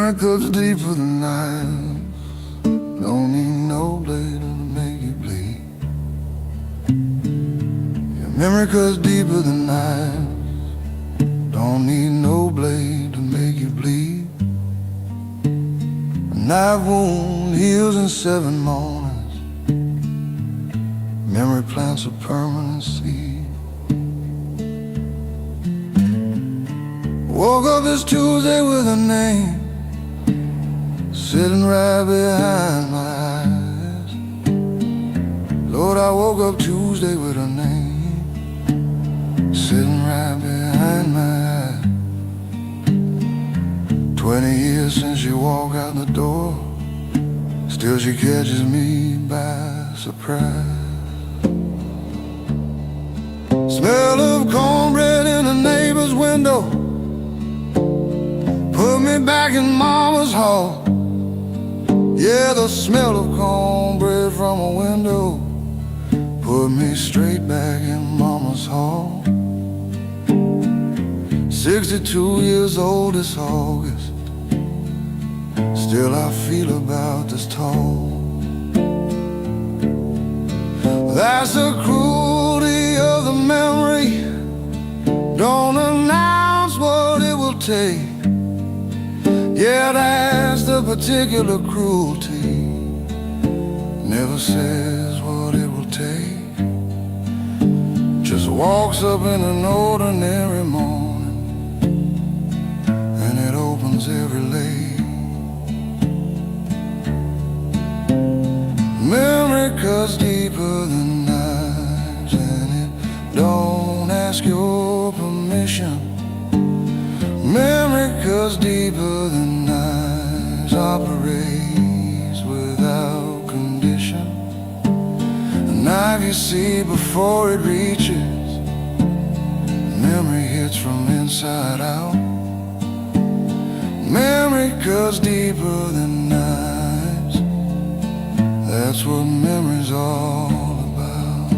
Memory cuts deeper than knives. Don't need no blade to make you bleed. Your memory cuts deeper than knives. Don't need no blade to make you bleed. A knife wound heals in 7 mornings. Memory plants a permanent seed. Woke up this Tuesday with a name sitting right behind my eyes. Lord, I woke up Tuesday with a name sitting right behind my eyes. 20 years since she walked out the door, still she catches me by surprise. Smell of cornbread in the neighbor's window put me back in Mama's hall. Yeah, the smell of cornbread from a window put me straight back in Mama's hall. 62 years old this August, still I feel about this tall. That's the cruelty of the memory. Don't announce what it will take. Yeah, that's the particular cruelty. Never says what it will take. Just walks up in an ordinary morning, and it opens every lane. Memory cuts deeper than knives, and it don't ask your permission. Memory cuts deeper than knives, operates without condition. A knife you see before it reaches, memory hits from inside out. Memory cuts deeper than knives, that's what memory's all about.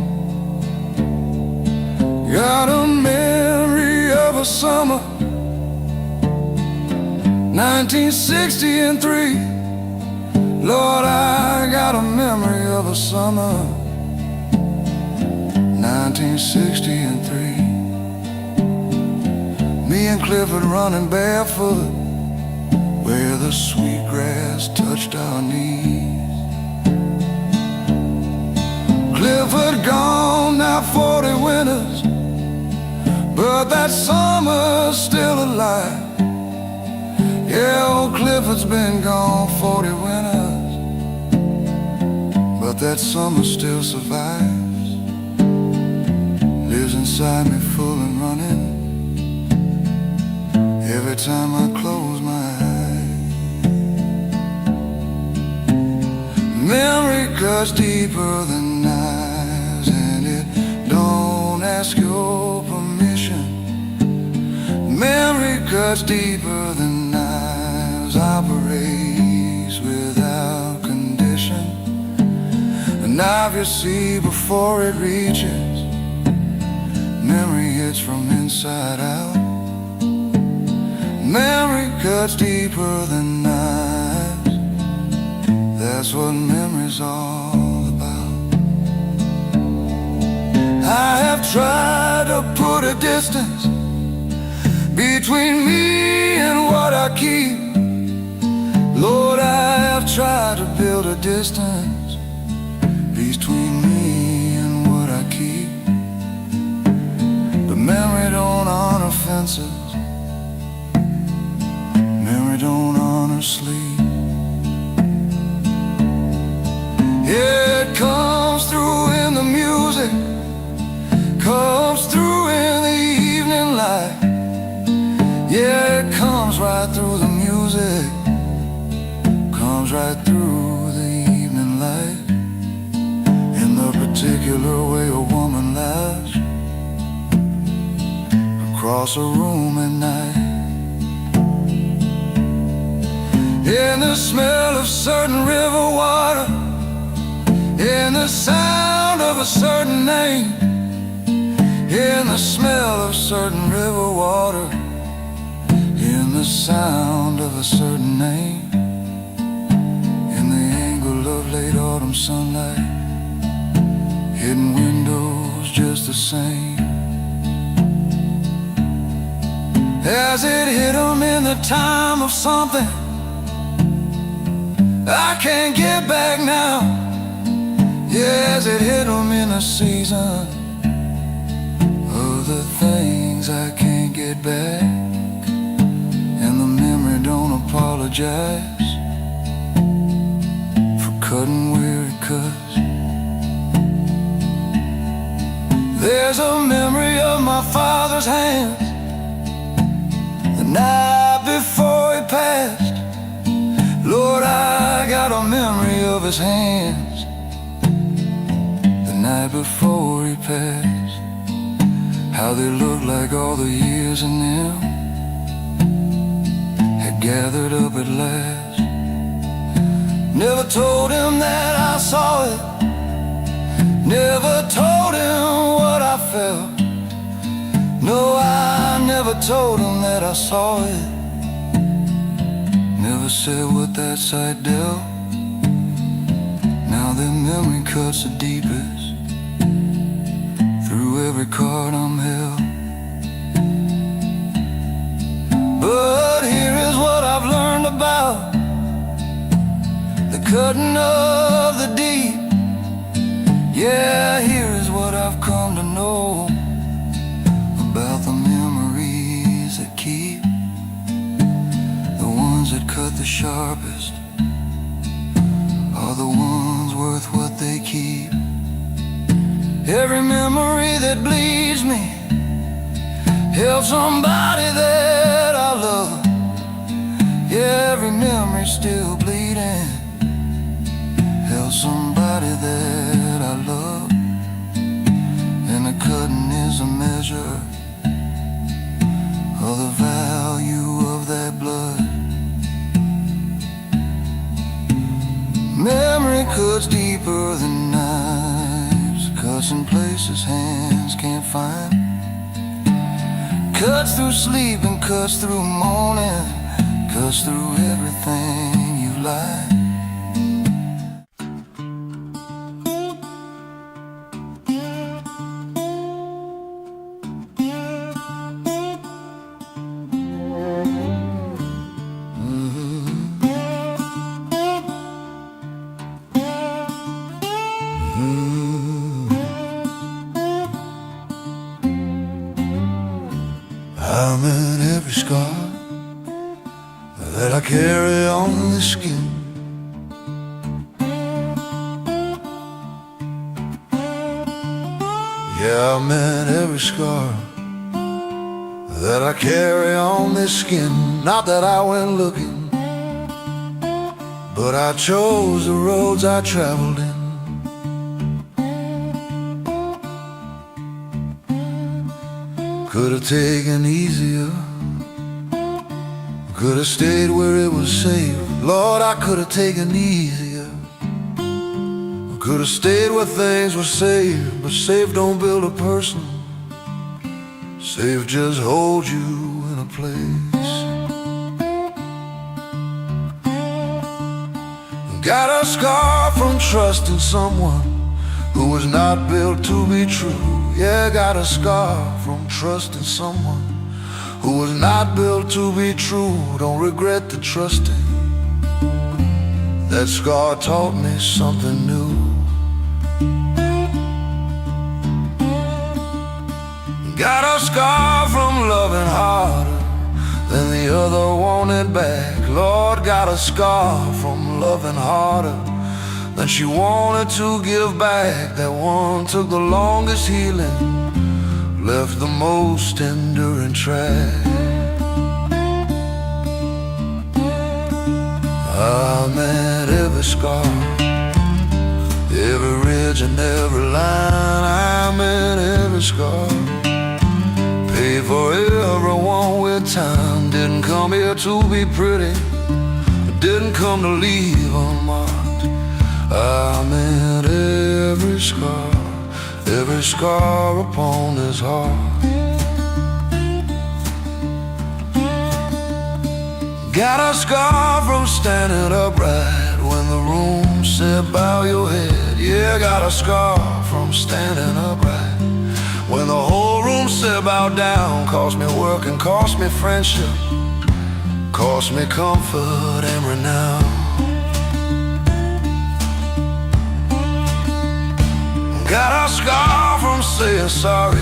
Got a memory of a summer 1963. Lord, I got a memory of a summer 1963. Me and Clifford running barefoot where the sweet grass touched our knees. Clifford gone now 40 winters, but that summer's still alive. Yeah, old Clifford's been gone 40 winters, but that summer still survives. Lives inside me full and running every time I close my eyes. Memory cuts deeper than knives, and it don't ask your permission. Memory cuts deeper than knives, operates without condition. A knife you see before it reaches, memory hits from inside out. Memory cuts deeper than knives, that's what memory's all about. I have tried to put a distance between me and what I keep. Lord, I have tried to build a distance between me and what I keep. But memory don't honor fences, memory don't honor sleep. Yeah, it comes through in the music, comes through in the evening light. Yeah, it comes right through the music, comes right through the evening light. In the particular way a woman laughs across a room at night. In the smell of certain river water, in the sound of a certain name, in the smell of certain river water, in the sound of a certain name in the angle of late autumn sunlight, hidden windows just the same. As it hit 'em in the time of something I can't get back now. Yeah, as it hit 'em in the season of the things I can't get back, and the memory don't apologize for cutting where it cuts. There's a memory of my father's hands the night before he passed. Lord, I got a memory of his hands the night before he passed. How they looked like all the years in them had gathered up at last. Never told him that I saw it, never told him what I felt. No, I never told him that I saw it, never said what that sight dealt. Now that memory cuts the deepest through every card I'm held. But here is what I've learned about the cutting of the deep. Yeah, here is what I've come to know about the memories that keep, the ones that cut the sharpest are the ones worth what they keep. Every memory that bleeds me held somebody that I love. Yeah, every memory still bleeding held somebody that I love. And the cutting is a measure of the value of that blood. Memory cuts deeper than knives, cuts in places hands can't find, cuts through sleep and cuts through morning, cuts through everything you like. I'm in every scar that I carry on the skin. Yeah, I'm in every scar that I carry on this skin. Not that I went looking, but I chose the roads I traveled in. Could have taken easier, could have stayed where it was safe. Lord, I could have taken easier, could have stayed where things were safe. But safe don't build a person, safe just holds you in a place. Got a scar from trusting someone who was not built to be true. Yeah, got a scar from trusting someone who was not built to be true. Don't regret the trusting. That scar taught me something new. Got a scar from loving harder than the other wanted back. Lord, got a scar from loving harder than she wanted to give back. That one took the longest healing, left the most enduring track. I'm at every scar, every ridge and every line. I'm at every scar, paid for everyone with time. Didn't come here to be pretty, didn't come to leave unmarked. I'm at every scar upon this heart. Got a scar from standing upright when the room said bow your head. Yeah, got a scar from standing upright when the whole room said bow down. Cost me work and cost me friendship, cost me comfort and renown. Got a scar from saying sorry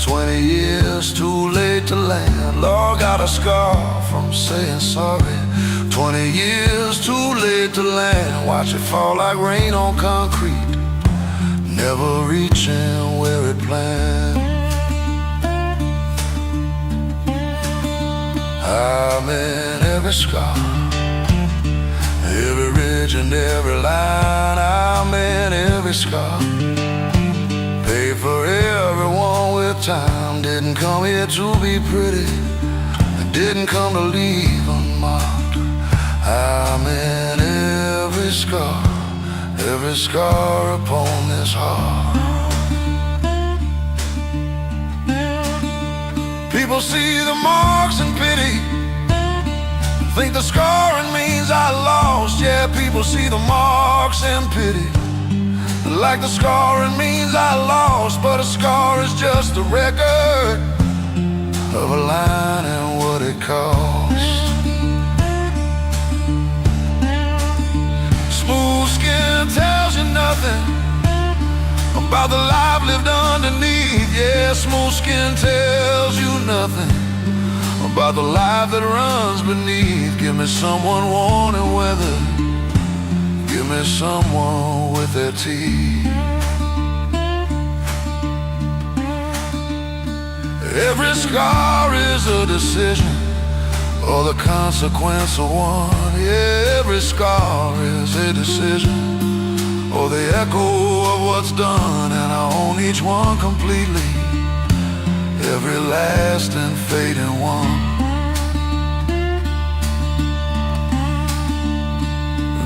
20 years too late to land. Lord, got a scar from saying sorry 20 years too late to land. Watch it fall like rain on concrete, never reaching where it planned. I'm in every scar, every ridge and every line. I'm in every scar, paid for everyone with time. Didn't come here to be pretty, I didn't come to leave unmarked. I'm in every scar upon this heart. People see the marks and pity, think the scarring means I lost. Yeah, people see the marks and pity, like the scarring means I lost. But a scar is just a record of a line and what it costs. Smooth skin tells you nothing about the life lived underneath. Yeah, smooth skin tells you nothing about the life that runs beneath. Give me someone worn and weathered, give me someone with their teeth. Every scar is a decision or the consequence of one. Yeah, every scar is a decision or the echo of what's done. And I own each one completely, every last and fading one.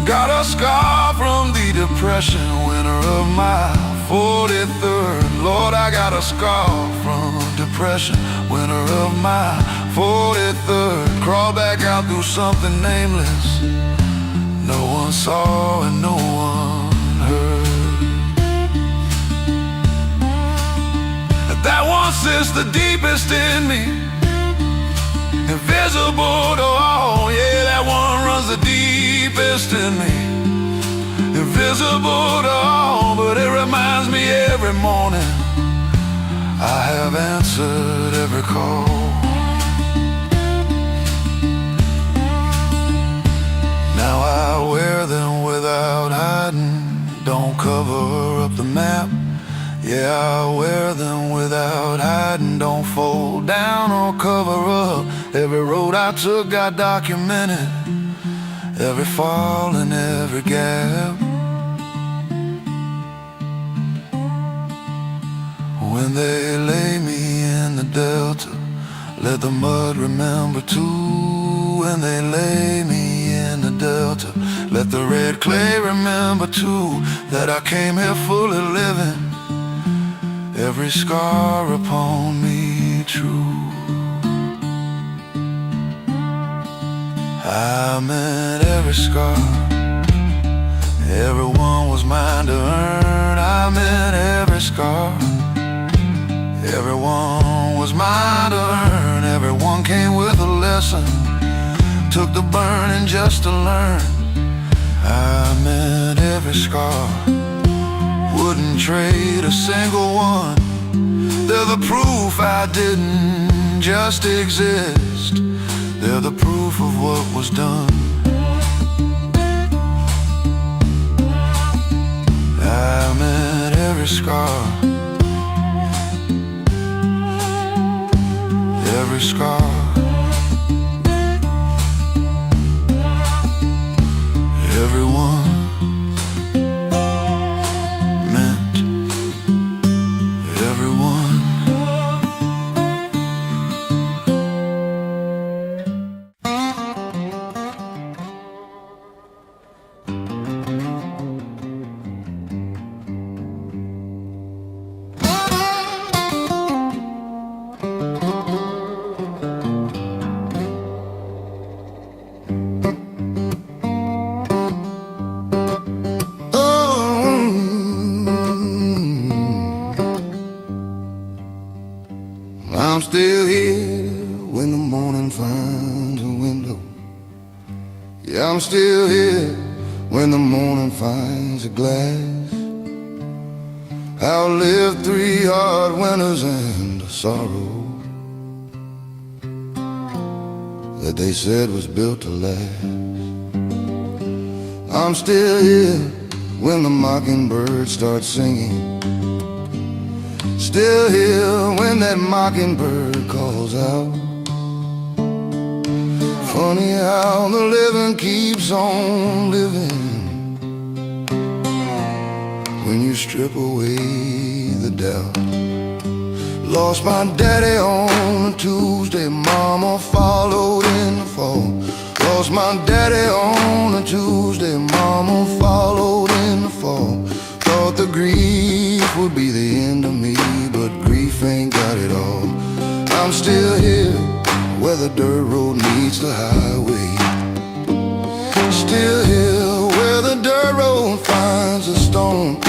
Got a scar from the depression, winter of my 43rd. Lord, I got a scar from depression, winter of my 43rd. Crawl back out through something nameless, no one saw and no one heard. That one sits the deepest in me, invisible to all. Yeah, that one runs the deepest in me, invisible to all. But it reminds me every morning I have answered every call. Now I wear them without hiding, don't cover up the map. Yeah, I wear them without hiding, don't fold down or cover up. Every road I took got documented, every fall and every gap. When they lay me in the delta, let the mud remember too. When they lay me in the delta, let the red clay remember too, that I came here fully living, every scar upon me true. I'm in every scar, everyone was mine to earn. I'm in every scar, everyone was mine to earn. Everyone came with a lesson, took the burning just to learn. I'm in every scar, wouldn't trade a single one. They're the proof I didn't just exist, they're the proof of what was done. I'm in every scar, every scar. Everyone meant everyone. still here when the morning finds a window. Yeah, I'm still here when the morning finds a glass. I'll live 3 hard winters and a sorrow that they said was built to last. I'm still here when the mockingbird starts singing. Still here when that mockingbird calls out. Funny how the living keeps on living when you strip away the doubt. Lost my daddy on a Tuesday, mama followed in the fall. Lost my daddy on a Tuesday, mama followed in the fall. Thought the grief would be the end of me, but grief ain't got it all. I'm still here where the dirt road meets the highway. Still here where the dirt road finds a stone.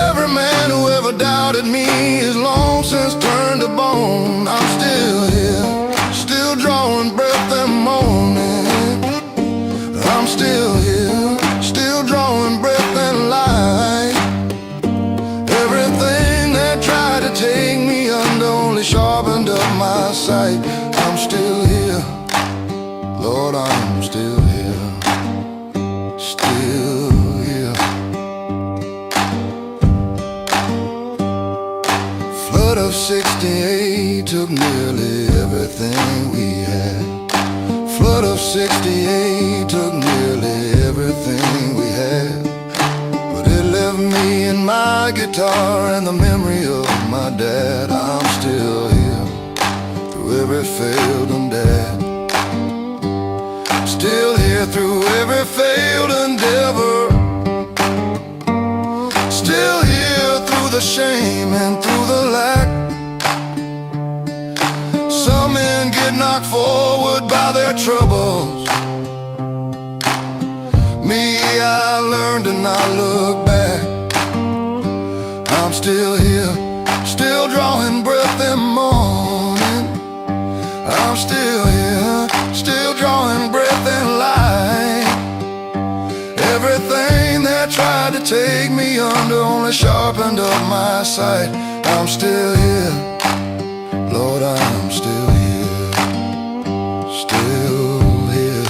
Every man who ever doubted me is long since turned to bone. I'm still here, still drawing breath and moaning. I'm still here, still drawing breath and light. Everything that tried to take me under only sharpened up my sight. I'm still here, Lord, I'm still here, still here. Flood of '68 took nearly everything we had. Flood of '68 took nearly everything we had. But it left me and my guitar and the memory of my dad. I'm still here through every failed and dad. Still here through every failed endeavor. Still here through the shame and through the lack. Some men get knocked forward by their troubles. Me, I learned to not look back. I'm still here, still drawing breath and mourning. I'm still here, still drawing breath and light. Everything that tried to take me under only sharpened up my sight. I'm still here, Lord, I'm still here, still here.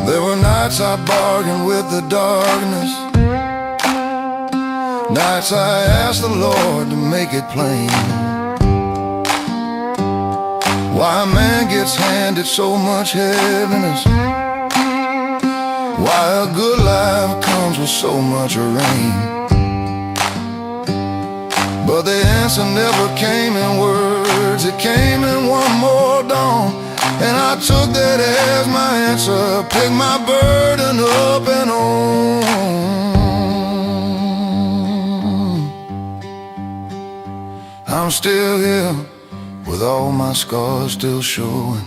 There were nights I bargained with the darkness, nights I asked the Lord to make it plain. Why a man gets handed so much heaviness, why a good life comes with so much rain. But the answer never came in words, it came in one more dawn. And I took that as my answer, picked my burden up and on. I'm still here with all my scars still showing.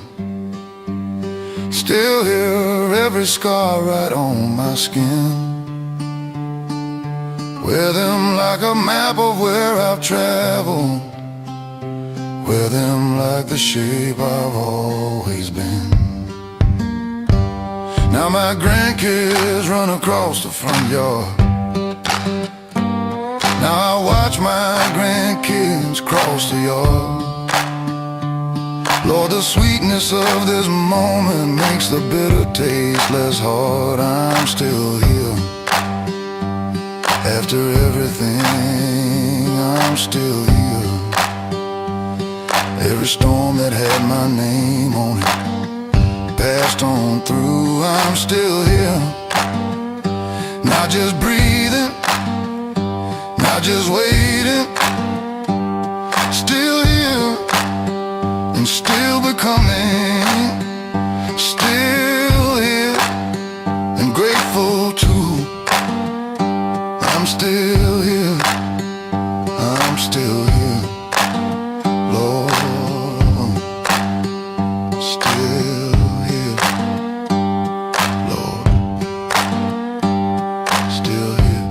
Still here, every scar right on my skin. Wear them like a map of where I've traveled. Wear them like the shape I've always been. Now my grandkids run across the front yard. Now I watch my grandkids cross the yard. Lord, the sweetness of this moment makes the bitter taste less hard. I'm still here after everything, I'm still here. Every storm that had my name on it passed on through. I'm still here, not just breathing, not just waiting. Still here and still becoming. Still here and grateful too. I'm still here, I'm still here, Lord. Still here, Lord. Still here.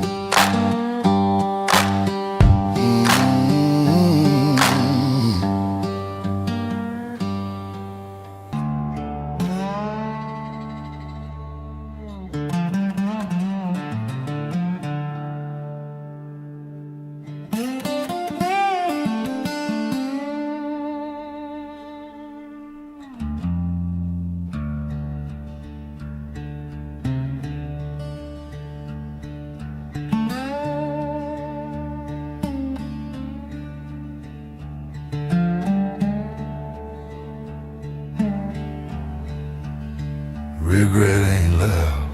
regret ain't loud,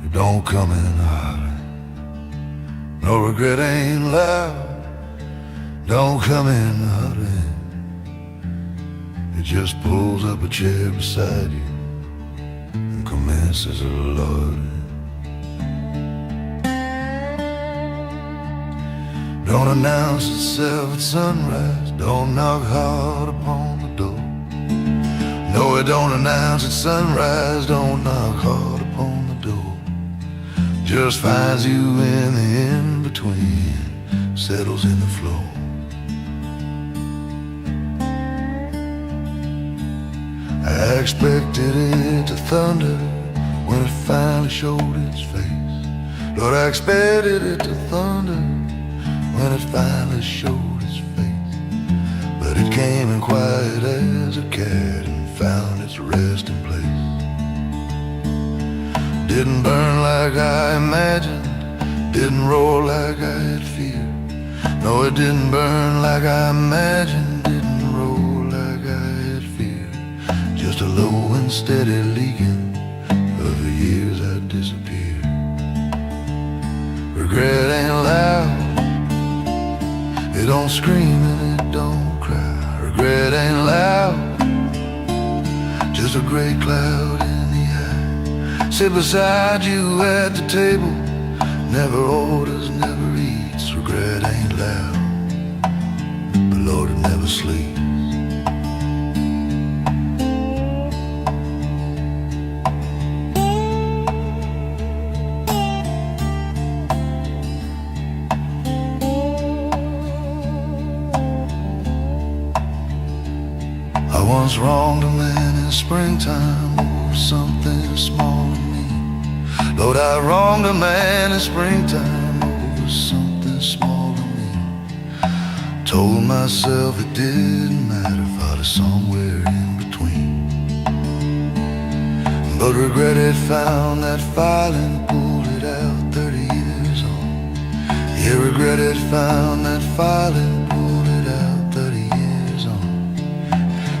it don't come in hot. No regret ain't loud, don't come in hot. It just pulls up a chair beside you and commences a lot. Don't announce itself at sunrise, don't knock hard upon the door. No, it don't announce at sunrise, don't knock hard upon the door. Just finds you in the in-between, settles in the floor. I expected it to thunder when it finally showed its face. Lord, I expected it to thunder when it finally showed its face. But it came in quiet as a cat and found its resting place. Didn't burn like I imagined, didn't roar like I had feared. No, it didn't burn like I imagined, didn't roar like I had feared. Just a low and steady leaking of the years I disappeared. Regret ain't loud, it don't scream and it don't cry. Regret ain't loud, just a gray cloud in the eye. Sit beside you at the table, never orders, never eats. Regret ain't loud, but Lord, it never sleeps. I once wronged a man in springtime over something small to me. Lord, I wronged a man in springtime over something small to me. Told myself it didn't matter, thought it somewhere in between. But regret had found that file and pulled it out 30 years on. Yeah, regret had found that file and pulled it out 30 years on.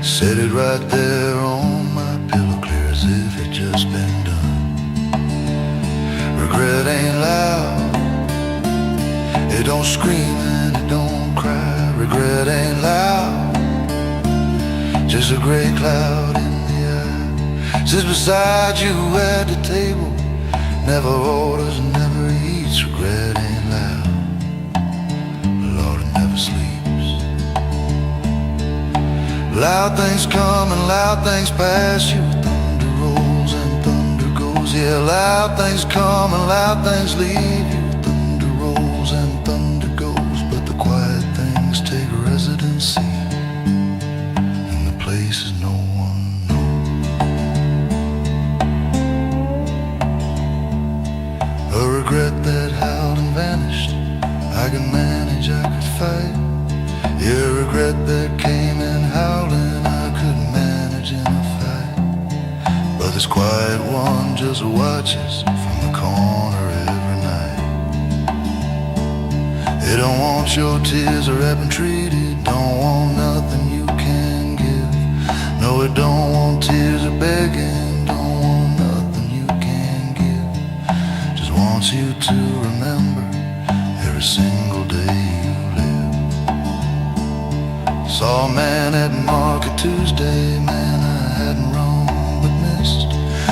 Set it right there on my pillow, clear as if it just been done. Regret ain't loud, it don't scream and it don't cry. Regret ain't loud, just a gray cloud in the eye. Sits beside you at the table, never orders, never eats. Regret ain't loud, Lord, it never sleeps. Loud things come and loud things pass you. Thunder rolls and thunder goes. Yeah, loud things come and loud things leave you. Thunder rolls and thunder goes. But the quiet things take residency in the places no one knows. A regret that howled and vanished, I could manage, I could fight. Yeah, regret that came in howling, I couldn't manage in a fight. But this quiet one just watches from the corner every night. It don't want your tears or have been treated, don't want nothing you can give. No, it don't want tears or begging, don't want nothing you can give. Just wants you to remember every single day you live. Saw a man at Market Tuesday, man I hadn't wronged but missed.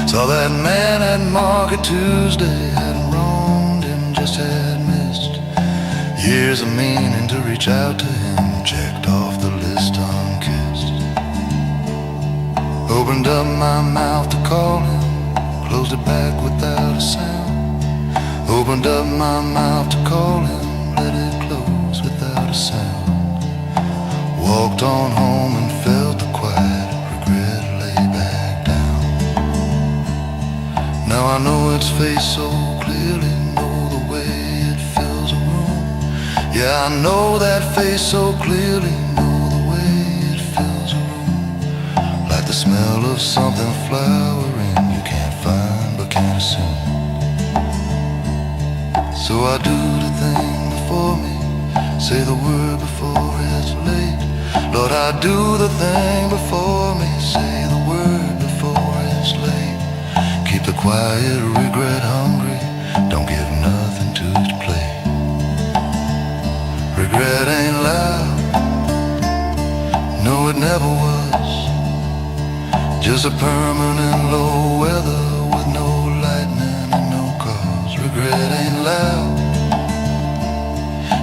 Saw that man at Market Tuesday, hadn't wronged him, just had missed. Years of meaning to reach out to him, checked off the list unkissed. Opened up my mouth to call him, closed it back without a sound. Opened up my mouth to call him, let it close without a sound. Walked on home and felt the quiet regret lay back down. Now I know its face so clearly, know the way it fills a room. Yeah, I know that face so clearly, know the way it fills a room. Like the smell of something flowering you can't find but can't assume. So I do the thing before me, say the word before it's late. Lord, I do the thing before me, say the word before it's late. the quiet, regret hungry, don't give nothing to its play. Regret ain't loud, no it never was. Just a permanent low weather with no lightning and no cause. Regret ain't loud,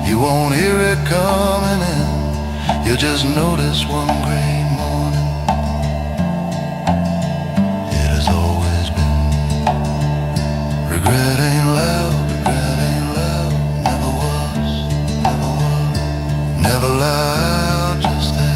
you won't hear it coming in. You'll just notice one great morning it has always been. Regret ain't loud, regret ain't loud, never was, never loud, just this.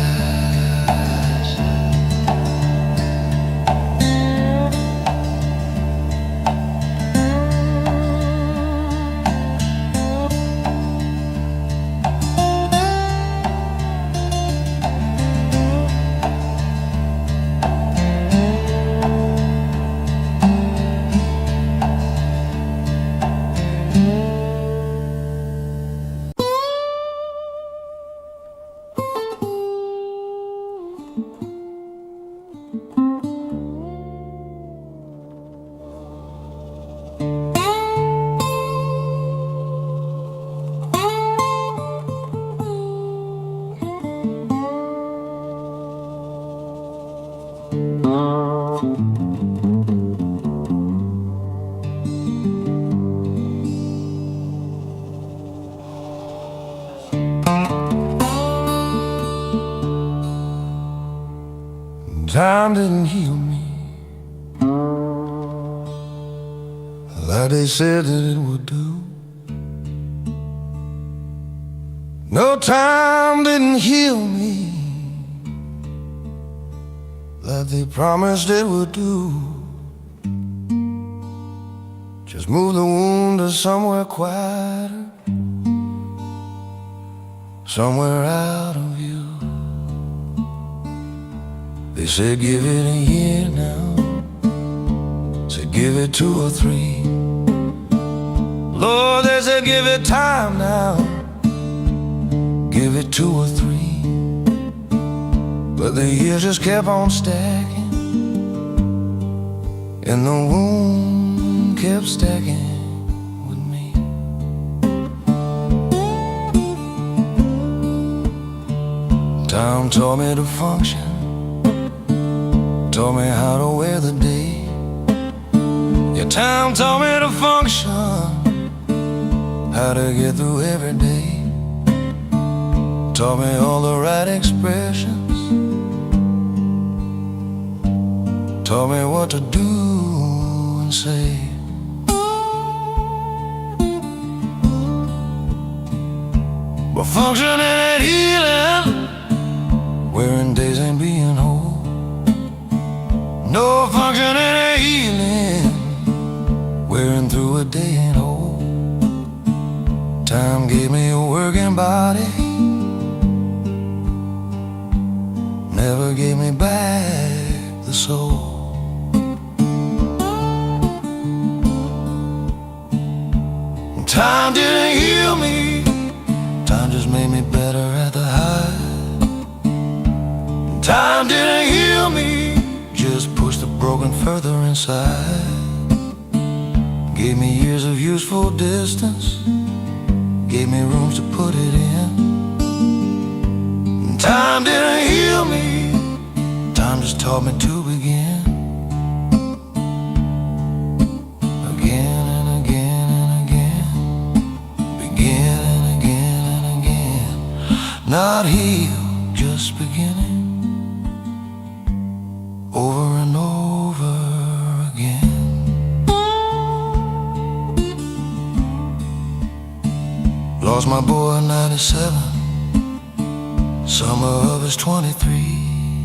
Time didn't heal me like they said that it would do. No, time didn't heal me like they promised it would do. Just move the wound to somewhere quieter, somewhere out of view. They said give it a year now, said give it 2 or 3. Lord, they said give it time now, give it 2 or 3. But the years just kept on stacking, and the wound kept stacking with me. Time taught me to function, taught me how to wear the day. Your time taught me to function, how to get through every day. Taught me all the right expressions, taught me what to do and say. But functioning and healing, wearing days ain't being whole. No functioning and healing, wearing through a day ain't whole. Time gave me a working body, never gave me back the soul. Time didn't heal me, time just made me better at the high. Time didn't heal me, just pushed the broken further inside. Gave me years of useful distance, gave me rooms to put it in. Time didn't heal me, time just taught me to begin. Again and again and again, begin and again and again. Not healed, just beginning, over and over again. Lost my boy in '97, summer of his 23.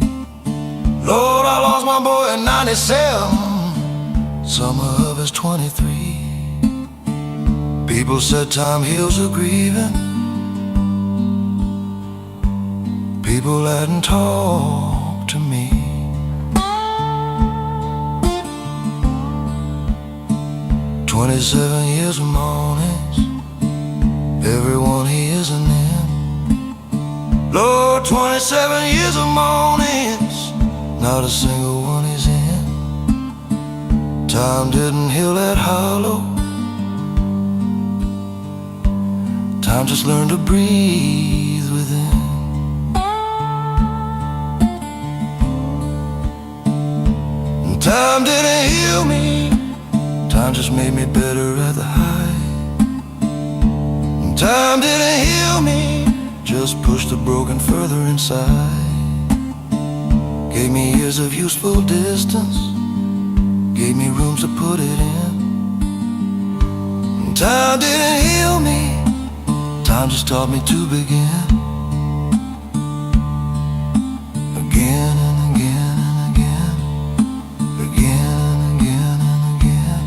Lord, I lost my boy in '97, summer of his 23. People said time heals a grieving, people hadn't talked to me. 27 years of mornings, everyone he isn't in. Lord, 27 years of mornings, not a single one is in. Time didn't heal that hollow. Time just learned to breathe within. And time didn't heal me. Time just made me better at the high. And time didn't heal me, just pushed the broken further inside. Gave me years of useful distance, gave me rooms to put it in. And time didn't heal me, time just taught me to begin. Again and again and again, again and again and again.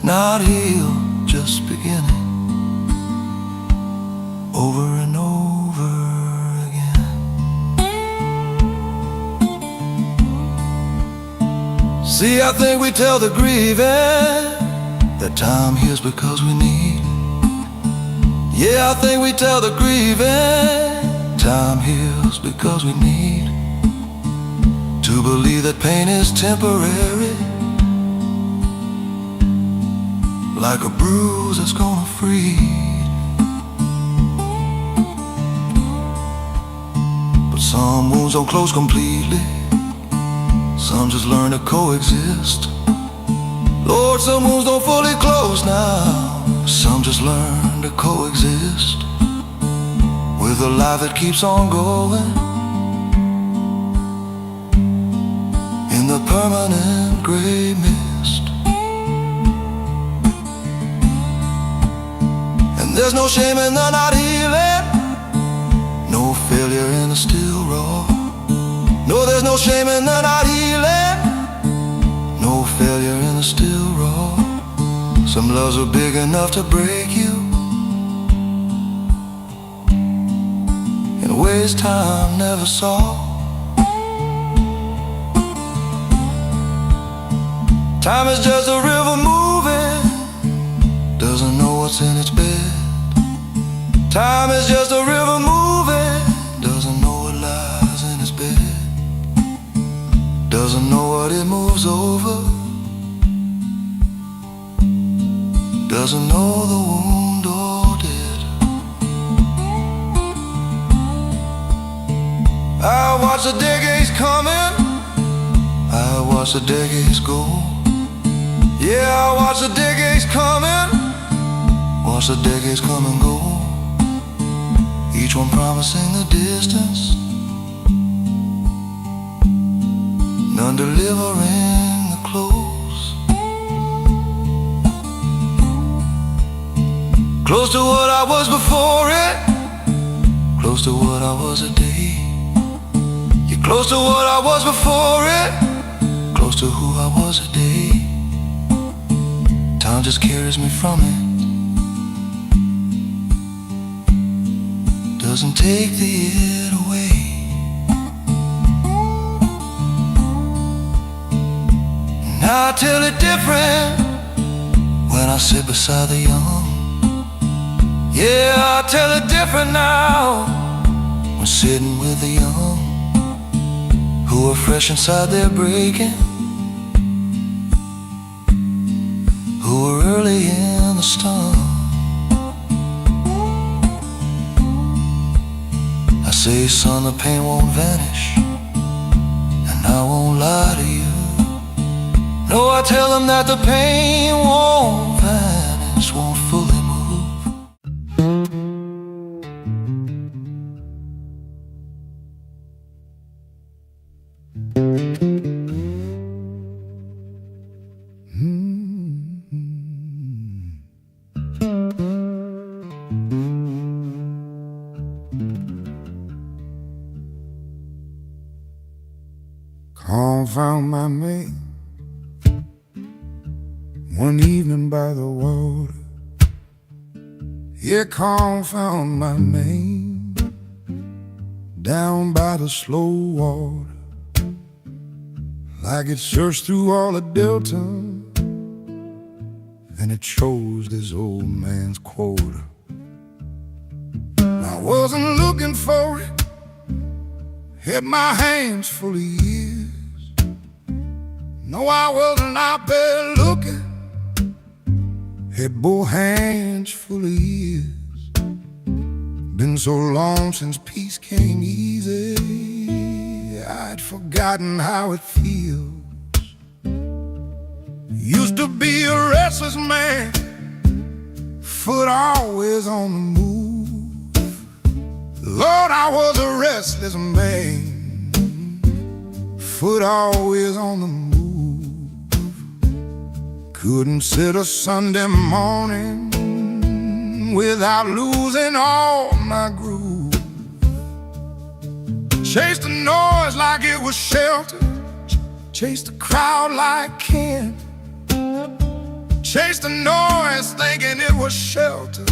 Not healed, just beginning. Over and over again. See, I think we tell the grieving that time heals because we need. Yeah, I think we tell the grieving time heals because we need to believe that pain is temporary, like a bruise that's gonna freeze. But some wounds don't close completely, some just learn to coexist. Lord, some wounds don't fully close now, some just learn to coexist with a life that keeps on going in the permanent gray mist. And there's no shame in the not healing, no failure in the still raw. No, there's no shame in the not healing, no failure in the still raw. Some loves are big enough to break you in ways time never saw. Time is just a river moving, doesn't know what's in its bed. Time is just a river moving, doesn't know what lies in its bed. Doesn't know what it moves over, doesn't know the wound or dead. I watch the decades coming, I watch the decades go. Yeah, I watch the decades coming, watch the decades come and go. Each one promising the distance, none delivering the close. Close to what I was before it, close to what I was a day. You're close to what I was before it, close to who I was a day. Time just carries me from it, doesn't take the it away. And I tell it different when I sit beside the young. Yeah, I tell it different now when sitting with the young, who are fresh inside their breaking, who are early in the storm. I say, son, the pain won't vanish, and I won't lie to you. No, I tell them that the pain won't vanish, won't fully move. Found my mate one evening by the water. Yeah, found my mate down by the slow water. Like it searched through all the delta, and it chose this old man's quota. I wasn't looking for it, had my hands full of years. No, I was not bad looking, had both hands full of years. Been so long since peace came easy, I'd forgotten how it feels. Used to be a restless man, foot always on the move. Lord, I was a restless man, foot always on the move. Couldn't sit a Sunday morning without losing all my groove. Chased the noise like it was shelter, chased the crowd like kin. Chased the noise thinking it was shelter,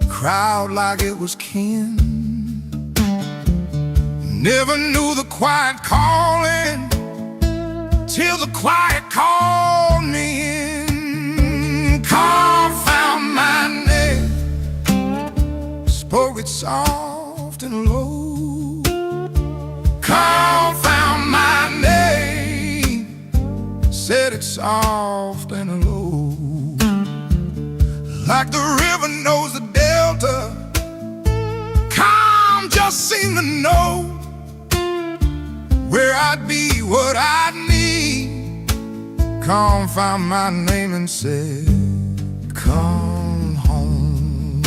crowd like it was kin. Never knew the quiet calling till the quiet called me in. Call found my name, spoke it soft and low. Call found my name, said it soft and low. Like the river knows the delta, calm just seemed to know where I'd be, what I'd need. Calm found my name and said, come home.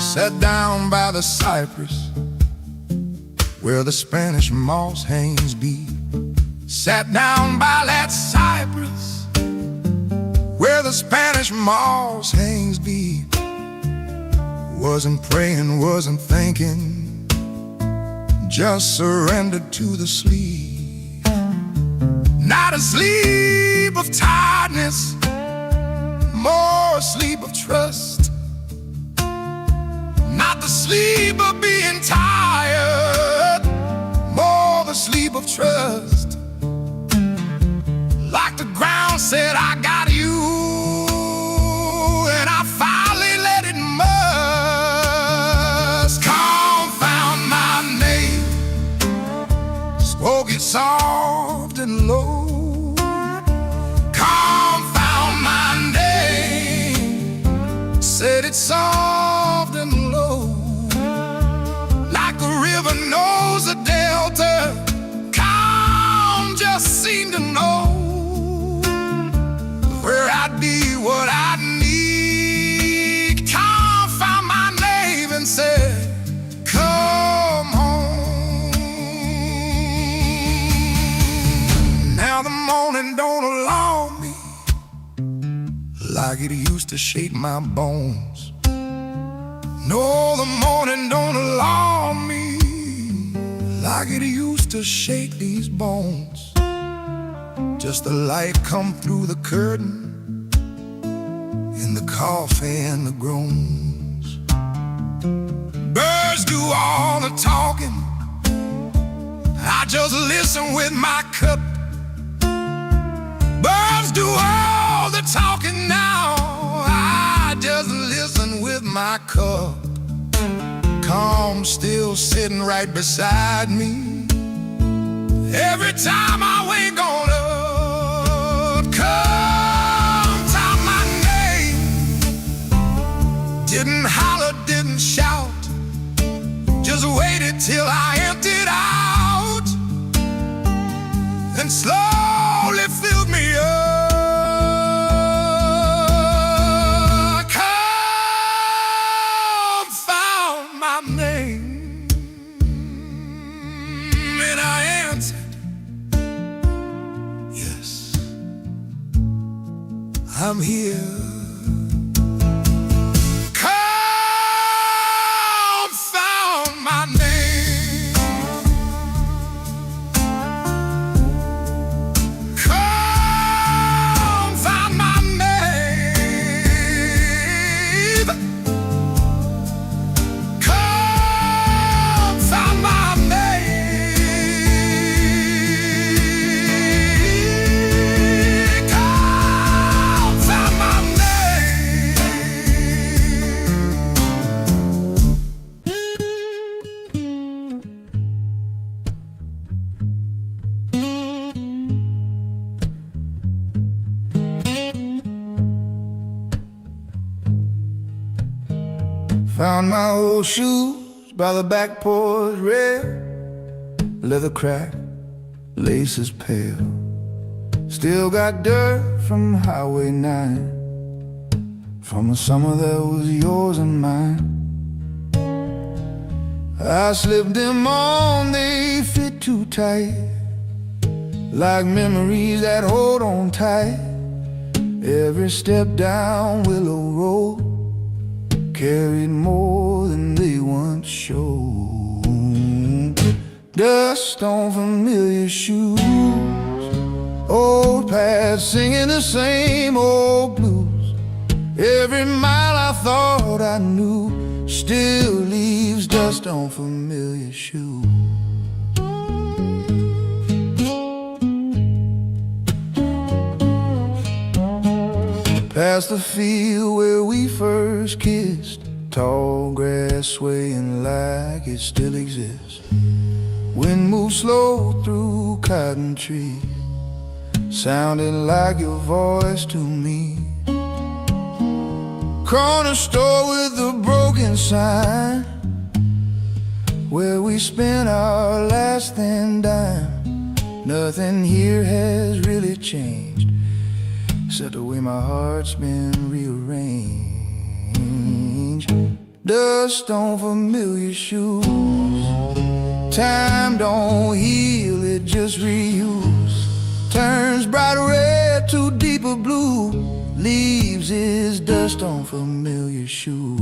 Sat down by the cypress where the Spanish moss hangs be. Sat down by that cypress where the Spanish moss hangs be. Wasn't praying, wasn't thinking, just surrendered to the sleep. Not a sleep of tiredness, more a sleep of trust. Not the sleep of being tired, more the sleep of trust. Like the ground said, I got you, and I finally let it must. Confound my name, spoke it soft and low. Confound my name, said it soft and low. Like a river knows a delta, calm just seemed to know where I'd be, what I'd need. Confound my name and said, come home. Now the morning don't alarm me like it used to shake my bones. No, the morning don't alarm me like it used to shake these bones. Just the light come through the curtain and the coffee and the groans. Birds do all the talking, I just listen with my cup. Birds do all the talking now, I just listen with my cup. Calm still sitting right beside me. Every time I wake on up, comes out my name. Didn't holler, didn't shout, just waited till I emptied out, and slowly filled me up. Come found my name, and I answered, yes, I'm here. Come found my name. Come found my name. Come found my name. Come found my name. Found my old shoes by the back porch rail, leather crack, laces pale. Still got dirt from Highway 9, from a summer that was yours and mine. I slipped them on, they fit too tight, like memories that hold on tight. Every step down Willow Road carried more than they once showed. Dust on familiar shoes, old past singing the same old blues. Every mile I thought I knew still leaves dust on familiar shoes. Past the field where we first kissed, tall grass swaying like it still exists. Wind moves slow through cotton trees, sounding like your voice to me. Corner store with a broken sign, where we spent our last thin dime. Nothing here has really changed, except the way my heart's been rearranged. Dust on familiar shoes, time don't heal, it just reuse. Turns bright red to deeper blue, leaves his dust on familiar shoes.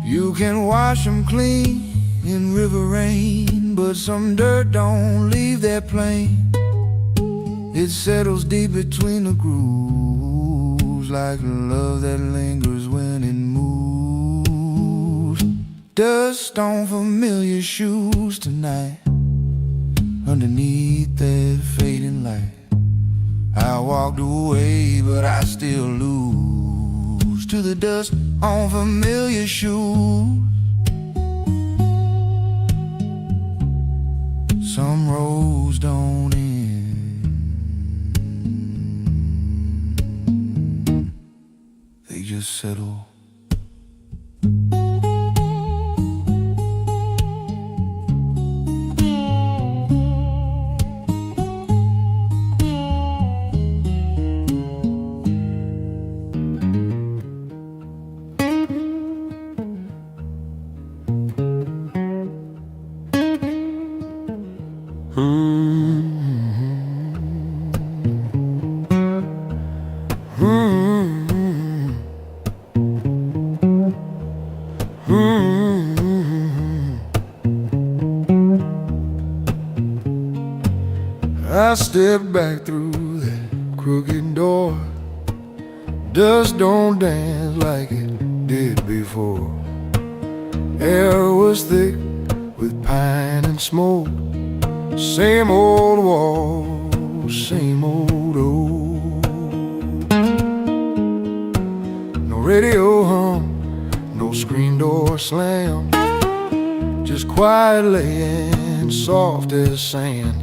You can wash them clean in river rain, but some dirt don't leave that plain. It settles deep between the grooves, like love that lingers when it moves. Dust on familiar shoes tonight, underneath that fading light. I walked away, but I still lose to the dust on familiar shoes. Some roads don't end, they just settle. I stepped back through that crooked door. Dust don't dance like it did before. Air was thick with pine and smoke. Same old walls, same old road. No radio hum, no screen door slam, just quiet laying soft as sand.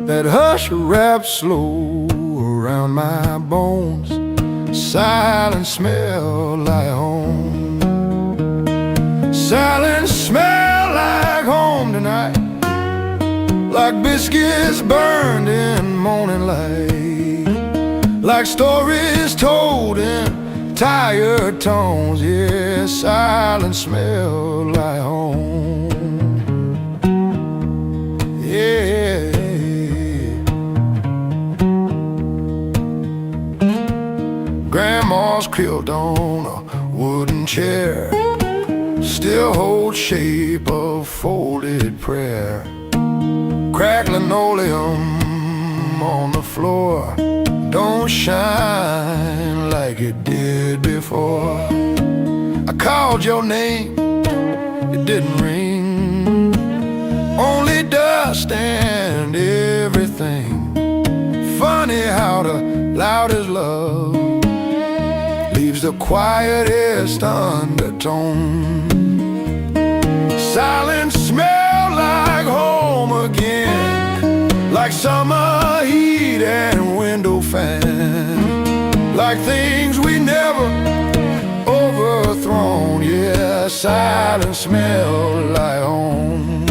That hush wrapped slow around my bones. Silence smell like home. Silence smell like home tonight, like biscuits burned in morning light, like stories told in tired tones. Yeah, silence smell like home. Yeah. Grandma's quilt on a wooden chair still holds shape of folded prayer. Cracked linoleum on the floor, don't shine like it did before. I called your name, it didn't ring, only dust and everything. Funny how the loudest love leaves the quietest undertone. Silence smell like home again, like summer heat and window fan, like things we never overthrown. Yeah, silence smell like home.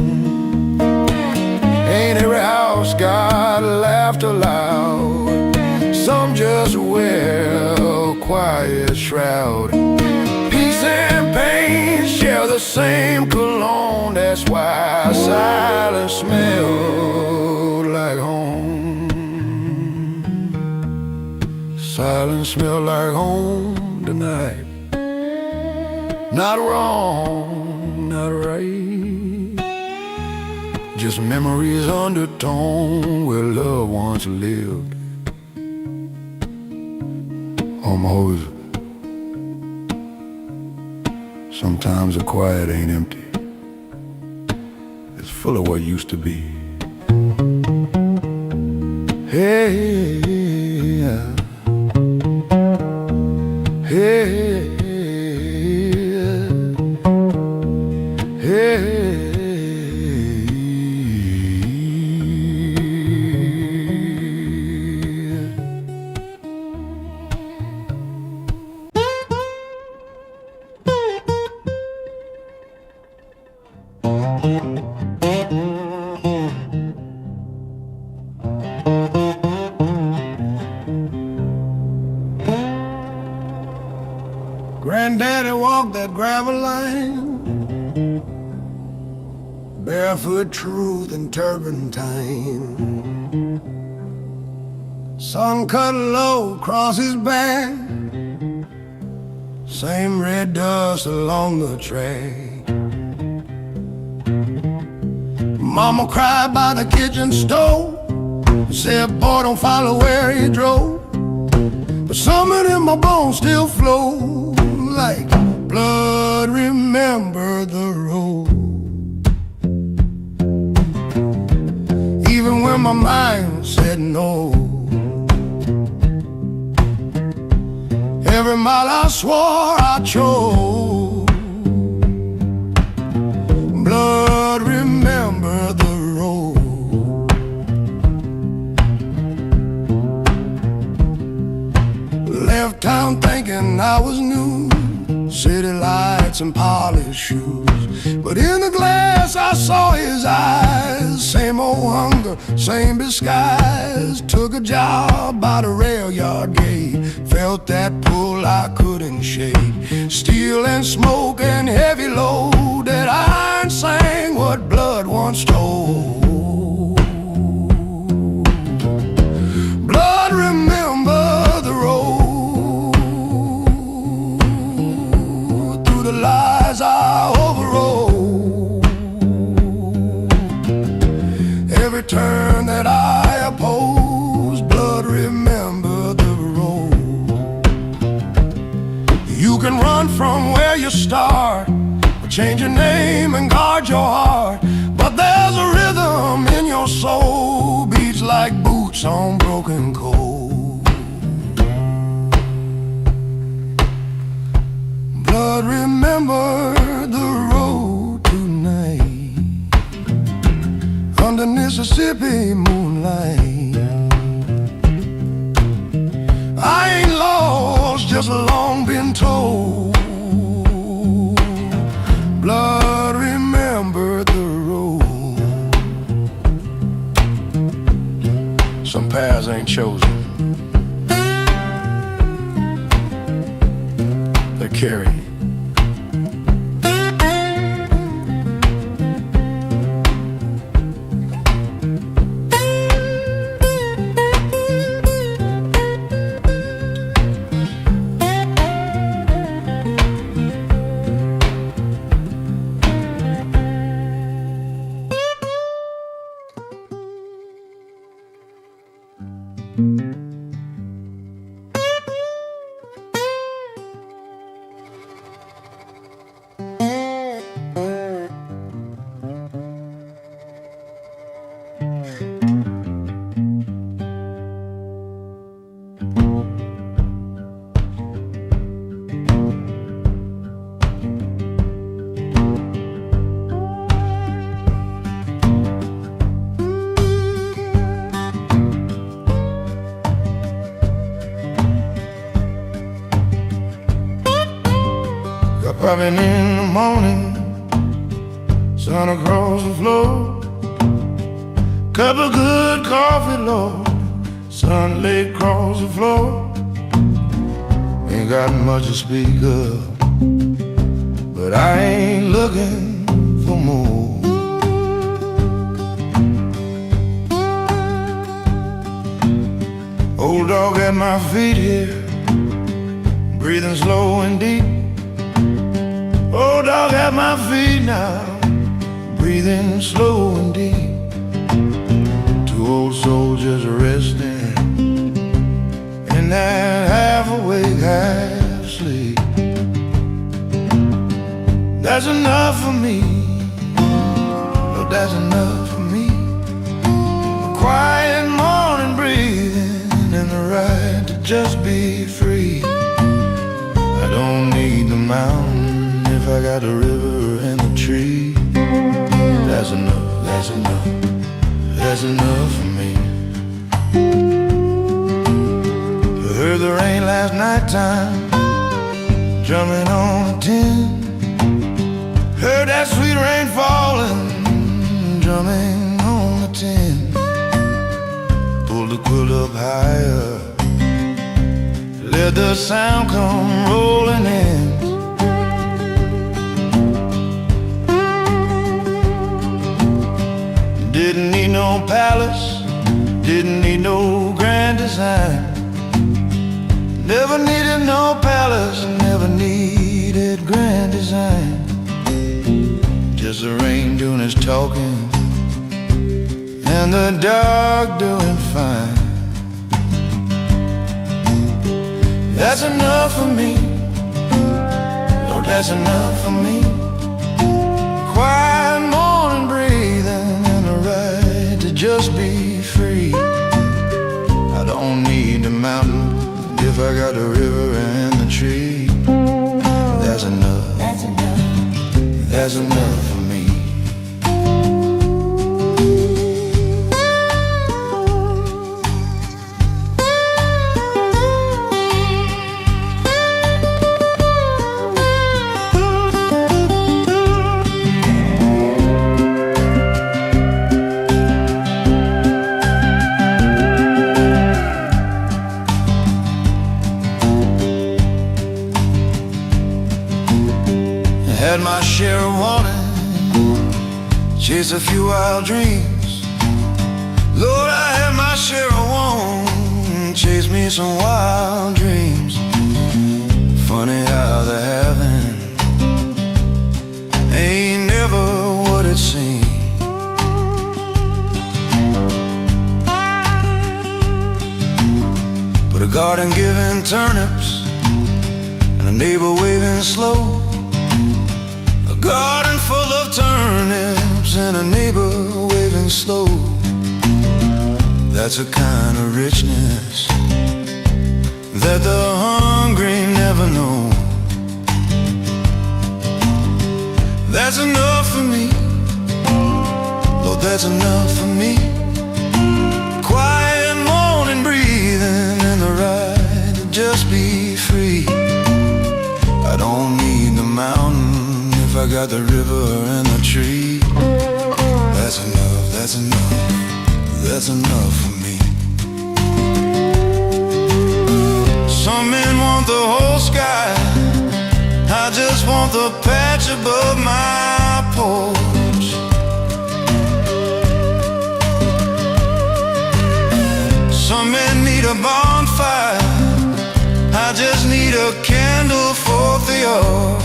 Ain't every house got laughter loud? Some just wear a quiet shroud. Peace and pain share the same cologne. That's why silence smells like home. Silence smells like home tonight. Not wrong, not right, just memories undertone where love once lived. Almost. Sometimes the quiet ain't empty, it's full of what used to be. Hey, hey, hey. Granddaddy walked that gravel line, barefoot truth and turpentine. Sun cut low across his back, same red dust along the track. Mama cried by the kitchen stove, said, boy, don't follow where he drove. But something in my bones still flow like blood. Remember the road. Even when my mind said no, every mile I swore I chose. Blood, remember the road. Left town thinking I was new, city lights and polished shoes. But in the glass I saw his eyes, same old hunger, same disguise. Took a job by the rail yard gate, felt that pull I couldn't shake. Steel and smoke and heavy load, that iron sang what blood once told. Blood, remember the road. Through the lies I overrode, every turn that I opposed. Blood, remember the road. You can run from where you start, change your name and guard your heart, but there's a rhythm in your soul, beats like boots on broken coal. Blood, remember the road tonight, under Mississippi moonlight. I ain't lost, just long been told. Blood, remember the road. Some paths ain't chosen, they're carried. Rubbing in the morning, sun across the floor. Cup of good coffee, Lord, sun laid across the floor. Ain't got much to speak of, but I ain't looking for more. Old dog at my feet here, breathing slow and deep. Old dog at my feet now, breathing slow and deep. Two old soldiers resting in that half awake, half sleep. That's enough for me, oh, that's enough for me. A quiet morning breathing and the right to just be free. I don't need the mountain if I got the river and the tree. That's enough, that's enough, that's enough for me. I heard the rain last night time, drumming on a tin. Heard that sweet rain falling, drumming on the tin. Pulled the quilt up higher, let the sound come rolling in. Didn't need no palace, didn't need no grand design. Never needed no palace, never needed grand design. Just the rain doing its talking and the dog doing fine. That's enough for me, Lord, that's enough for me. Quiet morning breathing and the right to just be free. I don't need the mountain if I got the river and the tree. That's enough, that's enough, that's enough for me. Had my share of wanting, chased a few wild dreams. Lord, I had my share of wanting, chased me some wild dreams. Funny how the having ain't never what it seems. But a garden giving turnips and a neighbor waving slow. A garden full of turnips and a neighbor waving slow. That's a kind of richness that the hungry never know. That's enough for me, Lord, that's enough for me. Quiet morning breathing and the right to just be free. I don't need the mountain if I got the river and the tree. That's enough, that's enough, that's enough for me. Some men want the whole sky, I just want the patch above my porch. Some men need a bonfire, I just need a candle for the arch.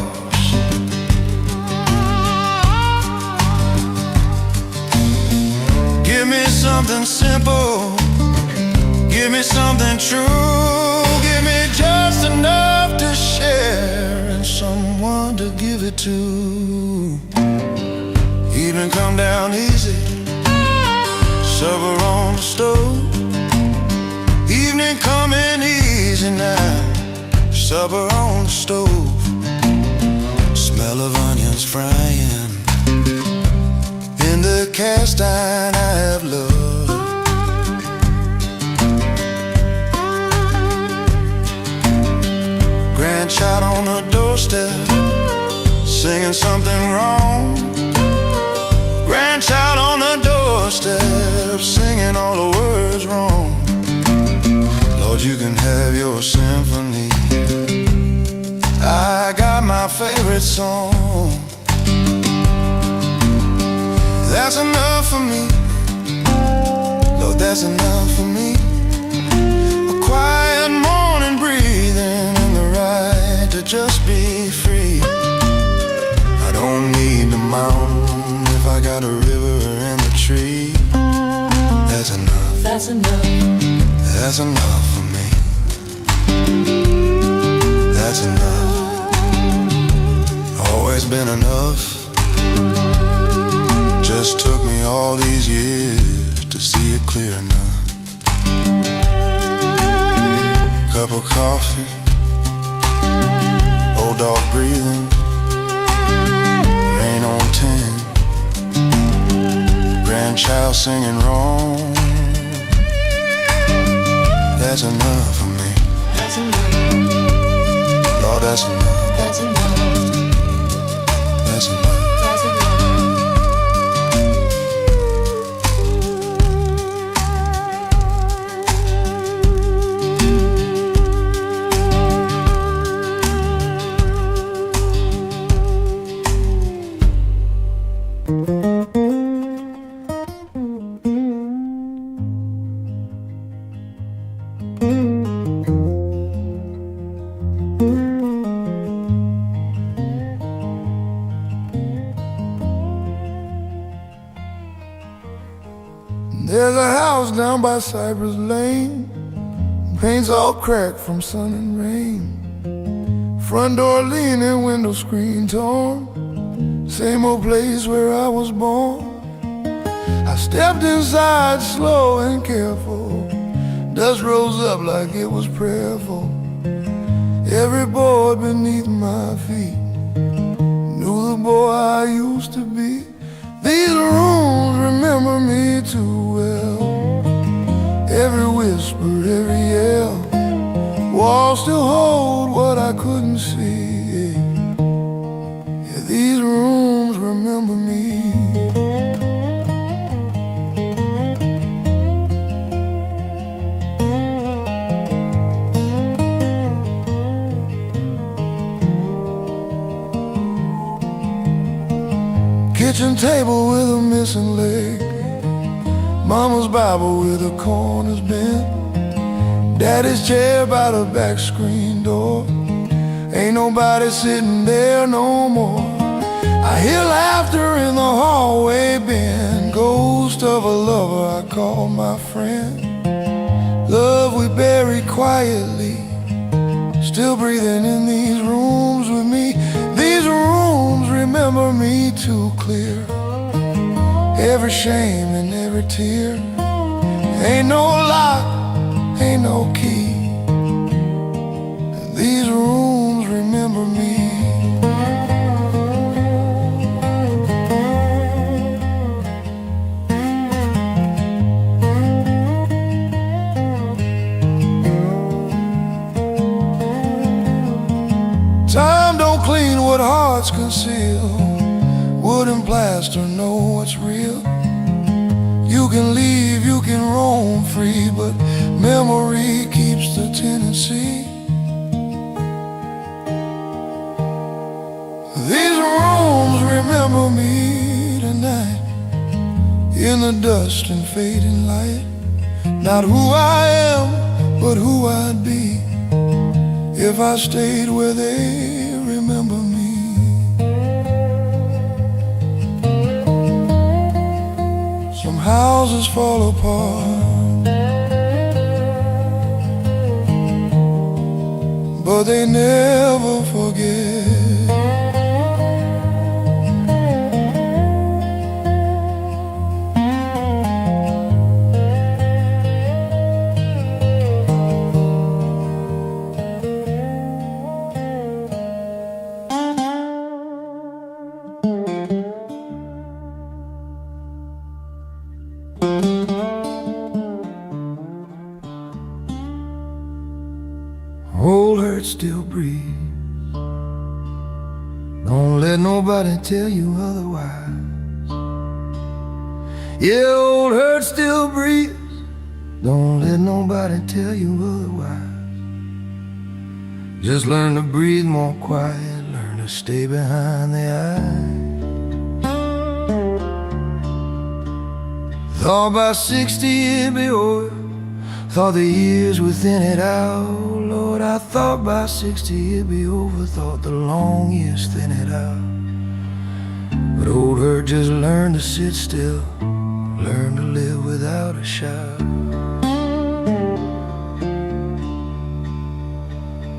Give me something simple, give me something true. Give me just enough to share and someone to give it to. Evening come down easy, supper on the stove. Evening coming easy now, supper on the stove. Smell of onions frying in the cast iron I have loved. Grandchild on the doorstep, but you can have your symphony. I got my favorite song. That's enough for me. Lord, that's enough for me. A quiet morning breathing and the right to just be free. I don't need the mountain if I got a river and a tree. That's enough. That's enough. That's enough for me. That's enough. Always been enough. Just took me all these years to see it clear enough. Cup of coffee, old dog breathing, rain on tin, grandchild singing wrong. That's enough for me. That's enough. Lord, that's enough. That's enough. That's enough. That's enough. There's a house down by Cypress Lane, paint's all cracked from sun and rain. Front door leaning, window screen torn, same old place where I was born. I stepped inside slow and careful, dust rose up like it was prayerful. Every board beneath my feet knew the boy I used to be. These rooms remember me too well. Every whisper, every yell, walls still hold what I couldn't see. Yeah, these rooms remember me. Kitchen table with a missing leg, Mama's Bible with the corners bent, Daddy's chair by the back screen door. Ain't nobody sitting there no more. I hear laughter in the hallway bin, ghost of a lover I call my friend. Love we buried quietly, still breathing in these rooms with me. These rooms remember me too clear, every shame and every tear. Ain't no lock, ain't no key, these rooms remember me. Time don't clean what hearts conceal, wood and plaster know what's real. You can leave, you can roam free, but memory keeps the tendency. These rooms remember me tonight, in the dust and fading light. Not who I am, but who I'd be if I stayed where they remember me. Some houses fall apart, but they never forget. Old hurt still breathes, don't let nobody tell you otherwise. Yeah, old hurt still breathes, Don't let nobody tell you otherwise. Just learn to breathe more quiet, learn to stay behind the eyes. Thought by 60 it'd be over, thought the years would thin it out. Lord, I thought by 60 it'd be over, thought the long years thin it out. But old Hurt just learned to sit still, learned to live without a shout.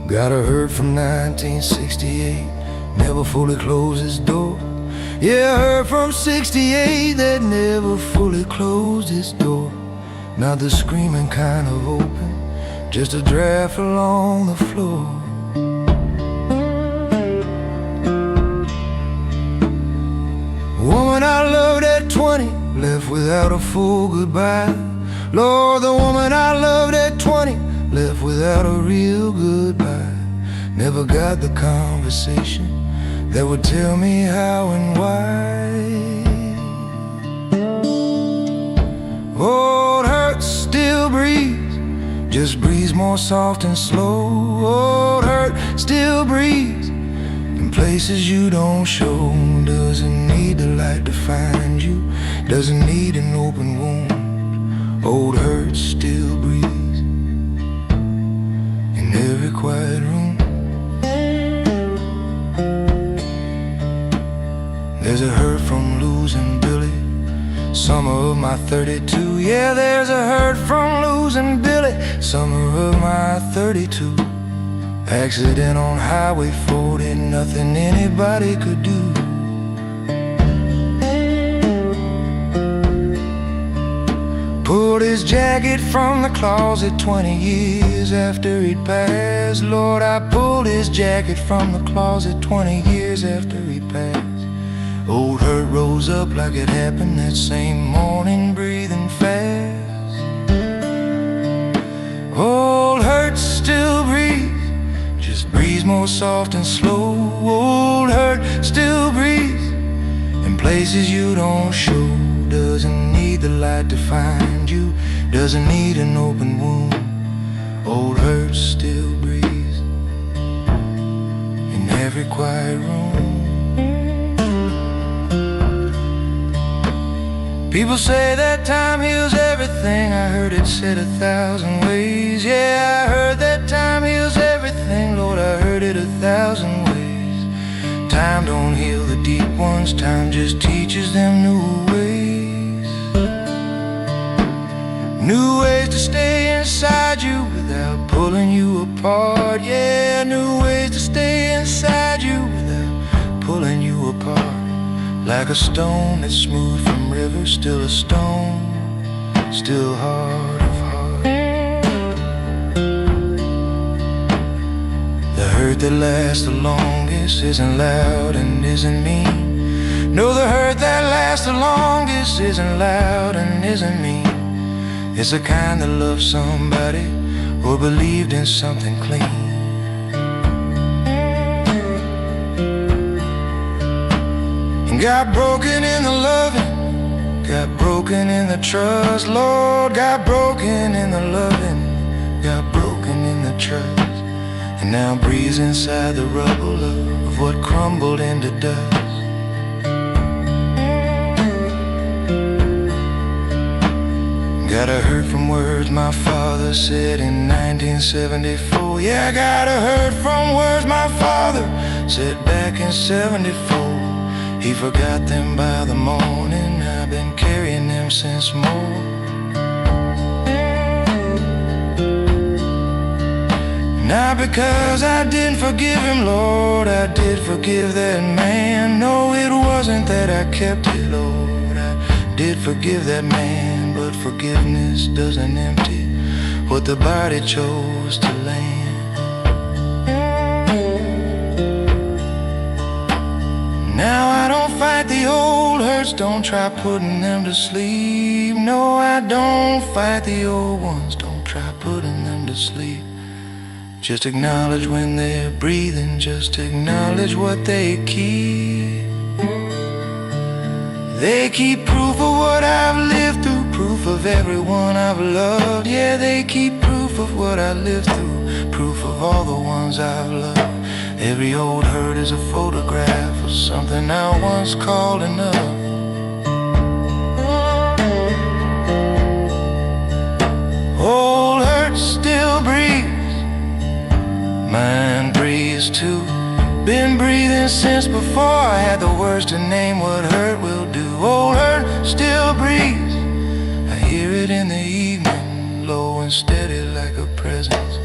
Got a Hurt from 1968, never fully closed his door. Yeah, I heard from 68 that never fully closed his door. Not the screaming kind of open, just a draft along the floor. Woman I loved at 20, left without a full goodbye. Lord, the woman I loved at 20, left without a real goodbye. Never got the conversation that would tell me how and why. Old Hurt still breathes, just breathes more soft and slow. Old Hurt still breathes in places you don't show. Doesn't need the light to find you, doesn't need an open wound. Old Hurt still breathes in every quiet room. There's a hurt from losing Billy, summer of my 32. Yeah, there's a hurt from losing Billy, summer of my 32. Accident on Highway 40, nothing anybody could do. Pulled his jacket from the closet 20 years after he'd passed. Lord, I pulled his jacket from the closet 20 years after he passed. Old Hurt rose up like it happened that same morning, breathing fast. Old Hurt still breathes, just breathes more soft and slow. Old Hurt still breathes in places you don't show. Doesn't need the light to find you, doesn't need an open wound. Old Hurt still breathes in every quiet room. People say that time heals everything, I heard it said 1,000 ways. Yeah, I heard that time heals everything, Lord, I heard it 1,000 ways. Time don't heal the deep ones, time just teaches them new ways. New ways to stay inside you without pulling you apart. Yeah, new ways to stay inside you without pulling you apart. Like a stone that's smooth from river, still a stone, still heart of heart. The hurt that lasts the longest isn't loud and isn't mean. No, the hurt that lasts the longest isn't loud and isn't mean. It's the kind that loves somebody or believed in something clean. Got broken in the loving, got broken in the trust. Lord, got broken in the loving, got broken in the trust. And now breathes inside the rubble of what crumbled into dust. Got a hurt from words my father said in 1974. Yeah, I got a hurt from words my father said back in 74. He forgot them by the morning, I've been carrying them since more. Not because I didn't forgive him, Lord, I did forgive that man. No, it wasn't that I kept it, Lord, I did forgive that man. But forgiveness doesn't empty what the body chose to land. Now I don't fight the old hurts, don't try putting them to sleep. No, I don't fight the old ones, don't try putting them to sleep. Just acknowledge when they're breathing, just acknowledge what they keep. They keep proof of what I've lived through, Proof of everyone I've loved. Yeah, they keep proof of what I lived through. Proof of all the ones I've loved. Every old hurt is a photograph of something I once called enough. Old hurt still breathes, mine breathes too. Been breathing since before I had the words to name what hurt will do. Old hurt still breathes, I hear it in the evening, low and steady like a presence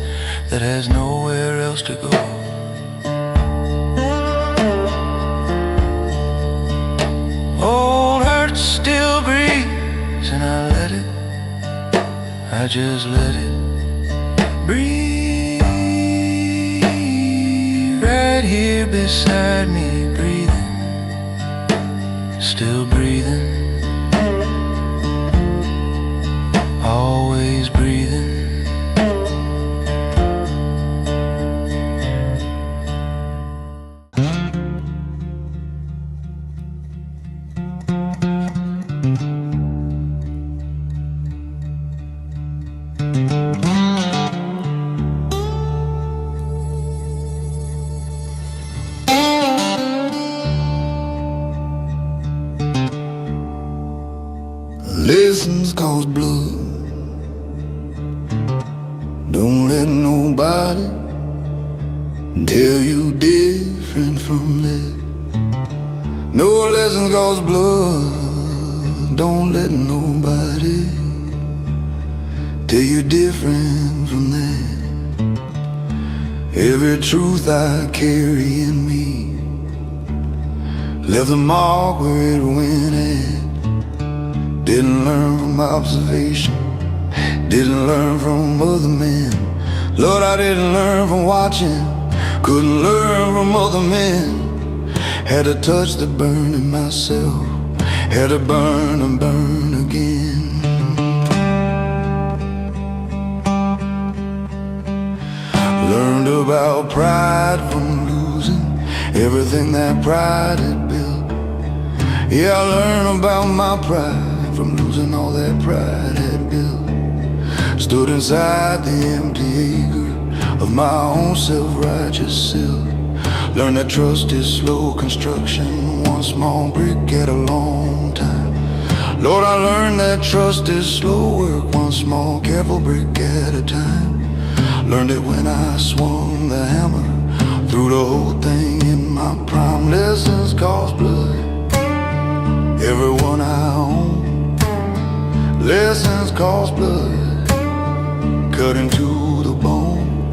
that has nowhere else to go. Old hurt still breathes, and I let it, I just let it breathe. Right here beside me, breathing, still breathing, always breathing. Lessons cause blood. Don't let nobody tell you different from that. No lessons cause blood. Don't let nobody tell you different from that. Every truth I carry in me left a mark where it went at. Didn't learn from observation, didn't learn from other men. Lord, I didn't learn from watching, couldn't learn from other men. Had to touch the burn in myself, had to burn and burn again. Learned about pride from losing everything that pride had built. Yeah, I learned about my pride from losing all that pride had built. Stood inside the empty acre of my own self-righteous self. Learned that trust is slow construction, one small brick at a long time. Lord, I learned that trust is slow work, one small careful brick at a time. Learned it when I swung the hammer through the whole thing in my prime. Lessons cost blood, everyone I own. Lessons cost blood, cut into the bone.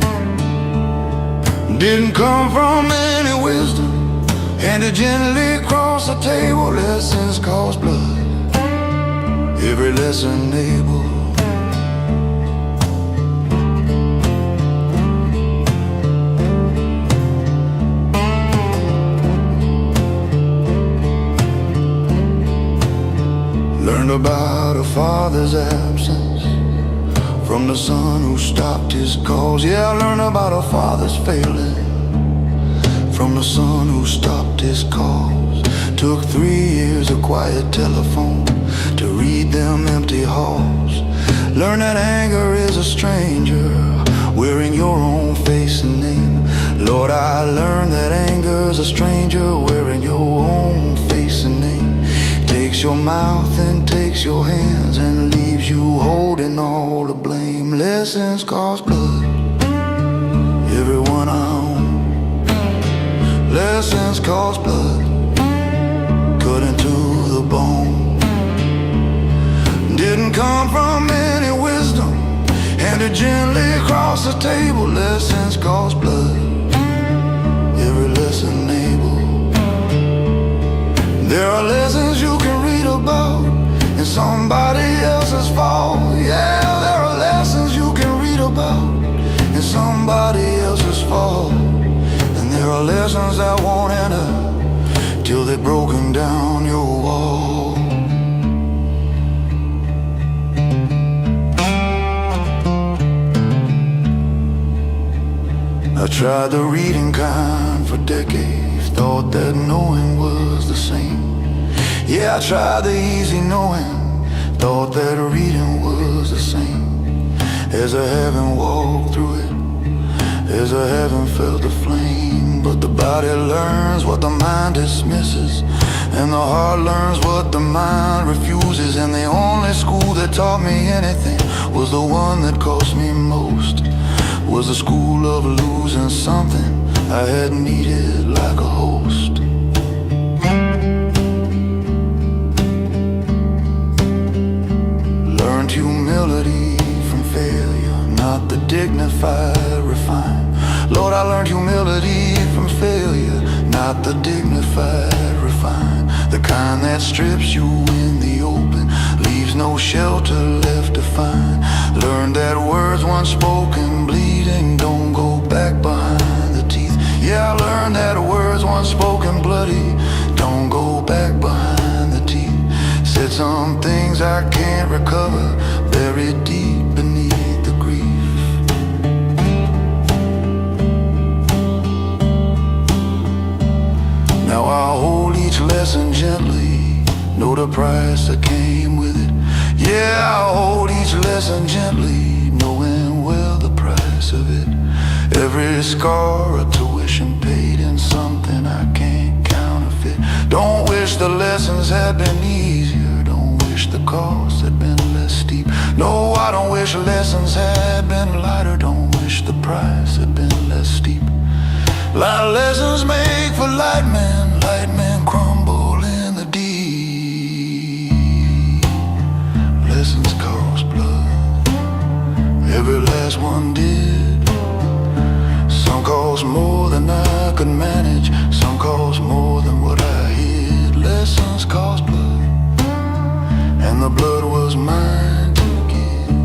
Didn't come from any wisdom, handed gently across the table. Lessons cost blood, every lesson able. Learned about a father's absence from the son who stopped his calls. Yeah, I learned about a father's failing from the son who stopped his calls. Took 3 years of quiet telephone to read them empty halls. Learned that anger is a stranger wearing your own face and name. Lord, I learned that anger is a stranger wearing your own face and name. Takes your mouth and takes your hands and leaves you holding all the blame. Lessons cost blood, everyone I own. Lessons cost blood, cut into the bone. Didn't come from any wisdom, handed gently across the table. Lessons cost blood, every lesson able. There are lessons you can read about in somebody else's fall. Yeah, there are lessons you can read about in somebody else's fall. And there are lessons that won't enter till they've broken down your wall. I tried the reading kind for decades, thought that knowing was the same. Yeah, I tried the easy knowing, thought that reading was the same as I haven't walked through it, as I haven't felt the flame. But the body learns what the mind dismisses, and the heart learns what the mind refuses. And the only school that taught me anything was the one that cost me most, was the school of losing something I had needed like a host. Learned humility from failure, not the dignified refined. Lord, I learned humility from failure, not the dignified refined. The kind that strips you in the open, leaves no shelter left to find. Learned that words once spoken bleeding don't go back behind the teeth. Yeah, I learned that words once spoken bloody don't go back behind the teeth. Said some things I can't recover, buried deep beneath the grief. Now I hold each lesson gently, know the price that came with it. Yeah, I hold each lesson gently, knowing well the price of it. Every scar a tuition paid in something I can't counterfeit. Don't wish the lessons had been easier, don't wish the cost had been less steep. No, I don't wish lessons had been lighter, don't wish the price had been less steep. Light lessons make for light men crumble in the deep. Lessons cost blood, every last one did. Some cost more than I could manage, some cost more than what I hid. Lessons cost blood, and the blood was mine to give.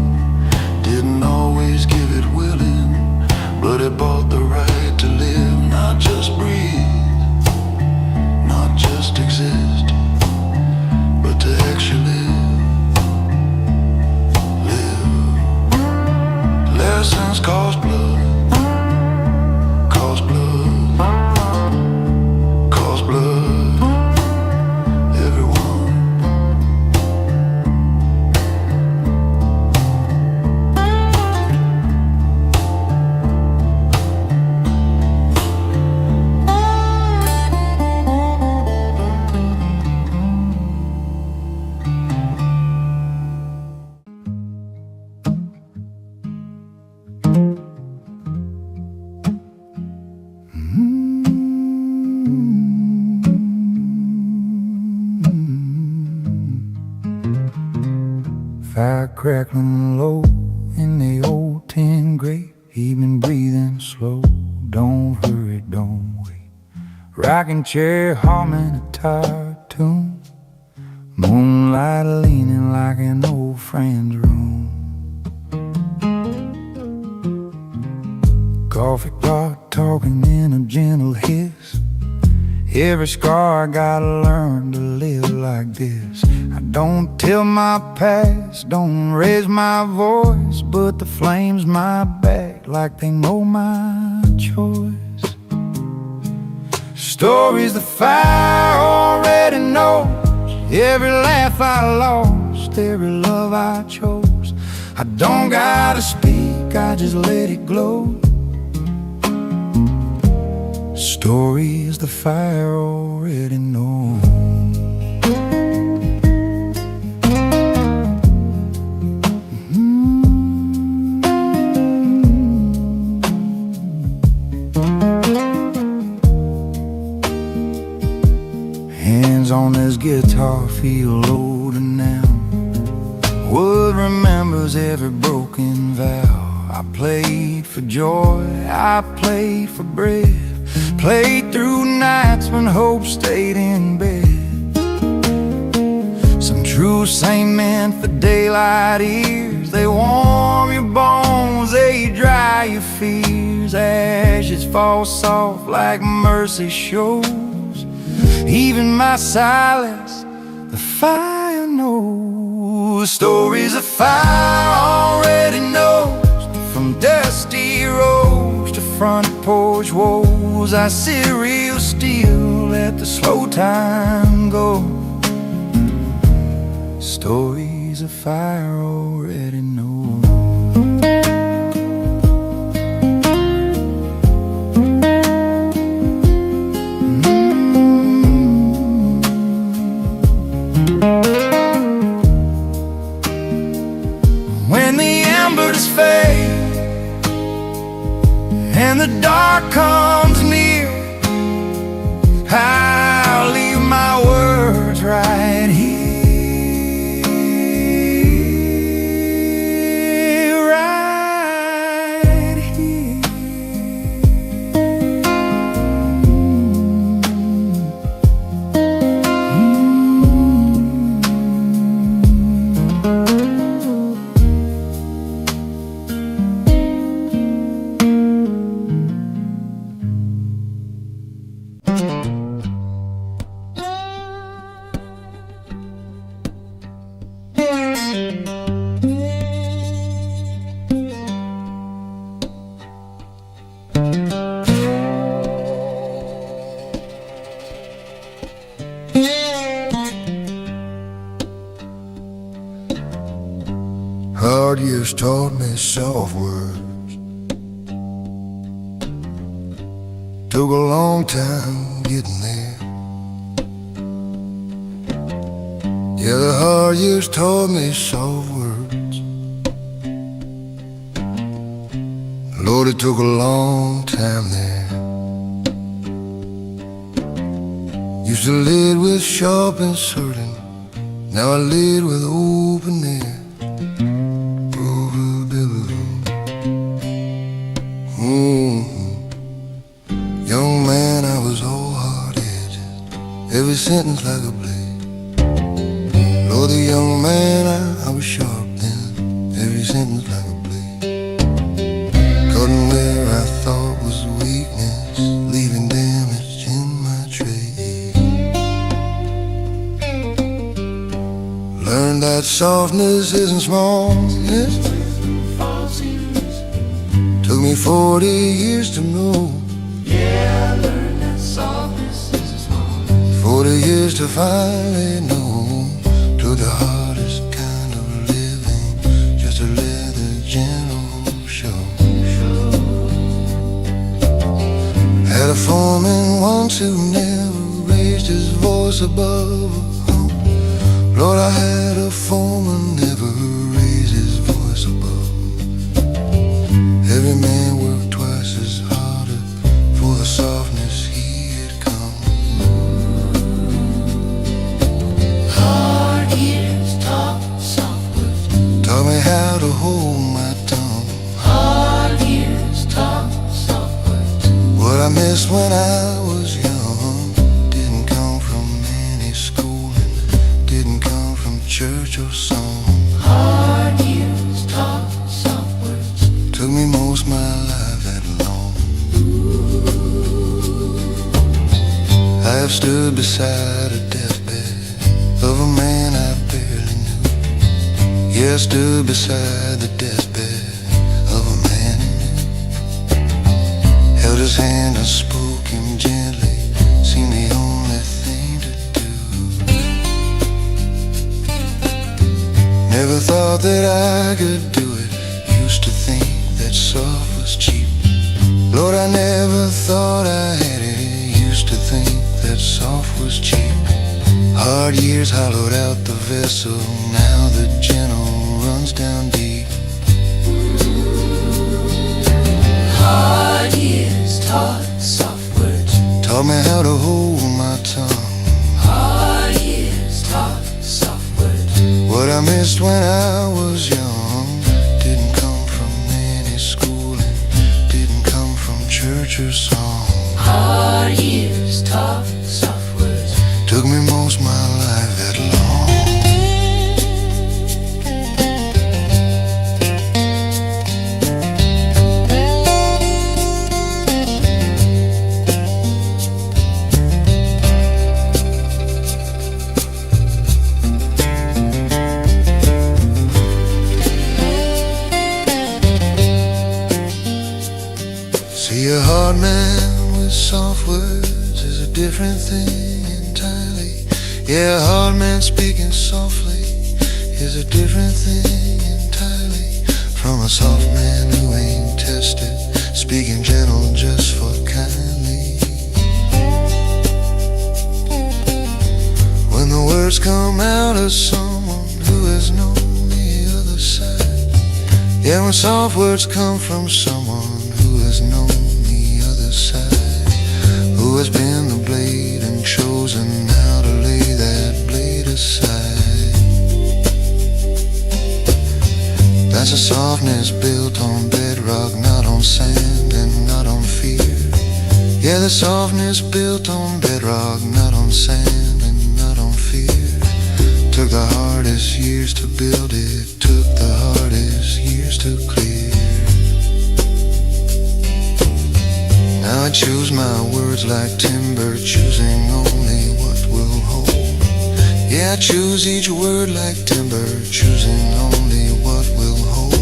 Didn't always give it willing, but it bought the right to live. Not just breathe, not just exist, but to actually live. Lessons cost blood, cost blood, cost blood, everyone. Fire crackling low in the old tin grate. He been breathing slow, don't hurry, don't wait. Rocking chair humming a tired tune, moonlight leaning like an old friend's room. Coffee pot talking in a gentle hiss. Every scar I gotta learn to live like this. I don't tell my past, don't raise my voice, but the flames my back like they know my choice. Stories the fire already knows, every laugh I lost, every love I chose. I don't gotta speak, I just let it glow. Stories the fire already knows. Hands on this guitar feel older now. Wood remembers every broken vow. I played for joy, I played for bread, played through nights when hope stayed in bed. Some truths ain't meant for daylight ears. They warm your bones, they dry your fears. Ashes fall soft like mercy shows. Even my silence, the fire knows. Stories of fire already knows. From dusty roads to front porch woes, I sit real still, let the slow time go. Stories blaze a fire already know. When the embers fade and the dark comes near, I'll leave my words right here, right here. Hard years taught me soft words. Took a long time getting there. Yeah, the hard years taught me soft words. Lord, it took a long time there. Used to lead with sharp and certain, now I lead with open air. Young man, I was all hard-edged, every sentence like a blade. Lord, the young man, I was sharp then, every sentence like a blade. Cutting where I thought was weakness, leaving damage in my trade. Learned that softness isn't smallness. Took me 40 years to know. Yeah, I learned that softness is a smallness. 40 years to finally know. Took the hardest kind of living just to let the gentle show. Had a foreman once who never raised his voice above a hum. Lord, I had a foreman never raised his voice above. Every man worked twice as harder for the softness he had come. Hard years taught soft words. Taught me how to hold my tongue. Hard years taught soft words. What I missed when I was young didn't come from any schooling, didn't come from church or song. Hard years taught soft words. Took me most my life that long. I have stood beside a deathbed of a man I barely knew. Yeah, I stood beside the deathbed of a man I knew. Held his hand and spoke him gently, seemed the only thing to do. Never thought that I could do it. Used to think that soft was cheap. Lord, I never thought I had it. Used to think that soft was cheap. Hard years hollowed out the vessel. Now the gentle runs down deep. Hard years taught soft words. Taught me how to hold my tongue. Hard years taught soft words. What I missed when I was young didn't come from any schooling, didn't come from church or song. Hard years taught soft words. Took me most my life that long. See, a hard man with soft words is a different thing entirely. Yeah, a hard man speaking softly is a different thing entirely from a soft man who ain't tested, speaking gentle just for kindly. When the words come out of someone who has known the other side, yeah, when soft words come from someone who has known the other side, who has been the blade and chosen how to lay that blade aside. That's a softness built on bedrock, not on sand and not on fear. Yeah, the softness built on bedrock, not on sand and not on fear. Took the hardest years to build it, took the hardest years to clear. Now I choose my words like timber, choosing only what will hold. Yeah, I choose each word like timber, choosing only what will hold.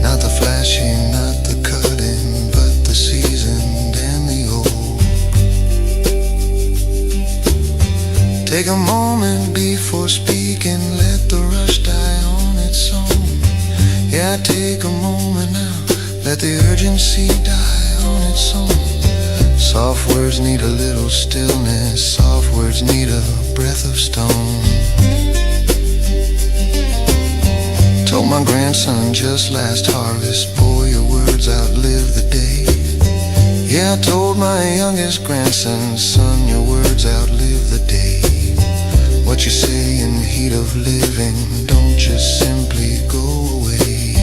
Not the flashy, not the cutting, but the seasoned and the old. Take a moment before speaking, let the rush die on its own. Yeah, take a moment now, let the urgency die on its own. Soft words need a little stillness, soft words need a breath of stone. Told my grandson just last harvest, boy, your words outlive the day. Yeah, I told my youngest grandson, son, your words outlive the day. What you say in the heat of living, don't just simply go away.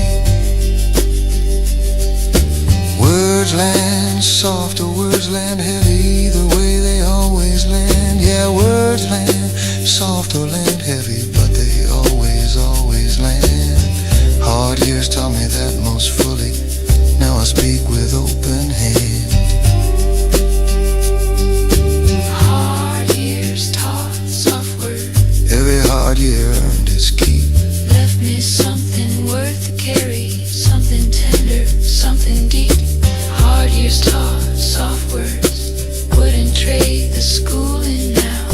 Words land soft or words land heavy, either way they always land. Yeah, words land soft or land heavy, but they always, always land. Hard years taught me that most fully, now I speak with open hand. Hard years taught soft words, Every hard year earned its keep. left me something worth to carry, something tender, something deep. Hard years taught soft words, wouldn't trade the schooling now.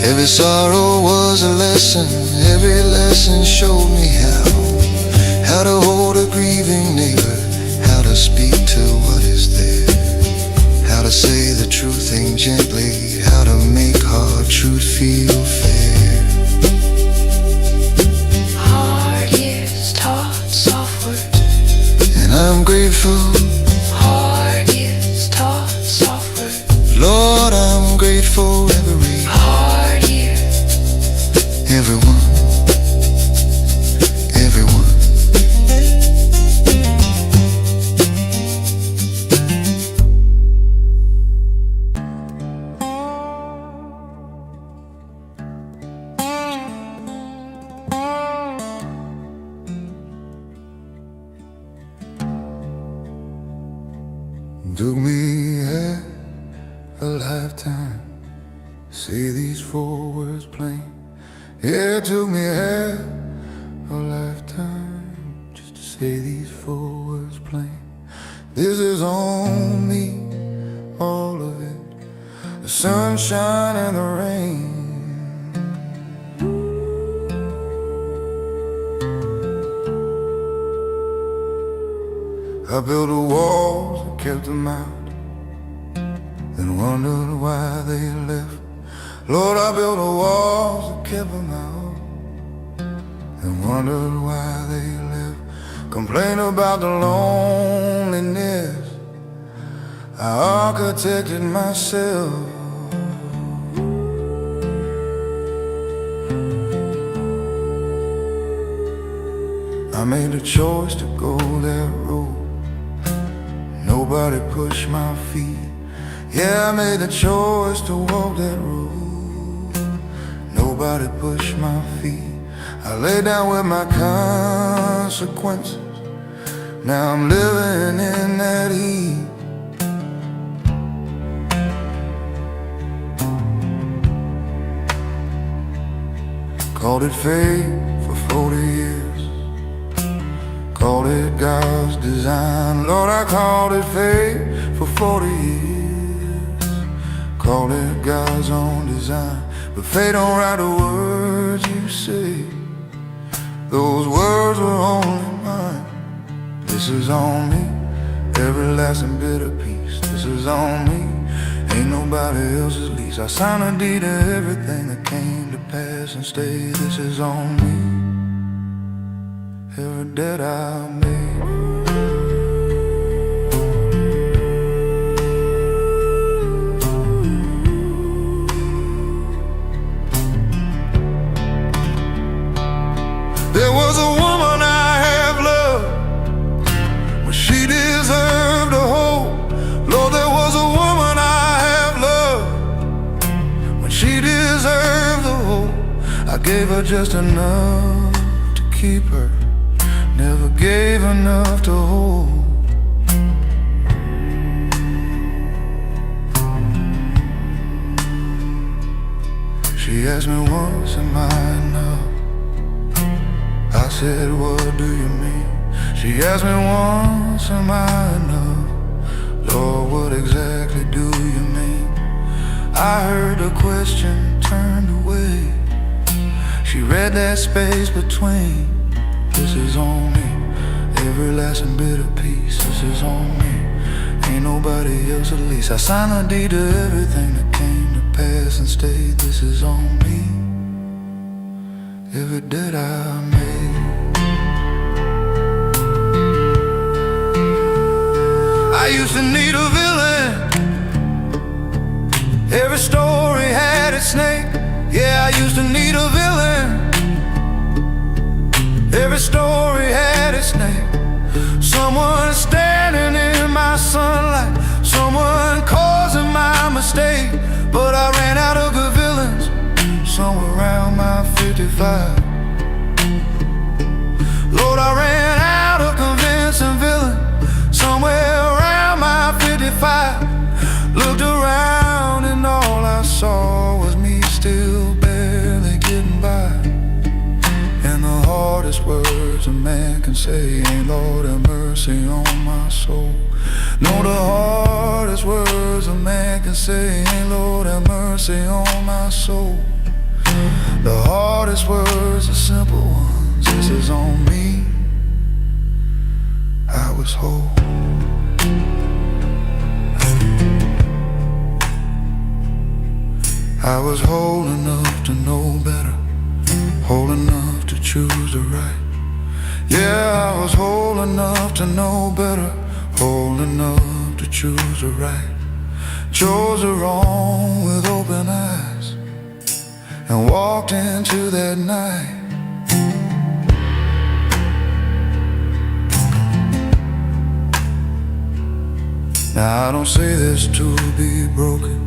Every sorrow was a lesson, every lesson showed me how to hold a grieving neighbor, how to speak to what is there, how to say the true thing gently, how to make hard truth feel fair. Hard years taught soft words, And I'm grateful, hard years taught soft words. Lord, I'm grateful every, Hard year, everyone, everyone. Took me a lifetime, say these 4 words plain. Yeah, it took me a lifetime just to say these 4 words plain. This is on me, all of it, the sunshine and the rain. I built the walls that kept them out, then wondered why they left. Lord, I built the walls that kept them out, then wondered why they left. Complained about the loneliness, I architected myself. I made a choice to go that road, nobody pushed my feet. Yeah, I made the choice to walk that road, nobody pushed my feet. I lay down with my consequences, now I'm living in that heat. Called it fate for 40 years, called it God's design. Lord, I called it fate for 40 years, called it God's own design. but fate don't write the words you say. Those words were only mine. This is on me, everlasting bitter peace. This is on me, ain't nobody else's lease. I signed a deed to everything that came to pass and stay. This is on me, every debt I made. There was a woman I have loved when she deserved a hope. Lord, there was a woman I have loved when she deserved a hope. I gave her just enough to keep her, never gave enough to hold. She asked me once, am I enough? I said, what do you mean? She asked me once, am I enough? Lord, what exactly do you mean? I heard the question turned away. She read that space between. This is on me, everlasting bitter peace. This is on me, ain't nobody else at least. I signed a deed to everything that came to pass and stayed. This is on me, every debt I made. I used to need a villain. Every story had its snake. Yeah, I used to need a villain. Every story had its name. Someone standing in my sunlight, someone causing my mistake. But I ran out of good villains somewhere around my 55. Lord, I ran out of convincing villain somewhere around my 55. Looked around and all I saw was me still barely getting by. And the hardest words a man can say ain't Lord have mercy on my soul. No, the hardest words a man can say ain't Lord have mercy on my soul. The hardest words are simple ones. This is on me, I was whole. I was whole enough to know better, whole enough to choose the right. Yeah, I was whole enough to know better, whole enough to choose the right. Chose the wrong with open eyes and walked into that night. Now I don't say this to be broken,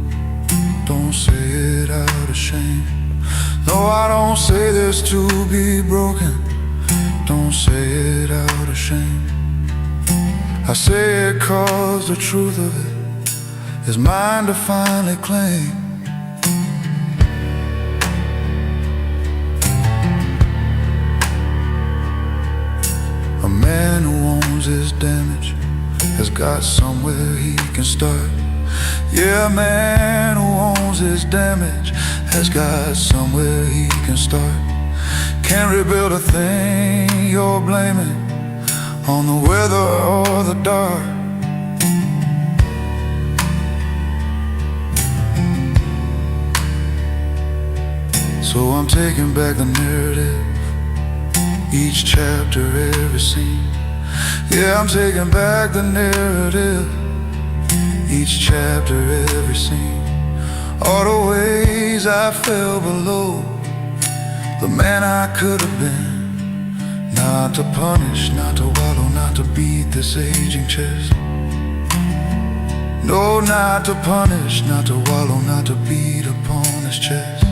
don't say it out of shame. No, I don't say this to be broken, don't say it out of shame. I say it 'cause the truth of it is mine to finally claim. A man who owns his damage has got somewhere he can start. Yeah, a man who owns his damage has got somewhere he can start. Can't rebuild a thing you're blaming on the weather or the dark. So I'm taking back the narrative, each chapter, every scene. Yeah, I'm taking back the narrative, each chapter, every scene. All the ways I fell below the man I could have been. Not to punish, not to wallow, not to beat this aging chest. No, not to punish, not to wallow, not to beat upon his chest.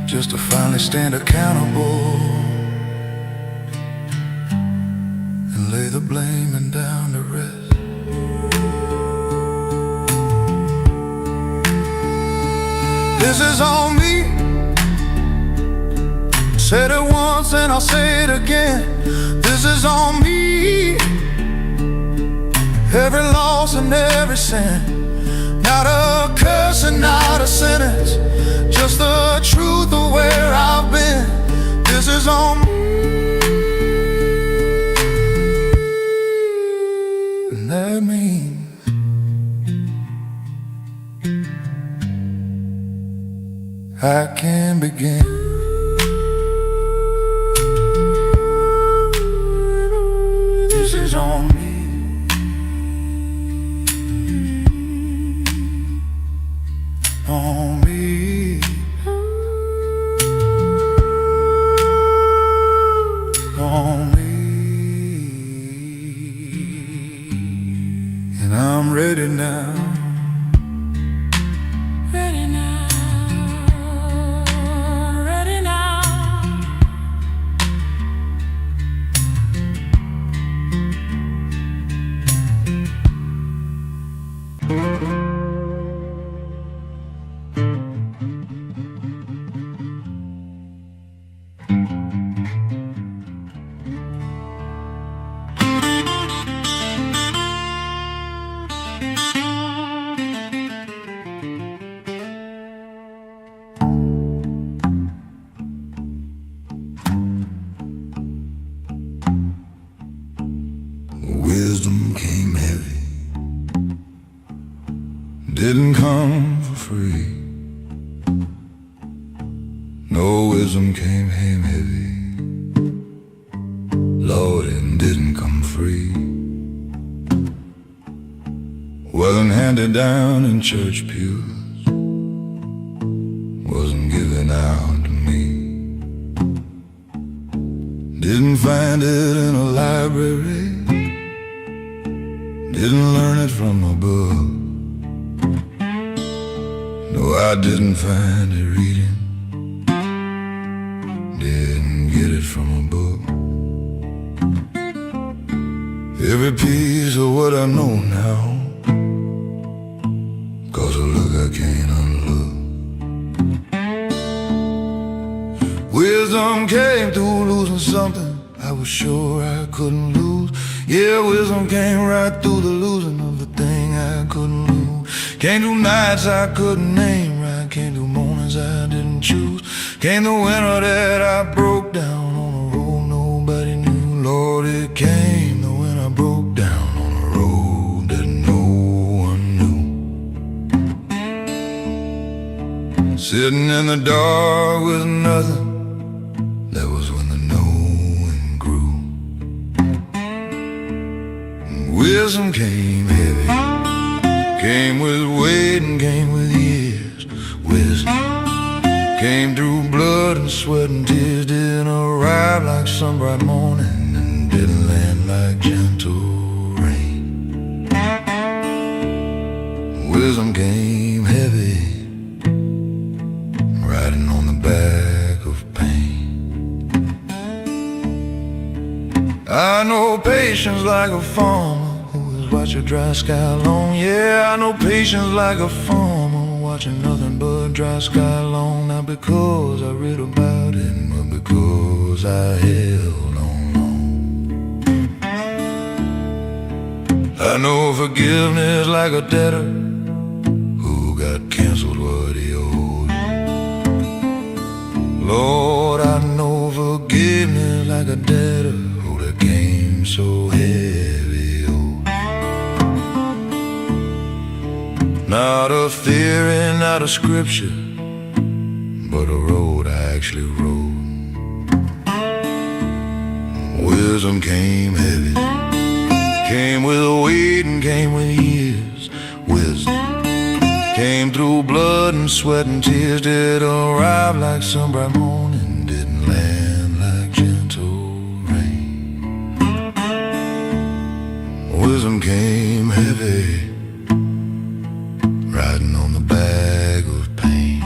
Just to finally stand accountable and lay the blaming down to rest. This is on me. Said it once and I'll say it again. This is on me. Every loss and every sin. Not a curse and not a sentence, just the truth of where I've been. This is on me, and that means I can begin. This is on me. On me, on me, and I'm ready now. Ready now, ready now. Wisdom came heavy, didn't come for free. No, wisdom came heavy, Lord, and didn't come free. Wasn't handed down in church pews, wasn't given out to me. Didn't find it in a library, didn't learn it from a book. No, I didn't find it reading, didn't get it from a book. Every piece of what I know now, 'cause a look I can't unlook. Wisdom came through losing something I was sure I couldn't lose. Yeah, wisdom came right through the losing of the thing I couldn't lose. Came through nights I couldn't name right, came through mornings I didn't choose. Came the winter that I broke down on a road nobody knew. Lord, it came the when I broke down on a road that no one knew. Sitting in the dark with nothing, that was when the knowing grew. Wisdom came heavy, came with weight and came with years. Wisdom came through blood and sweat and tears, didn't arrive like some bright morning and didn't land like gentle rain. Wisdom came heavy, riding on the back of pain. I know patience like a farmer who has watched a dry sky long. Yeah, I know patience like a farmer watching nothing but dry sky long. Not because I read about it, but because I held on long. I know forgiveness like a debtor who got canceled what he owed. Lord, I know forgiveness like a debtor that came so heavy, oh. Not a theory, not a scripture, but a road I actually rode. Wisdom came heavy, came with weight and came with years. Wisdom came through blood and sweat and tears, did arrive like some bright morning, didn't land like gentle rain. Wisdom came heavy, riding on the bag of pain.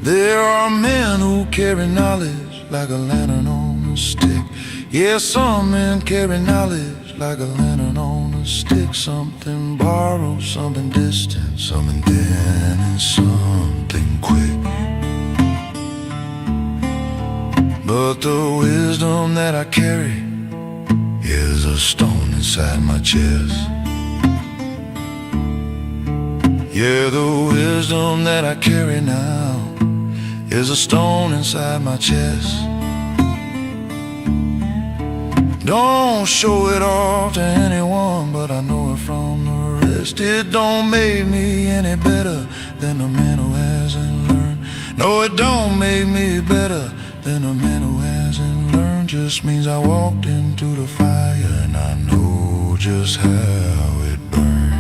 There are men who carry knowledge like a lantern on a stick. Yeah, some men carry knowledge like a lantern on a stick. Something borrowed, something distant, something thin and something quick. But the wisdom that I carry is a stone inside my chest. Yeah, the wisdom that I carry now is a stone inside my chest. Don't show it off to anyone, but I know it from the rest. It don't make me any better than a man who hasn't learned. No, it don't make me better than a man who hasn't learned. Just means I walked into the fire and I know just how it burned.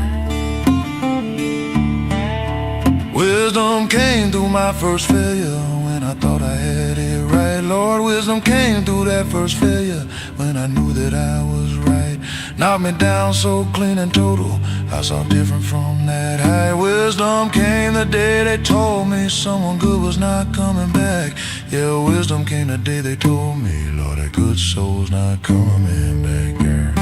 Wisdom came through my first failure when I thought I had it right. Lord, wisdom came through that first failure when I knew that I was right. Knocked me down so clean and total, I saw different from that high. Wisdom came the day they told me someone good was not coming back. Yeah, wisdom came the day they told me, Lord, that good soul's not coming back, girl.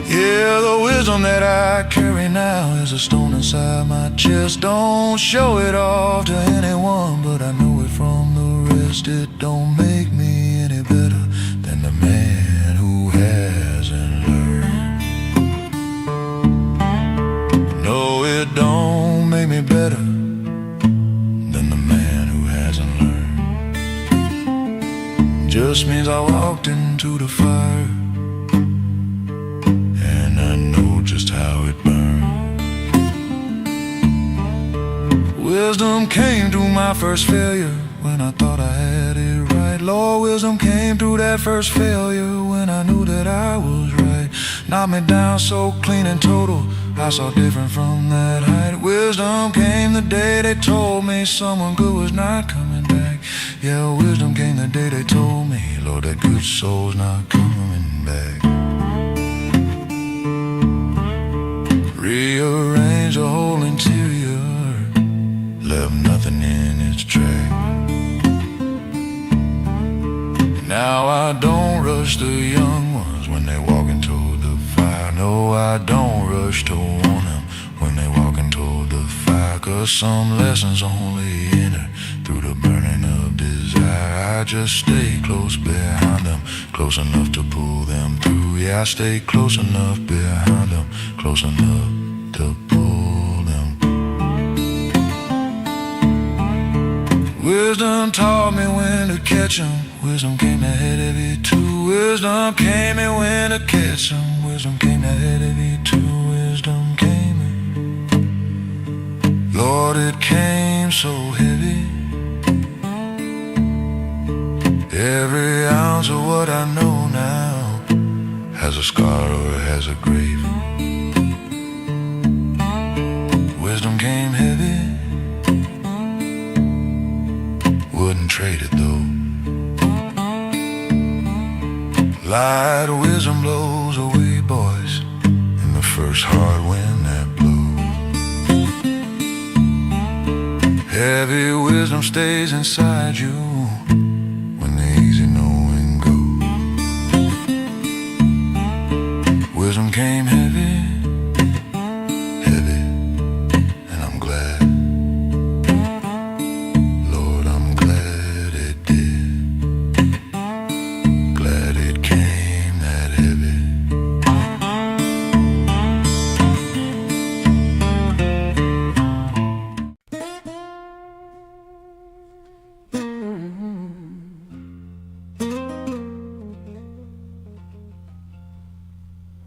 Yeah, the wisdom that I carry now is a stone inside my chest. Don't show it off to anyone, but I know it from the rest. It don't make me any better than the man who hasn't learned. No, it don't make me better than the man who hasn't learned. Just means I walked into the fire and I know just how it burned. Wisdom came through my first failure when I thought I had it right. Lord, wisdom came through that first failure when I knew that I was right. Knocked me down so clean and total, I saw different from that height. Wisdom came the day they told me someone good was not coming back. Yeah, wisdom came the day they told me, Lord, that good soul's not coming back. Rearrange the whole interior, left nothing in its track. Now I don't rush the young ones when they walking toward the fire. No, I don't rush to warn them when they walking toward the fire. 'Cause some lessons only enter through the burning of desire. I just stay close behind them, close enough to pull them through. Yeah, I stay close enough behind them, close enough to pull them. Wisdom taught me when to catch 'em. Wisdom came ahead of it too. Wisdom came me when to catch 'em. Wisdom came ahead of it too. Wisdom came in. Lord, it came so heavy. Every ounce of what I know now has a scar or has a grave. Wisdom came heavy, wouldn't trade it though. Light wisdom blows away, boys, in the first hard wind that blows. Heavy wisdom stays inside you when the easy knowing goes. Wisdom came heavy, heavy, and I'm glad. Lord, I'm glad it did. Glad it came that heavy.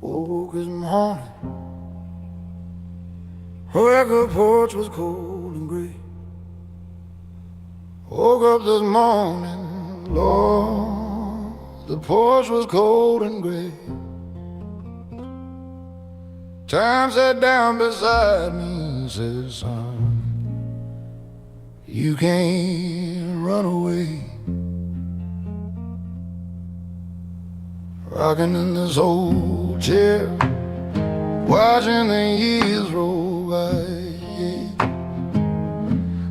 Woke this morning, where the porch was cold and gray. Woke up this morning, Lord, the porch was cold and gray. Time sat down beside me and said, son, you can't run away. Rocking in this old chair, watching the years roll by.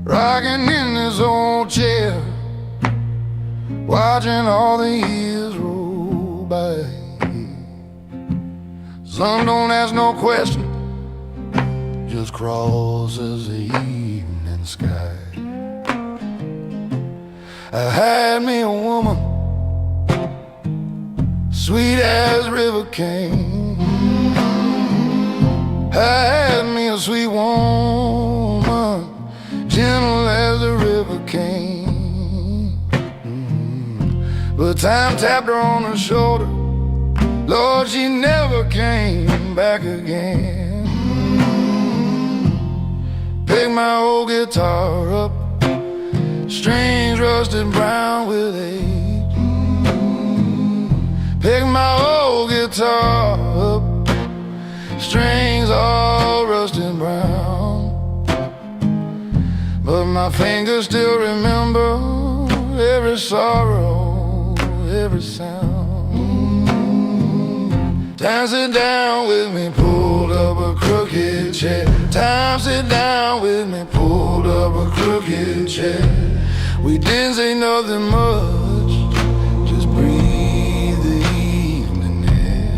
Rocking in this old chair, watching all the years roll by. Sun don't ask no question, just crosses the evening sky. I had me a woman, sweet as river cane. I had me a sweet woman, gentle as the river came. But time tapped her on the shoulder, Lord, she never came back again. Pick my old guitar up, strings rusted brown with age. Pick my old guitar up, strings all rusted brown. But my fingers still remember every sorrow, every sound. Time sit down with me, pulled up a crooked chair. Time sit down with me, pulled up a crooked chair. We didn't say nothing much, just breathe the evening air.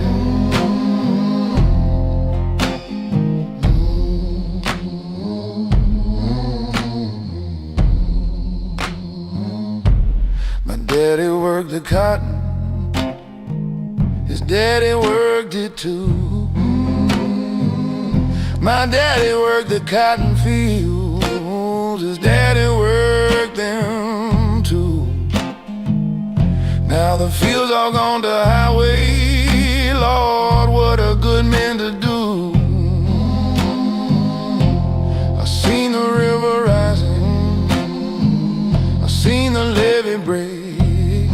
My daddy worked the cotton, his daddy worked it too. My daddy worked the cotton fields, his daddy worked them too. Now the fields all gone to highway, Lord, what a good man to do. I seen the river rising, I seen the levee break,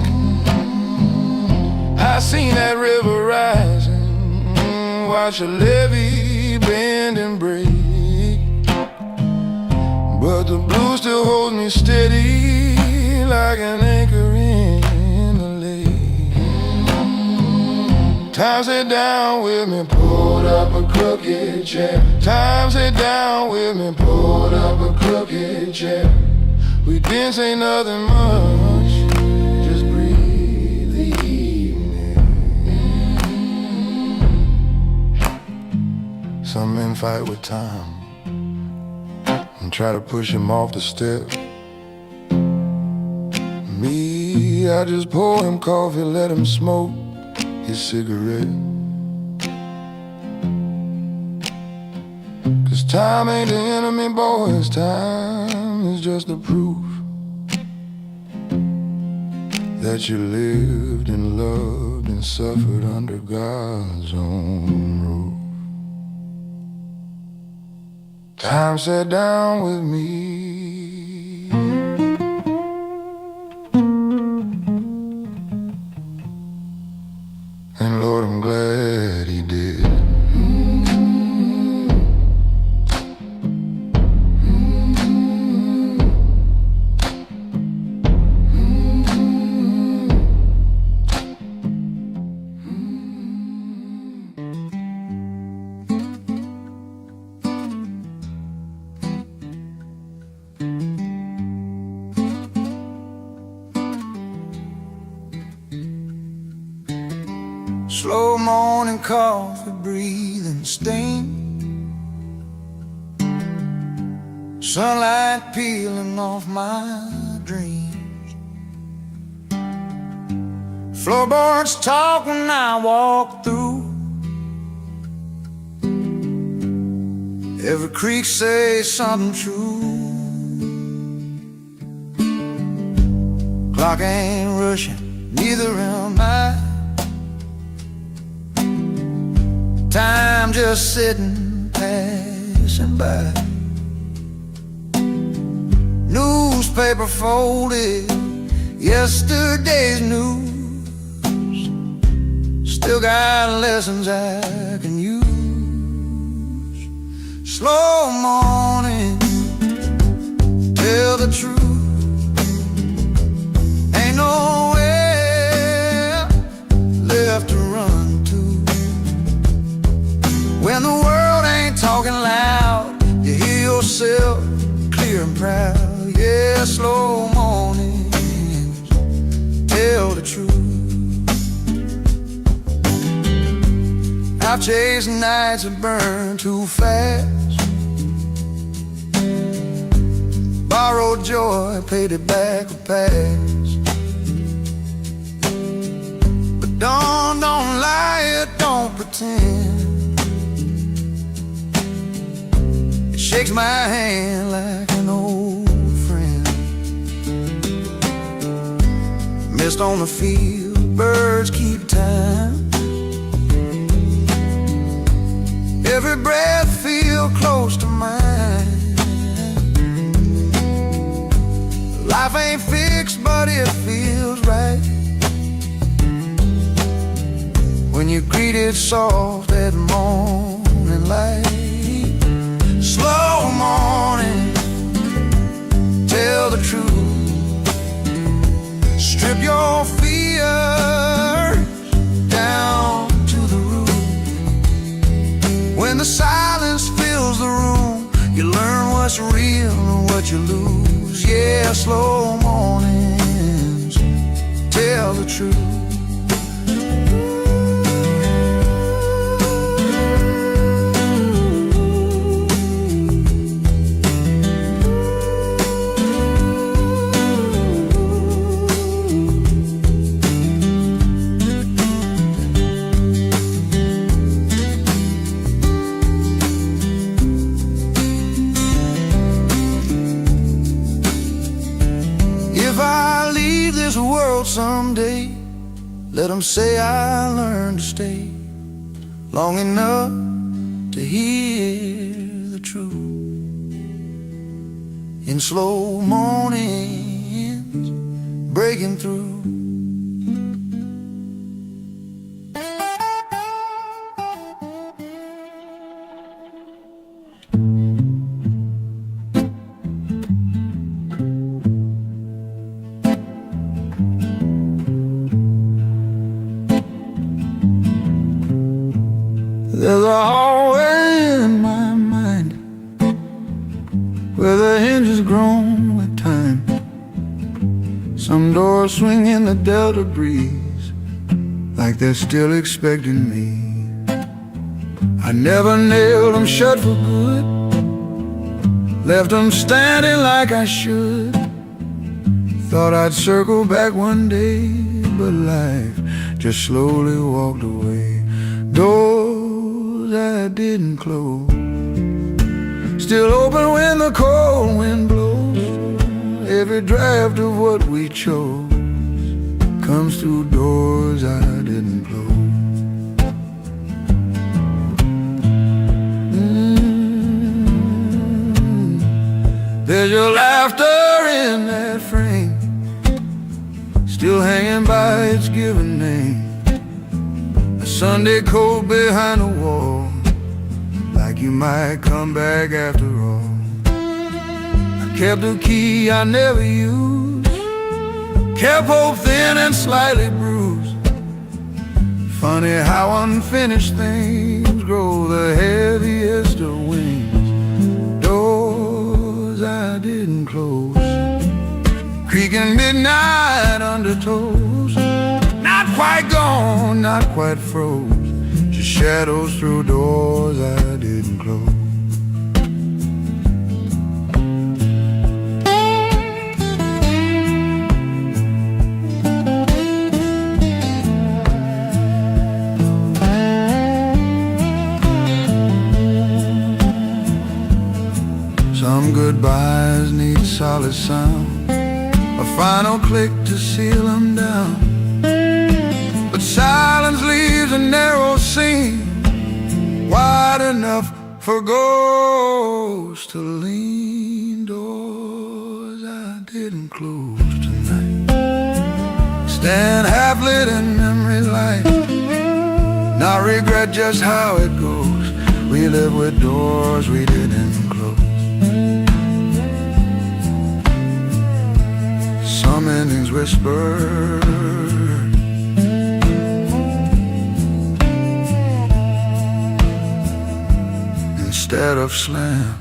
I seen that river rising, watch a levee bend and break. But the blue still holds me steady like an anchor in the lake. Time sit down with me, pulled up a crooked chair. Time sit down with me, pulled up a crooked chair. We didn't say nothing much, just breathe the evening. Some men fight with time and try to push him off the step. Me, I just pour him coffee, let him smoke his cigarette. 'Cause time ain't the enemy, boys, time is just the proof that you lived and loved and suffered under God's own roof. Time sat down with me, and Lord, I'm glad he did. Slow morning coffee, breathing steam, sunlight peeling off my dreams. Floorboards talk when I walk through, every creak says something true. Clock ain't rushing, neither am I. Time just sitting, passing by. Newspaper folded, yesterday's news. Still got lessons I can use. Slow morning, tell the truth. Ain't nowhere left to run to. When the world ain't talking loud, you hear yourself clear and proud. Yeah, slow mornings tell the truth. I've chased nights that burn too fast, borrowed joy, paid it back with past. Don't lie it, don't pretend. It shakes my hand like an old friend. Mist on the field, birds keep time. Every breath feel close to mine. Life ain't fixed, but it feels right when you greet it soft at morning light. Slow morning, tell the truth. Strip your fears down to the root. When the silence fills the room, you learn what's real and what you lose. Yeah, slow mornings tell the truth. If I leave this world someday, let them say I learned to stay long enough to hear the truth. In slow mornings, breaking through. There's a hallway in my mind where the hinges grown with time. Some doors swing in the delta breeze like they're still expecting me. I never nailed them shut for good, left them standing like I should. Thought I'd circle back one day, but life just slowly walked away. Doors I didn't close, still open when the cold wind blows. Every draft of what we chose comes through doors I didn't close. There's your laughter in that frame, still hanging by its given name. A Sunday coat behind a wall, like you might come back after all. I kept a key I never used, kept hope thin and slightly bruised. Funny how unfinished things grow the heaviest of wings. Doors I didn't close, creaking midnight undertows. Not quite gone, not quite froze, just shadows through doors I didn't close. Some goodbyes need solid sound, a final click to seal them down. But silence leaves a narrow seam, wide enough for ghosts to lean. Doors I didn't close tonight stand half lit in memory light. Not regret just how it goes, we live with doors we didn't close. Some endings whisper instead of slam.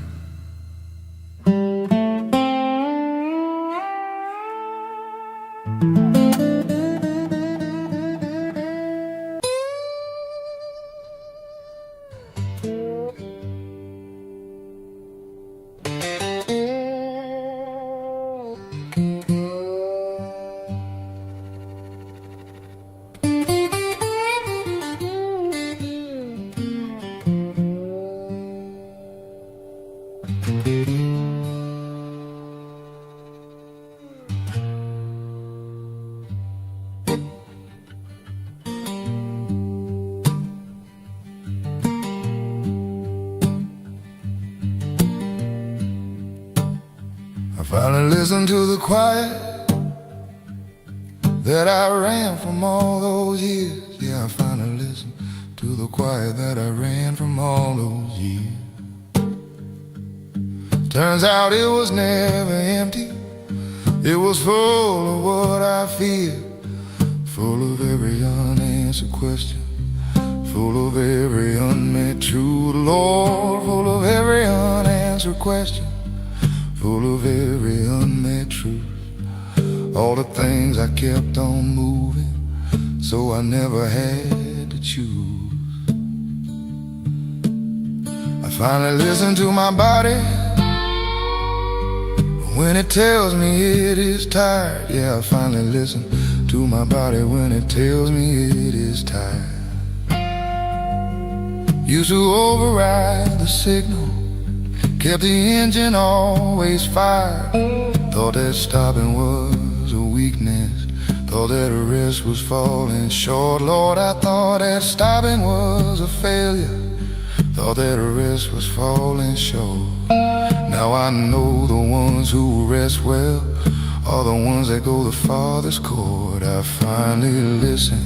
I finally listened to the quiet that I ran from all those years. Yeah, I finally listened to the quiet that I ran from all those years. Turns out it was never empty. It was full of what I feel, full of every unanswered question, full of every unmet truth, Lord, full of every unanswered question, full of every unmet truth. All the things I kept on moving, so I never had to choose. I finally listened to my body when it tells me it is tired. Yeah, I finally listen to my body when it tells me it is tired. Used to override the signal, kept the engine always fired. Thought that stopping was a weakness, thought that a rest was falling short. Lord, I thought that stopping was a failure, thought that a rest was falling short. Now I know the ones who rest well are the ones that go the farthest chord. I finally listened.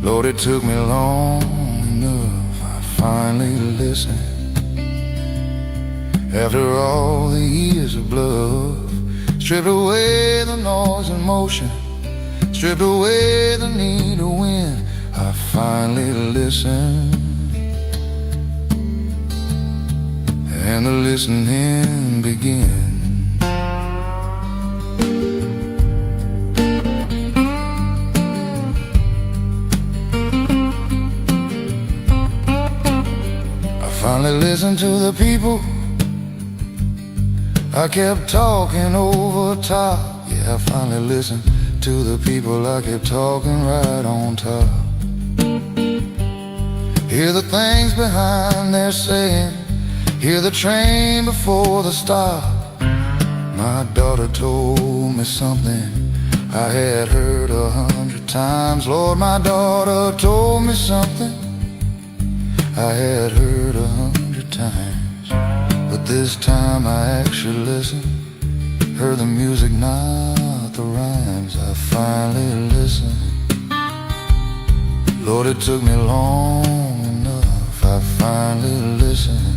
Lord, it took me long enough. I finally listened. After all the years of bluff, stripped away the noise and motion, stripped away the need to win, I finally listened. And the listening began. I finally listened to the people I kept talking over top. Yeah, I finally listened to the people I kept talking right on top. Hear the things behind their saying, hear the train before the stop. My daughter told me something I had heard 100 times. Lord, my daughter told me something I had heard 100 times. But this time I actually listened, heard the music, not the rhymes. I finally listened. Lord, it took me long enough. I finally listened.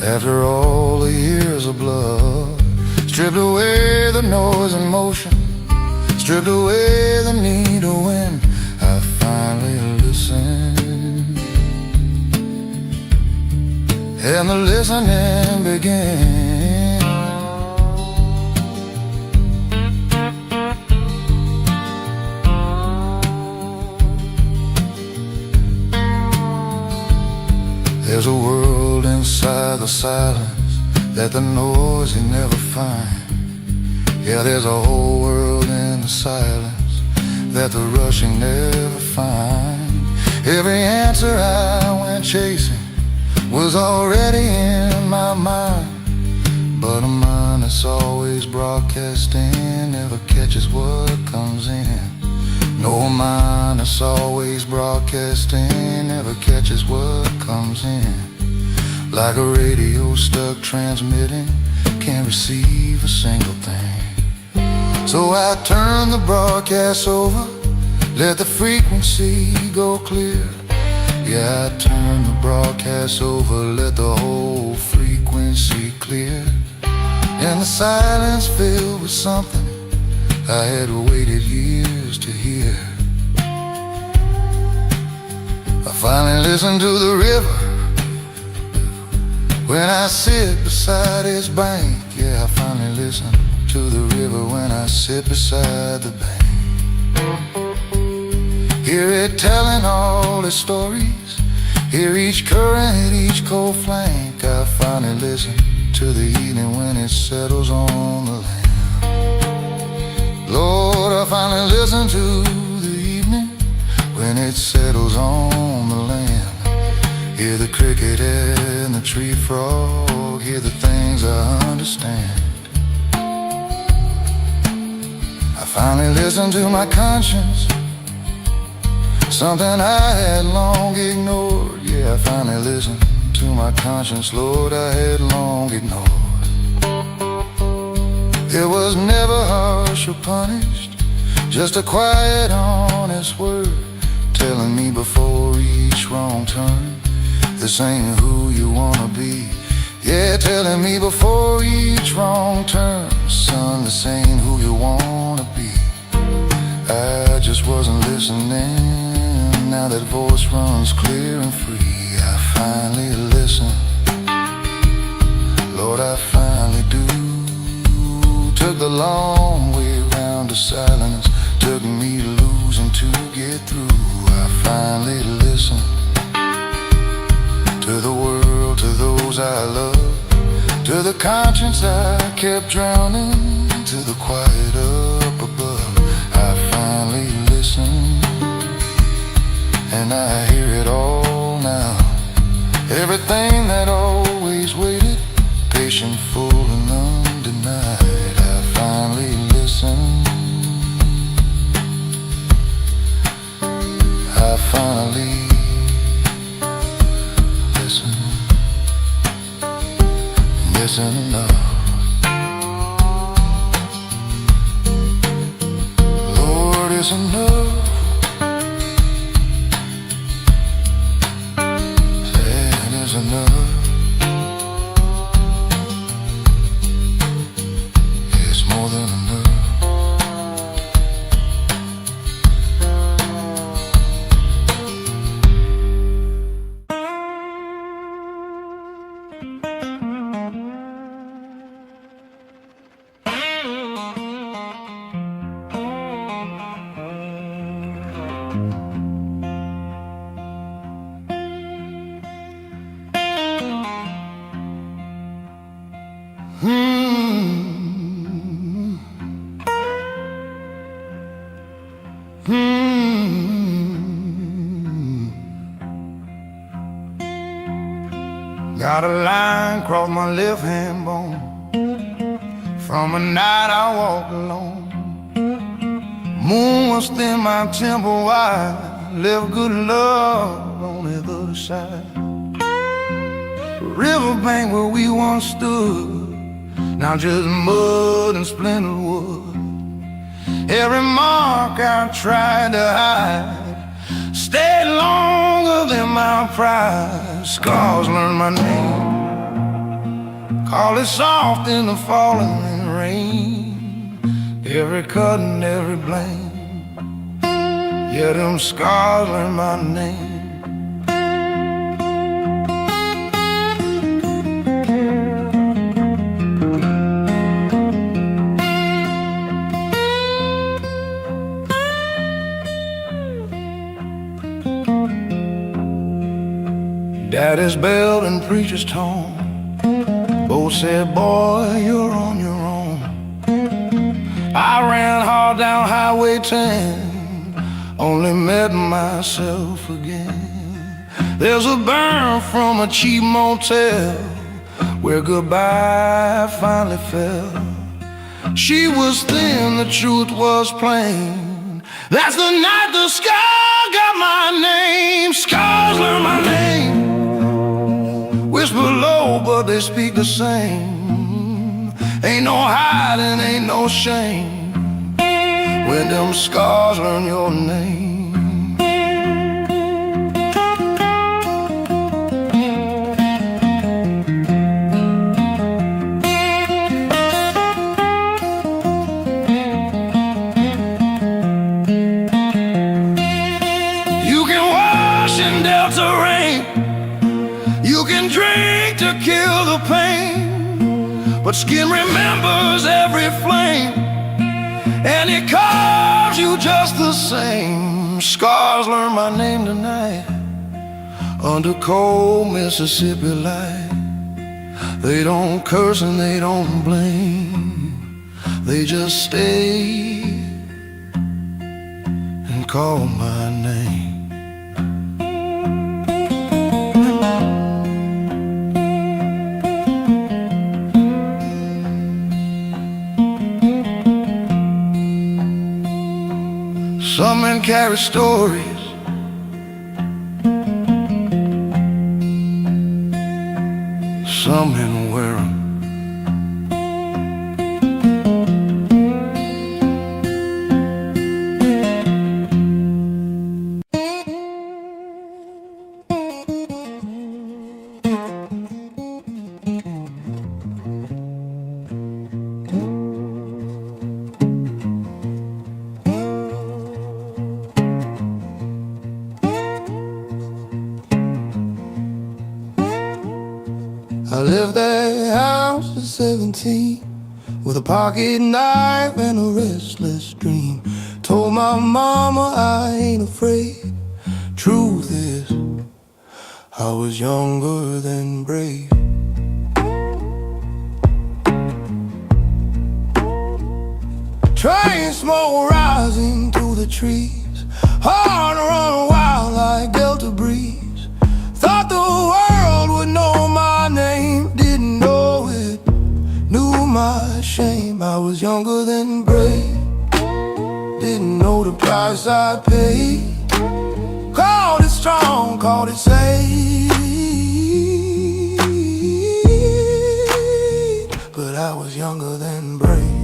After all the years of blood, stripped away the noise and motion, stripped away the need to win, I finally listened. And the listening began. There's a world inside the silence that the noise you never find. Yeah, there's a whole world in the silence that the rushing never find. Every answer I went chasing was already in my mind, but a mind that's always broadcasting never catches what comes in. No mind that's always broadcasting never catches what comes in. Like a radio stuck transmitting, can't receive a single thing. So I turn the broadcast over, let the frequency go clear. Yeah, I turn the broadcast over, let the whole frequency clear. And the silence filled with something I had waited years to hear. I finally listened to the river when I sit beside its bank. Yeah, I finally listen to the river when I sit beside the bank. Hear it telling all its stories, hear each current, each cold flank. I finally listen to the evening when it settles on the land. Lord, I finally listen to the evening when it settles on the land. Hear the cricket and the tree frog, hear the things I understand. I finally listen to my conscience, something I had long ignored. Yeah, I finally listened to my conscience, Lord, I had long ignored. It was never harsh or punished, just a quiet, honest word, telling me before each wrong turn, this ain't who you wanna be. Yeah, telling me before each wrong turn, son, this ain't who you wanna be. I just wasn't listening. Now that voice runs clear and free, I finally listen. Lord, I finally do. Took the long way round to silence, took me losing to get through. I finally listen to the world, to those I love, to the conscience I kept drowning, to the quiet up above. I finally listen, and I hear it all now. Everything that always waited, patient, full and undenied. I finally listen. I finally listen. Listen enough. Lord, it's enough. That is enough. It's more than enough. Got a line across my left hand bone from a night I walked alone. Moon was thin, my temple wide, left good love on the other side. Riverbank where we once stood, now just mud and splintered wood. Every mark I tried to hide stayed longer than my pride. Scars learned my name, call it soft in the falling rain. Every cut and every blame, yeah, them scars learned my name. Daddy's bell and preacher's tone both said, boy, you're on your own. I ran hard down Highway 10, only met myself again. There's a burn from a cheap motel where goodbye finally fell. She was thin, the truth was plain. That's the night the sky got my name. Scars learn my name, whisper low, but they speak the same. Ain't no hiding, ain't no shame when them scars learn your name. You can wash in Delta rain, you can drink to kill the pain, but skin remembers every flame, and it calls you just the same. Scars learn my name tonight under cold Mississippi light. They don't curse and they don't blame, they just stay and call my name. Some men carry stories some men wear 'em. I left that house at 17 with a pocket knife and a restless dream. Told my mama I ain't afraid. Truth is, I was younger than brave. Train smoke rising through the trees, hard to run wild like Delta breeze. Thought the world would know my name, didn't know it, knew my shame. I was younger than brave, didn't know the price I paid. Called it strong, called it safe, but I was younger than brave.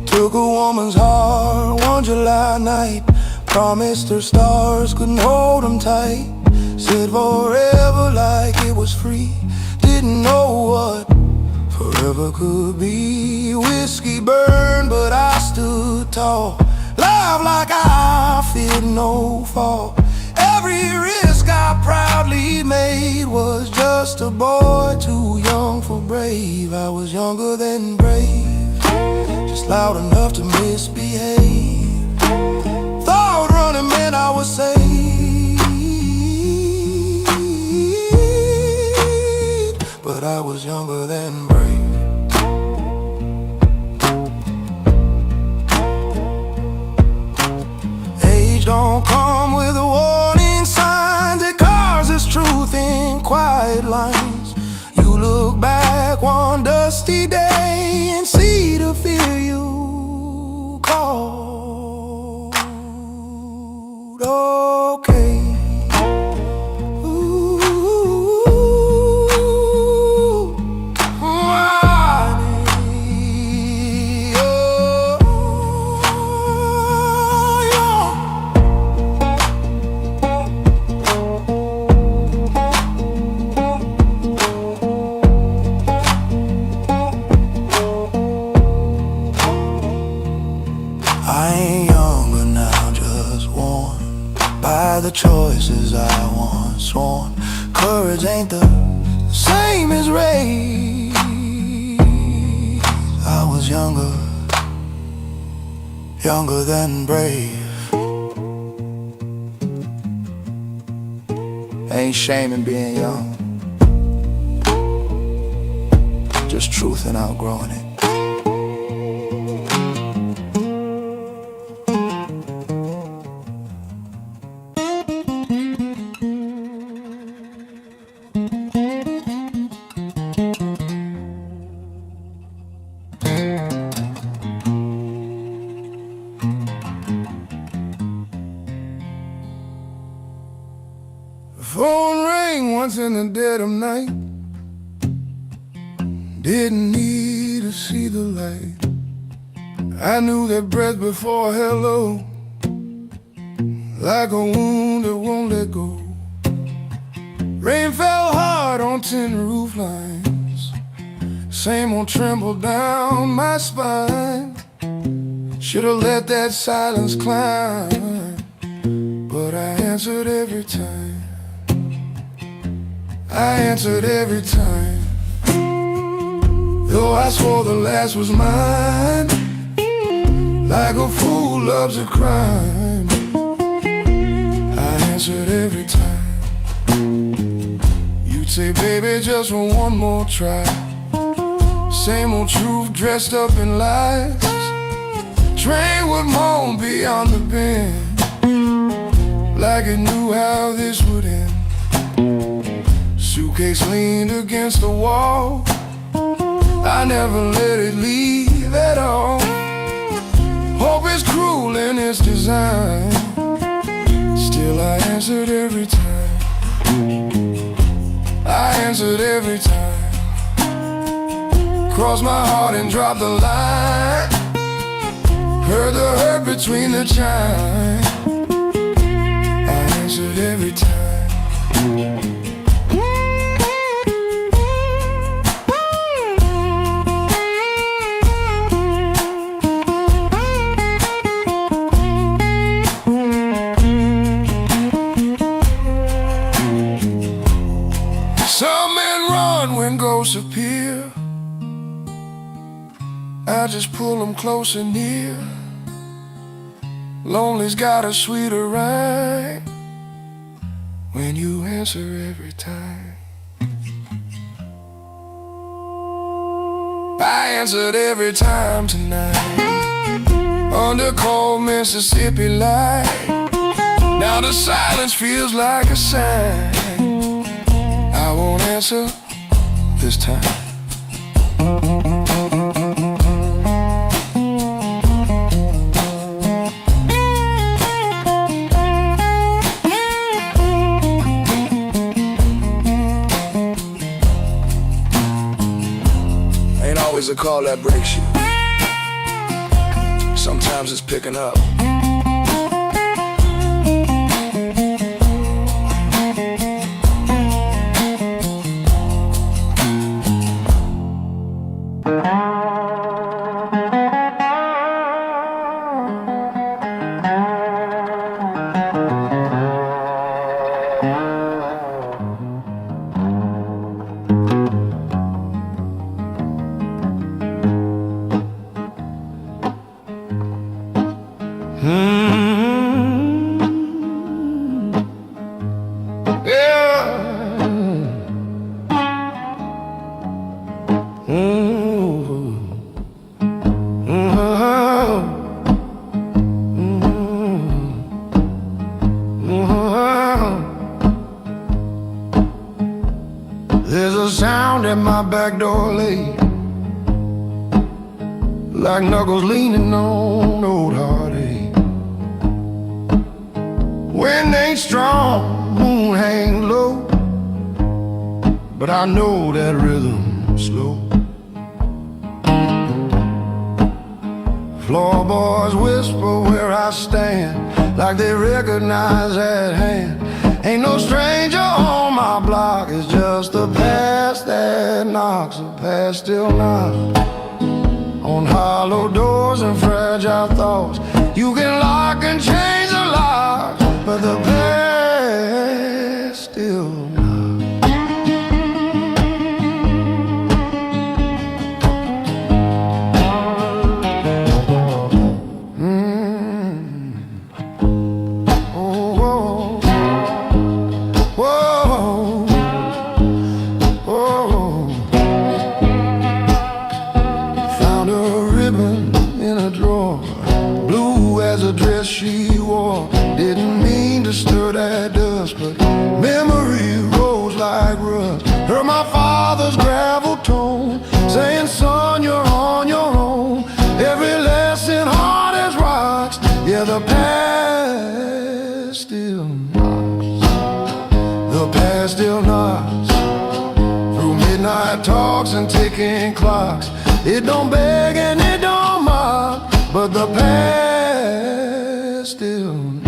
Took a woman's heart one July night, promised her stars couldn't hold them tight. Said forever like it was free, didn't know what forever could be. Whiskey burned but I stood tall, love like I feared no fall. Every risk I proudly made was just a boy too young for brave. I was younger than brave, just loud enough to misbehave. Thought running meant I was safe, but I was younger than brave. Age don't come with warning signs, it causes truth in quiet lines. You look back one dusty day and see the fear you called okay. Ooh, I ain't younger now, just worn by the choices I once sworn. Courage ain't the same as rage. I was younger, younger than brave. Ain't shame in being young, just truth and outgrowing it. Phone rang once in the dead of night, didn't need to see the light. I knew that breath before hello, like a wound that won't let go. Rain fell hard on tin roof lines, same old tremble down my spine. Should've let that silence climb, but I answered every time. I answered every time, though I swore the last was mine. Like a fool loves a crime, I answered every time. You'd say, baby, just for one more try. Same old truth dressed up in lies. Train would moan beyond the bend, like it knew how this would end. Suitcase leaned against the wall, I never let it leave at all. Hope is cruel in its design, still I answered every time. I answered every time. Crossed my heart and dropped the line. Heard the hurt between the chime. I answered every time. Some men run when ghosts appear. I just pull them closer near. Lonely's got a sweeter rhyme when you answer every time. I answered every time tonight under cold Mississippi light. Now the silence feels like a sign. I won't answer this time. Ain't always a call that breaks you. Sometimes it's picking up. There's a sound at my back door late, like knuckles leaning on old heartache. Wind ain't strong, moon hang low, but I know that rhythm's slow. Floorboards whisper where I stand, like they recognize at hand. Ain't no stranger on my block, it's just the past that knocks. The past still knocks on hollow doors and fragile thoughts. You can lock and change the locks, but the past still knocks. A dress she wore, didn't mean to stir that dust, but memory rose like rust. Heard my father's gravel tone saying, son, you're on your own. Every lesson hard as rocks. Yeah, the past still knocks. The past still knocks through midnight talks and ticking clocks. It don't beg and it don't mock, but the past still knocks.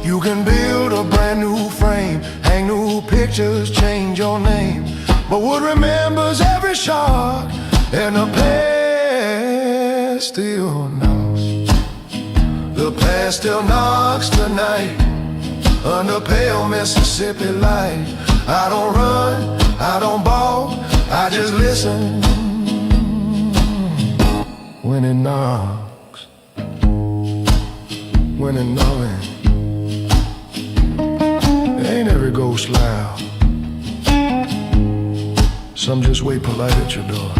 You can build a brand new frame, hang new pictures, change your name, but what remembers every shot, and the past still knocks. The past still knocks tonight under pale Mississippi light. I don't run, I don't balk, I just listen when it knocks, when it knocks. Ain't every ghost loud. Some just wait polite at your door.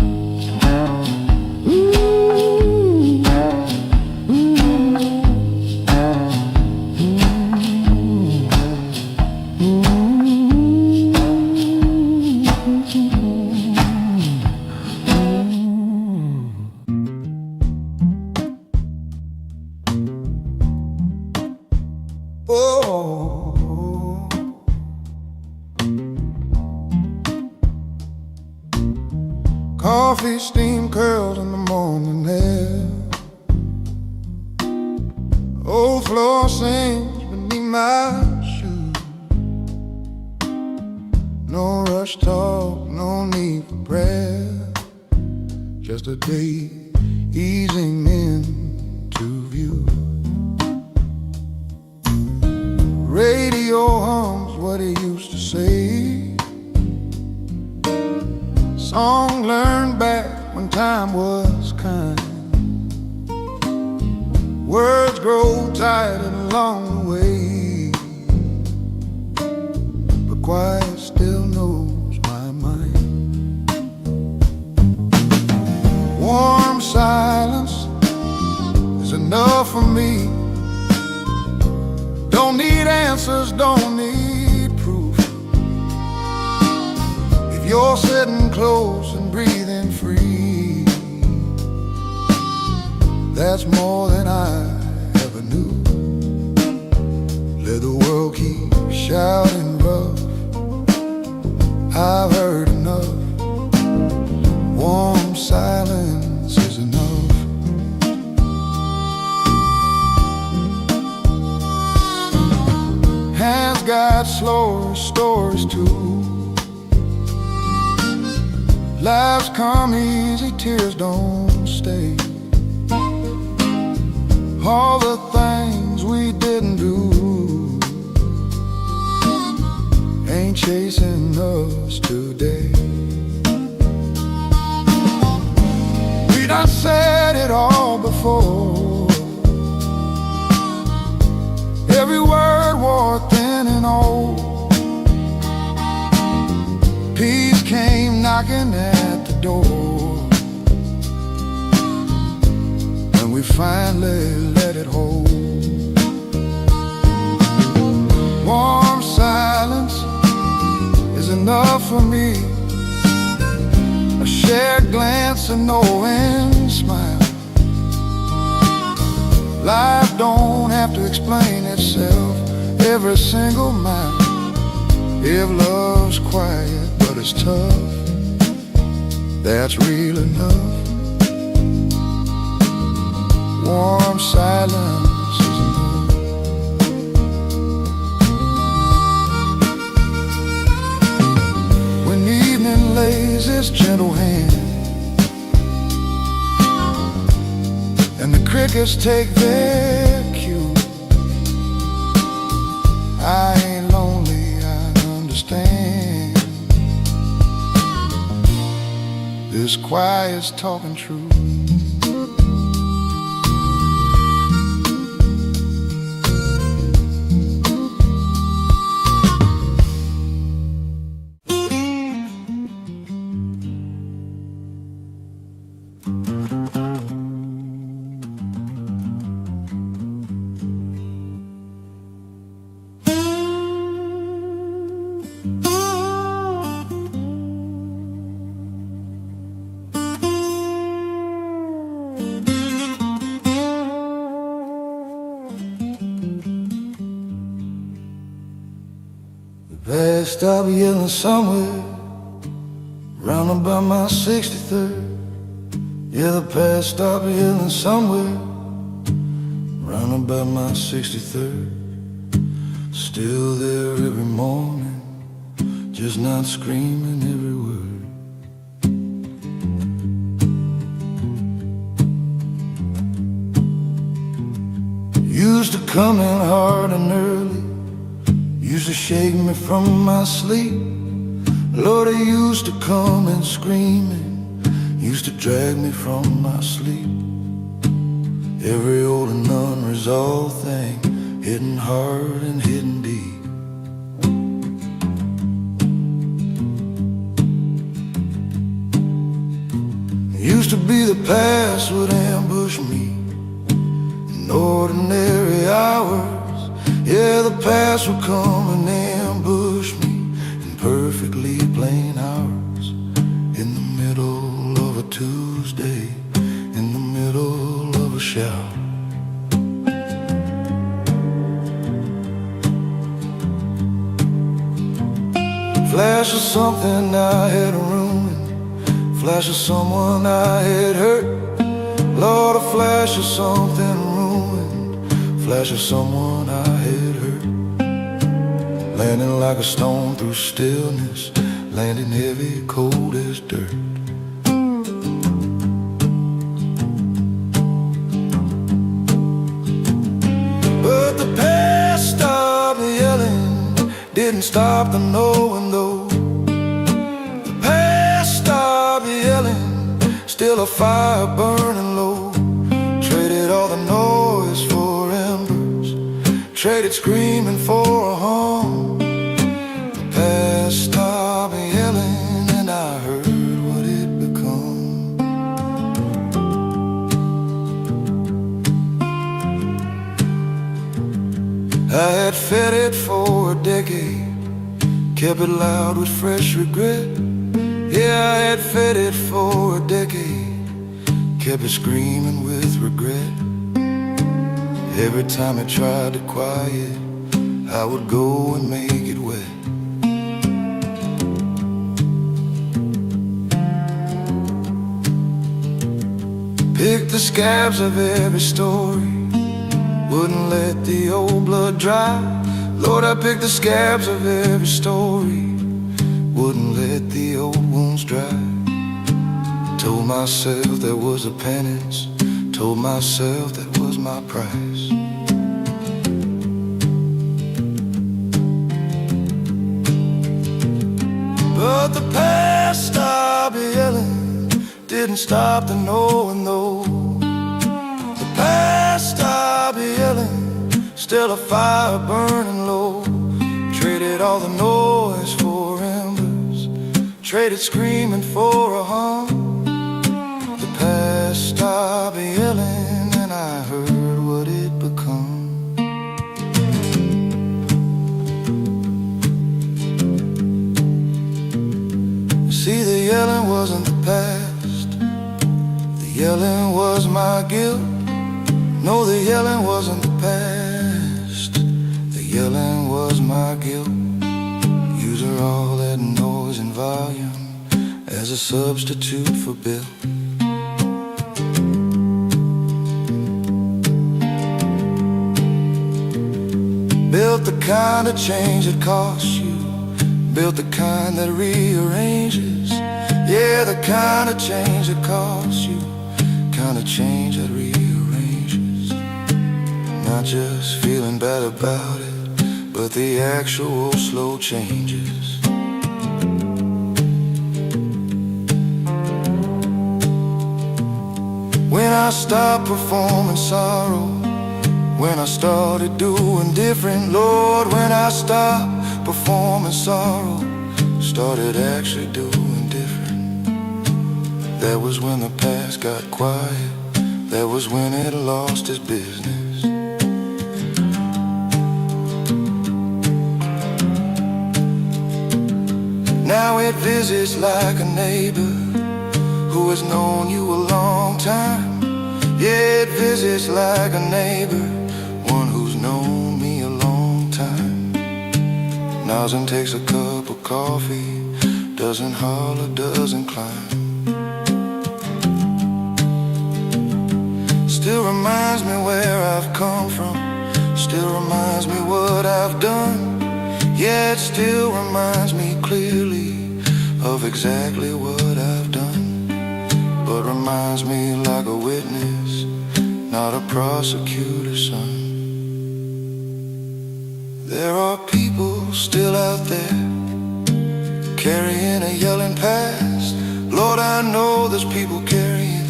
Oh, coffee, steam curls in the morning air. Old floor sings beneath my shoes. No rush talk, no need for prayer. Just a day easing into view. Radio hums what he used to say. Song learned back when time was kind. Words grow tired along the way, but quiet still knows my mind. Warm silence is enough for me. Don't need answers, don't need proof. If you're sitting close and breathing free, that's more than I ever knew. Let the world keep shouting rough. I've heard enough. Warm silence is enough. Hands got slower stories too. Lives come easy, tears don't stay. All the things we didn't do ain't chasing us today. We done said it all before. Every word wore thin and old. Peace came knocking at the door, and we finally let it hold. Warm silence is enough for me. A shared glance, a knowing smile. Life don't have to explain itself every single mile. If love's quiet but it's tough, that's real enough. Warm silence is enough. When evening lays its gentle hand and the crickets take their cue, I ain't lonely, I understand. This quiet's talking true. Past stop yelling somewhere round about my 63rd. Yeah, the past stop yelling somewhere round about my 63rd. Still there every morning, just not screaming every word. Used to come in hard and early, used to shake me from my sleep. Lord, he used to come in screaming, used to drag me from my sleep. Every old and unresolved thing, hidden hard and hidden deep. the past would ambush me in ordinary hours. Yeah, the past would come and ambush me in perfectly plain hours. In the middle of a Tuesday, in the middle of a shower. Flash of something I had ruined, flash of someone I had hurt. Lord, a flash of something ruined, flash of someone I had hurt. Landing like a stone through stillness, landing heavy, cold as dirt. But the past stopped the yelling, didn't stop the knowing though. The past stopped the yelling, still a fire burning low. Traded all the noise for embers, traded screaming for a home. The past stopped yelling and I heard what it become. I had fed it for a decade, kept it loud with fresh regret. Yeah, I had fed it for a decade, kept it screaming with regret. Every time it tried to quiet, I would go and make it wet. Picked the scabs of every story, wouldn't let the old blood dry. Lord, I picked the scabs of every story, wouldn't let the old wounds dry. Told myself there was a penance, told myself that was my price. But the past stopped yelling, didn't stop the knowing though. The past stopped yelling, still a fire burning low. Traded all the noise for embers, traded screaming for a hum. The past stopped yelling and I heard what it become. See, the yelling wasn't the past, the yelling was my guilt. No, the yelling wasn't the past, the yelling was my guilt. Using all that noise and volume as a substitute for Bill. Built the kind of change that costs you, built the kind that rearranges. Yeah, the kind of change that costs you, kind of change that rearranges. Not just feeling bad about it, but the actual slow changes. When I stopped performing sorrow, when I started doing different, Lord, when I stopped performing sorrow, started actually doing different. That was when the past got quiet, that was when it lost its business. Now it visits like a neighbor who has known you a long time. Yeah, it visits like a neighbor, one who's known me a long time. Nods and takes a cup of coffee, doesn't holler, doesn't climb. Still reminds me where I've come from, still reminds me what I've done. Yeah, it still reminds me clearly of exactly what I've done. But reminds me like a witness, not a prosecutor's son. There are people still out there carrying a yelling past. Lord, I know there's people carrying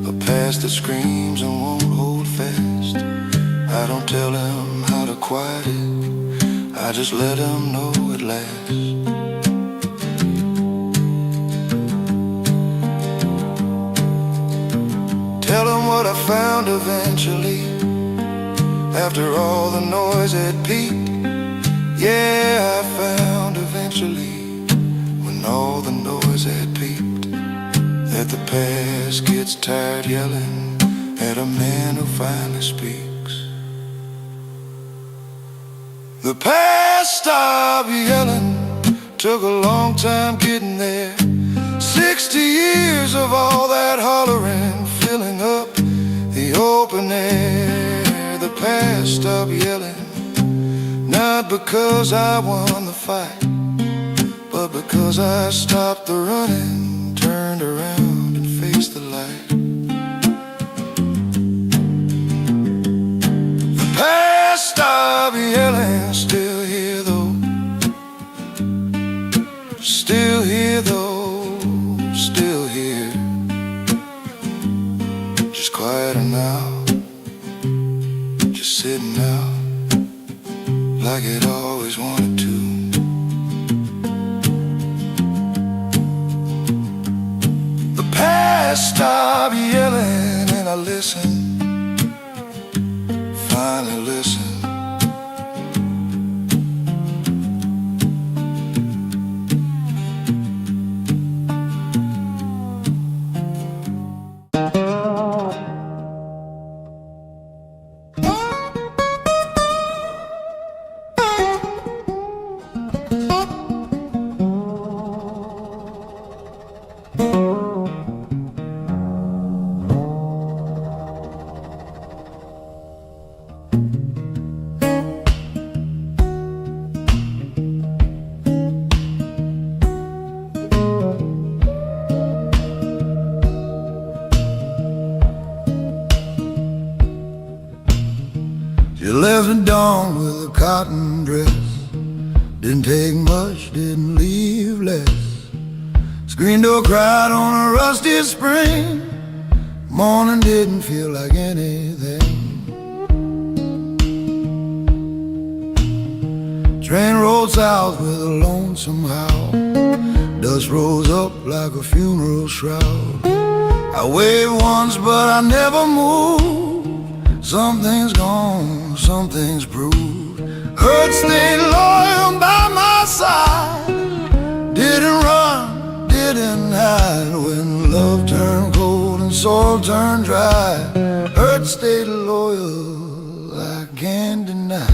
a past that screams and won't hold fast. I don't tell them how to quiet it, I just let them know at last. them what I found eventually. After all the noise had peaked, yeah, I found eventually, when all the noise had peaked, that the past gets tired yelling at a man who finally speaks. The past stopped yelling, took a long time getting there. 60 years of all that hollering, filling up the open air. The past stopped yelling, not because I won the fight, but because I stopped the running, turned around and faced the light. The past stopped yelling, still here though, still here though, still here, just quieter now, just sitting out like it always wanted to. The past stopped yelling and I listened, finally listened. You left at dawn with a cotton dress, didn't take much, didn't leave less. Screen door cried on a rusty spring, morning didn't feel like anything. Train rolled south with a lonesome howl, dust rose up like a funeral shroud. I waved once but I never moved. Something's gone, something's proved. Hurt stayed loyal by my side, didn't run, didn't hide. When love turned cold and soul turned dry, hurt stayed loyal, I can't deny.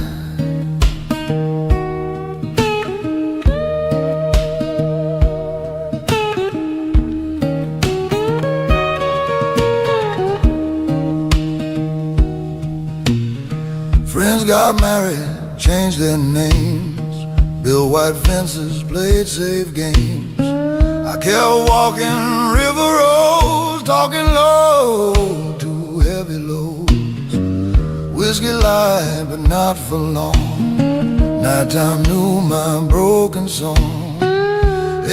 Friends got married, changed their names, built white fences, played safe games. I kept walking river roads, talking low to heavy loads. Whiskey light, but not for long. Nighttime knew my broken song.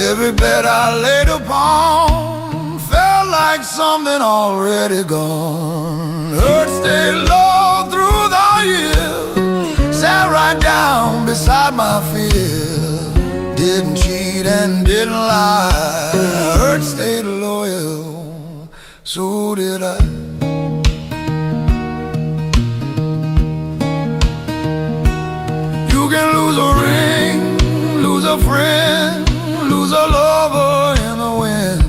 Every bed I laid upon felt like something already gone. Hurt stayed low through the years, sat right down beside my fear. Didn't cheat and didn't lie, hurt stayed loyal, so did I. You can lose a ring, lose a friend, lose a lover in the wind,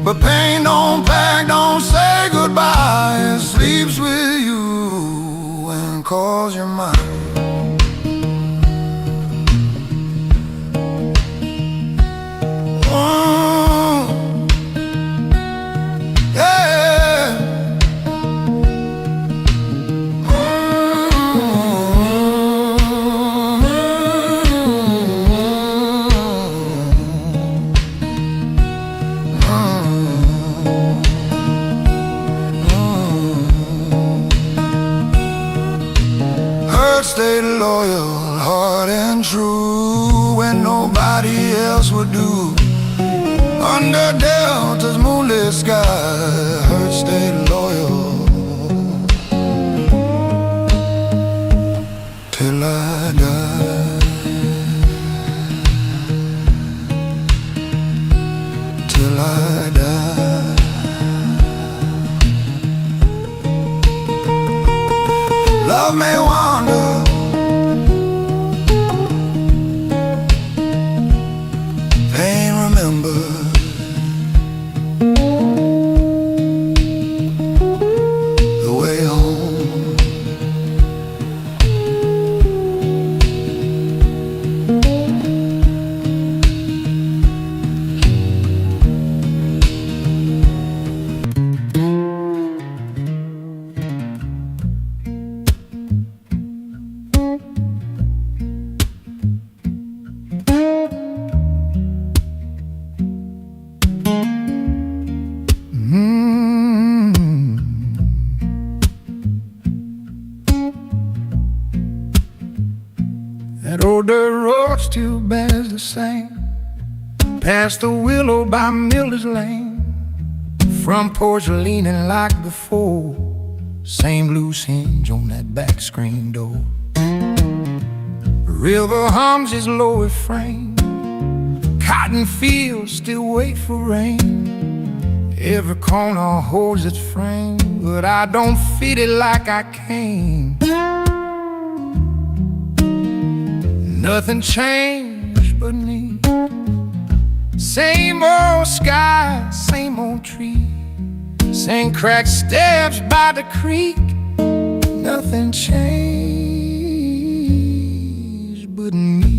but pain don't pack, don't say goodbye. It sleeps with you and calls your mind. Stayed loyal, hard and true, when nobody else would do. Under Delta's moonlit sky, hurt stayed loyal till I die. Till I die. love may wander, pain remembered. The way home, that old dirt road still bears the same. Past the willow by Miller's Lane, front porch leaning like before, same loose hinge on that back screen door. River hums his low refrain, cotton fields still wait for rain. Every corner holds its frame, but I don't feed it like I came. Nothing changed but me. Same old sky, same old tree, same cracked steps by the creek. Nothing changed but me.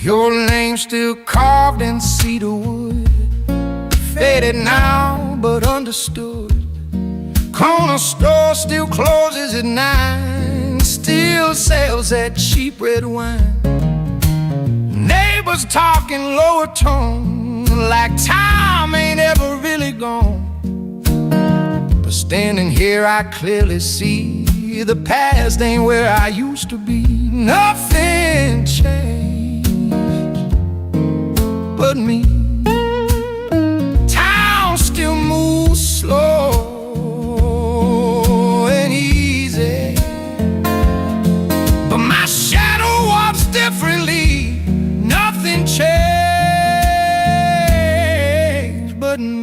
Your name still carved in cedar wood, faded now but understood. Corner store still closes at 9, still sells that cheap red wine. Neighbors talking lower tone, like time ain't ever really gone. But standing here I clearly see the past ain't where I used to be. Nothing changed but me. Town still moves slow and easy, but my shadow walks differently. Nothing changed but me.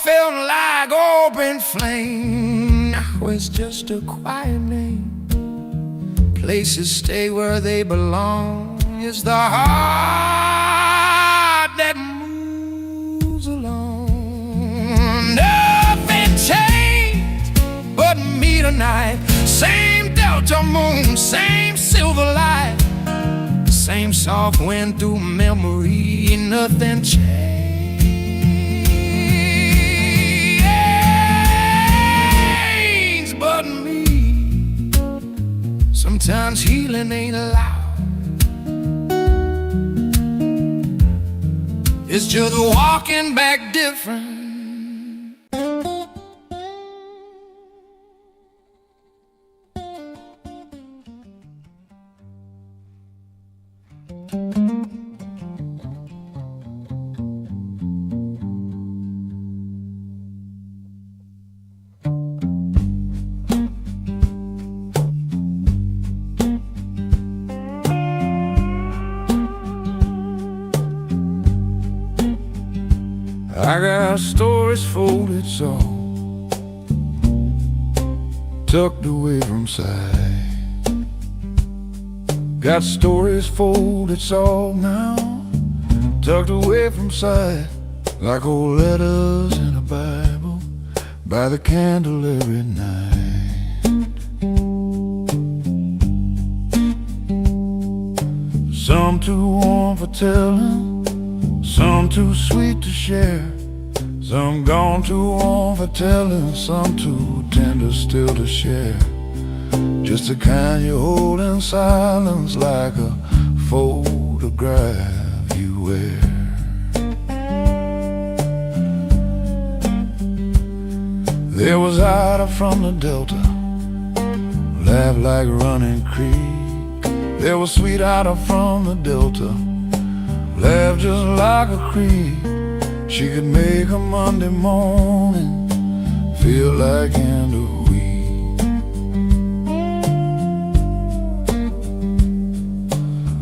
Felt like open flame, now it's just a quiet name. Places stay where they belong. It's the heart that moves along. Nothing changed but me tonight. Same delta moon, same silver light, same soft wind through memory. Nothing changed but me. Sometimes healing ain't allowed, it's just walking back different. I got stories folded so tucked away from sight. Got stories folded so now tucked away from sight, like old letters in a Bible by the candle every night. Some too warm for telling, some too sweet to share, some gone too warm for telling, some too tender still to share. just the kind you hold in silence, like a photograph you wear. There was Ida from the Delta, laughed like a running creek. There was sweet Ida from the Delta, laughed just like a creek. She could make a Monday morning feel like end of week.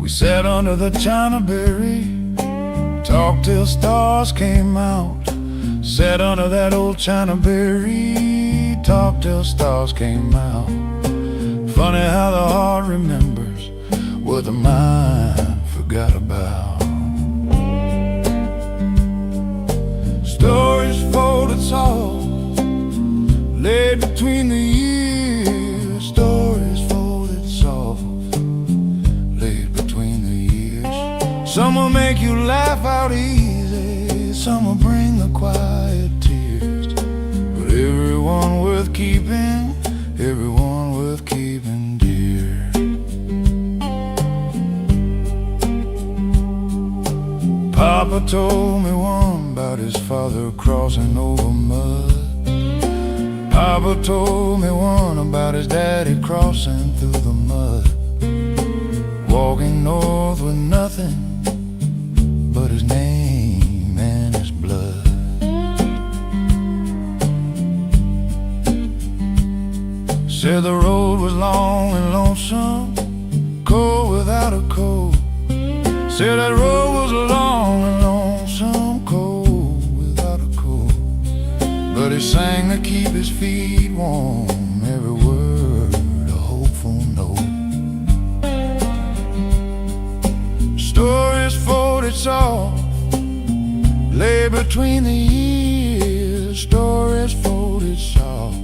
We sat under the China berry, talked till stars came out. Sat under that old China berry, talked till stars came out. Funny how the heart remembers what the mind forgot about. Stories folded soft, laid between the years. Stories folded soft, laid between the years. Some will make you laugh out easy, some will bring the quiet tears. But everyone worth keeping, everyone worth keeping dear. Papa told me one about his father crossing over mud. Papa told me one about his daddy crossing through the mud, walking north with nothing but his name and his blood. Said the road was long and lonesome, cold without a coat. Said that road was long and lonesome, cold without a coat. But he sang to keep his feet warm, every word a hopeful note. Stories folded soft, lay between the years. Stories folded soft,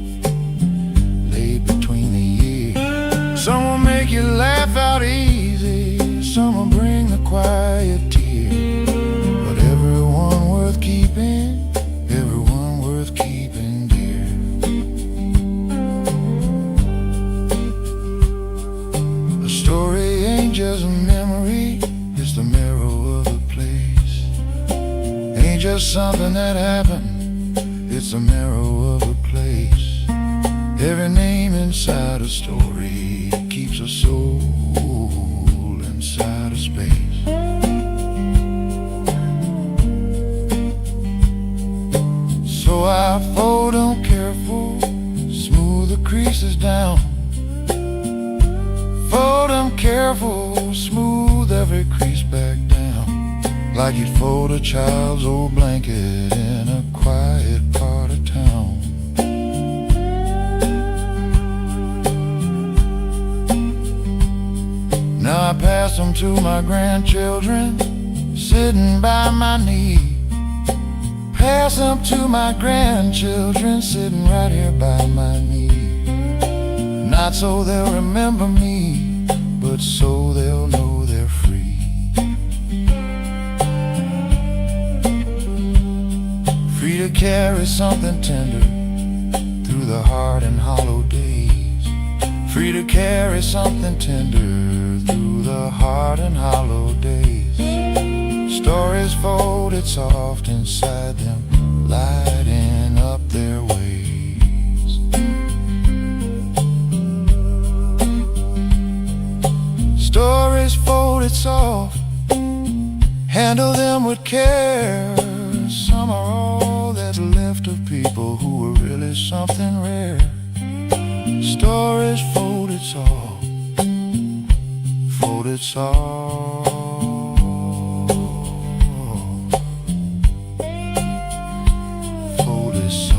lay between the years. Some will make you laugh out easy, some will bring the quiet tear. But everyone worth keeping, everyone worth keeping dear. A story ain't just a memory, it's the marrow of a place. Ain't just something that happened, it's the marrow of a place. Every name inside a story keeps a soul inside a space. So I fold them careful, smooth the creases down. Fold them careful, smooth every crease back down, like you'd fold a child's old blanket in a quiet part of town. Now I pass them to my grandchildren, sitting by my knee. Pass them to my grandchildren, sitting right here by my knee. Not so they'll remember me, but so they'll know they're free. Free to carry something tender through the hard and hollow days. Free to carry something tender through the hard and hollow days. Stories folded soft inside them, lighting up their ways. Stories folded soft, handle them with care. Some are all that's left of people who were really something rare. Stories folded soft, folded soft, folded soft.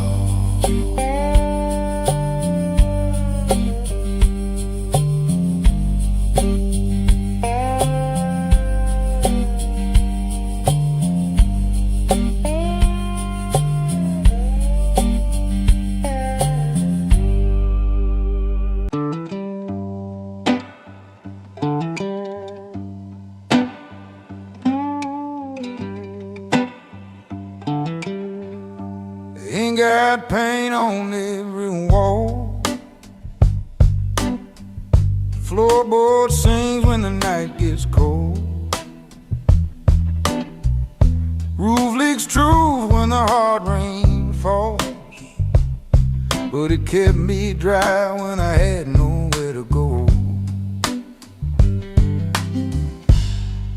Ain't got paint on every wall, Floorboard sings when the night gets cold. Roof leaks true when the hard rain falls. But it kept me dry when I had nowhere to go.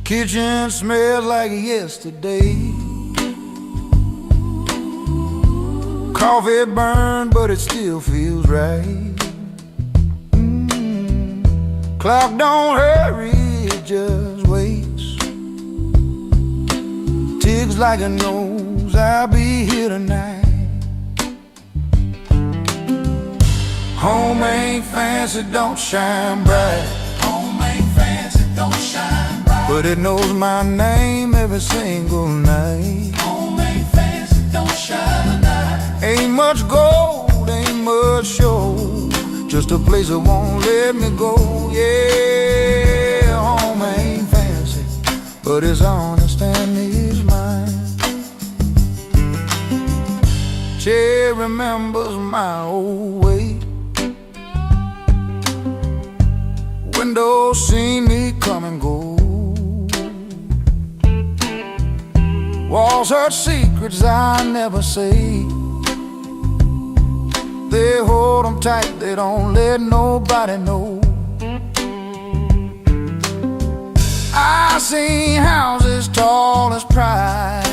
Kitchen smelled like yesterday. Coffee burned, but it still feels right. Clock don't hurry, it just waits. Ticks like it knows I'll be here tonight. Home ain't fancy, don't shine bright. Home ain't fancy, don't shine bright. But it knows my name every single night. Home ain't fancy, don't shine bright. Ain't much gold, ain't much show, just a place that won't let me go. Yeah, home ain't fancy, but it's honest and it's mine. She remembers my old way. Windows see me come and go. Walls hurt secrets I never say. They hold them tight, they don't let nobody know. I seen houses tall as pride,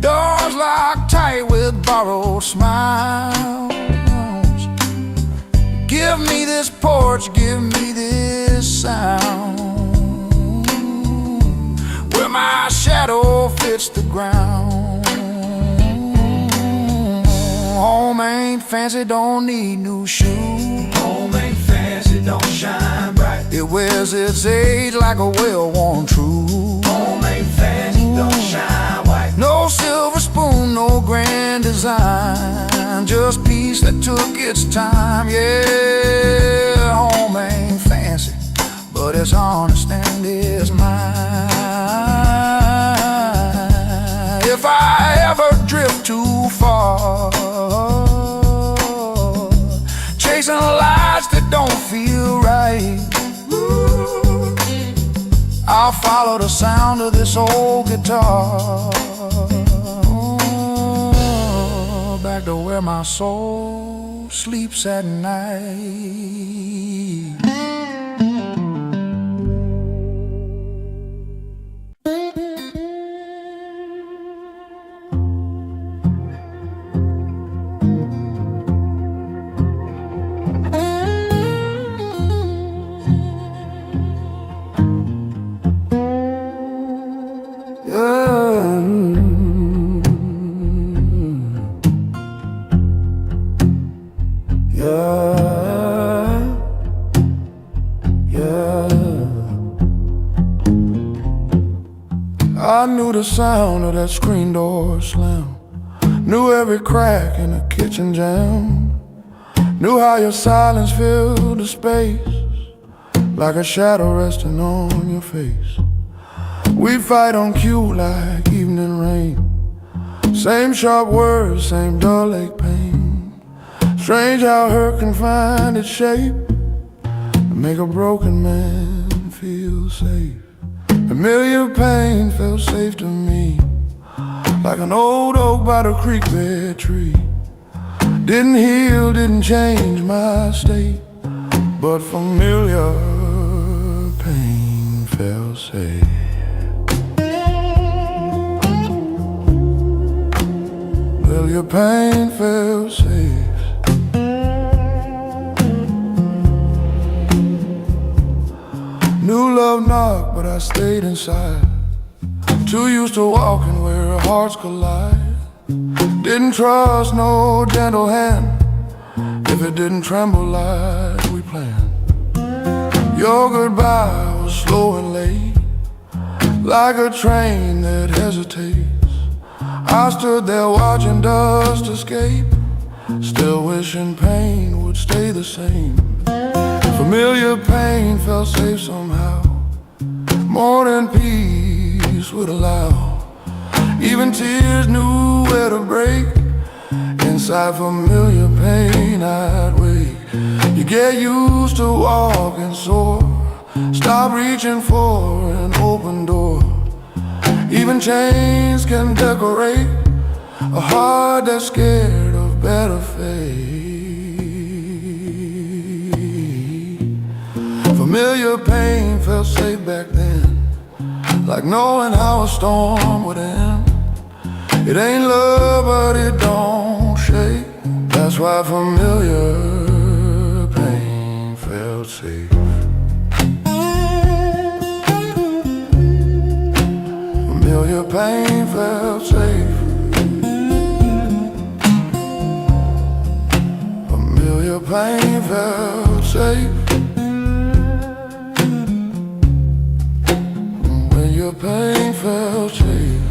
doors locked tight with borrowed smiles. Give me this porch, give me this sound, where my shadow fits the ground. Home ain't fancy, don't need new shoes. Home ain't fancy, don't shine bright. It wears its age like a well-worn truth. Home ain't fancy, don't shine white. No silver spoon, no grand design, just peace that took its time. Yeah, home ain't fancy, but it's honest and it's mine. If I ever drift too far, chasing lights that don't feel right, I'll follow the sound of this old guitar, back to where my soul sleeps at night. I knew the sound of that screen door slam, knew every crack in the kitchen jam, knew how your silence filled the space, like a shadow resting on your face. We'd fight on cue like evening rain, same sharp words, same dull ache pain. Strange how hurt can find its shape and make a broken man feel safe. Familiar pain felt safe to me, like an old oak by the creek bed tree. Didn't heal, didn't change my state, but familiar pain felt safe. Familiar pain felt safe. New love knocked, but I stayed inside. Too used to walking where our hearts collide. Didn't trust no gentle hand if it didn't tremble like we planned. Your goodbye was slow and late, like a train that hesitates. I stood there watching dust escape, still wishing pain would stay the same. Familiar pain felt safe somehow, more than peace would allow. Even tears knew where to break. Inside familiar pain I'd wake. You get used to walking sore. Stop reaching for an open door. Even chains can decorate a heart that's scared of better fate. Familiar pain felt safe back then, like knowing how a storm would end. It ain't love, but it don't shake. That's why familiar pain felt safe. Familiar pain felt safe. Familiar pain felt safe. When your pain felt safe.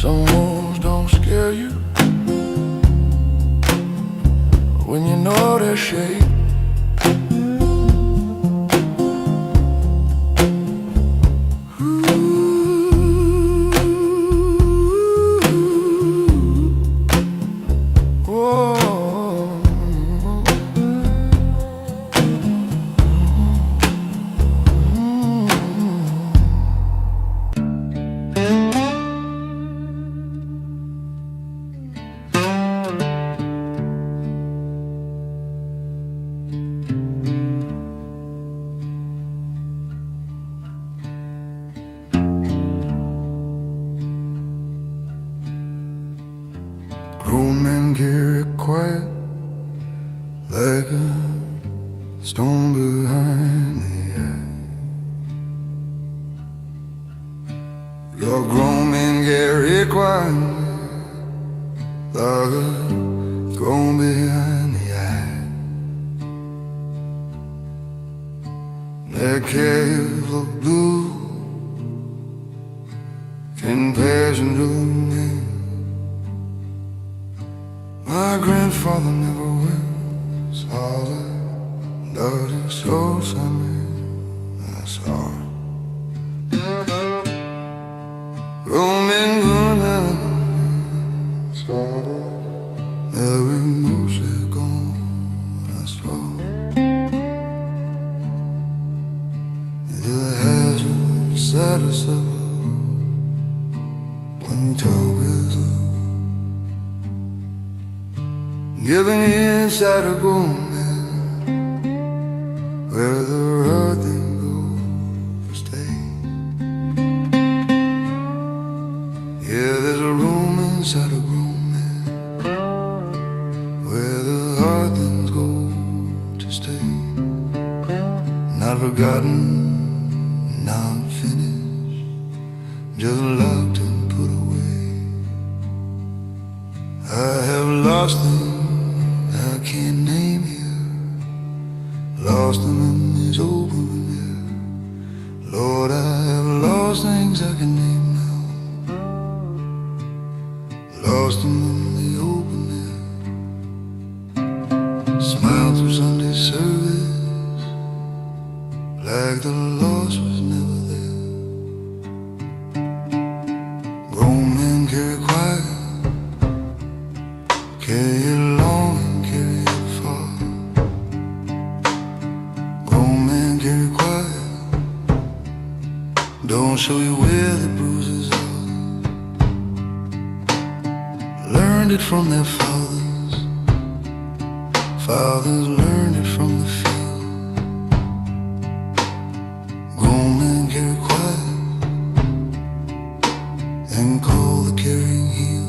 Some wounds don't scare you when you know their shape. Grown men carry quiet like a stone behind the eye. Your grown men carry quiet like a stone behind the eye. Their caves of blue can pass into the night. My grandfather never wears all that dirty souls I made. That's all. Roaming good hands, every moose gone. That's all. It has a sad self when you talk with her. Giving inside a grown man, where the earth can go to stay. Yeah, there's a room inside a grown man, where the hard things go to stay. Not forgotten, not finished, just locked and put away. I have lost things I can't name here, lost them in this open air. Lord, I have lost things I can name now, lost them in the open air. Smile through Sunday service, like the loss was never there. Grown men carry quiet, carry it long, carry it far. Grown men carry quiet, don't show you where the bruises are. Learned it from their fathers, fathers learned it from the field. Grown men carry quiet and call the carrying heel.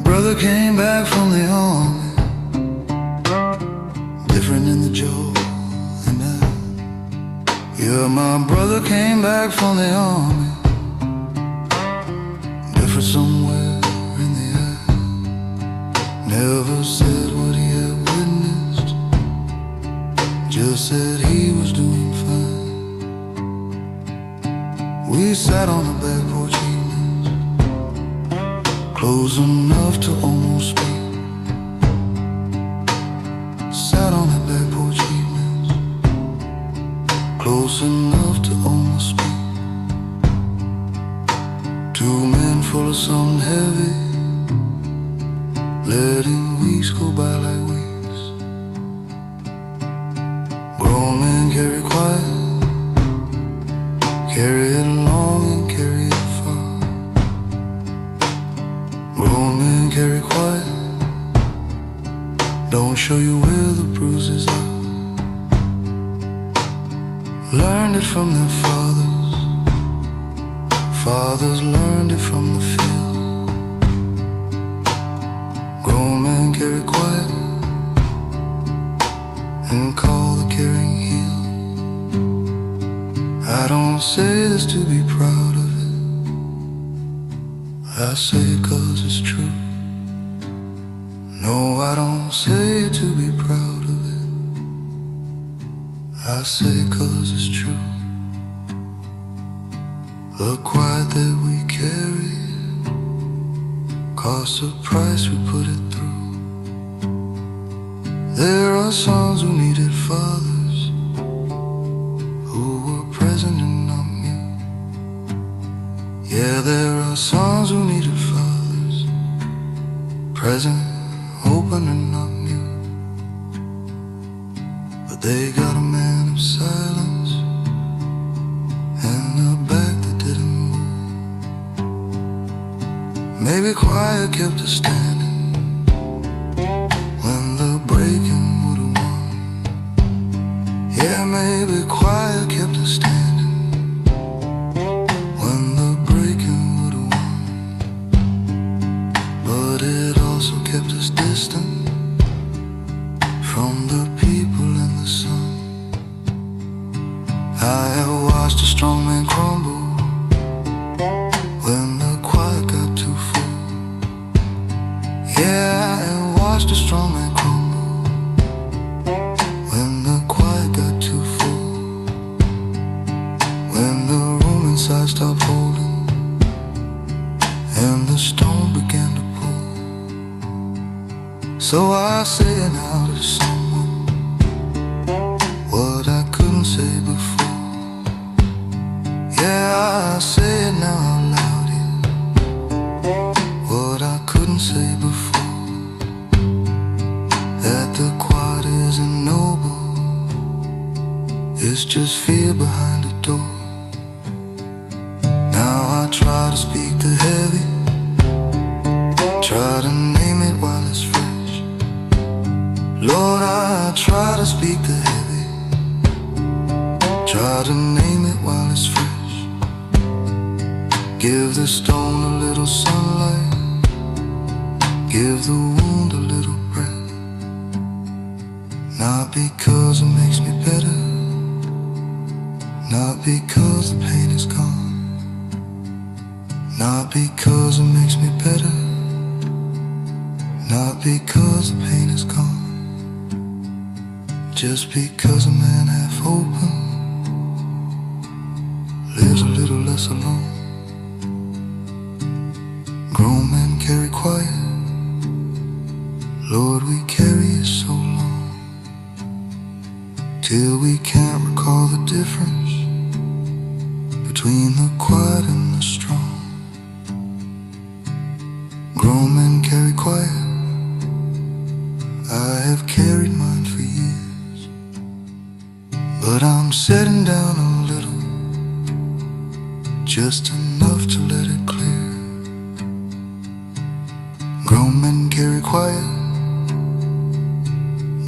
Brother came back from the army, different in the jaw and eye. Yeah, my brother came back from the army, different somewhere in the eye. Never said what he had witnessed, just said he was doing fine. We sat on the back porch evenings, close enough to almost speak. Sat on the back porch evenings, close enough to almost speak. To Two men full of something heavy, letting weeks go by like weeks. Grown men carry quiet, carry it long and carry it far. Grown men carry quiet, don't show you where the bruises are. Learned it from their fathers, fathers learned it from the field. Grown men carry quiet and call the caring healed. I don't say this to be proud of it, I say it 'cause it's true. No, I don't say it to be proud of it, I say it 'cause it's true. The quiet that we carry costs the price we put it through. There are sons who needed fathers who were present and not mute. Yeah, there are sons who needed fathers present, open and not mute. But they got a man of silence and a back that didn't move. Maybe quiet kept us standing when the breaking would've won. Yeah, maybe quiet kept us standing when the breaking would've won. But it also kept us distant from the people and the sun. I have watched a strong man crumble when the quiet got too full. Yeah, I have watched a strong man crumble when the quiet got too full. When the room inside stopped holding and the stone began to pull. So I say it now to someone what I couldn't say before. Yeah, I say it now out loud, yeah, what I couldn't say before. That the quiet isn't noble, it's just fear behind the door. Now I try to speak the heavy, try to name it while it's fresh. Lord, I try to speak the heavy, try to name it while it's fresh. Give the stone a little sunlight, give the wound a little breath. Not because it makes me better, not because the pain is gone, not because it makes me better, not because the pain is gone. Just because a man half open lives a little less alone. Grown men carry quiet, Lord, we carry it so long, till we can't recall the difference between the quiet and the strong. Grown men carry quiet, I have carried mine for years, but I'm setting down a little, just enough to let it clear. Grown men carry quiet,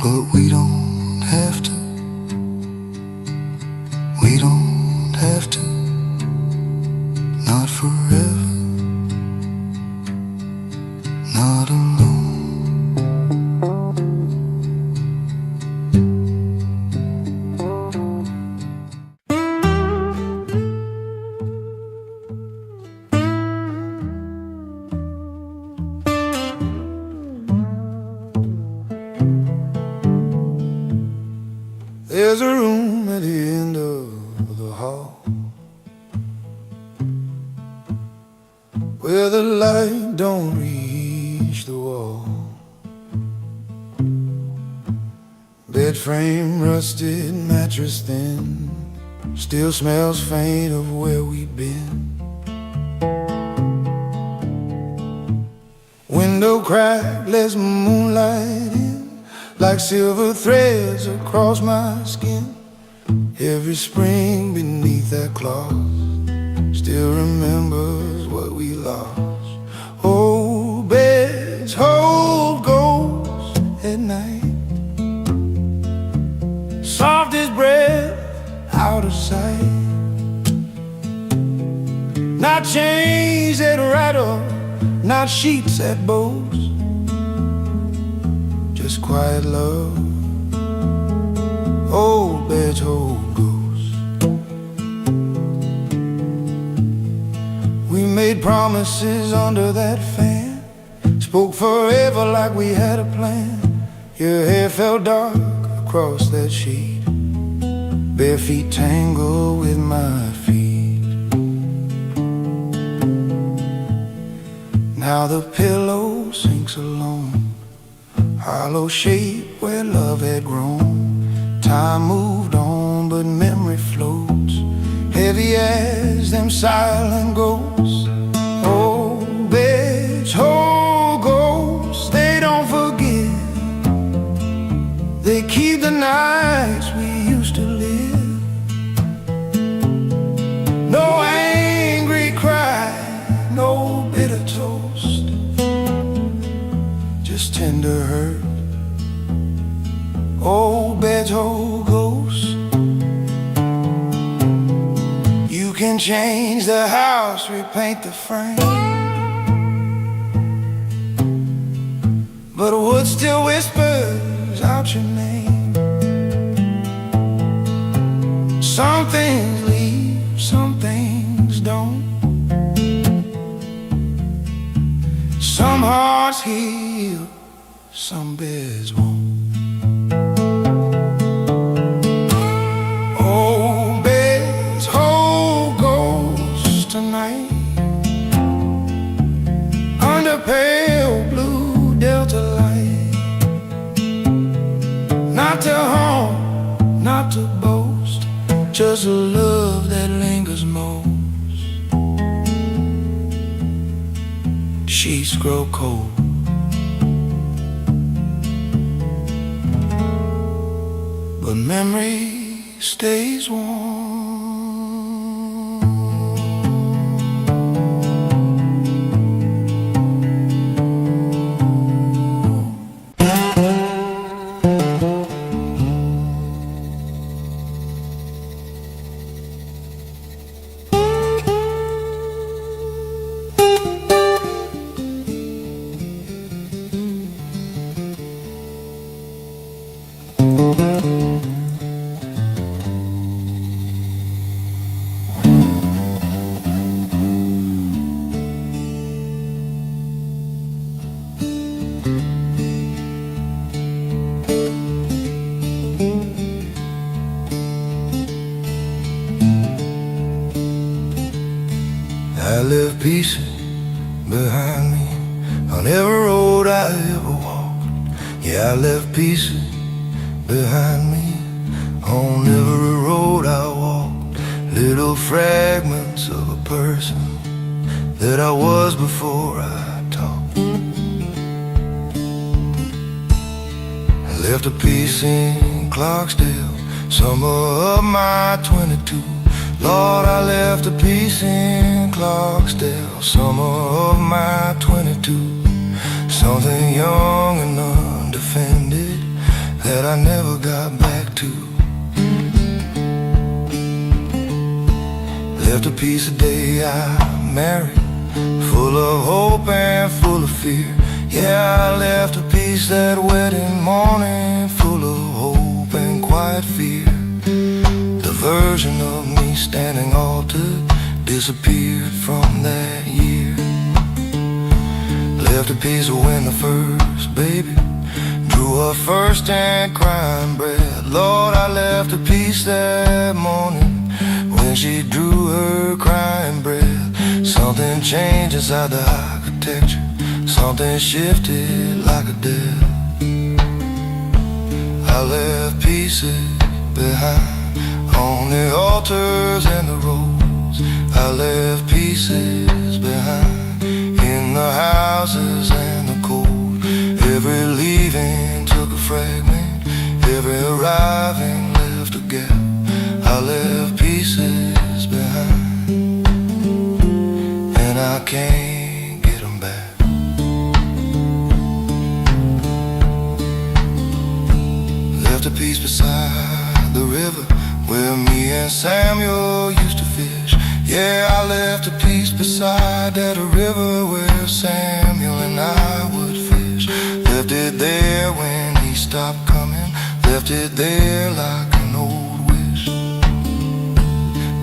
but we don't have to, we don't have to, not forever, not alone. There's a room at the end of the hall where the light don't reach the wall. Bed frame rusted, mattress thin, still smells faint of where we'd been. crack lets moonlight in, like silver threads across my skin. Every spring beneath that cloth still remembers what we lost. Old beds hold ghosts at night, soft as breath out of sight. Not chains that rattle, not sheets that boast, just quiet love. Old beds hold ghosts. We made promises under that fan, spoke forever like we had a plan. Your hair fell dark across that sheet, bare feet tangled with my feet. Now the pillow sinks alone, hollow shape where love had grown. Time moved on, but memory floats, heavy as them silent ghosts. Old beds hold ghosts, they don't forget. They keep the nights we used to live. No angry cry, no bitter toast, just tender hurt. Old beds hold ghosts. You can change the house, repaint the frame, but wood still whispers out your name. Some things leave, some things don't. Some hearts heal, some beds won't. Old beds hold ghosts tonight, under pale blue delta light. Not to haunt, not to boast, just a love that lingers most. Sheets grow cold, but memory stays warm. I left pieces behind me on every road I ever walked. Yeah, I left pieces behind me on every road I walked. Little fragments of a person that I was before I talked. I left a piece in Clarksdale, summer of my 22. Lord, I left a piece in Clarksdale, summer of my 22. Something young and undefended that I never got back to. Left a piece the day I married, full of hope and full of fear. Yeah, I left a piece that wedding morning, full of hope and quiet fear. The version of me standing altered disappeared from that year. Left a piece of when the first baby drew her first and crying breath. Lord, I left a piece that morning when she drew her crying breath. Something changed inside the architecture, something shifted like a death. I left pieces behind on the altars and the roads. I left pieces behind in the houses and the cold. gap. I left pieces behind, and I can't get them back. Left a piece beside the river where me and Samuel used to fish. Yeah, I left a piece beside that river where Samuel and I would fish. Left it there when he stopped coming, left it there like an old wish.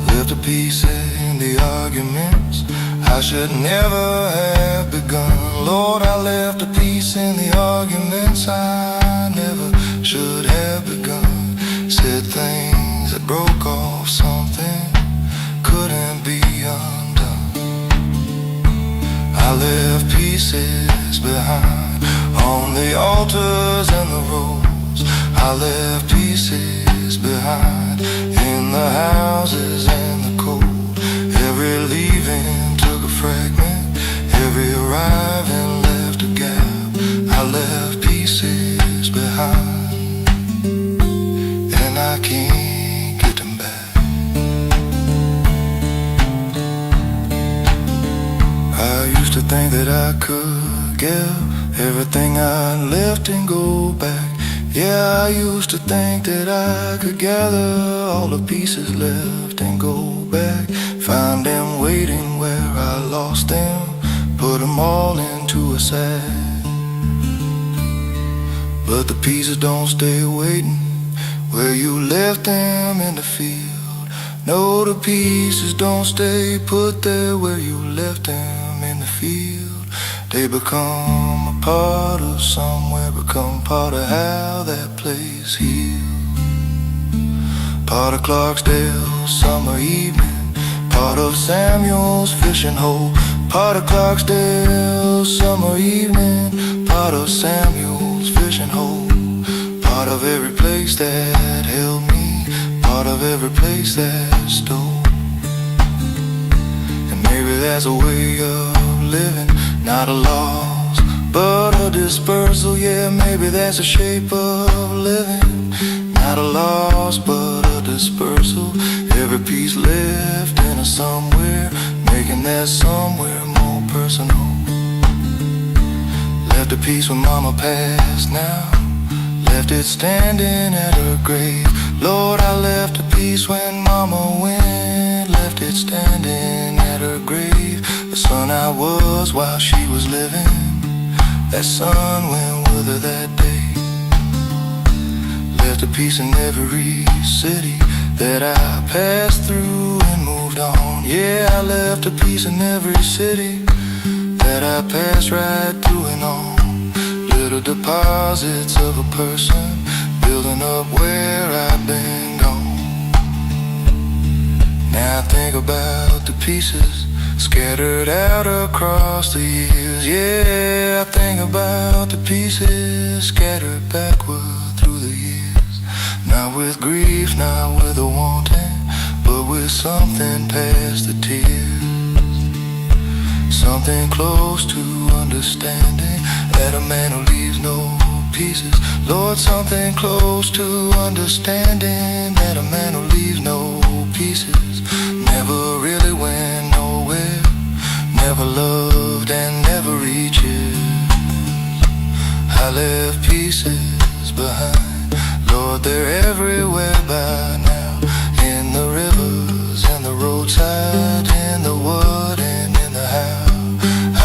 Left a piece in the arguments I should never have begun. Lord, I left a piece in the arguments I never should have begun. Said things that broke off something couldn't be undone. I left pieces behind on the altars and the roads. I left pieces behind in the houses and the cold. Every leaving took a fragment, every arriving left a gap. I left pieces behind, and I can't get them back. I used to think that I could give everything I left and go back. Yeah, I used to think that I could gather all the pieces left and go back. Find them waiting where I lost them, put them all into a sack. But the pieces don't stay waiting where you left them in the field. No, the pieces don't stay put there where you left them in the field. They become a part of somewhere, become part of how that place heals. Part of Clarksdale's summer evening, part of Samuel's fishing hole. Part of Clarksdale's summer evening, part of Samuel's fishing hole. Part of every place that held me, part of every place that stole. And maybe that's a way of living, not a loss, but a dispersal. Yeah, maybe that's a shape of living, not a loss, but a dispersal. Every piece left in a somewhere, making that somewhere more personal. Left a piece when Mama passed now, left it standing at her grave. Lord, I left a piece when Mama went, left it standing at her grave. The son I was while she was living, that son went with her that day. Left a piece in every city that I passed through and moved on. Yeah, I left a piece in every city that I passed right through and on. Little deposits of a person building up where I've been gone. Now I think about the pieces scattered out across the years. Yeah, I think about the pieces scattered backward through the years. Not with grief, not with a wanting, but with something past the tears. Something close to understanding that a man who leaves no pieces. Lord, something close to understanding that a man who leaves no pieces never really went nowhere, never loved and never reaches. I left pieces behind, Lord, they're everywhere by now. In the rivers and the roadside, in the wood and in the house.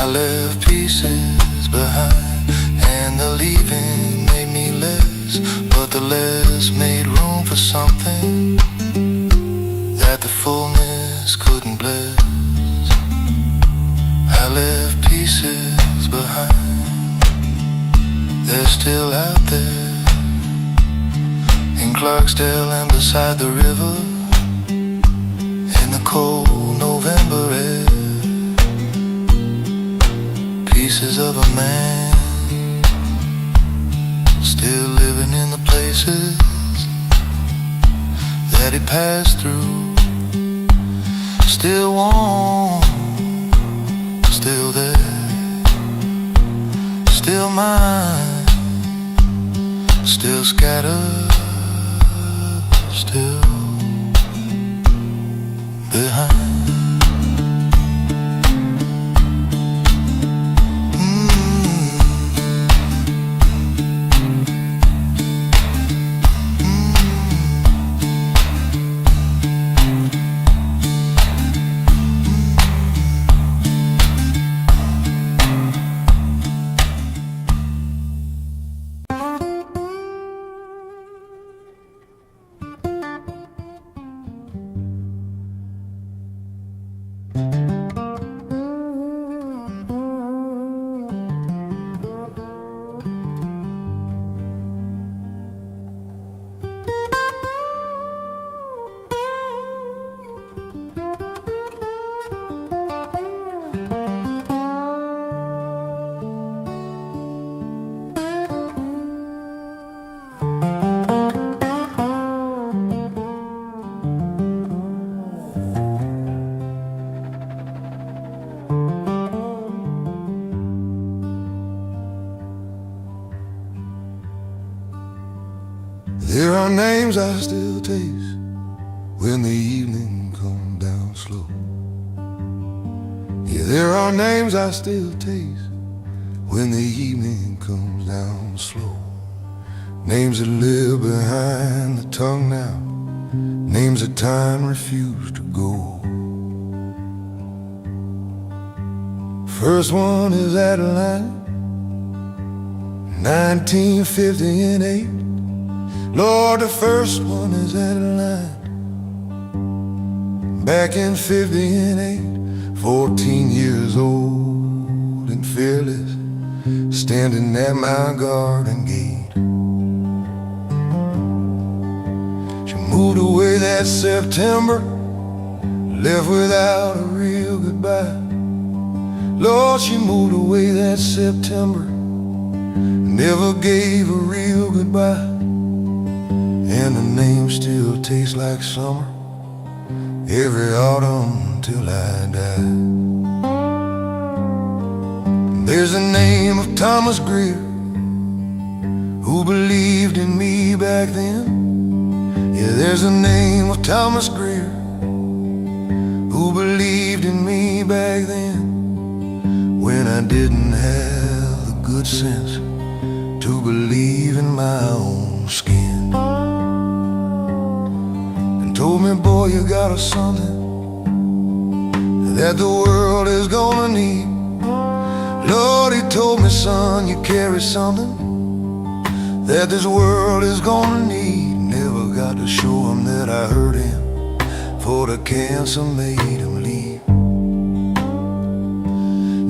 I left pieces behind, and the leaving made me less, but the less made room for something that the fullness couldn't bless. I left pieces behind, they're still out there in Clarksdale and beside the river, in the cold November air. Pieces of a man still living in the places that he passed through. Still warm, still there, still mine, still scattered, still are names I still taste when the evening comes down slow. Yeah, there are names I still taste when the evening comes down slow. Names that live behind the tongue now, names that time refused to go. First one is Adeline, 1958. Lord, the first one is Adeline, back in 58. 14 years old and fearless, standing at my garden gate. She moved away that September, left without a real goodbye. Lord, she moved away that September, never gave a real goodbye. And the name still tastes like summer, every autumn till I die. There's the name of Thomas Greer, who believed in me back then. Yeah, there's the name of Thomas Greer, who believed in me back then, when I didn't have the good sense to believe in my own skin. And told me, boy, you got a something that the world is gonna need. Lord, he told me, son, you carry something that this world is gonna need. Never got to show him that I hurt him, for the cancer made him leave.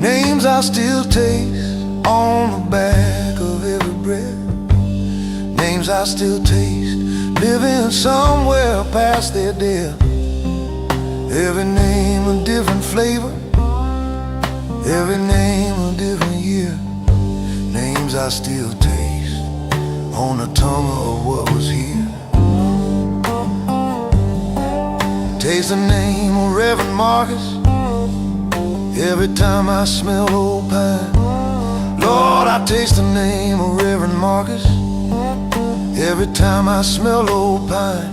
Names I still taste on the back of every breath, names I still taste living somewhere past their death. Every name a different flavor, every name a different year. Names I still taste on the tongue of what was here. Taste the name of Reverend Marcus every time I smell old pine. Lord, I taste the name of Reverend Marcus every time I smell old pine.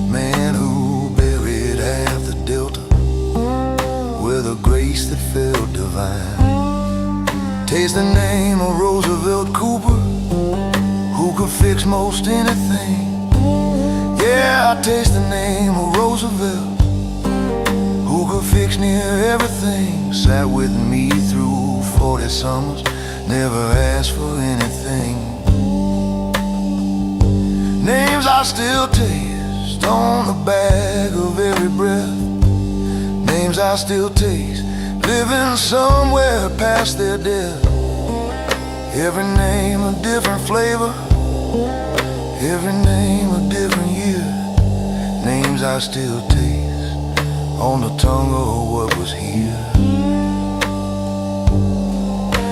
Man who buried half the delta with a grace that felt divine. Taste the name of Roosevelt Cooper, who could fix most anything. Yeah, I taste the name of Roosevelt, who could fix near everything. Sat with me through 40 summers, never asked for anything. Names I still taste on the back of every breath, names I still taste living somewhere past their death. Every name a different flavor, every name a different year. Names I still taste on the tongue of what was here.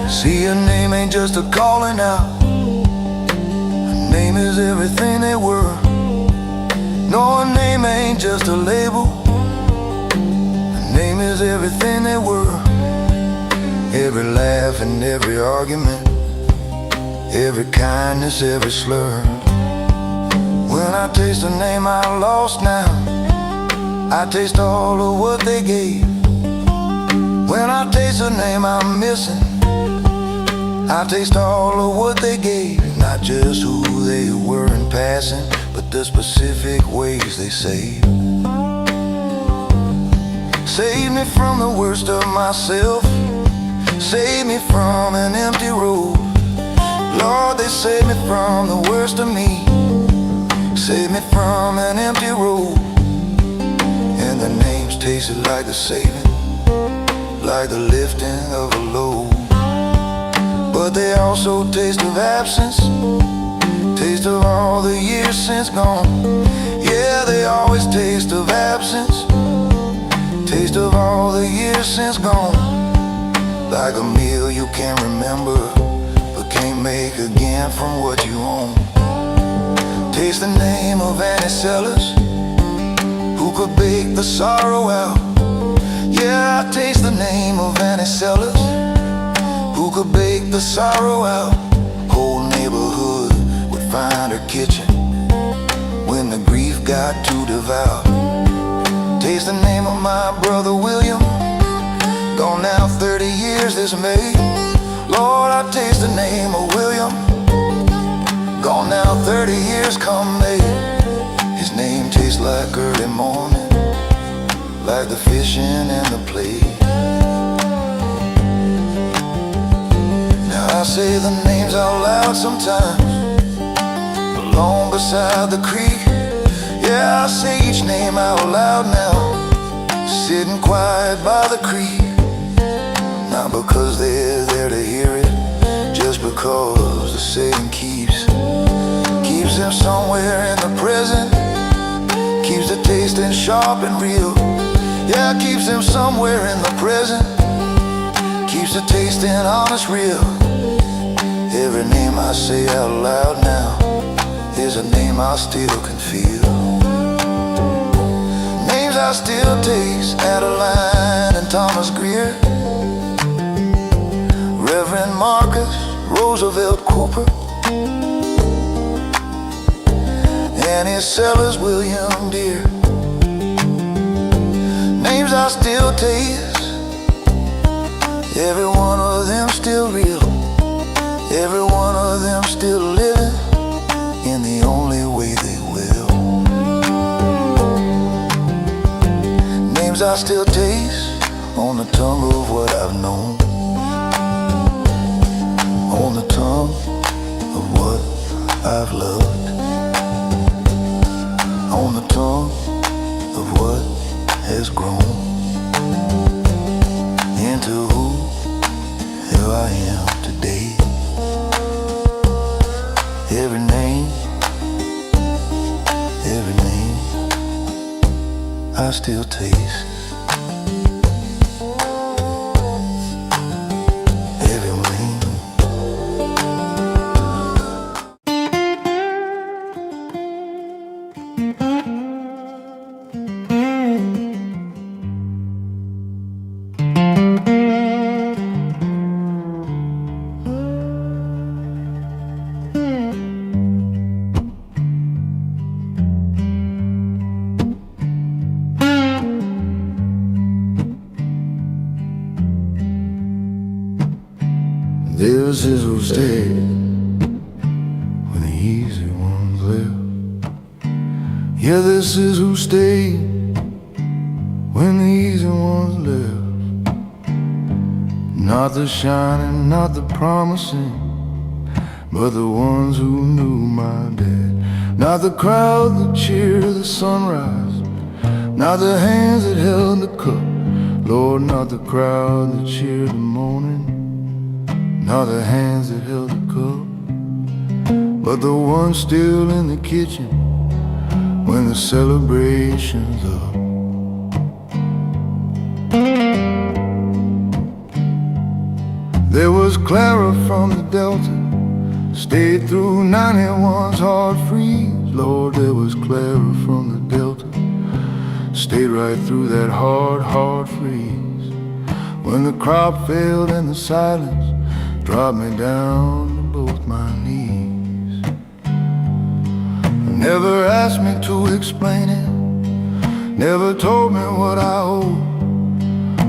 See, a name ain't just a calling out, a name is everything they were. No, a name ain't just a label, a name is everything they were. Every laugh and every argument, every kindness, every slur. When I taste a name I lost now, I taste all of what they gave. When I taste a name I'm missing, I taste all of what they gave. Not just who they were in passing, but the specific ways they saved. Save me from the worst of myself, save me from an empty road. Lord, they saved me from the worst of me, save me from an empty road. And the names tasted like the saving, like the lifting of a load. But they also taste of absence, taste of all the years since gone. Yeah, they always taste of absence, taste of all the years since gone. Like a meal you can't remember, but can't make again from what you own. Taste the name of Annie Sellers, who could bake the sorrow out. Yeah, I taste the name of Annie Sellers, who could bake the sorrow out. Whole neighborhood would find her kitchen got to devour. Taste the name of my brother William, gone now 30 years this May. Lord, I taste the name of William, gone now 30 years come May. His name tastes like early morning, like the fishing and the play. Now I say the names out loud sometimes, alone beside the creek. Yeah, I say each name out loud now, sitting quiet by the creek. Not because they're there to hear it, just because the saying keeps them somewhere in the present, keeps the tasting sharp and real. Yeah, keeps them somewhere in the present, keeps the tasting honest real. Every name I say out loud now is a name I still can feel. Names I still taste, Adeline and Thomas Greer, Reverend Marcus, Roosevelt Cooper, Annie Sellers, William Deere. Names I still taste, every one of them still real, every one of them still living in the only way they will. Names I still taste on the tongue of what I've known, on the tongue of what I've loved, on the tongue of what has grown into who I am today. Every name I still taste. This is who stayed when the easy ones left. Yeah, this is who stayed when the easy ones left. Not the shining, not the promising, but the ones who knew my dad. Not the crowd that cheered the sunrise, not the hands that held the cup. Lord, not the crowd that cheered the morning, not the hands that held the cup, but the ones still in the kitchen when the celebration's up. There was Clara from the Delta, stayed through 91's hard freeze. Lord, there was Clara from the Delta, stayed right through that hard freeze. When the crop failed and the silence dropped me down to both my knees. Never asked me to explain it, never told me what I owed.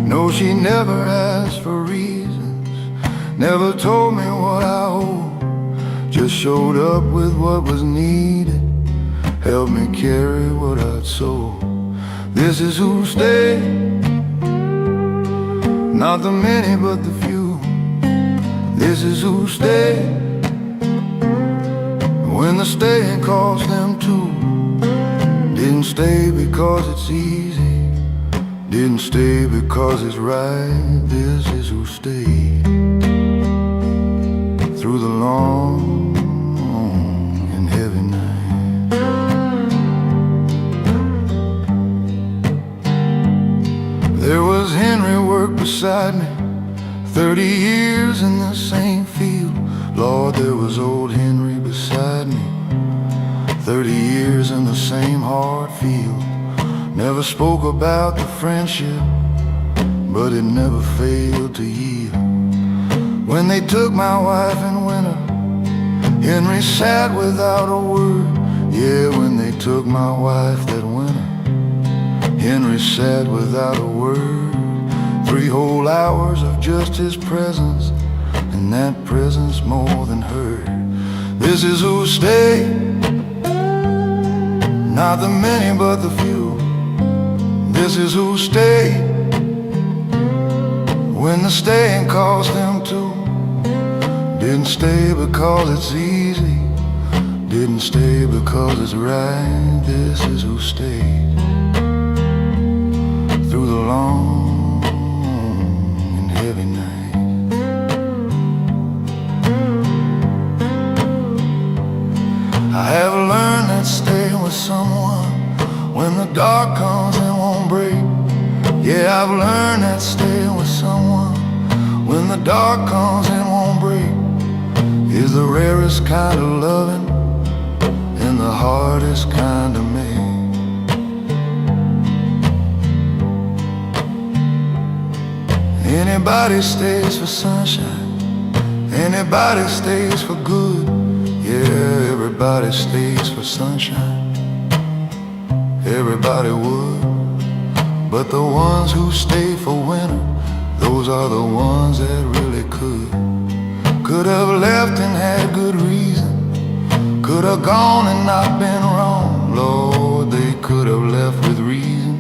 No, she never asked for reasons, never told me what I owed. Just showed up with what was needed, helped me carry what I'd sold. This is who stayed, not the many but the few. This is who stayed when the staying cost them too. Didn't stay because it's easy, didn't stay because it's right. This is who stayed through the long and heavy night. There was Henry worked beside me, 30 years in the same field. Lord, there was old Henry beside me, 30 years in the same hard field. Never spoke about the friendship, but it never failed to yield. When they took my wife in winter, Henry sat without a word. Yeah, when they took my wife that winter, Henry sat without a word. 3 whole hours of just his presence, and that presence more than heard. This is who stayed, not the many but the few. This is who stayed when the staying cost them too. Didn't stay because it's easy, didn't stay because it's right. This is who stayed through the long and heavy night. I have learned that staying with someone when the dark comes and won't break. Yeah, I've learned that staying with someone when the dark comes and won't break is the rarest kind of loving and the hardest kind of make. Anybody stays for sunshine, anybody stays for good. Yeah, everybody stays for sunshine, everybody would. But the ones who stay for winter, those are the ones that really could. Could have left and had good reason, could have gone and not been wrong. Lord, they could have left with reason,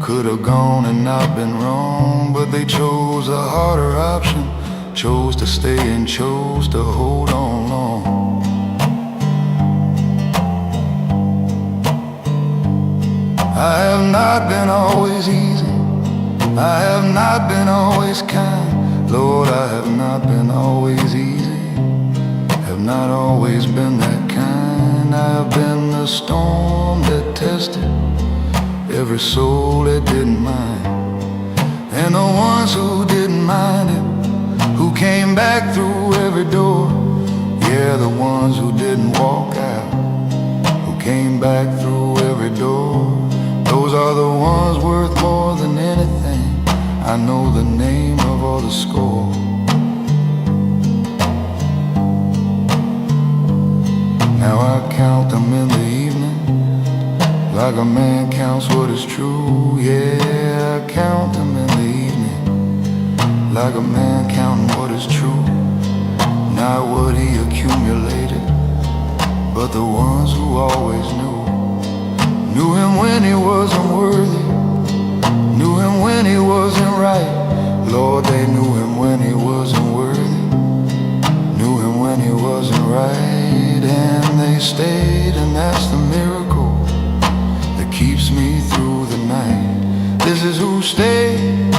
could have gone and not been wrong. But they chose a harder option, chose to stay and chose to hold on long. I have not been always easy, I have not been always kind. Lord, I have not been always easy, have not always been that kind. I have been the storm that tested every soul that didn't mind, and the ones who didn't mind it, who came back through every door. Yeah, the ones who didn't walk out, who came back through every door. Those are the ones worth more than anything. I know the name of all the score. Now I count them in the evening, like a man counts what is true. Yeah, I count them in the evening, like a man counting what is true. Not what he accumulated, but the ones who always knew him when he wasn't worthy, knew him when he wasn't right. Lord, they knew him when he wasn't worthy, knew him when he wasn't right. And they stayed, and that's the miracle that keeps me through the night. This is who stayed,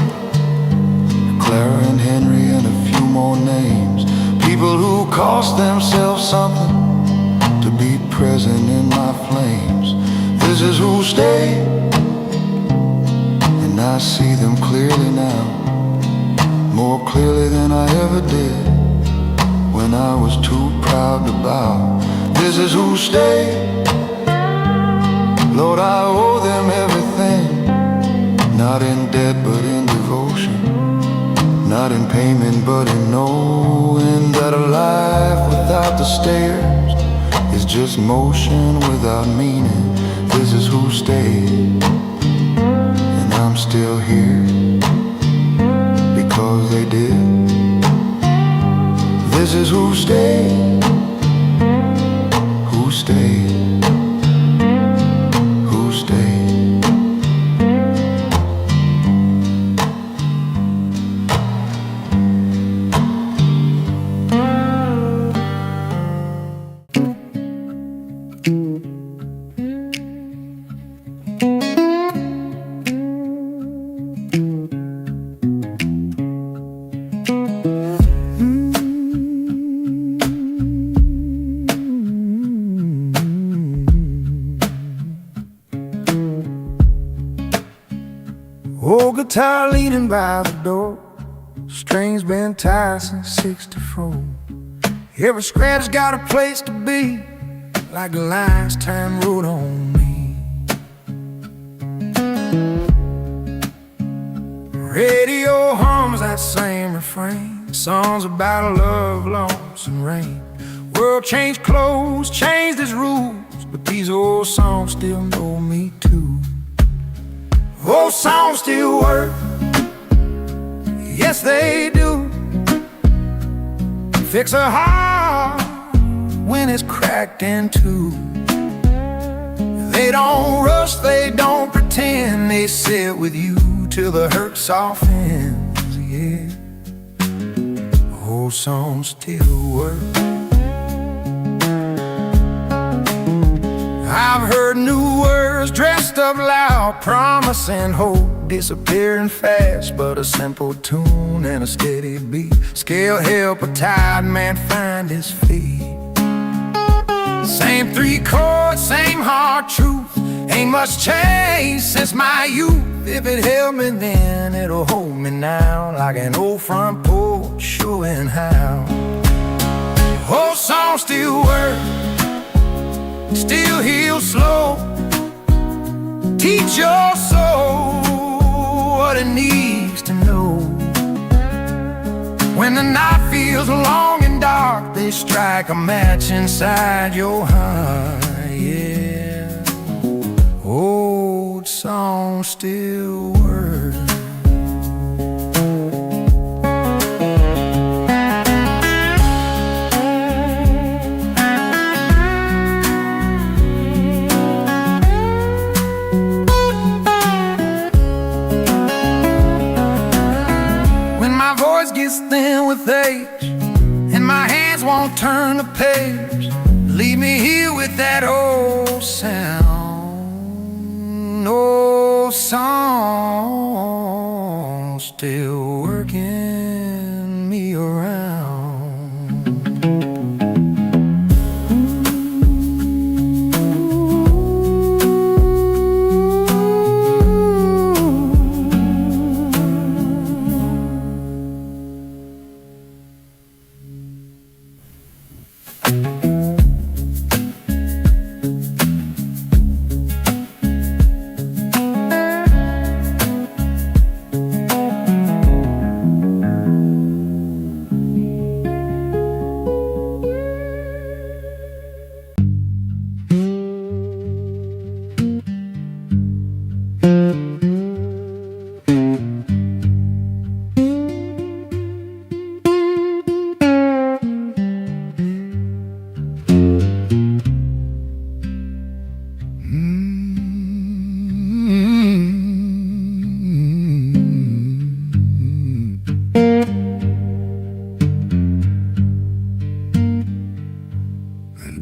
Clara and Henry and a few more names. People who cost themselves something to be present in my flames. This is who stayed, and I see them clearly now, more clearly than I ever did when I was too proud to bow. This is who stayed, Lord, I owe them everything, not in debt but in devotion, not in payment but in knowing that a life without the stairs is just motion without meaning. This is who stayed, and I'm still here because they did. This is who stayed, who stayed, who stayed. Old guitar leaning by the door, strings been tied since '64. Every scratch got a place to be, like the lines time wrote on me. Radio hums that same refrain, songs about love, loss and rain. World changed clothes, changed its rules, but these old songs still know me too. Old songs still work, yes they do. Fix a heart when it's cracked in two. They don't rush, they don't pretend, they sit with you till the hurt softens, yeah. Old songs still work. I've heard new words dressed up loud, promising hope, disappearing fast. But a simple tune and a steady beat scale help a tired man find his feet. Same three chords, same hard truth, ain't much change since my youth. If it held me then, it'll hold me now, like an old front porch showing how. Old songs still work, still heal slow, teach your soul what it needs to know. When the night feels long and dark, they strike a match inside your heart, yeah. Old songs still work. Gets thin with age, and my hands won't turn the page. Leave me here with that old sound. Old song still working me around.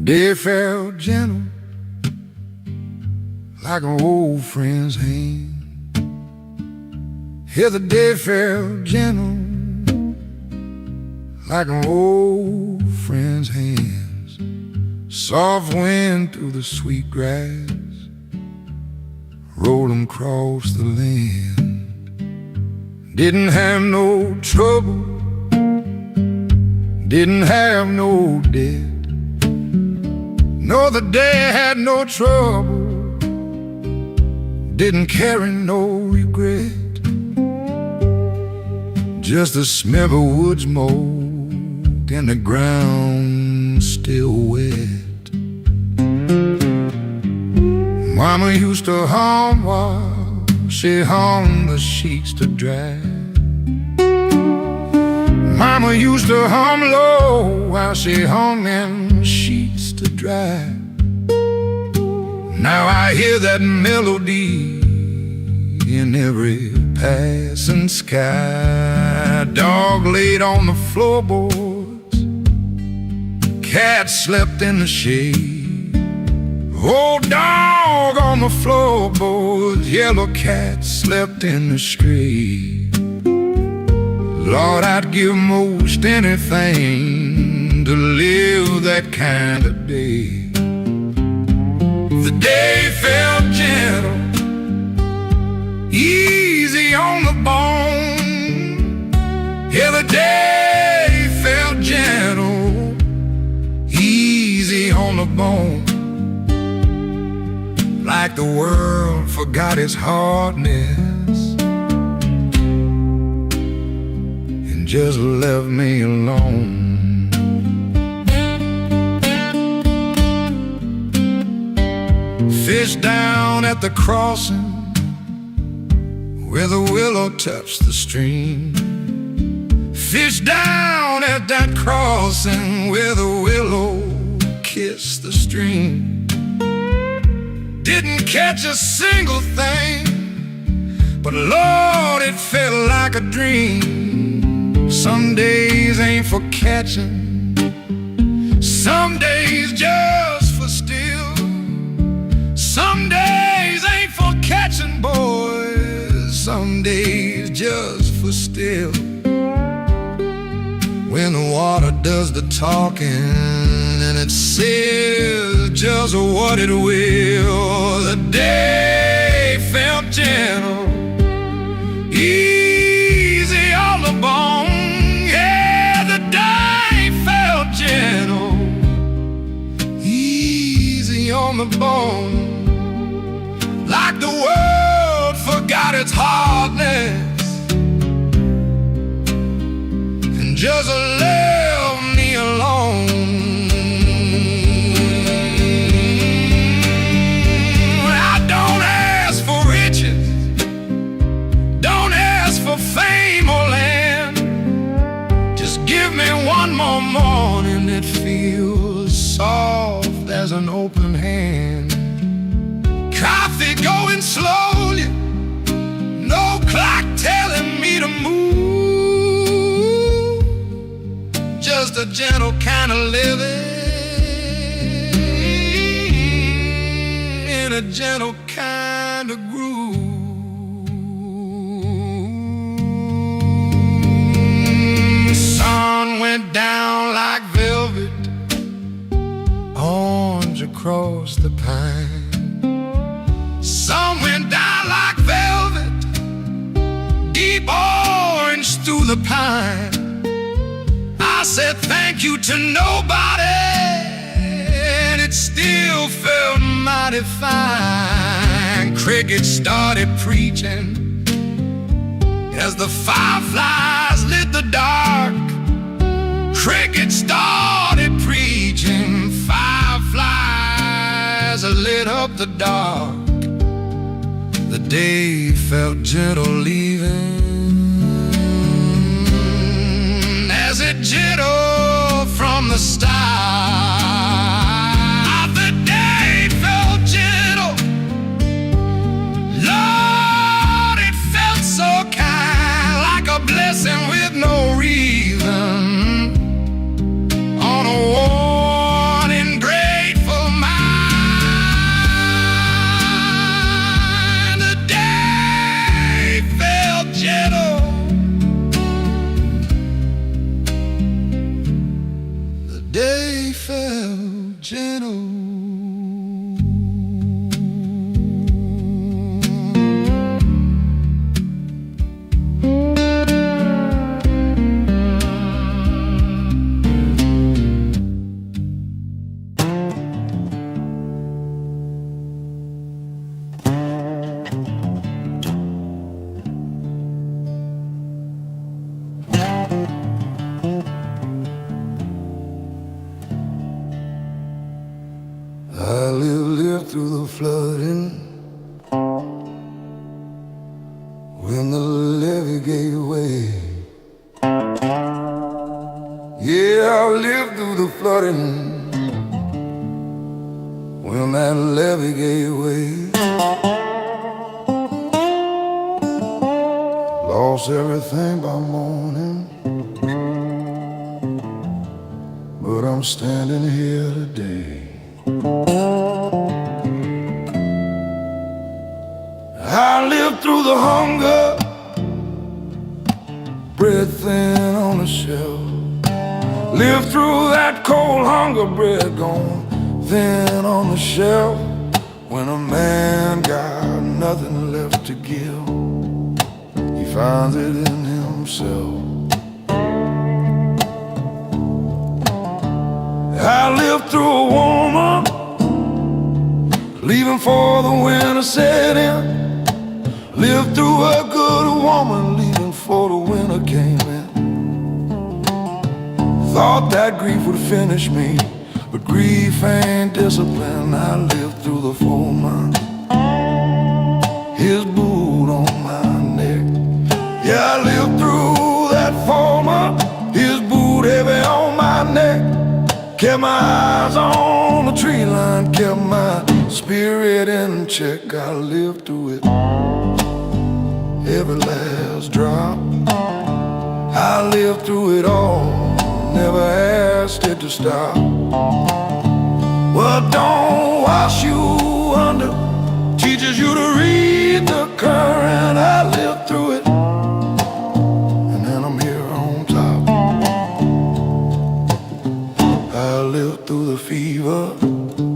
Day felt gentle, like an old friend's hand. Yeah, the day felt gentle, like an old friend's hands. Soft wind through the sweet grass, rolled 'em across the land. Didn't have no trouble, didn't have no debt. No, the day had no trouble, didn't carry no regret. Just the smell of woods mold and the ground still wet. Mama used to hum while she hung the sheets to dry. Mama used to hum low while she hung them sheets to dry. Now I hear that melody in every passing sky. Dog laid on the floorboards, cat slept in the shade. Old dog on the floorboards, yellow cat slept in the shade. Lord, I'd give most anything to live that kind of day. The day felt gentle, easy on the bone. Yeah, the day felt gentle, easy on the bone. Like the world forgot its hardness and just left me alone. Fish down at the crossing where the willow touched the stream. Fish down at that crossing where the willow kissed the stream. Didn't catch a single thing, but Lord, it felt like a dream. Some days ain't for catching, some days just for still. Some days ain't for catching, boys, some days just for still. When the water does the talking and it says just what it will, the day felt gentle, easy on the bone. Yeah, the day felt gentle, easy on the bone. Like the world forgot its hardness and just left me alone. I don't ask for riches, don't ask for fame or land. Just give me one more morning that feels soft as an open hand. Coffee going slowly, no clock telling me to move. Just a gentle kind of living in a gentle kind of groove. Sun went down like velvet, orange across the pine. Sun went down like velvet, deep orange through the pine. I said thank you to nobody, and it still felt mighty fine. Crickets started preaching as the fireflies lit the dark. Crickets started preaching, fireflies lit up the dark. The day felt gentle leaving, as it gentle from the start. The day felt gentle, Lord, it felt so kind, like a blessing with no reason. On a worn and grateful mind, the day felt gentle, the day felt gentle. I lived through the flooding when the levee gave way. Yeah, I lived through the flooding when that levee gave way. Lost everything by morning, but I'm standing here today. I lived through the hunger, bread thin on the shelf. Lived through that cold hunger, bread gone thin on the shelf. When a man got nothing left to give, he finds it in himself. I lived through a woman leaving for the winter set in. Lived through a good woman leaving for the winter came in. Thought that grief would finish me, but but grief ain't discipline. I lived through the 4 months, his boot on my neck. Yeah, I lived through that 4 months, his boot heavy on my neck. Kept my eyes on the tree line, kept my spirit in check. I lived through it, every last drop. I lived through it all, never asked it to stop. Well, don't wash you under, teaches you to read the current. I lived through it, and then I'm here on top. I lived through the fever,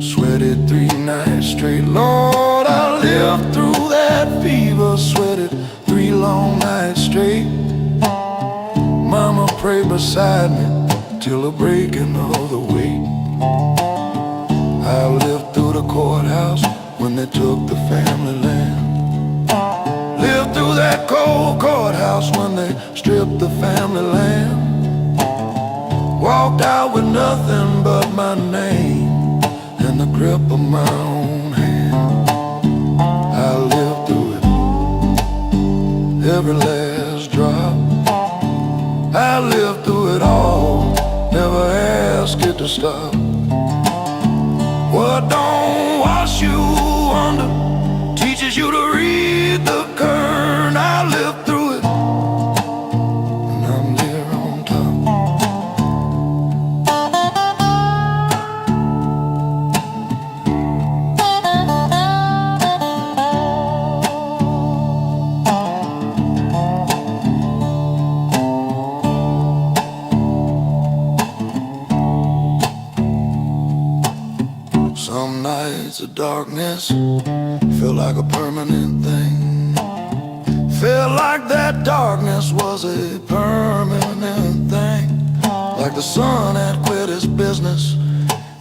sweated 3 nights straight. Lord, I lived through that fever, sweated 3 long nights straight. Mama prayed beside me till the breaking of the weight. I lived through the courthouse when they took the family land. Lived through that cold courthouse when they stripped the family land. Walked out with nothing but my name and the grip of my own hand. I lived through it, every last drop. I lived through it all, never asked it to stop. Well, don't wash you under, teaches you to read the current. I lived through it, and I'm there on top. Some nights of darkness felt like a permanent thing. Felt like that darkness was a permanent thing. Like the sun had quit his business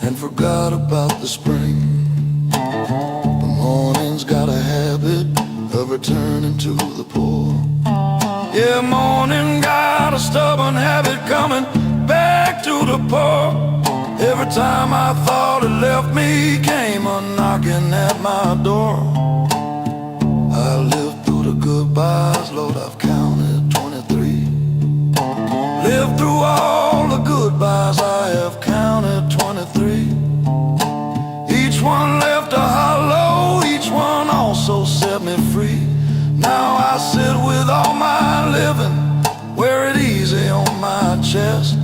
and forgot about the spring. The morning's got a habit of returning to the poor. Yeah, morning got a stubborn habit coming back to the poor. Every time I thought it left me, came a knocking at my door. I lived through the goodbyes, Lord, I've counted 23. Lived through all the goodbyes, I have counted 23. Each one left a hollow, each one also set me free. Now I sit with all my living, wear it easy on my chest.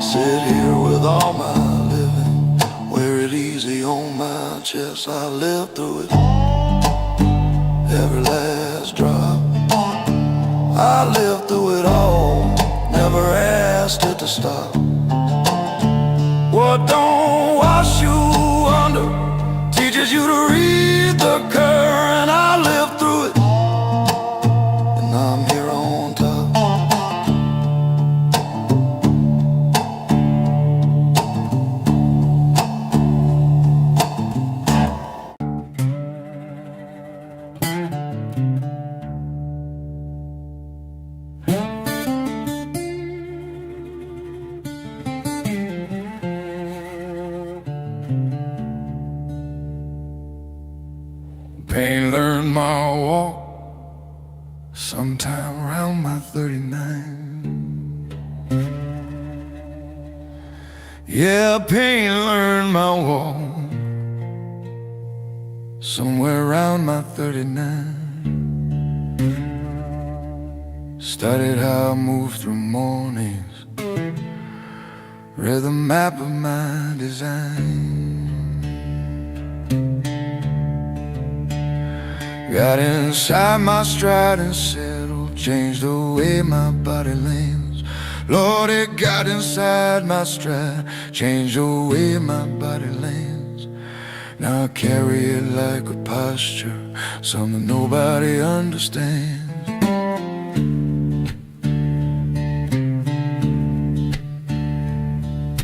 Sit here with all my living, wear it easy on my chest. I lived through it, every last drop. I lived through it all, never asked it to stop. What don't wash you under, teaches you to read the current. I lived through it, and I'm here on top. Pain learned my walk sometime around my 39. Yeah, pain learned my walk somewhere around my 39. Studied how I moved through mornings, read the map of my design. Got inside my stride and settled, changed the way my body lands. Lord, it got inside my stride, changed the way my body lands. Now I carry it like a posture, something nobody understands.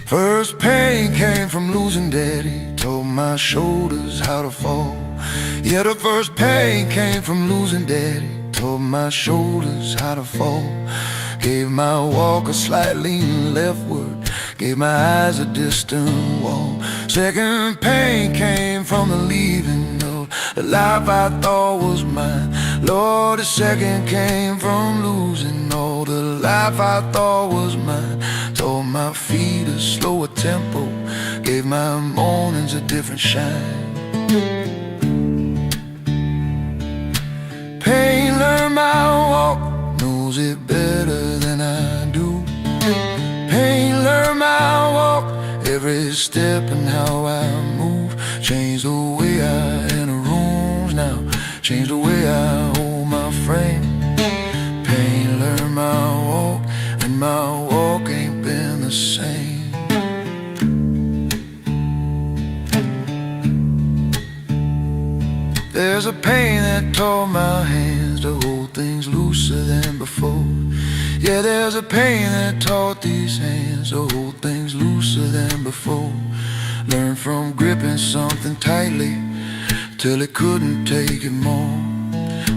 First pain came from losing daddy, told my shoulders how to fall. Yeah, the first pain came from losing daddy, told my shoulders how to fall. Gave my walk a slight lean leftward, gave my eyes a distant wall. Second pain came from the leaving of the life I thought was mine. Lord, the second came from losing all the life I thought was mine. Told my feet a slower tempo, gave my mornings a different shine. Pain learned my walk, knows it better than I do. Pain learned my walk, every step and how I move. Changed the way I enter rooms now, changed the way I hold my frame. Pain learned my walk, and my walk ain't been the same. There's a pain that taught my hands to hold things looser than before. Yeah, there's a pain that taught these hands to hold things looser than before. Learned from gripping something tightly till it couldn't take it more.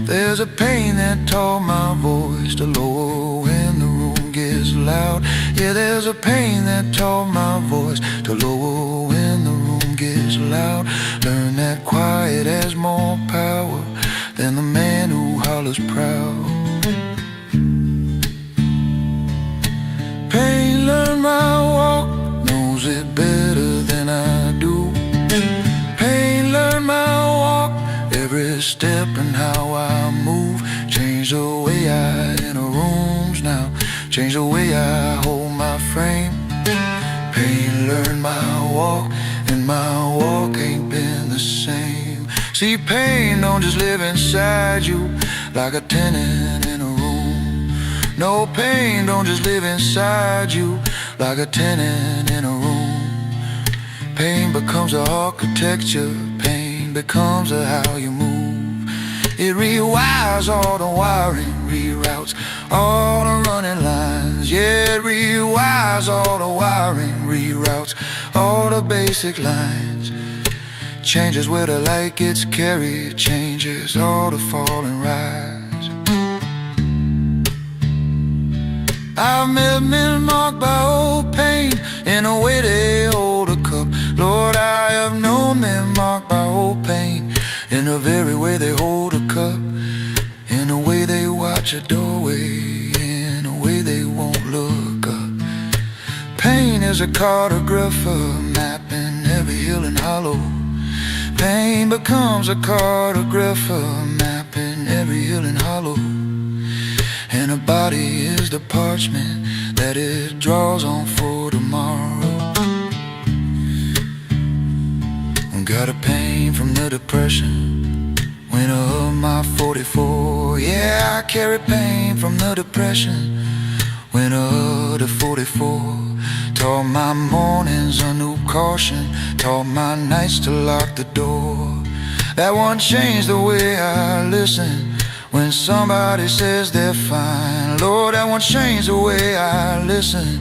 There's a pain that taught my voice to lower when the room gets loud. Yeah, there's a pain that taught my voice to lower when the room gets loud. Learn that quiet has more power than the man who hollers proud. Pain learned my walk, knows it better than I do. Pain learned my walk, every step and how I move. Changed the way I enter rooms now, changed the way I hold my frame. Pain learned my walk, and my walk ain't been the same. See, pain don't just live inside you like a tenant in a room. No, pain don't just live inside you like a tenant in a room. Pain becomes a architecture, pain becomes a how you move. It rewires all the wiring, reroutes all the running lines. Yeah, it rewires all the wiring, reroutes all the basic lines. Changes where the light gets carried, changes all the fall and rise. I've met men marked by old pain in the way they hold a cup. Lord, I have known men marked by old pain in the very way they hold a cup, in the way they watch a doorway, in the way they won't look up. Pain is a cartographer mapping every hill and hollow. Pain becomes a cartographer mapping every hill and hollow. And a body is the parchment that it draws on for tomorrow. Got a pain from the depression, winter of my 44. Yeah, I carry pain from the depression, winter of the 44. Taught my mornings a new caution, taught my nights to lock the door. That one changed the way I listen when somebody says they're fine. Lord, that one changed the way I listen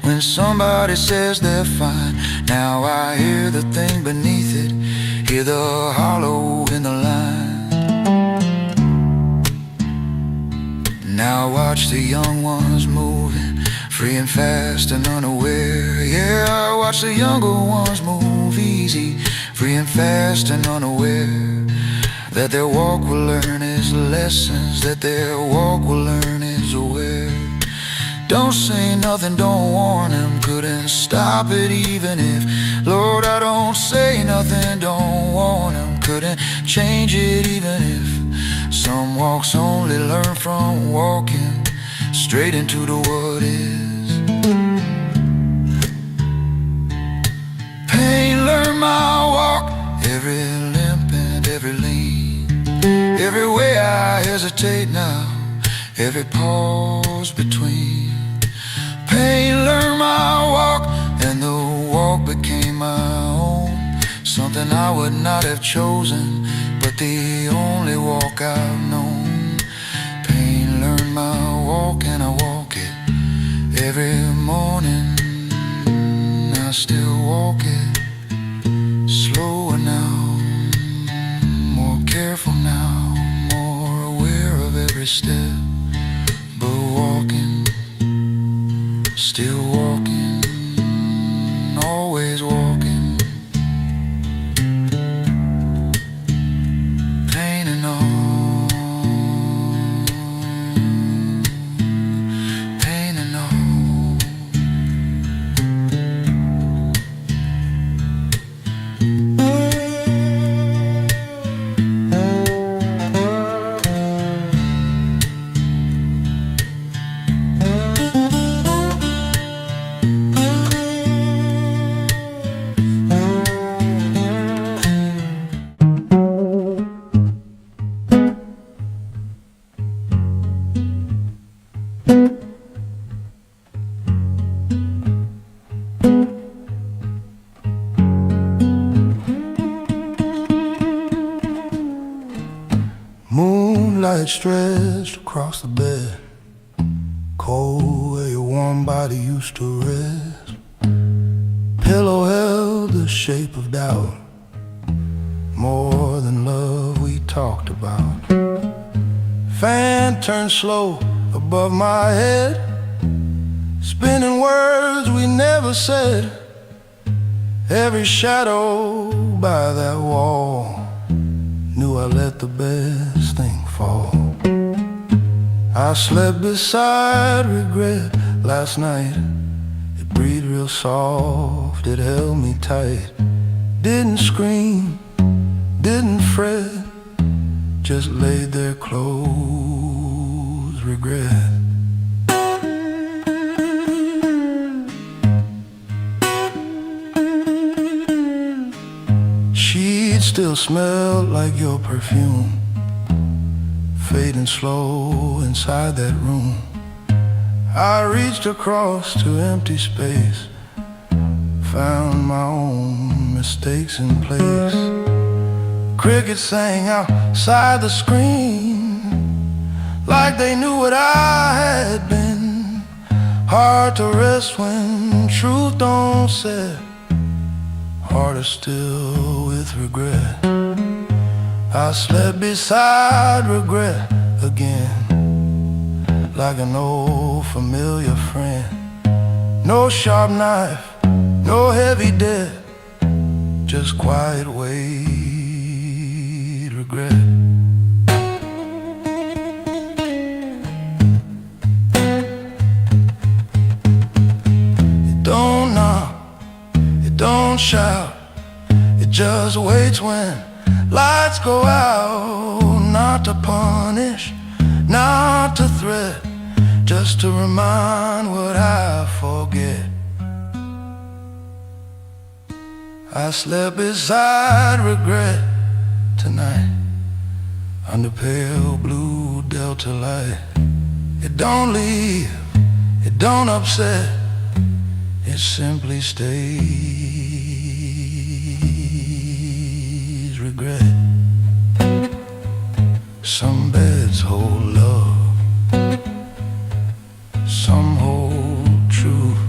when somebody says they're fine. Now I hear the thing beneath it, hear the hollow in the line. Now watch the young ones moving, free and fast and unaware. Yeah, I watch the younger ones move easy, free and fast and unaware. That their walk will learn is lessons, that their walk will learn is aware. Don't say nothing, don't warn him, couldn't stop it even if. Lord, I don't say nothing, don't warn him, couldn't change it even if. Some walks only learn from walking straight into the what is. Pain learned my walk, every limp and every lean, every way I hesitate now, every pause between. Pain learned my walk, and the walk became my own. Something I would not have chosen, but the only walk I've known. Pain learned my walk, and I walk it every morning. I still walk it, slower now, more careful now, more aware of every step, but walking, still walking. head stretched across the bed, cold where your warm body used to rest. Pillow held the shape of doubt, more than love we talked about. Fan turned slow above my head, spinning words we never said. Every shadow by that wall knew I let the best thing fall. I slept beside regret last night. It breathed real soft, it held me tight. Didn't scream, didn't fret, just laid there close, regret. She'd still smell like your perfume, fading slow inside that room. I reached across to empty space, found my own mistakes in place. Crickets sang outside the screen, like they knew what I had been. Hard to rest when truth don't set, harder still with regret. I slept beside regret again, like an old familiar friend. No sharp knife, no heavy debt, just quiet weight, regret. It don't knock, it don't shout, it just waits when lights go out. Not to punish, not to threat, just to remind what I forget. I slept beside regret tonight, under pale blue delta light. It don't leave, it don't upset, it simply stays, regret. Some beds hold love, some hold truth.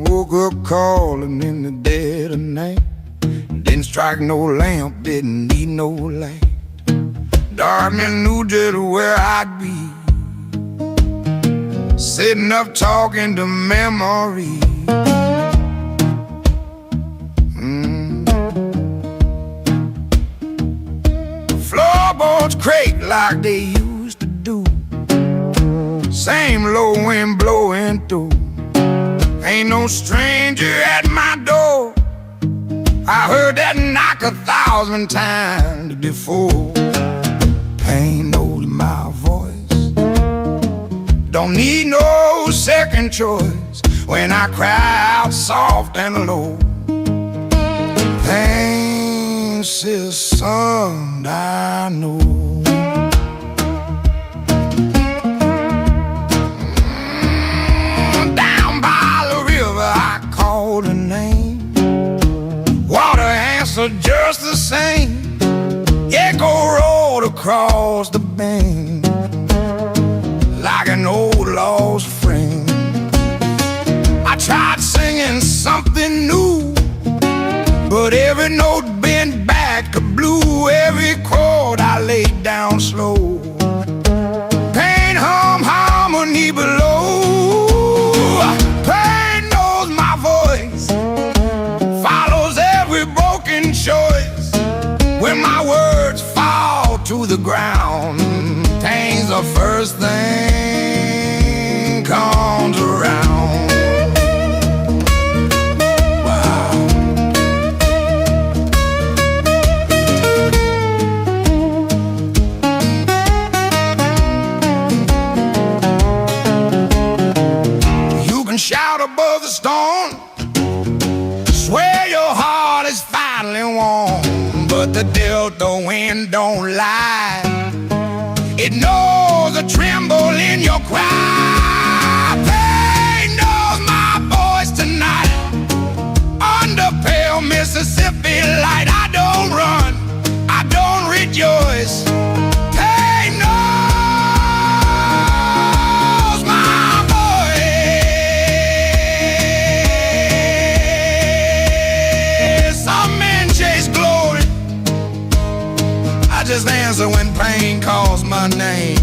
Woke up calling in the dead of night. Didn't strike no lamp, didn't need no light. Darkness knew just where I'd be, sitting up talking to memory. Floorboards crake like they used to do, same low wind blowing through. Ain't no stranger at my door, I heard that knock 1,000 times before. Pain knows my voice, don't need no second choice when I cry out soft and low. Pain says, son, I know. Down by the river I called her name, water answered just the same. Echo rolled across the bank like an old lost friend. I tried singing something new, but every note bent back to blue. Every chord I laid down slow, pain hum harmony below. Pain knows my voice, follows every broken choice. When my words fall to the ground, pain's the first thing comes around. Wow. above the storm. Swear your heart is finally warm, but the delta wind don't lie. It knows a tremble in your cry. Pain knows my voice tonight. Under pale Mississippi light, I don't run, I don't rejoice. Pain knows my voice. Some men chase glory, I just answer when pain calls my name.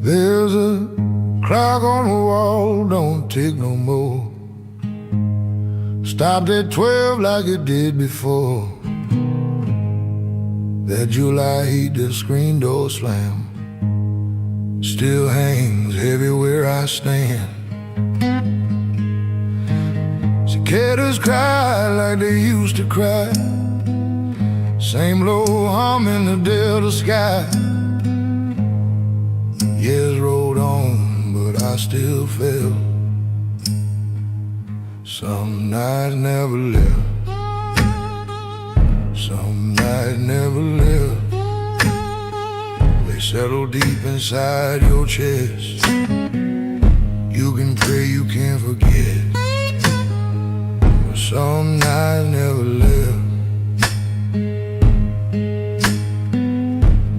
There's a clock on the wall, don't tick no more. Stopped at 12 like it did before. That July heat, the screen door slam, still hangs heavy where I stand. Cicadas cry like they used to cry. Same low hum in the delta sky. Years rolled on, but I still felt some nights never left. Some nights never left. They settle deep inside your chest. You can pray, you can't forget, but some nights never left.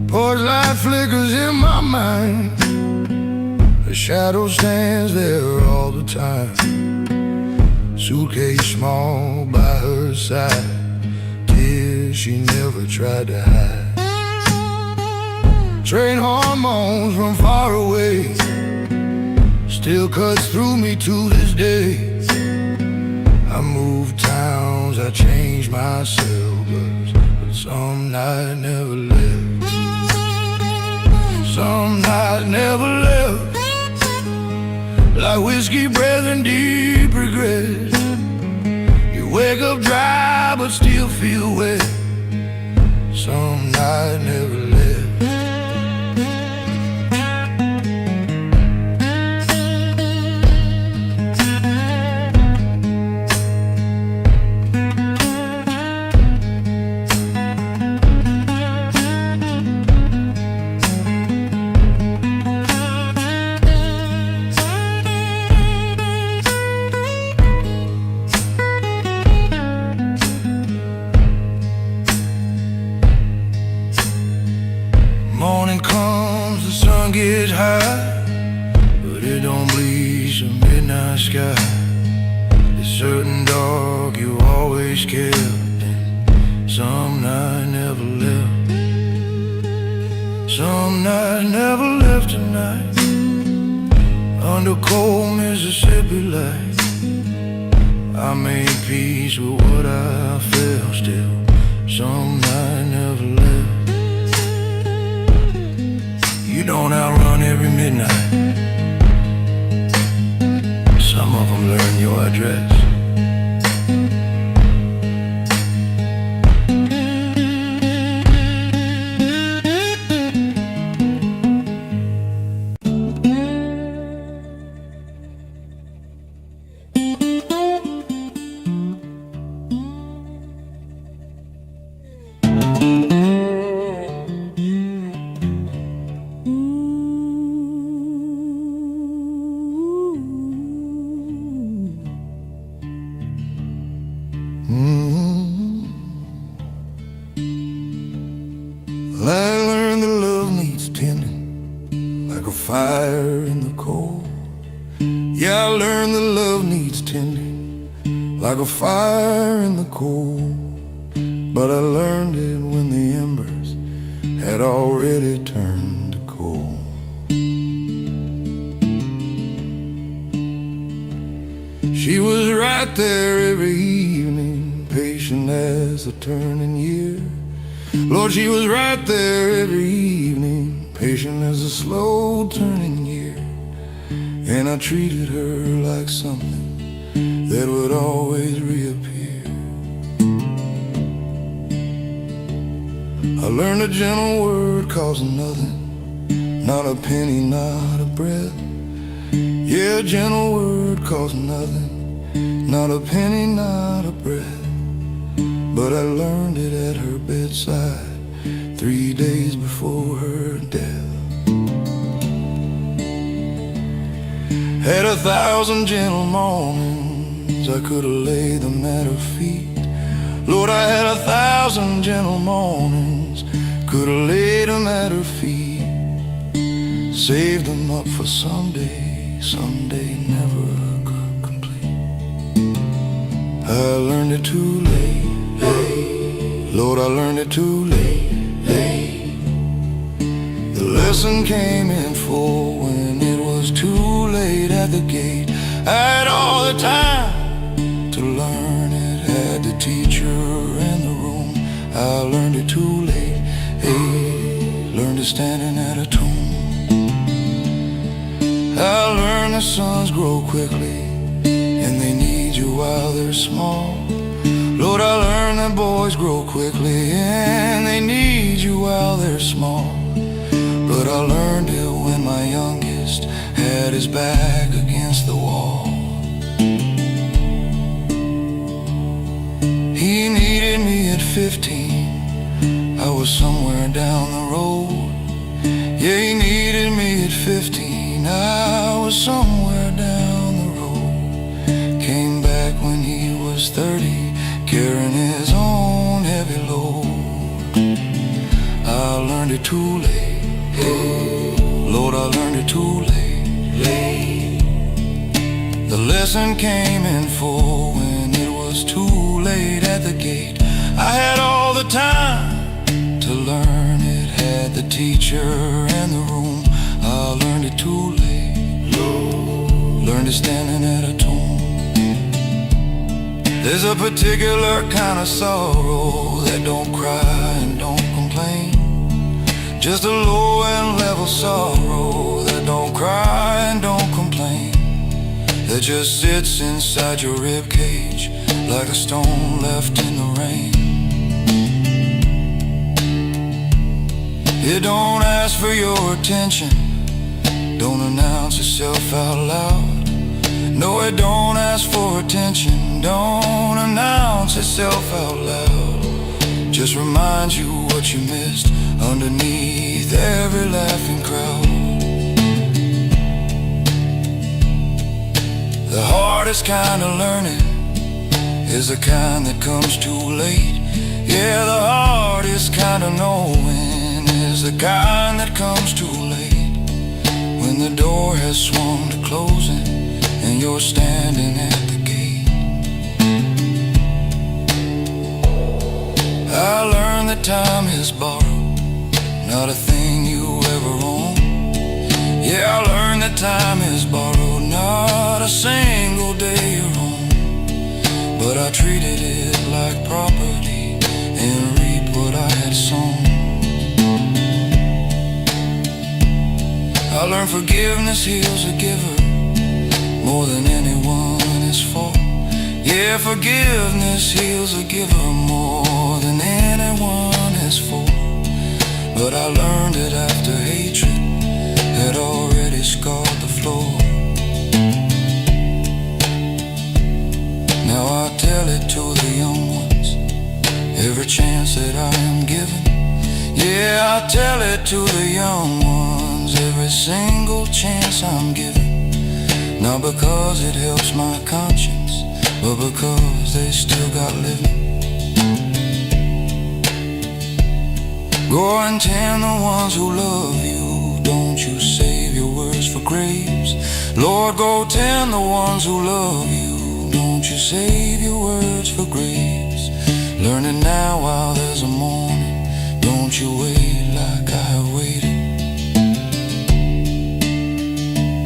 Porch light flickers in my mind. The shadow stands there all the time. Suitcase small by her side. Tears she never tried to hide. Train horn moans from far away, still cuts through me to this day. I moved towns, I changed myself, but some night never left. Some nights never left. Like whiskey breath and deep regret. You wake up dry but still feel wet. Some nights never left. Morning comes, the sun gets high, but it don't bleach the midnight sky. It's certain dark you always kept, and some night never left. Some night never left tonight. Under cold Mississippi light, I made peace with what I felt still. Some night never left. You don't outrun every midnight. Some of them learn your address. I learned that love needs tending, like a fire in the coal. Yeah, I learned that love needs tending, like a fire in the coal. But I learned it when the embers had already turned to coal. She was right there every evening, patient as the turning year. Lord, she was right there every evening, patient as the slow turning year. And I treated her like something that would always reappear. I learned a gentle word costs nothing, not a penny, not a breath. Yeah, a gentle word costs nothing, not a penny, not a breath. But I learned it at her bedside 3 days before her death. Had 1,000 gentle mornings, I could have laid them at her feet. Lord, I had 1,000 gentle mornings, could have laid them at her feet. Saved them up for someday, someday never could complete. I learned it too late, Lord, I learned it too late. The lesson came in full when it was too late at the gate. I had all the time to learn it, had the teacher in the room. I learned it too late, learned it standing at a tomb. I learned the sons grow quickly, and they need you while they're small. Lord, I learned that boys grow quickly, and they need you while they're small. But I learned it when my youngest had his back against the wall. He needed me at 15, I was somewhere down the road. Yeah, he needed me at 15, I was somewhere down the road. Came back when he was 30, carrying his own heavy load. I learned it too late, Lord, I learned it too late. The lesson came in full when it was too late at the gate. I had all the time to learn it, had the teacher in the room. I learned it too late, learned it standing at a tomb. There's a particular kind of sorrow that don't cry and don't complain. Just a low and level sorrow that don't cry and don't complain. That just sits inside your rib cage like a stone left in the rain. It don't ask for your attention, don't announce itself out loud. No, it don't ask for attention, don't announce itself out loud. Just reminds you what you missed underneath every laughing crowd. The hardest kind of learning is the kind that comes too late. Yeah, the hardest kind of knowing is the kind that comes too late. When the door has swung to closing and you're standing at the gate. I learned that time is borrowed, not a thing you ever own. Yeah, I learned that time is borrowed, not a single day your own. But I treated it like property and reaped what I had sown. I learned forgiveness heals a giver more than anyone is for. Yeah, forgiveness heals a giver more than anyone is for. But I learned it after hatred had already scarred the floor. Now I tell it to the young ones every chance that I am given. Yeah, I tell it to the young ones every single chance I'm given. Not because it helps my conscience, but because they still got living. Go and tend the ones who love you, don't you save your words for graves. Lord, go tend the ones who love you, don't you save your words for graves. Learn it now while there's a morning, don't you wait like I have waited.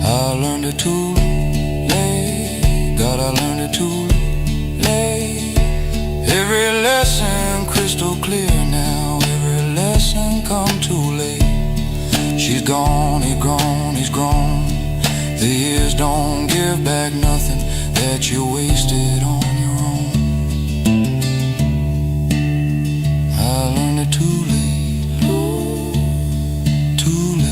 I learned it too late, got but I learned it too late. Every lesson crystal clear now, every lesson come too late. She's gone, he's grown. The years don't give back nothing that you wasted on your own. I learned it too late, too late, too late.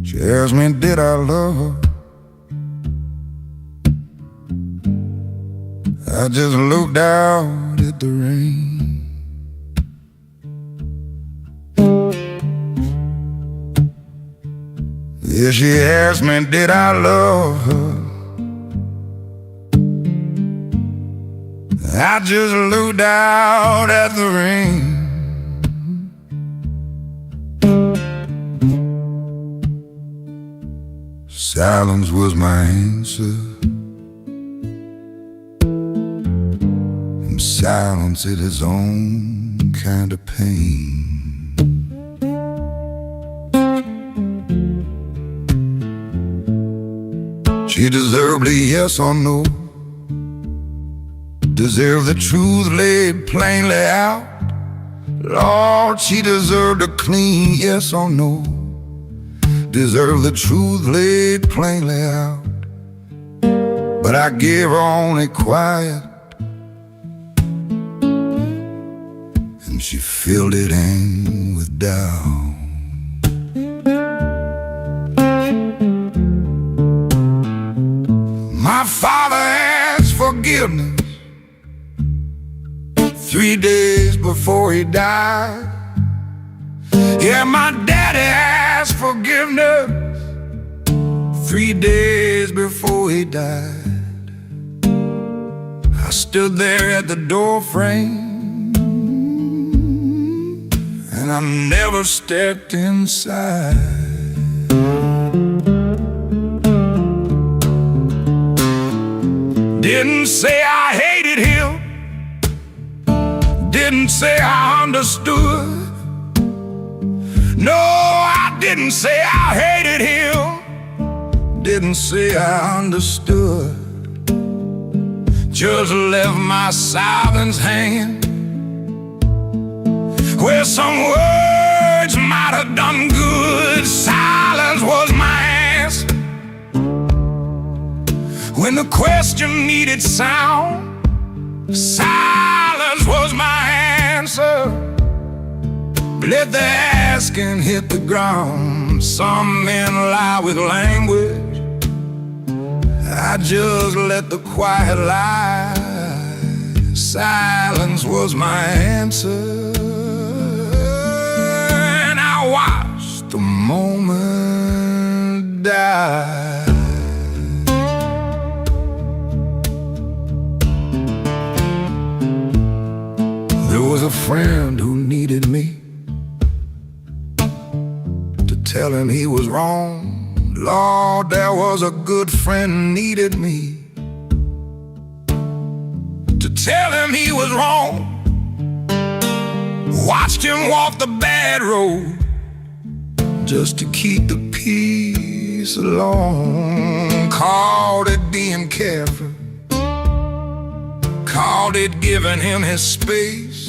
She asked me, did I love her? I just looked out at the rain. Yeah, she asked me, did I love her? I just looked out at the rain. Silence was my answer, and silence is its own kind of pain. She deserved a yes or no, deserved the truth laid plainly out. Lord, she deserved a clean yes or no, deserve the truth laid plainly out. But I gave her only quiet, and she filled it in with doubt. My father asked forgiveness 3 days before he died. Yeah, my daddy asked forgiveness 3 days before he died. I stood there at the door frame, and I never stepped inside. Didn't say I hated him, didn't say I understood. No, I didn't say I hated him, didn't say I understood. Just left my silence hanging where some words might have done good. Silence was my answer when the question needed sound. Silence was my answer. Let the asking hit the ground. Some men lie with language, I just let the quiet lie. Silence was my answer, and I watched the moment die. There was a friend who needed me to tell him he was wrong. Lord, there was a good friend needed me to tell him he was wrong. Watched him walk the bad road just to keep the peace alone. Called it being careful, called it giving him his space.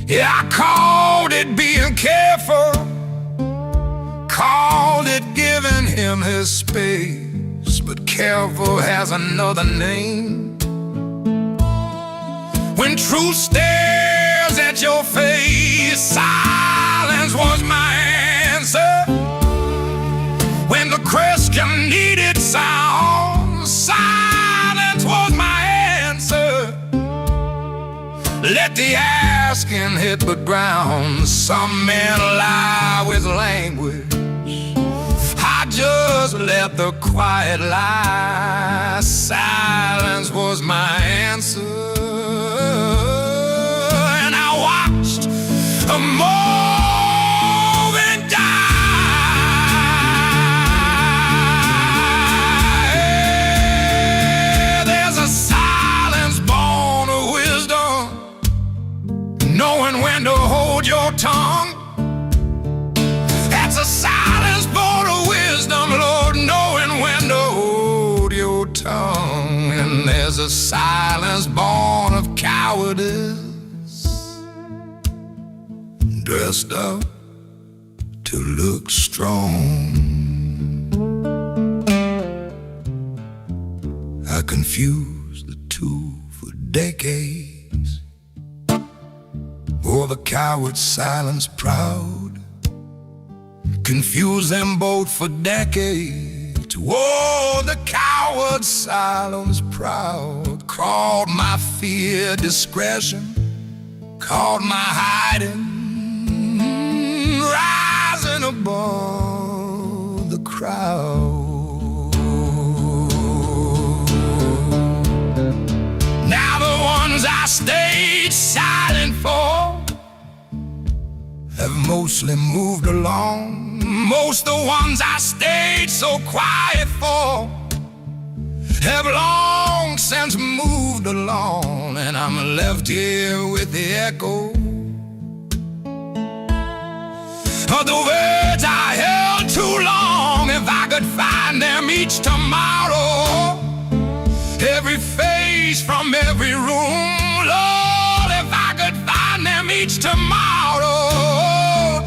Yeah, I called it being careful, called it giving him his space. But careful has another name. When truth stares at your face, silence was my answer. When the question needed sound, silence was my answer. Let the air grass can hit the ground. Some men lie with language. I just let the quiet lie. Silence was my answer, and I watched a moment die. There's a silence born of wisdom, knowing when to hold your tongue. That's a silence born of wisdom, Lord, knowing when to hold your tongue. And there's a silence born of cowardice, dressed up to look strong. I confused the two for decades, or the coward silence proud. Confused them both for decades. Whoa, the coward silence proud. Called my fear discretion, called my hiding rising above the crowd. Now the ones I stayed silent for have mostly moved along. Most the ones I stayed so quiet for have long since moved along, and I'm left here with the echo of the words I held too long. If I could find them each tomorrow, every face from every room, Lord, if I could find them each tomorrow,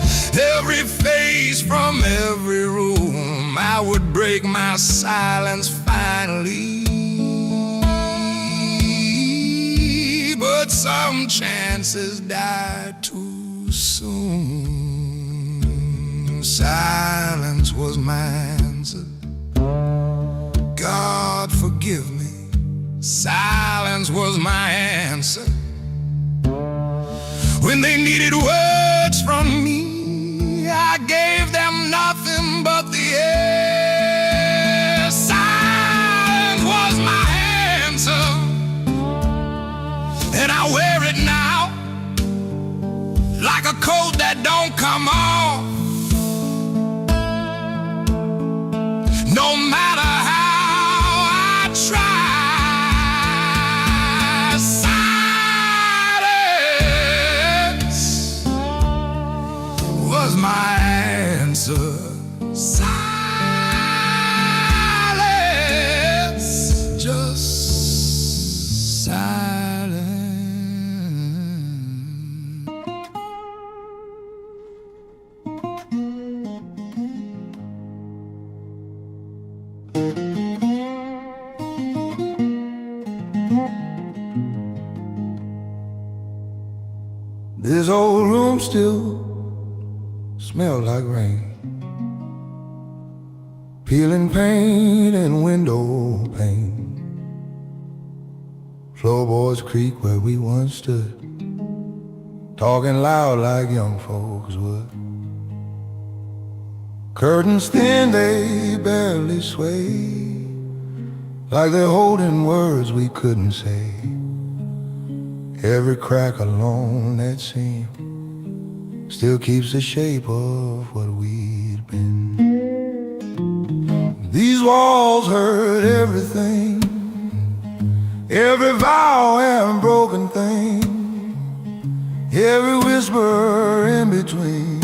every face from every room, I would break my silence finally. But some chances die too soon. Silence was my answer. God forgive me. Silence was my answer. When they needed words from me, I gave them nothing but the air. Silence was my answer, and I wear it now like a coat that don't come off. No matter how I try, silence was my answer. Silence, just silence. This old room still smells like rain, peeling paint and window pane. Floorboards creak where we once stood, talking loud like young folks would. Curtains thin, they barely sway, like they're holding words we couldn't say. Every crack along that seam still keeps the shape of what we'd been. These walls hurt everything, every vow and broken thing, every whisper in between.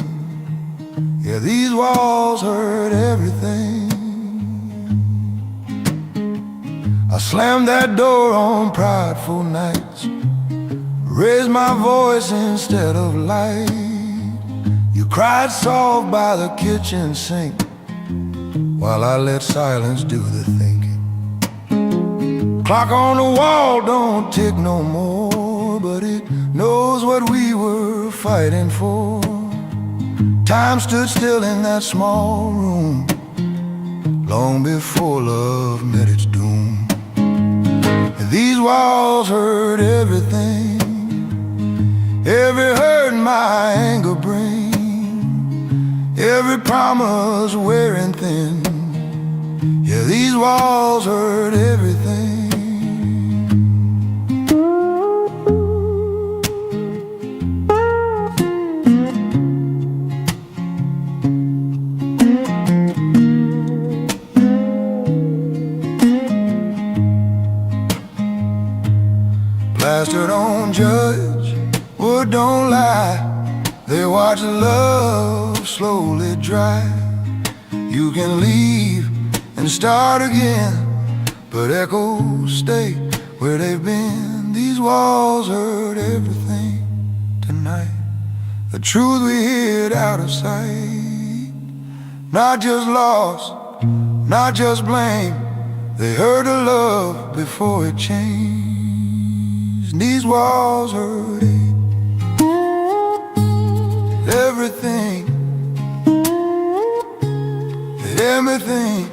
Yeah, these walls hurt everything. I slammed that door on prideful nights, raised my voice instead of light. You cried soft by the kitchen sink, while I let silence do the thinking. Clock on the wall don't tick no more, but it knows what we were fighting for. Time stood still in that small room, long before love met its doom. And these walls heard everything, every hurt my anger bring, every promise wearing thin. Yeah, these walls hurt everything. Plaster don't judge, wood don't lie. They watch the love slowly dry. You can leave and start again, but echoes stay where they've been. These walls hurt everything tonight. The truth we hid out of sight. Not just loss, not just blame. They hurt the love before it changed. These walls hurt everything, everything.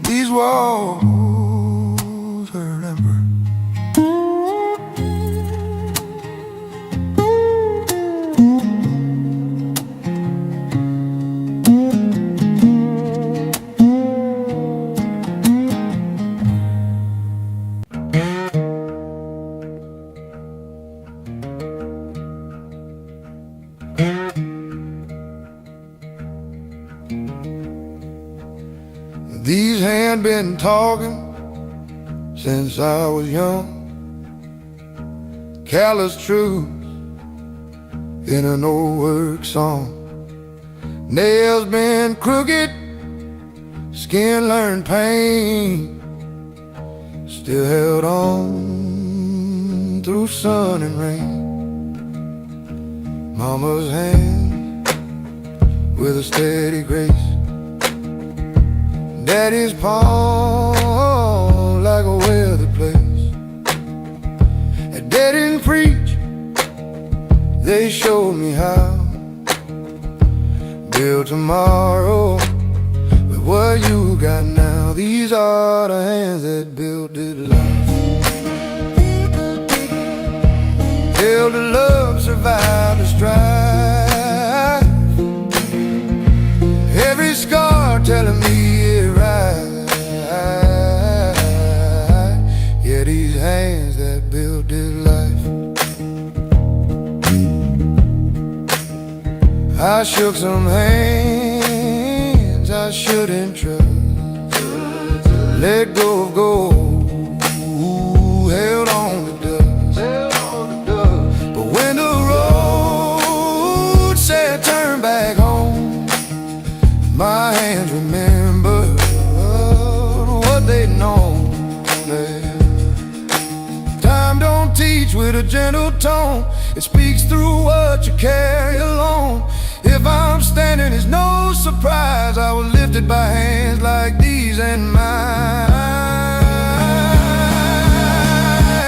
These walls hurt everything. These hands been talking since I was young. Callous truth in an old work song. Nails been crooked, skin learned pain. Still held on through sun and rain. Mama's hand with a steady grace. Daddy's palm like a weather place. And they didn't preach, they showed me how. Build tomorrow with what you got now. These are the hands that built this life. Held the love, survived the strife. Every scar telling me it right. Yeah, these hands that built this life. I shook some hands I shouldn't trust. Let go of gold, held on to dust. But when the road said turn back home, my hands remembered what they'd known. Time don't teach with a gentle tone. It speaks through what you carry alone. If I'm standing, it's no surprise I was lifted by hands like these and mine.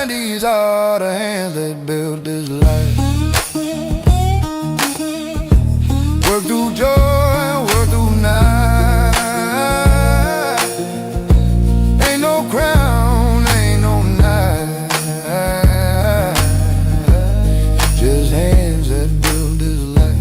These are the hands that built this life. Work through joy, work through night. Ain't no crown, ain't no night. Just hands that built this life.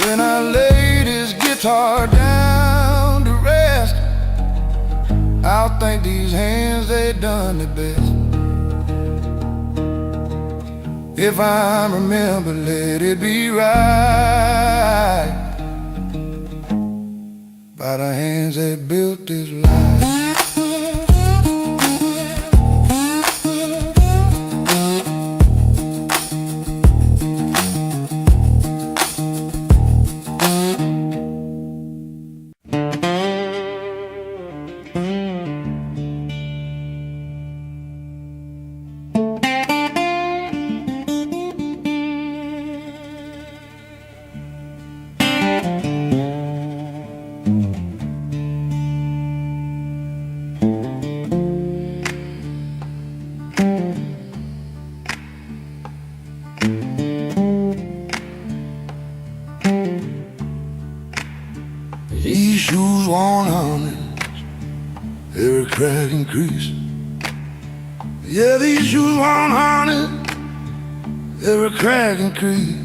When I lay this guitar down to rest, I'll thank these hands, they done the best. If I remember, let it be right by the hands that built this life. shoes worn honest, every crack and crease. Yeah, these shoes worn honest, every crack and crease.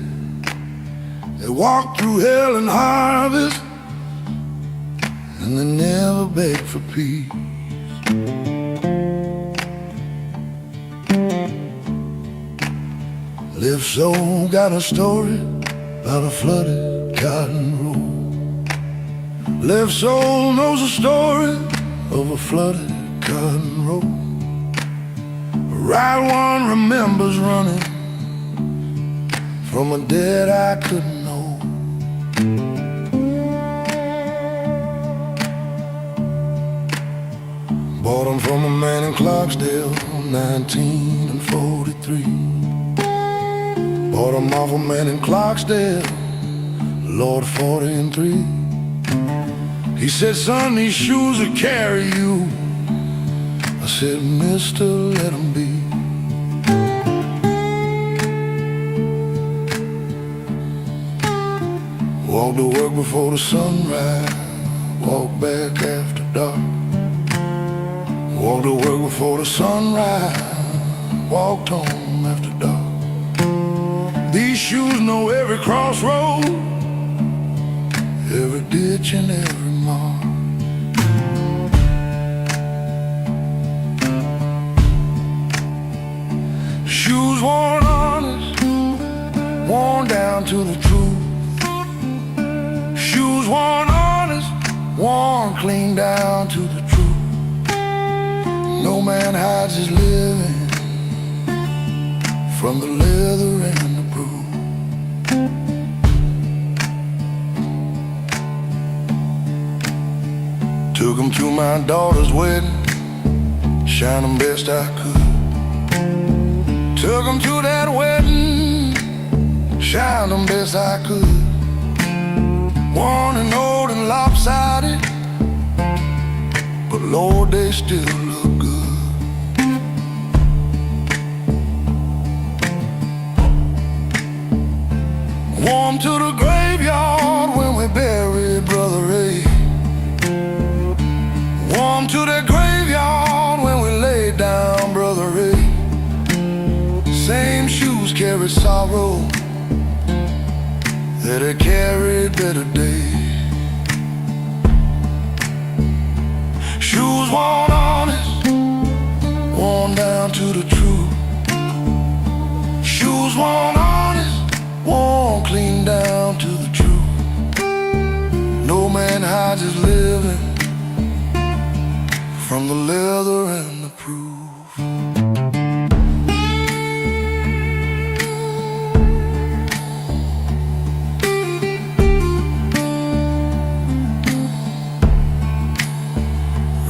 They walk through hell and harvest, and they never beg for peace. Left Soul got a story about a flooded cotton road. Left Soul knows a story of a flooded cotton road. Right one remembers running from a dead I couldn't know. Bought 'em from a man in Clarksdale, 1943. Bought 'em off a man in Clarksdale, Lord 43. He said, son, these shoes will carry you. I said, mister, let 'em be. Walk to work before the sunrise, walk back after dark. Walk to work before the sunrise, walked home after dark. These shoes know every crossroad, every ditch and every mark. Shoes worn honest, worn down to the truth. Shoes worn honest, worn clean down to the truth. No man hides his living from the leather and the proof. Took 'em to my daughter's wedding, shine 'em best I could. Took 'em to that wedding, shine 'em best I could. Worn and old and lopsided, but Lord, they still look good. Warm to the graveyard when we buried Brother Ray. Warm to the graveyard when we laid down Brother Ray. Same shoes carried sorrow that he carried better days. Shoes worn honest, worn down to the truth. Shoes worn honest, worn clean down to the truth. No man hides his living from the leather and the proof.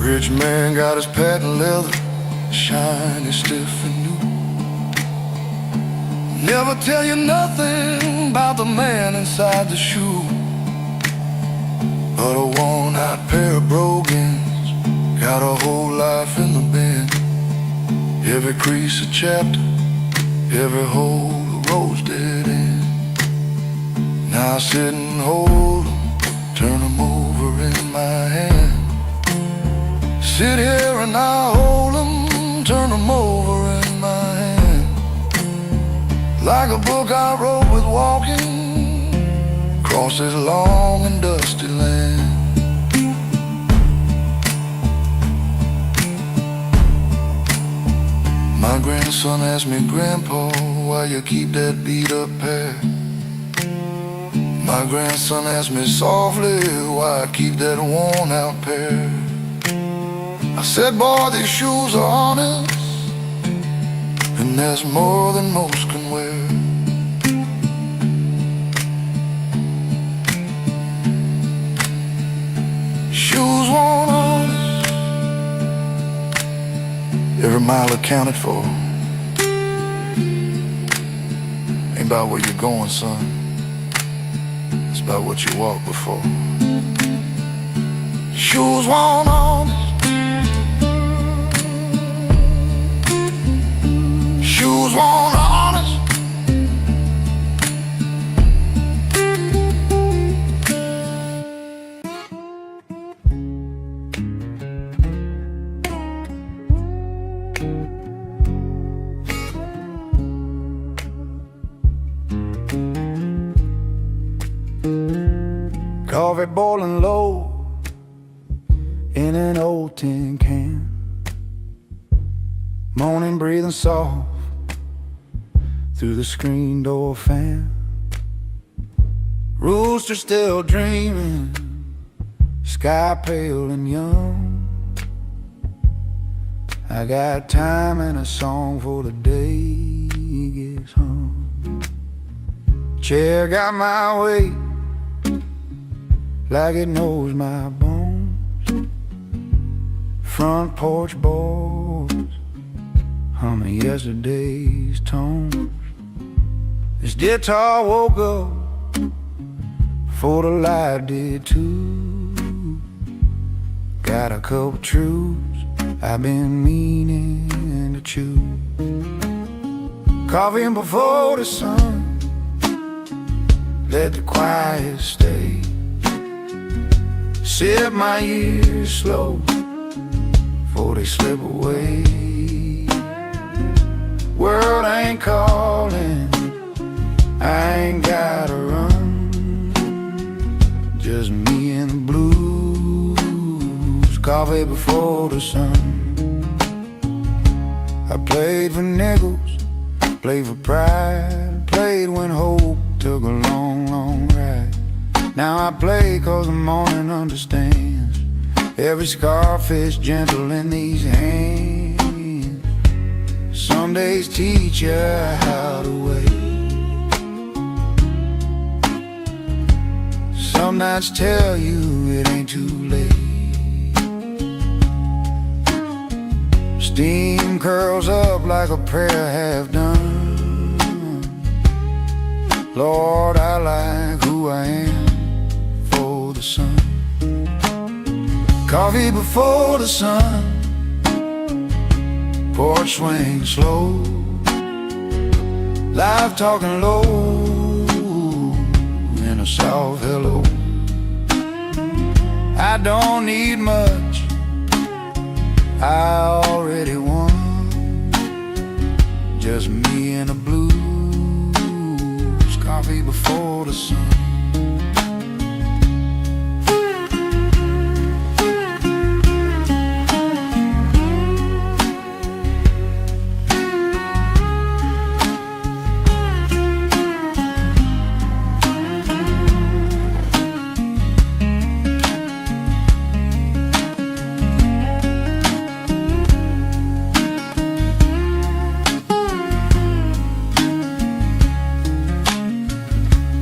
Rich man got his patent leather, shiny, stiff and new. Never tell you nothing about the man inside the shoe. But a worn-out pair of brogans got a whole life in the bin. Every crease a chapter, every hole a rose dead in. Now I sit and hold 'em, turn 'em over in my hand. Sit here and I hold 'em, turn 'em over in my hand. Like a book I wrote with walking across this long and dusty land. My grandson asked me, Grandpa, why you keep that beat up pair? My grandson asked me softly, why I keep that worn out pair? I said, boy, these shoes are honest, and there's more than most can wear. Shoes worn honest, every mile accounted for. Ain't about where you're going, son, it's about what you walked before. Shoes worn honest, shoes worn honest. Coffee boiling low in an old tin can. Morning breathing soft through the screen door fan. Rooster still dreaming, sky pale and young. I got time and a song for the day gets hung. Chair got my weight like it knows my bones. Front porch boys humming yesterday's tones. This guitar woke up before the light did too. Got a couple truths I've been meaning to chew. Coffee before the sun, let the quiet stay. Sip my years slow before they slip away. World ain't calling, I ain't gotta run. Just me and the blues. Coffee before the sun. I played for nickels, played for pride, played when hope took a long, long ride. Now I play 'cause the morning understands. Every scarfish gentle in these hands. Some days teach you how to wait. Some nights tell you it ain't too late. Steam curls up like a prayer half done. Lord, I like who I am for the sun. Coffee before the sun, porch swing slow, live talking low in a soft hello. I don't need much, I already won. Just me and the blues. Coffee before the sun.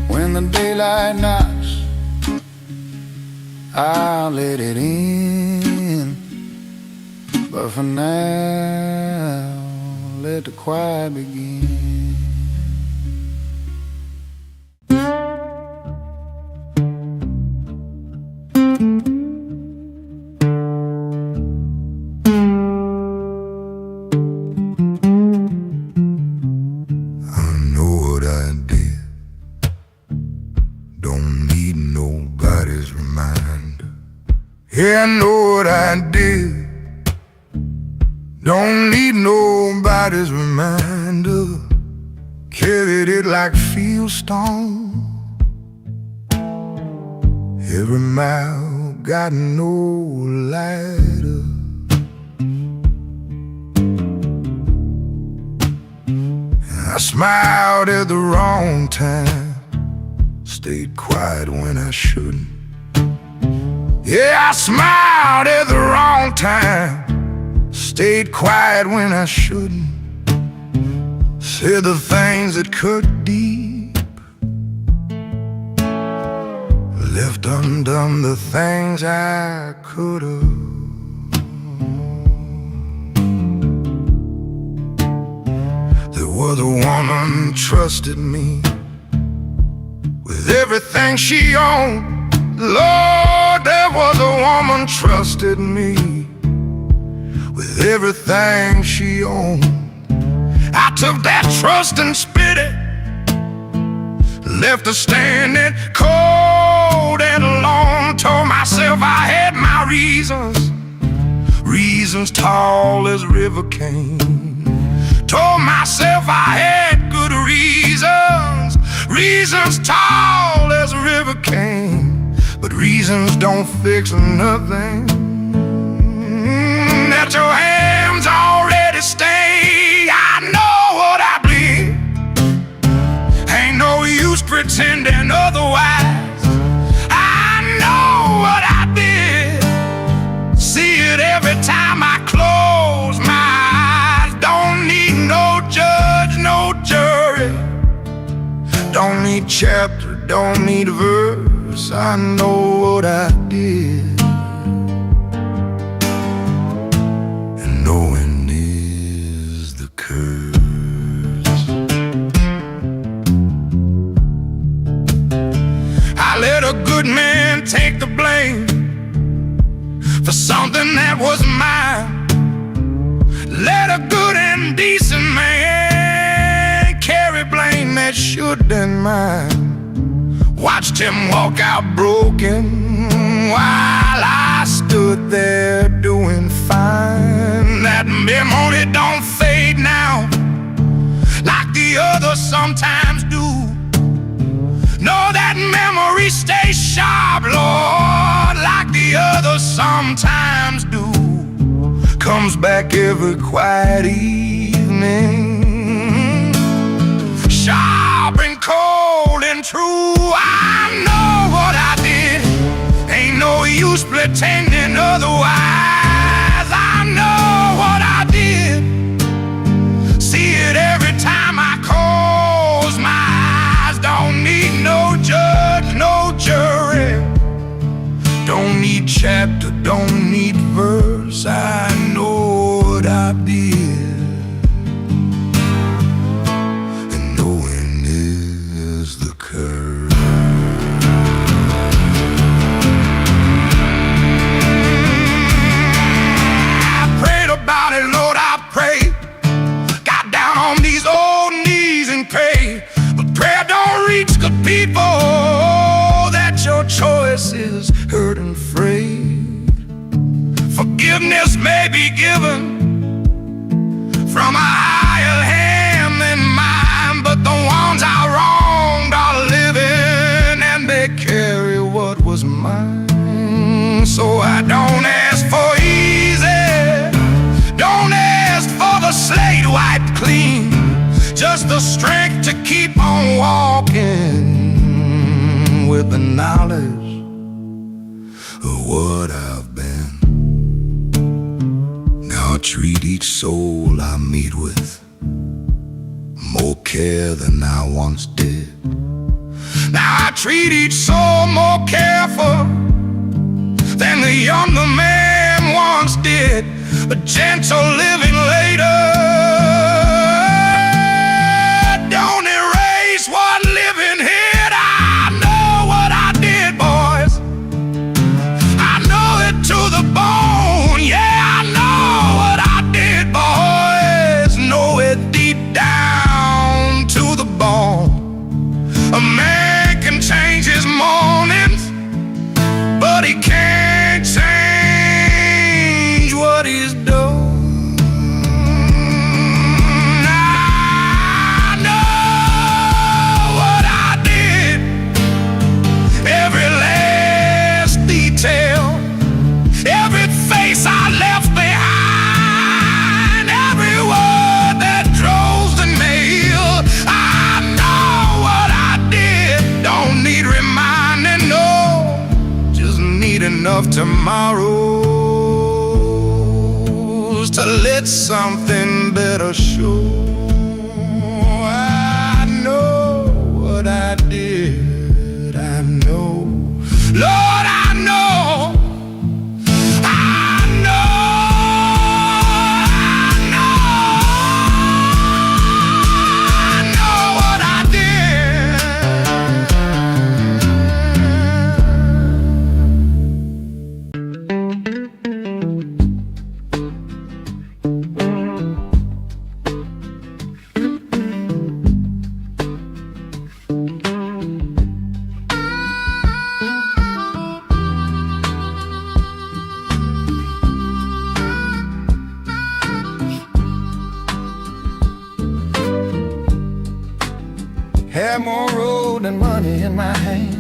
When the daylight knocks, I'll let it in. But for now, let the quiet begin. I know what I did. Don't need nobody's reminder. Yeah, I know what I did. Don't need nobody's reminder. Carried it like fieldstone. Every mile got no lighter. I smiled at the wrong time, stayed quiet when I shouldn't. Yeah, I smiled at the wrong time, stayed quiet when I shouldn't. Said the things that cut deep, left undone the things I could've. There was a woman trusted me with everything she owned. Lord, there was a woman trusted me with everything she owned. I took that trust and spit it, left her standing cold and alone. Told myself I had my reasons, reasons tall as river cane. Told myself I had good reasons, reasons tall as a river came. But reasons don't fix nothing. That your hands already stay. I know what I bleed. Ain't no use pretending otherwise. I know what I did. See it every time I close my eyes. Don't need no judge, no jury. Don't need chapter, don't need verse. I know what I did. And knowing is the curse. I let a good man take the blame for something that was mine. Let a good and decent man carry blame that should have been mine. Watched him walk out broken while I stood there doing fine. That memory don't fade now like the others sometimes do. No, that memory stays sharp, Lord, like the others sometimes do. Comes back every quiet evening, sharp and cold and true. I know what I did. Ain't no use pretending otherwise. I know what I did. See it every time I close my eyes. Don't need no judge, no jury. Don't need chapter, don't need verse. I know what I did. And knowing is the curse. I prayed about it, Lord, I prayed. Got down on these old knees and prayed. But prayer don't reach the people that your choice is hurt and frayed. Forgiveness may be given from a higher hand than mine, but the ones I wronged are living and they carry what was mine. So I don't ask for easy, don't ask for the slate wiped clean, just the strength to keep on walking with the knowledge of what I've been. Now I treat each soul I meet with more care than I once did. Now I treat each soul more careful than the younger man once did. But gentle living later don't erase what living hid. I know what I did, boys. I know it to the bone. Yeah, I know what I did, boys. Know it deep down to the bone. A man can change his mornings, but he can't change what he's done. I know what I did. Every last detail, every face I left behind, every word that draws the nail. I know what I did. Don't need reminding, no, just need enough tomorrows to let something better show. I know what I did. I know, Lord, I know. I know, I know, I know what I did. Had more road than money in my hand.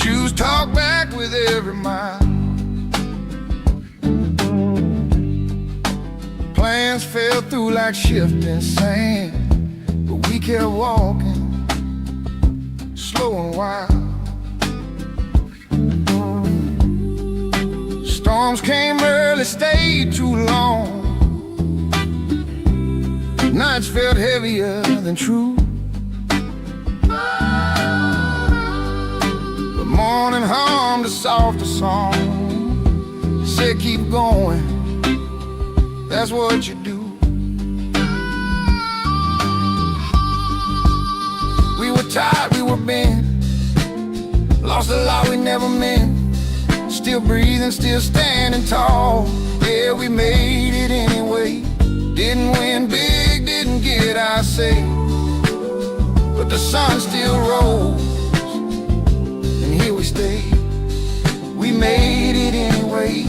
Shoes talk back with every mile. Plans fell through like shifting sand, but we kept walking, slow and wild. Storms came early, stayed too long. Nights felt heavier than true. But morning hummed a softer song. Said keep going, that's what you do. We were tired, we were bent, lost a lot we never meant. Still breathing, still standing tall. Yeah, we made it anyway. Didn't win big, didn't get our say, but the sun still rose, and here we stay. We made it anyway.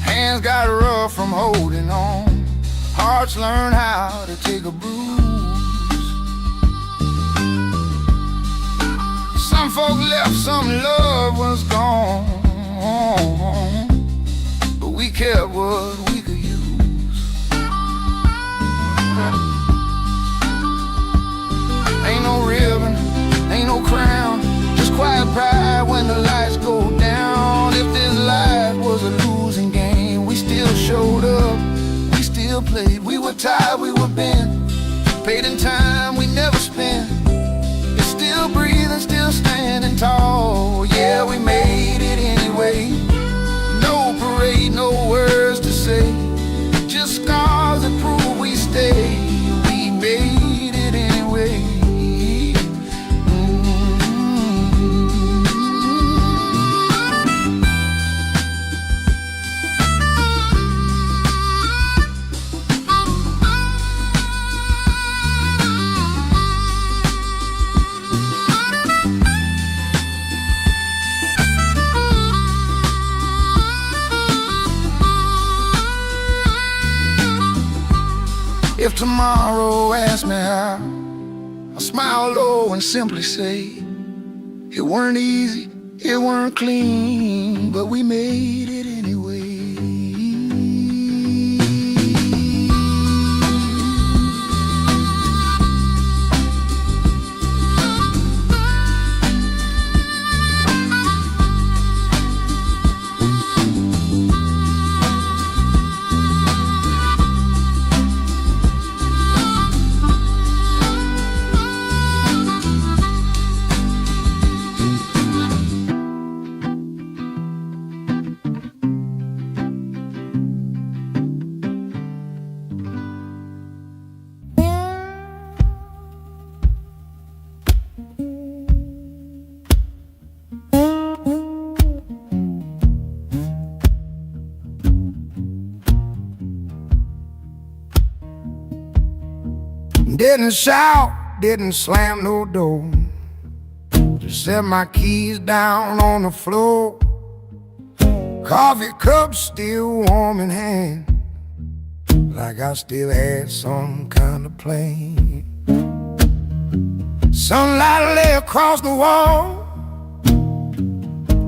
Hands got rough from holding on. Hearts learn how to take a bruise. Some folk left, some love was gone, but we kept what we could use. Ain't no ribbon, ain't no crown, just quiet pride when the lights go down. If this life was a losing game, we still showed up, we still played. We were tired, we were bent, paid in time we never spent. It's still breathing, still standing tall. Yeah, we made it anyway. No parade, no words to say, just scars that prove we stay. We made it anyway. If tomorrow asks me how, I'll smile low and simply say, it weren't easy, it weren't clean, but we made it anyway. Didn't shout, didn't slam no door, just set my keys down on the floor. Coffee cup still warm in hand, like I still had some kind of plan. Sunlight lay across the wall,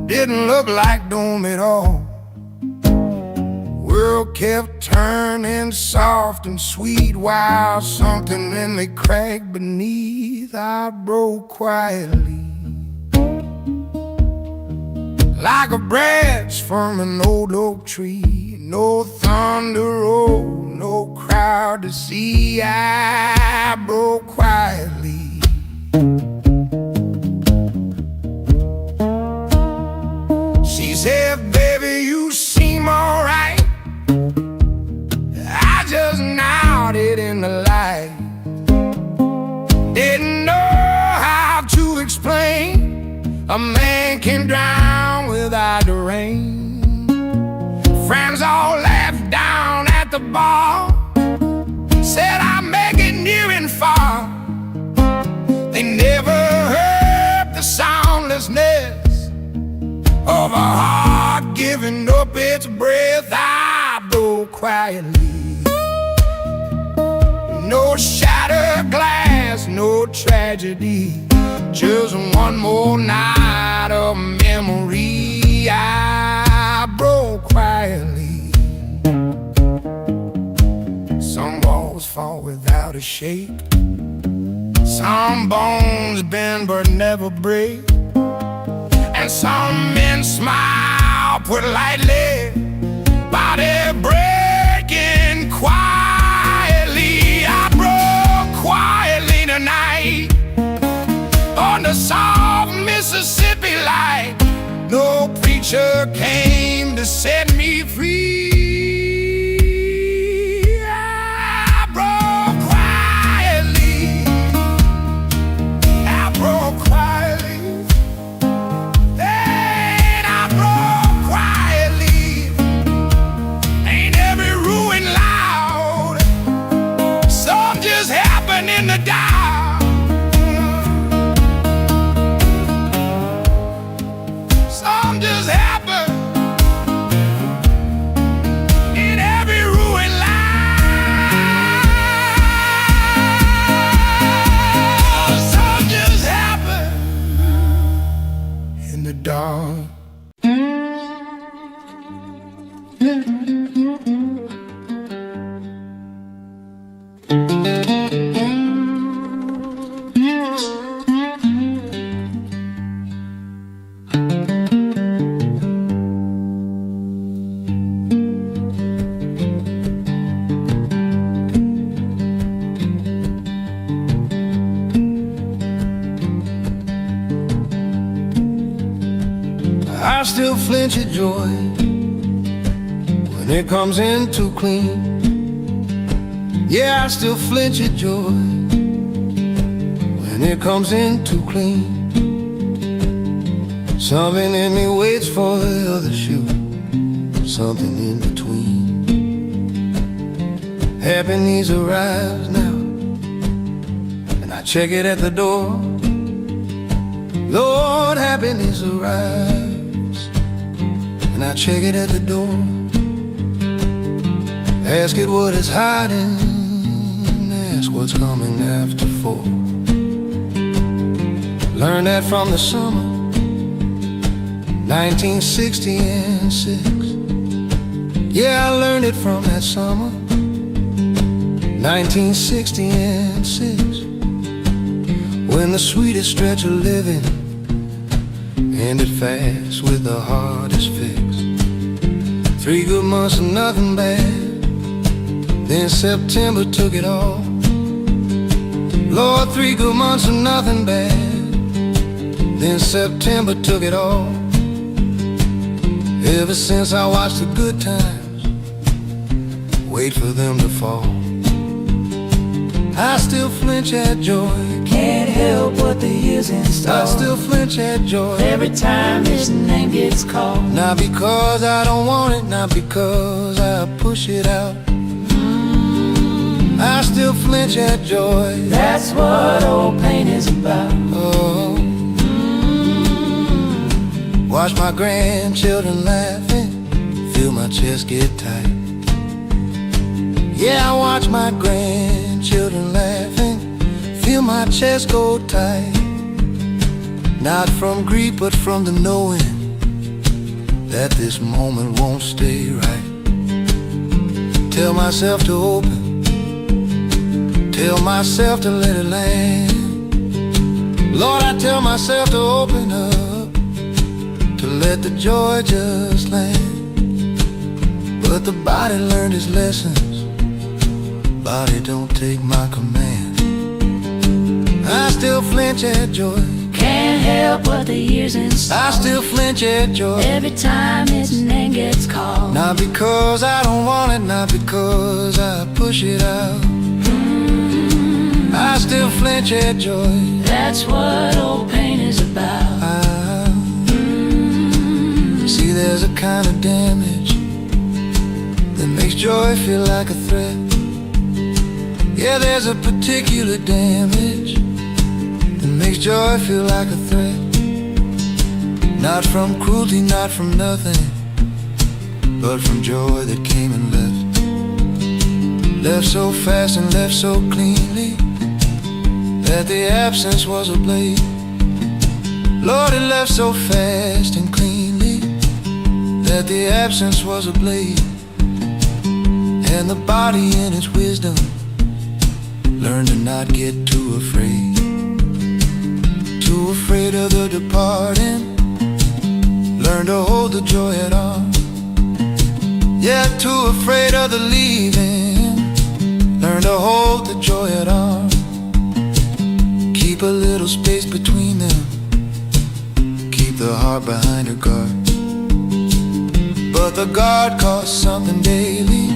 didn't look like doom at all. World kept turning soft and sweet, while something in me cracked beneath. I broke quietly, like a branch from an old oak tree. No thunder rolled, no crowd to see. I broke quietly. She said, baby, you seem alright. I just nodded in the light. Didn't know how to explain a man can drown without the rain. Friends all laughed down at the bar, said I make it near and far. They never heard the soundlessness of a heart giving up its breath. I broke quietly. No shattered glass, no tragedy, just one more night of memory. I broke quietly. Some walls fall without a shake, some bones bend but never break, and some men smile politely, body breaking quietly. I broke quietly tonight on the soft Mississippi light. No preacher came to set me free. I broke quietly. I broke quietly. Then I broke quietly. Ain't every ruin loud. Some just happen in the dark. Some just happen in every ruin loud. Some just happen in the dark. I still flinch at joy when it comes in too clean. Yeah, I still flinch at joy when it comes in too clean. Something in me waits for the other shoe, something in between. Happiness arrives now, and I check it at the door. Lord, happiness arrives, and I check it at the door. Ask it what it's hiding, ask what's coming after 4. Learned that from the summer 1960 and 6. Yeah, I learned it from that summer 1960 and 6, when the sweetest stretch of living ended fast with the hardest fix. 3 good months of nothing bad, then September took it all. Lord, 3 good months of nothing bad, then September took it all. Ever since I watched the good times wait for them to fall, I still flinch at joy. Can't help what the years install. I still flinch at joy Every time his name gets called. not because I don't want it, not because I push it out. I still flinch at joy. That's what old pain is about. Oh, watch my grandchildren laughing, feel my chest get tight. Yeah, I watch my grandchildren laughing, feel my chest go tight. Not from grief, but from the knowing that this moment won't stay right. Tell myself to open, tell myself to let it land. Lord, I tell myself to open up, to let the joy just land. But the body learned its lessons, body don't take my command. I still flinch at joy. Can't help what the years install. I still flinch at joy. Every time his name gets called. Not because I don't want it, not because I push it out. I still flinch at joy. That's what old pain is about. See, there's a kind of damage that makes joy feel like a threat. Yeah, there's a particular damage that makes joy feel like a threat. Not from cruelty, not from nothing, but from joy that came and left. Left so fast and left so cleanly, that the absence was a blade. Lord, it left so fast and cleanly, that the absence was a blade. And the body in its wisdom learned to not get too afraid. Too afraid of the departing, learn to hold the joy at arms. Yeah, too afraid of the leaving, learn to hold the joy at arms. Keep a little space between them, keep the heart behind her guard. But the guard costs something daily,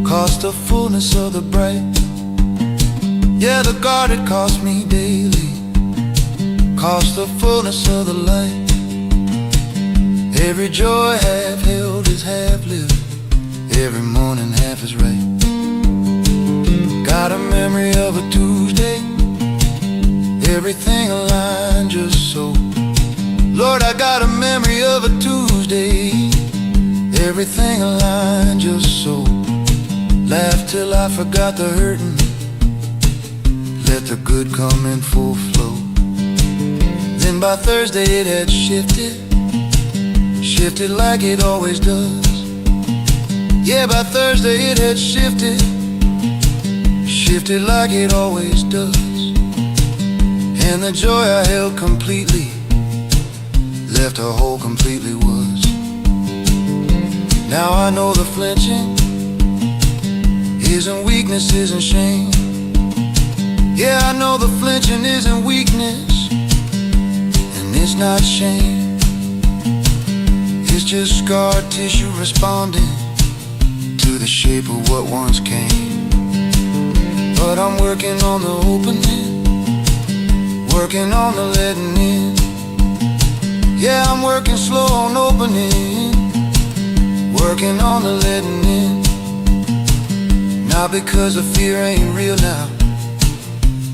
cost the fullness of the bright. Yeah, the guard it cost me daily, cost the fullness of the light. Every joy half held is half lived, every morning half is right. Got a memory of a Tuesday, everything aligned just so. Lord, I got a memory of a Tuesday, everything aligned just so. Laughed till I forgot the hurting, let the good come in full flow. Then by Thursday it had shifted, shifted like it always does. Yeah, by Thursday it had shifted, shifted like it always does. And the joy I held completely left a hole completely was. Now I know the flinching isn't weakness, isn't shame. Yeah, I know the flinching isn't weakness, and it's not shame. It's just scar tissue responding to the shape of what once came. But I'm working on the opening, working on the letting in. Yeah, I'm working slow on opening, working on the letting in. Not because the fear ain't real now,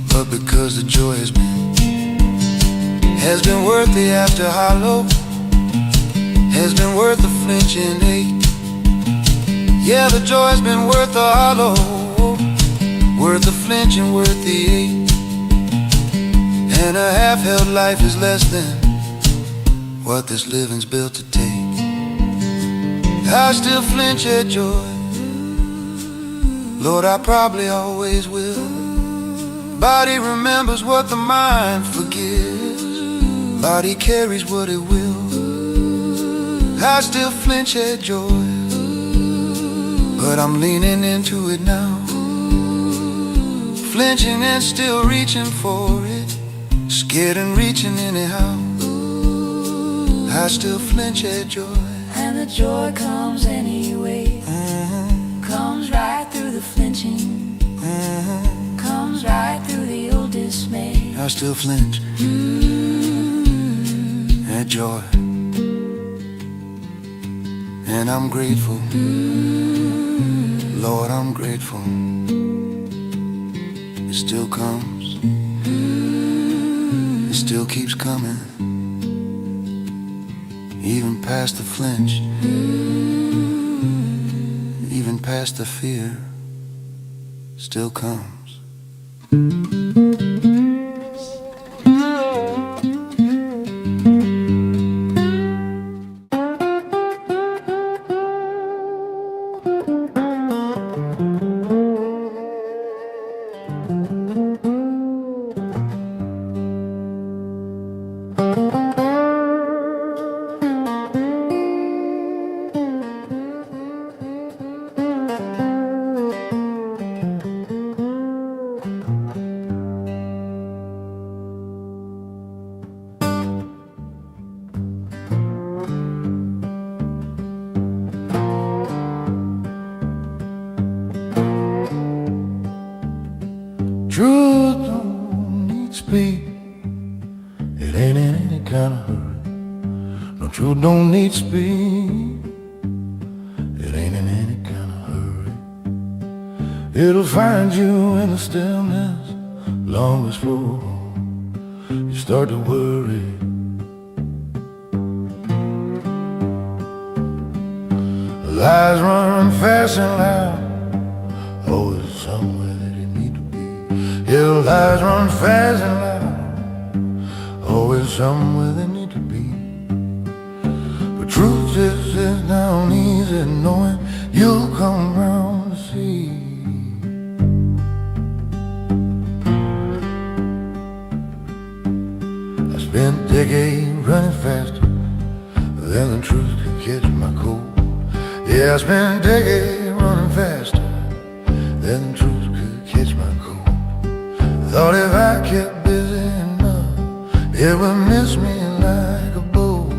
but because the joy has been worth the after hollow, has been worth the flinching ache. Yeah, the joy has been worth the hollow, worth the flinching, worth the ache. And a half-held life is less than what this living's built to take. I still flinch at joy, Lord, I probably always will. Body remembers what the mind forgives, body carries what it will. I still flinch at joy, but I'm leaning into it now. Flinching and still reaching for it, scared and reaching anyhow. I still flinch at joy, And the joy comes anyway, comes right through the flinching, comes right through the old dismay. I still flinch at joy, and I'm grateful, Lord, I'm grateful. It still comes, it still keeps coming, even past the flinch, even past the fear, still comes. Truth don't need speed, it ain't in any kind of hurry. No, truth don't need speed, it ain't in any kind of hurry. It'll find you in the stillness long before you start to worry. Lies run fast and loud, always somewhere that you need to be. Yeah, lies run fast and loud, always somewhere they need to be. But truth just is down easy, knowing you'll come round to see. I spent decades running faster than the truth could catch my cold. Yeah, I spent decades running faster than the truth could catch my cold. Thought if I kept busy enough, it would miss me like a boat.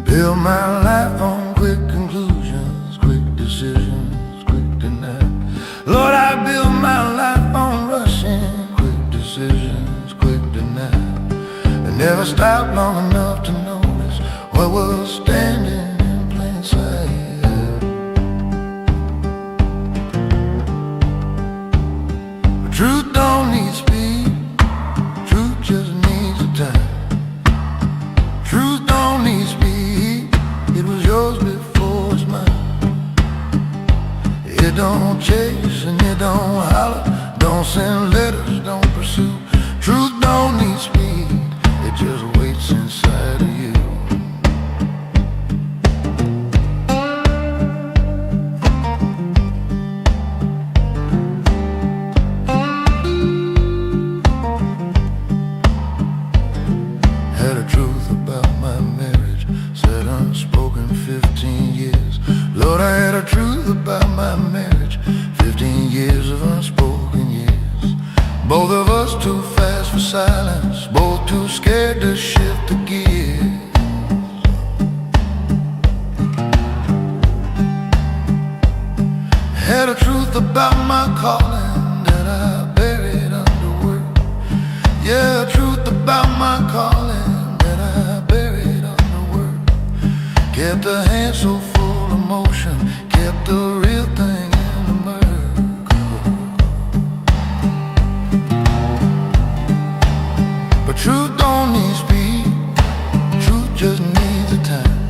Build my life on quick conclusions, quick decisions, quick denial. Lord, I build my life on rushing, quick decisions, quick denial. I never stopped long enough to notice what was standing in plain sight. But truth don't need speed, truth just needs a time. Truth don't need speed, it was yours before it's mine. It don't chase and it don't holler, don't send letters, don't pursue. Truth don't need speed, it just waits inside of you. Had a truth about my marriage, said unspoken 15 years. Lord, I had a truth about my marriage, 15 years of unspoken years. Both of us too fast for silence, both too scared to shift the gears. Had a truth about my calling that I buried under work. Yeah, a truth about my calling that I buried under work. Kept a hand so full of motion, kept the real thing in the murk. But truth don't need speed, truth just needs a time.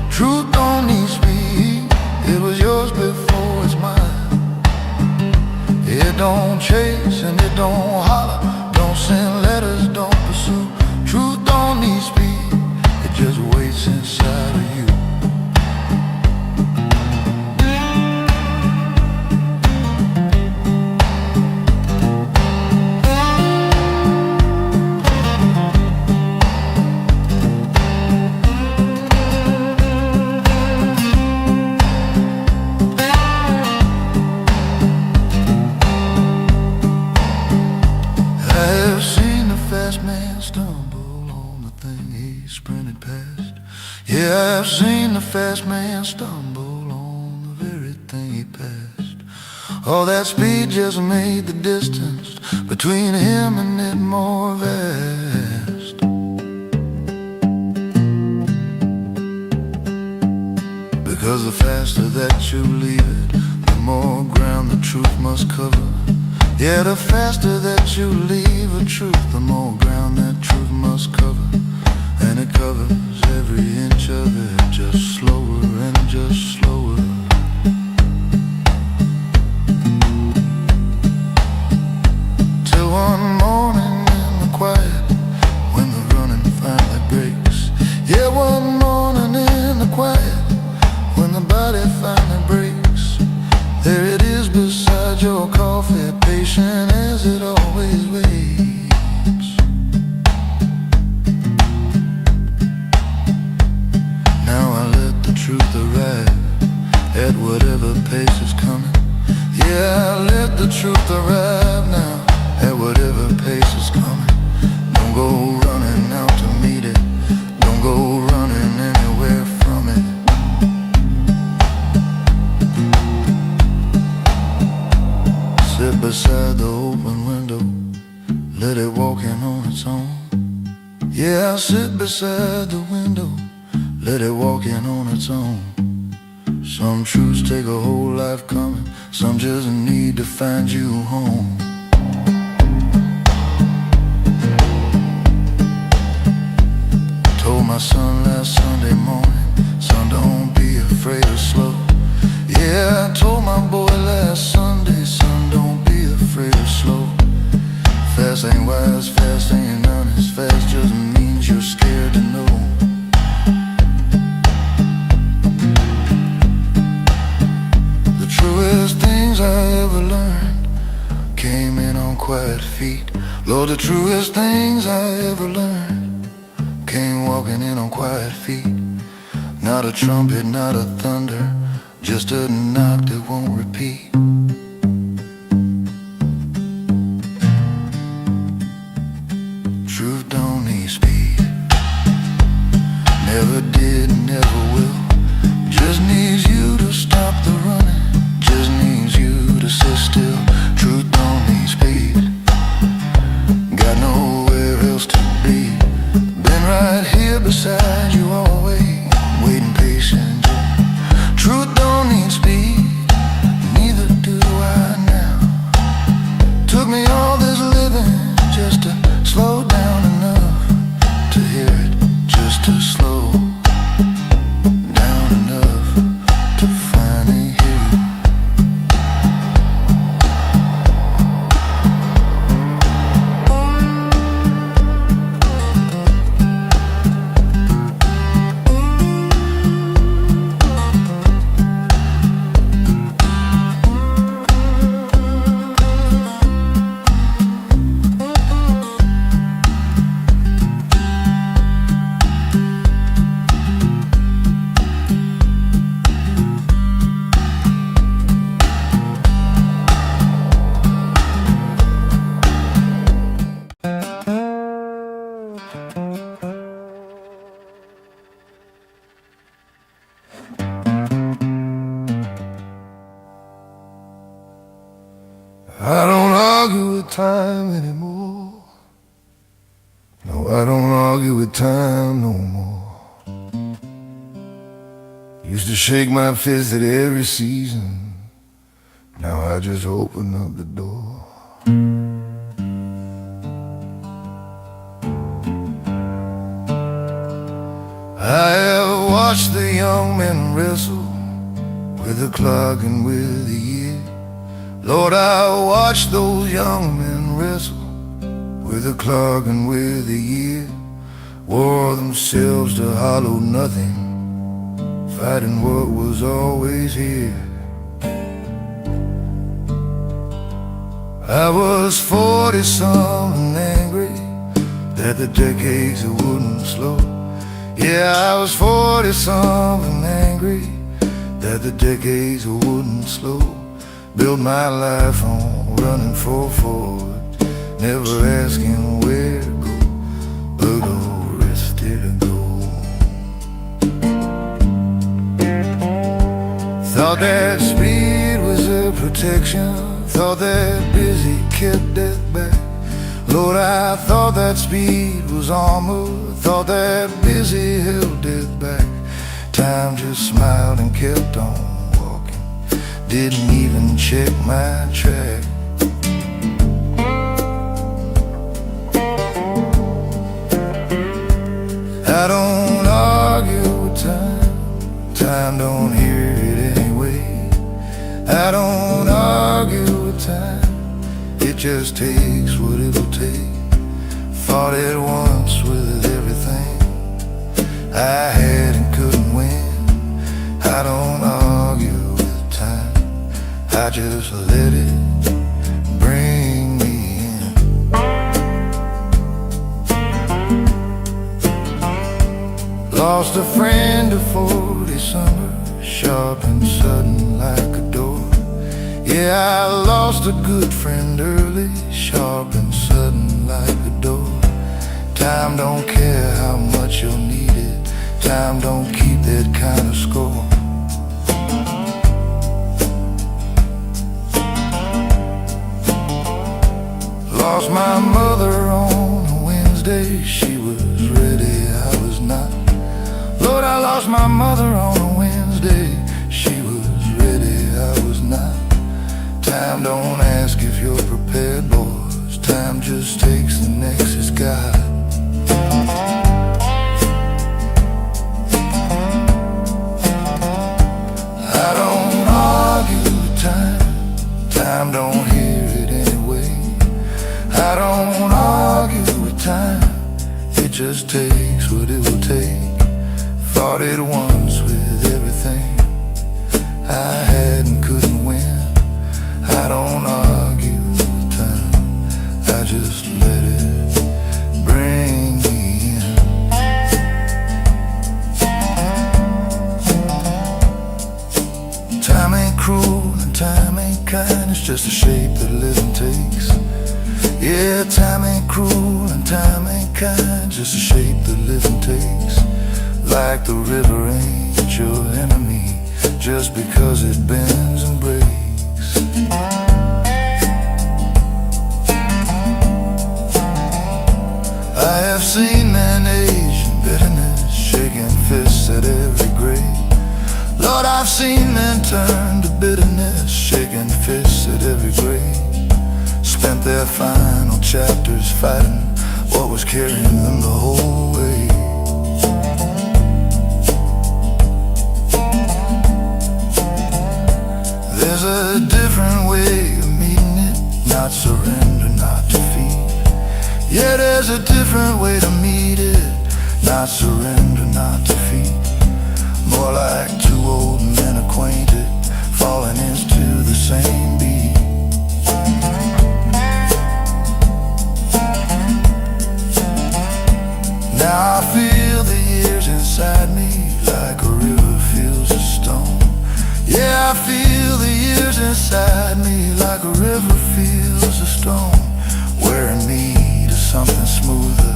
Truth don't need speed, it was yours before it's mine. It don't chase and it don't holler, don't send letters, don't pursue. Truth don't need speed, it just waits inside of you. I have seen the fast man stumble on the thing he sprinted past. Yeah, I have seen the fast man stumble on the very thing he passed. All that speed just made the distance between him and it more vast. Because the faster that you leave it, the more ground the truth must cover. Yeah, the faster that you leave a truth, the more ground that truth must cover. And it covers every inch of it, just slower and just slower. Till one morning in the quiet, when the running finally breaks. Yeah, one morning in the quiet, when the body finally breaks. There it is beside your coffee, patient as it always waits. Now I let the truth arrive at whatever pace is coming. Yeah, I let the truth arrive now at whatever pace is coming. Don't go running out to meet it, don't go running anywhere from it. Sit beside the open window, let it walk in on its own. Yeah, I'll sit beside the window, let it walk in on its own. Some truths take a whole life coming, some just need to find you home. Told my son last Sunday morning, son, don't be afraid of slow. quiet feet. Lord, the truest things I ever learned came walking in on quiet feet. Not a trumpet, not a thunder, just a knock that won't repeat. Truth don't need speed, never did, never will. Just needs you to stop the running, just needs you to sit still. Truth don't need speed, got nowhere else to be. Been right here beside you always, waiting patiently. Truth don't need speed, neither do I now. Took me all this living just to slow down enough to hear it, just to slow down enough to finally hear it. I don't argue with time anymore. No, I don't argue with time no more. Used to shake my fist at every season. Now I just open up the door. I have watched the young men wrestle with the clock and with the year. Lord, I watched those young men wrestle with the clock and with the year. Wore themselves to hollow nothing, fighting what was always here. I was 40-something angry that the decades wouldn't slow. Yeah, I was 40-something angry that the decades wouldn't slow. Built my life on running forward, never asking where to go, but oh, rested to go. Thought that speed was a protection, thought that busy kept death back. Lord, I thought that speed was armor, thought that busy held death back. Time just smiled and kept on walking, didn't even check my track. I don't argue with time, time don't hear it anyway. I don't argue with time, it just takes what it'll take. Fought it once with everything I had and couldn't win. I don't argue with time, I just let it bring me in. Lost a friend to 40 summers, sharp and sudden like a door. Yeah, I lost a good friend early, sharp and sudden like a door. Time don't care how much you'll need it, time don't keep that kind of score. Lost my mother on a Wednesday, she was ready, I was not. Lord, I lost my mother on a Wednesday, she was ready, I was not. Time don't ask if you're prepared, boys, time just takes the next it's got. I don't argue with time, time don't hear it anyway. I don't argue with time, it just takes what it will take. Fought it once with everything I had and couldn't win. I don't argue with time, mankind is just a shape that living takes. Yeah, time ain't cruel and time ain't kind, just a shape that living takes. Like the river ain't your enemy just because it bends and breaks. I have seen men age in bitterness, shaking fists at every grave. Lord, I've seen men turn to bitterness, shaking fists at every grave. Spent their final chapters fighting what was carrying them the whole way. There's a different way of meeting it, not surrender, not defeat. Yeah, there's a different way to meet it, not surrender, not defeat. More like two old men acquainted, falling into the same beat. Now I feel the years inside me like a river feels a stone. Yeah, I feel the years inside me like a river feels a stone, wearing me to something smoother,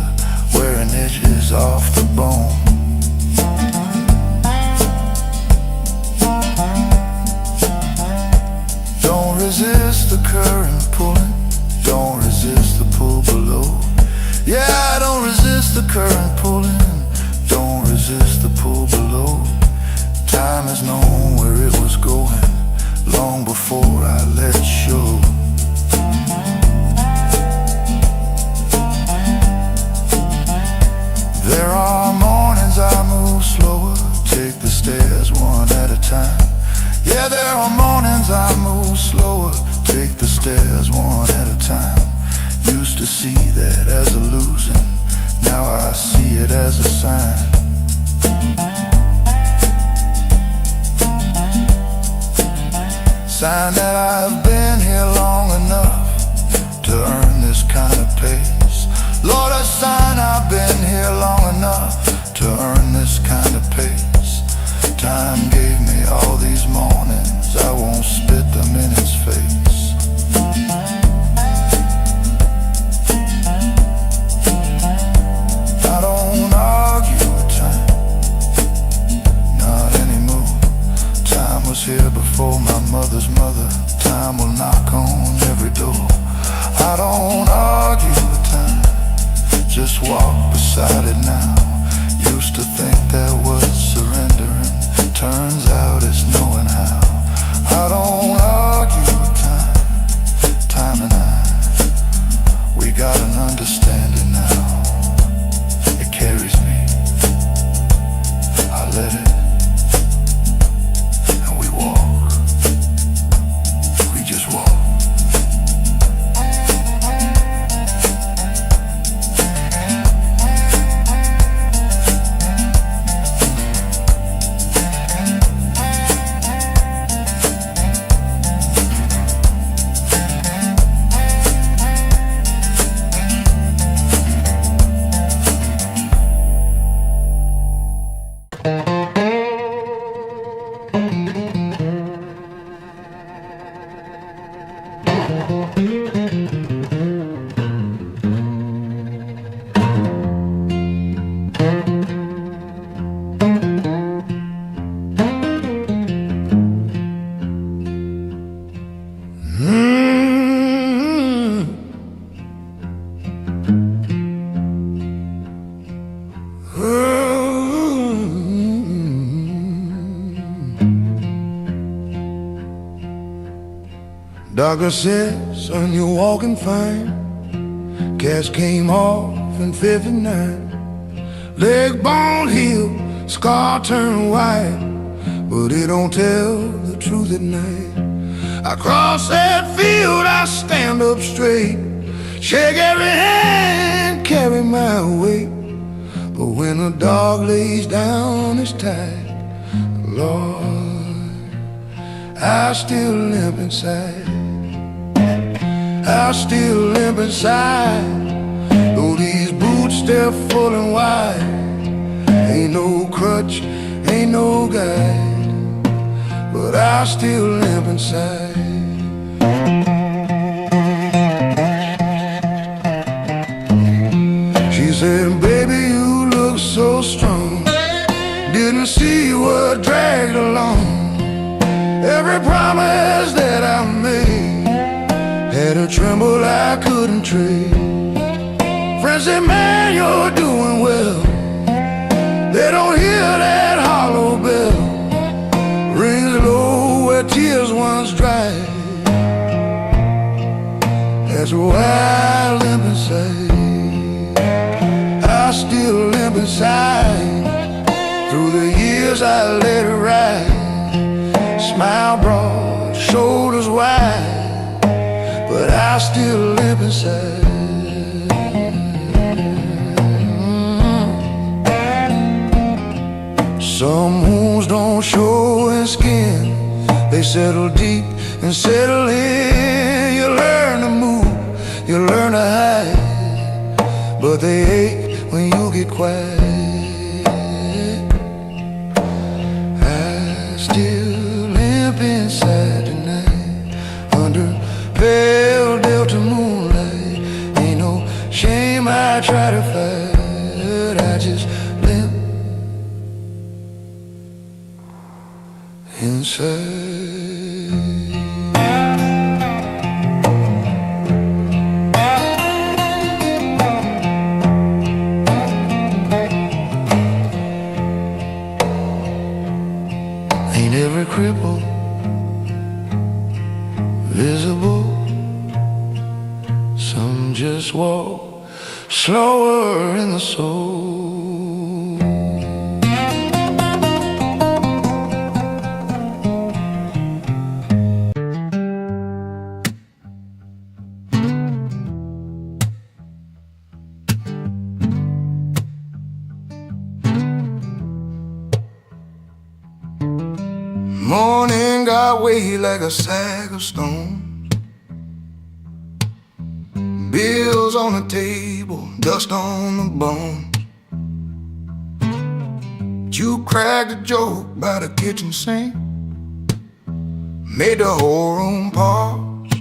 wearing edges off the bone. Don't resist the current pulling, don't resist the pull below. Yeah, don't resist the current pulling, don't resist the pull below. Time has known where it was going long before I let it show. There are mornings I move slower, take the stairs one at a time. Yeah, there are mornings I move slower, take the stairs one at a time. Used to see that as a losing, now I see it as a sign. Sign that I've been here long enough to earn this kind of pace. Lord, a sign I've been here long enough to earn this kind of pace. Time gave me all these mornings, I won't spit them in its face. I don't argue with time, not anymore. Time was here before my mother's mother, time will knock on every door. I don't argue with time, just walk beside it now. Used to think that was surrendering, turns out it's knowing how. I don't argue with time, time and I, we got an understanding now. It carries me, I let it, and we walk, we just walk. Doctor said, son, you're walking fine. Cast came off in 59. Leg bone healed, scar turned white, but it don't tell the truth at night. I cross that field, I stand up straight, shake every hand, carry my weight. But when the dog lays down his tight, Lord, I still limp inside. I still limp inside, though these boots they're full and wide. Ain't no crutch, ain't no guide, but I still limp inside. so strong. Didn't see what dragged along. Every promise that I made had a tremble I couldn't trade. Friends say, man, you're doing well. They don't hear that hollow bell. Rings low where tears once dried. That's why I limp inside. I still limp inside. Through the years I let it ride. Smile broad, shoulders wide, but I still limp inside. Some wounds don't show in skin. They settle deep and settle in. You learn to move, you learn to hide, but they ache when you get quiet. I still limp inside tonight, under pale delta moonlight. Ain't no shame I try to fight. I just limp inside. Ain't every cripple visible? Some just walk slower in the soul. Morning got weight like a sack of stones. Bills on the table, dust on the bones. You cracked a joke by the kitchen sink, made the whole room pause,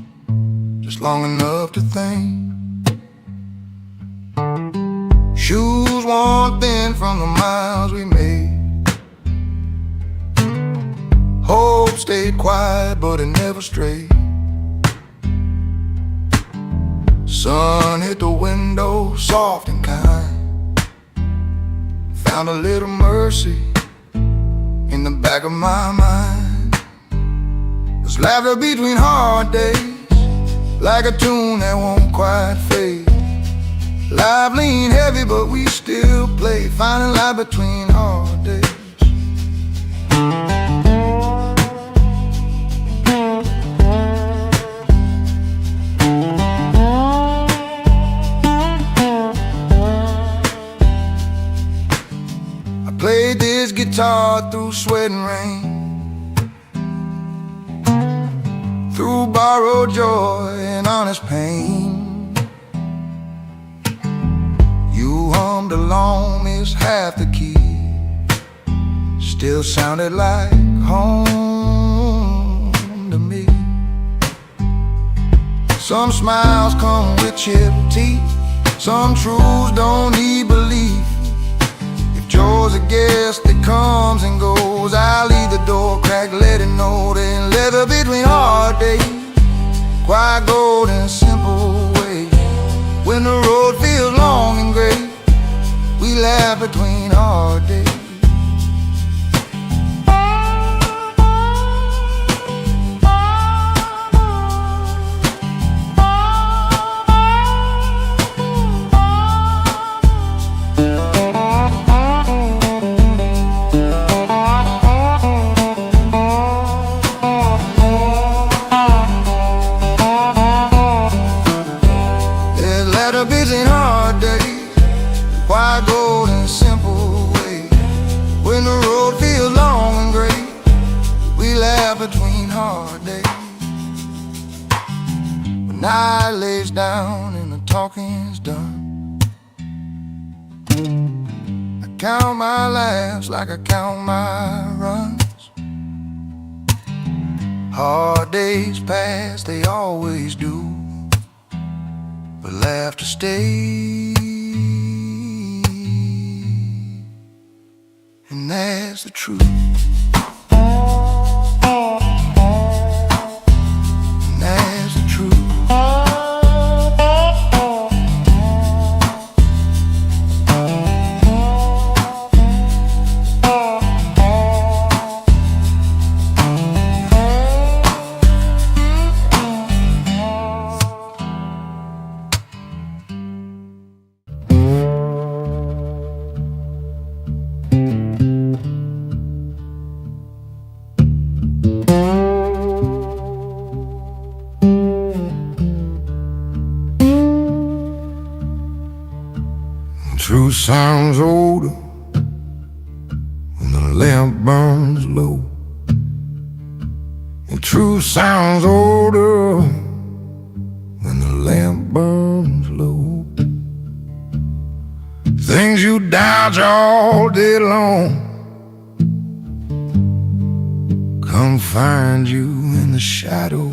just long enough to think. Shoes worn thin from the miles we made. Hope stayed quiet, but it never strayed. Sun hit the window, soft and kind. Found a little mercy in the back of my mind. There's laughter between hard days, like a tune that won't quite fade. Life lean heavy, but we still play, finding light between hard days. Played this guitar through sweat and rain, through borrowed joy and honest pain. You hummed along, missed half the key, still sounded like home to me. Some smiles come with chipped teeth, some truths don't need belief. Joy's a guest that comes and goes. I leave the door cracked, let it know. Then leather between hard days, quiet gold in simple ways. When the road feels long and gray, we laugh between hard days. Busy hard days, quiet gold in simple ways. When the road feels long and gray, we laugh between hard days. When night lays down and the talking's done, I count my laughs like I count my runs. Hard days pass, they always do, but laughter stays. and that's the truth. And that's the truth. Truth sounds older when the lamp burns low. And truth sounds older when the lamp burns low. Things you dodge all day long come find you in the shadow.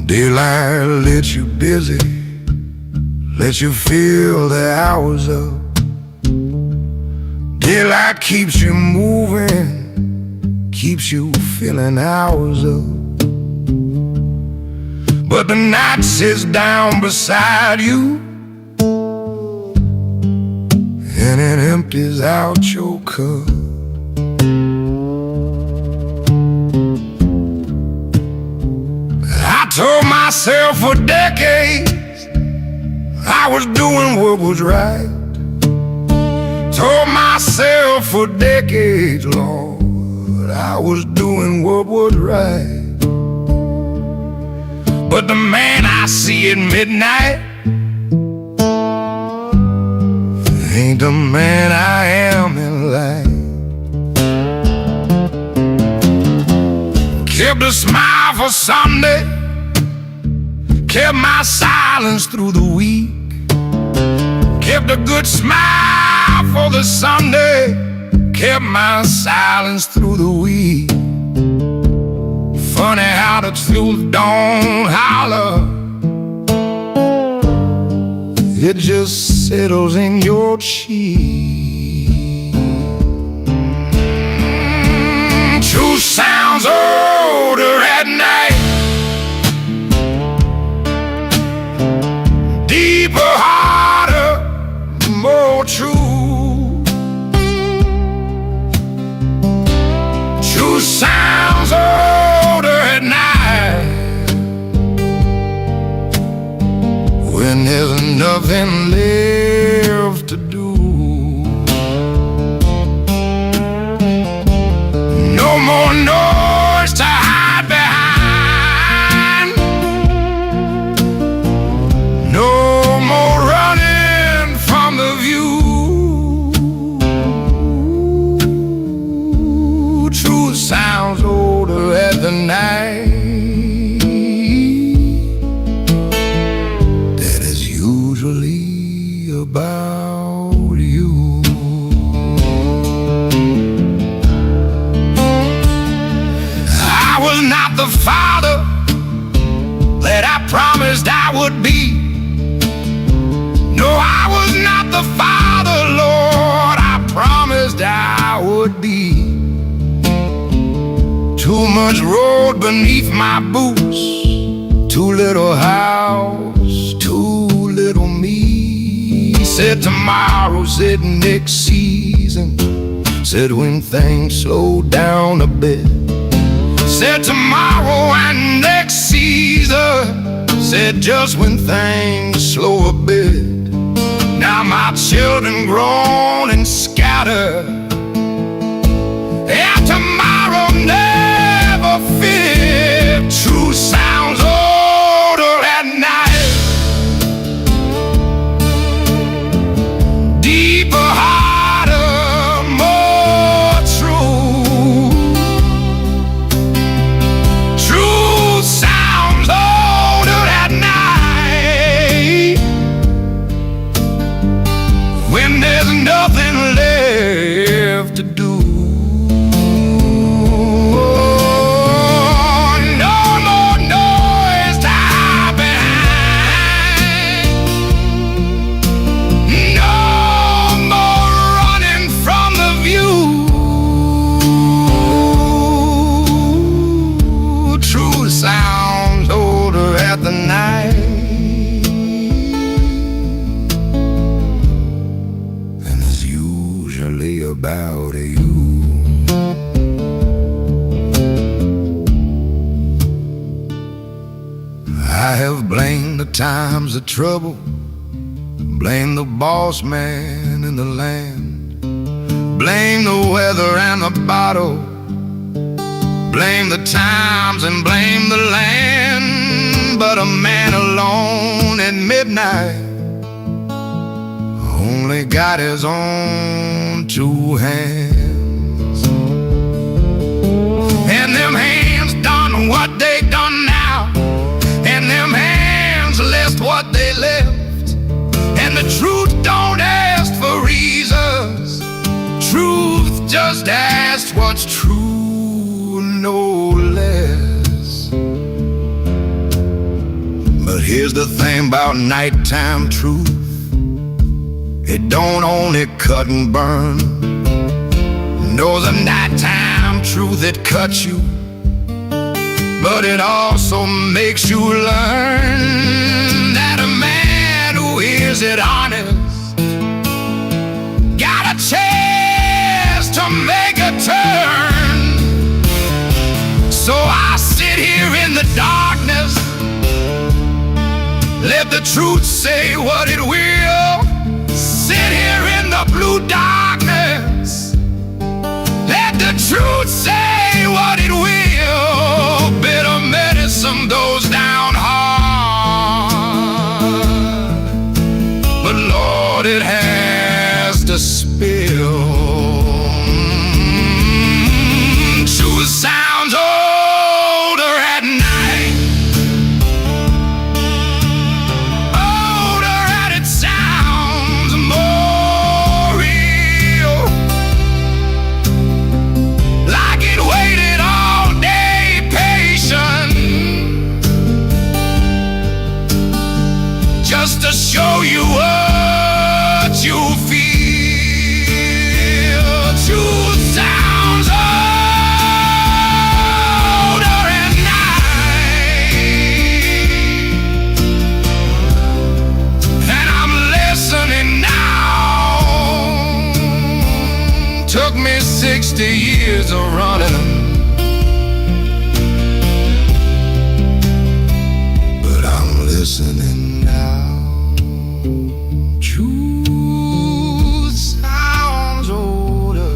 Daylight lets you busy, lets you feel the hours up. Daylight keeps you moving, keeps you feeling hours up. But the night sits down beside you, and it empties out your cup. I told myself for decades I was doing what was right. Told myself for decades, Lord, I was doing what was right. But the man I see at midnight ain't the man I am in life. Kept a smile for Sunday, kept my silence through the week. Kept a good smile for the Sunday, kept my silence through the week. Funny how the truth don't holler, it just settles in your cheek. Truth sounds older at night, deeper, harder, more true. Truth sounds older at night, when there's nothing left to do. No more noise to hide behind, no more running from the view. Truth sounds older at the night, that is usually about you. I was not the father that I promised I would be. No, I was not the father, Lord, I promised I would be. Too much road beneath my boots, too little house, too little me. Said tomorrow, said next season, said when things slow down a bit. Said tomorrow and next season, said just when things slow a bit. Now my children grown and scattered, and tomorrow never fit. Truth sounds older at night, deeper, harder, more true. Truth sounds older at night, when there's nothing left to do. No more noise to hide behind, about you. I have blamed the times of trouble, blamed the boss man in the land, blame the weather and the bottle, blame the times and blame the land. But a man alone at midnight only got his own two hands, and them hands done what they done now, and them hands left what they left. And the truth don't ask for reasons, truth just asks what's true, no less. But here's the thing about nighttime truth: it don't only cut and burn. No, the nighttime truth, it cuts you, but it also makes you learn that a man who hears it honest got a chance to make a turn. So I sit here in the darkness, let the truth say what it will. Sit here in the blue darkness, let the truth say what it will. Bitter medicine goes down hard, but Lord, it has to spill. Truth sounds older at night, older and it sounds more real, like it waited all day patient just to show you what you feel. Truth sounds older at night, and I'm listening now. Took me 60 years of running 'em, but I'm listening now. Truth sounds older,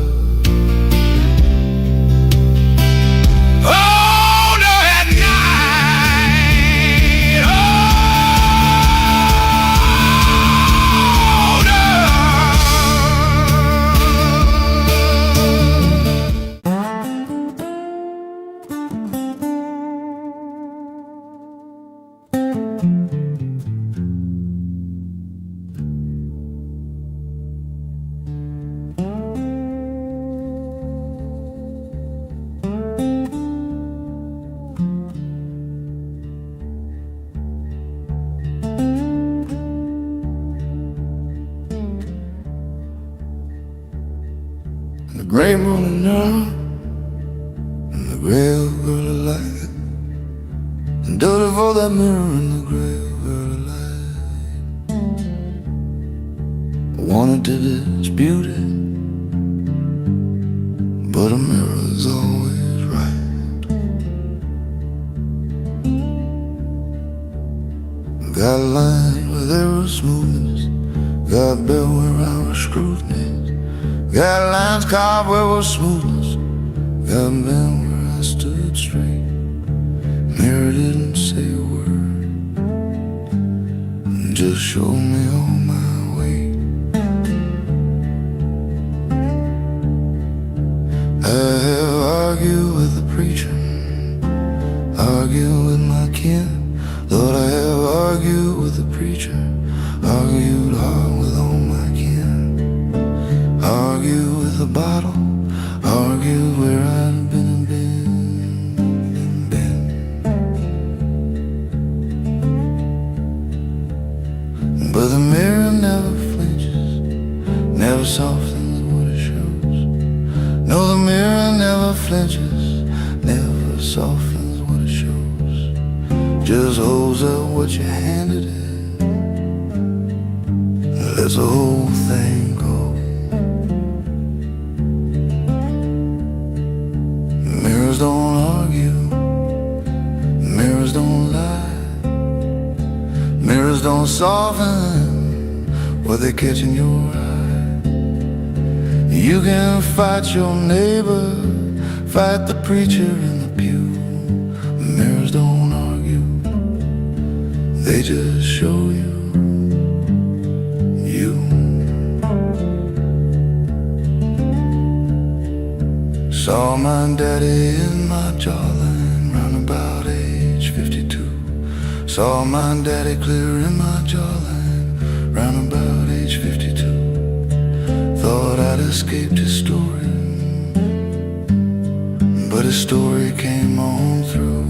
older at night, older. The gray morning now, and the gray girl of light, and dirty for that mirror in the gray girl of light. I wanted to dispute it, but a mirror's always right. Got a line where there was smoothness, got a bell where I was scrutiny. Got lines carved where was smoothness, got a bend where I stood straight. Mirror didn't say a word, just showed me all my weight. I have argued with the preacher, argued with my kin. Lord, I have argued with the preacher, argued hard with all my kin. Argue with the bottle, argue where I've been. But the mirror never flinches, never softens what it shows. No, the mirror never flinches, never softens what it shows. Just holds up what you handed it, lets the whole thing go. they catching your eye? You can fight your neighbor, fight the preacher in the pew. Mirrors don't argue, they just show you. Saw my daddy in my jawline round about age 52. Saw my daddy clear in my jawline round about age 52. Thought I'd escaped his story, but his story came on through.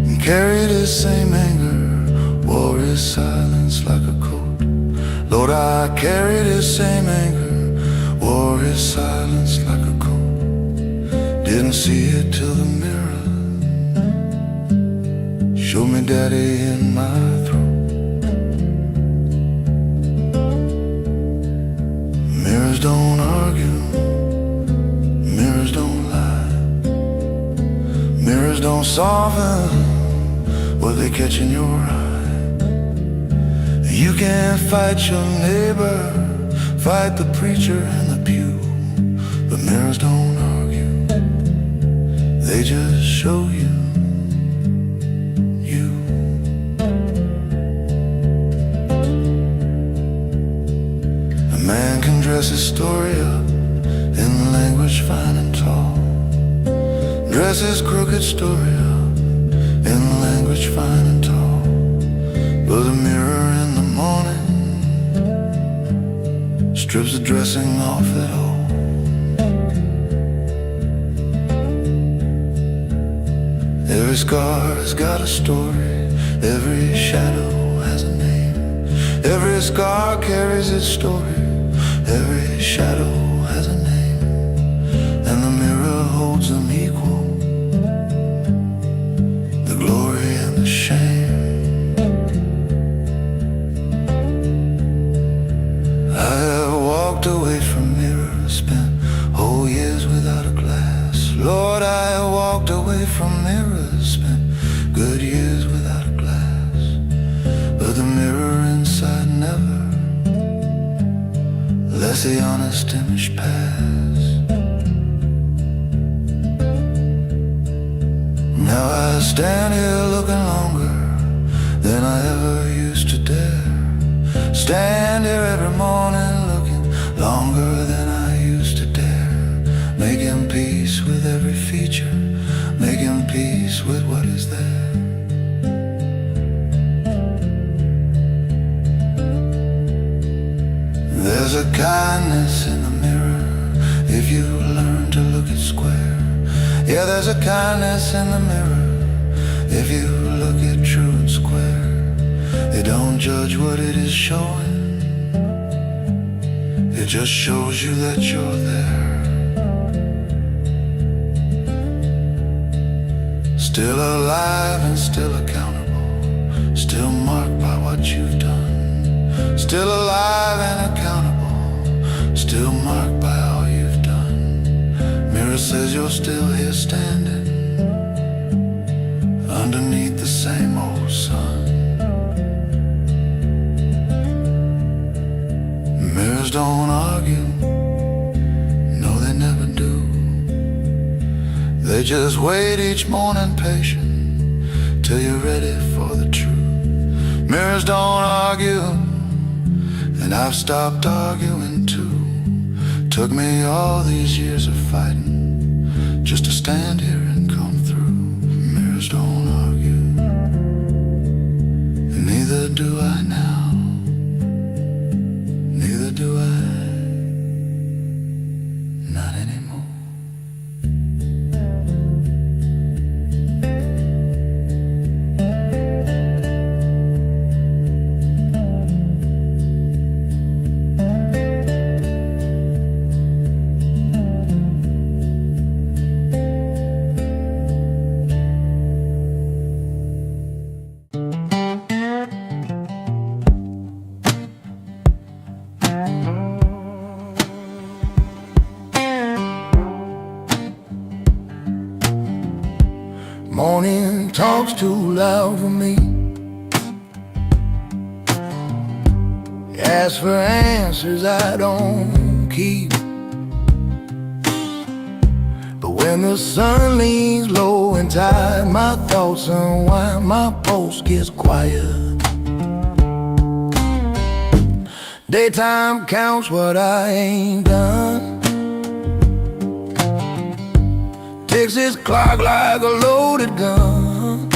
And carried his same anger, wore his silence like a coat. Lord, I carried his same anger, wore his silence like a coat. Didn't see it till the mirror showed me daddy in my throat. Mirrors don't argue, mirrors don't lie. Mirrors don't soften what they catch in your eye. You can't fight your neighbor, fight the preacher in the pew. But mirrors don't argue, they just show you, you. A man can dress his story up in language fine and tall, dress his crooked story up in language fine and tall. But the mirror in the morning strips the dressing off it all. Every scar has got a story, every shadow has a name. Every scar carries its story, every shadow has a name. And the mirror holds them equal, the glory and the shame. I have walked away from mirrors, spent whole years without a glass. Lord, I have walked away from mirrors, spent good years without a glass. But the mirror inside never lets the honest image pass. Now I stand here looking longer than I ever used to dare. Stand here every morning looking longer than I used to dare. Making peace with every feature, making peace with what is there. There's a kindness in the mirror if you learn to look it square. Yeah, there's a kindness in the mirror if you look it true and square. It don't judge what it is showing, it just shows you that you're there. Still alive and still accountable, still marked by what you've done. Still alive and accountable, still marked by all you've done. Mirror says you're still here standing underneath the same old sun. Mirrors don't argue, no they never do. They just wait each morning patient till you're ready for the truth. Mirrors don't argue, and I've stopped arguing too. Took me all these years of fighting just to stand here and come through. Mirrors don't argue, and neither do I now. Neither do I, not anymore. Morning talks too loud for me. Ask for answers I don't keep. But when the sun leans low and tired, my thoughts unwind, my pulse gets quiet. Daytime counts what I ain't done. Ticks its clock like a loaded gun.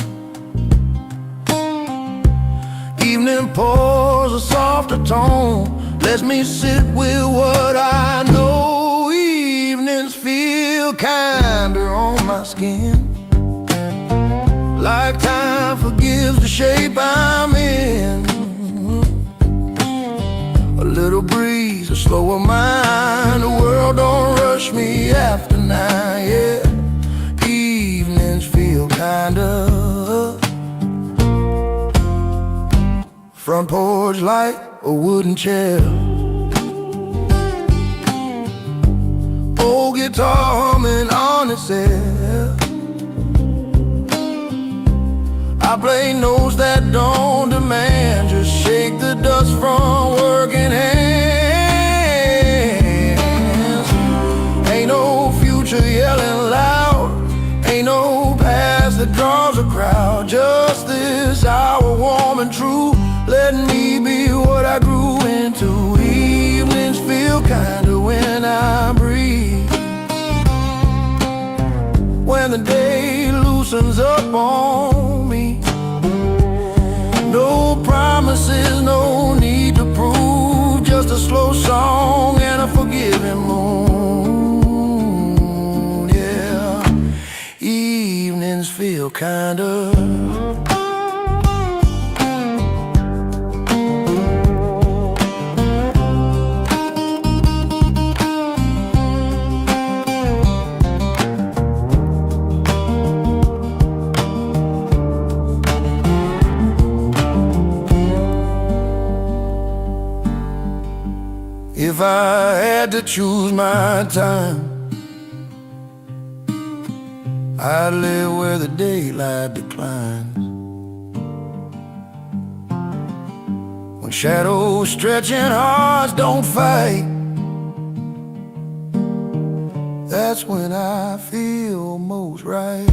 Evening pours a softer tone, lets me sit with what I know. Evenings feel kinder on my skin, like time forgives the shape I'm in. A little breeze, a slower mind, the world don't rush me after 9, yeah. Evenings feel kinder. Front porch light, a wooden chair, old guitar humming on itself. I play notes that don't demand, just shake the dust from working hands. Ain't no future yelling loud, ain't no past that draws a crowd. Just this hour warm and true, letting me be what I grew into. Evenings feel kinder when I breathe, when the day loosens up on me. No promises, no need to prove, just a slow song and a forgiving moon, yeah. Evenings feel kinder. If I had to choose my time, I'd live where the daylight declines, when shadows stretch and hearts don't fight. That's when I feel most right.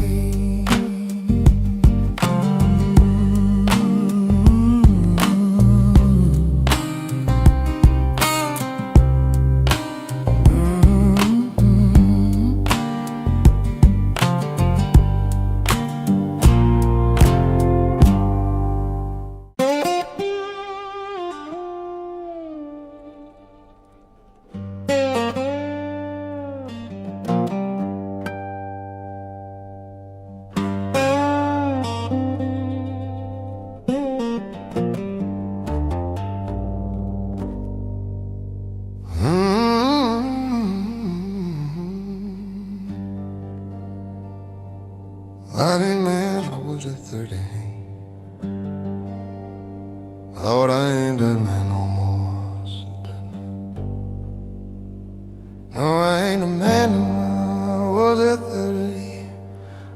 I didn't man, I was at 30. Lord, I ain't that man no more. No, I ain't the man no more. I was at 30.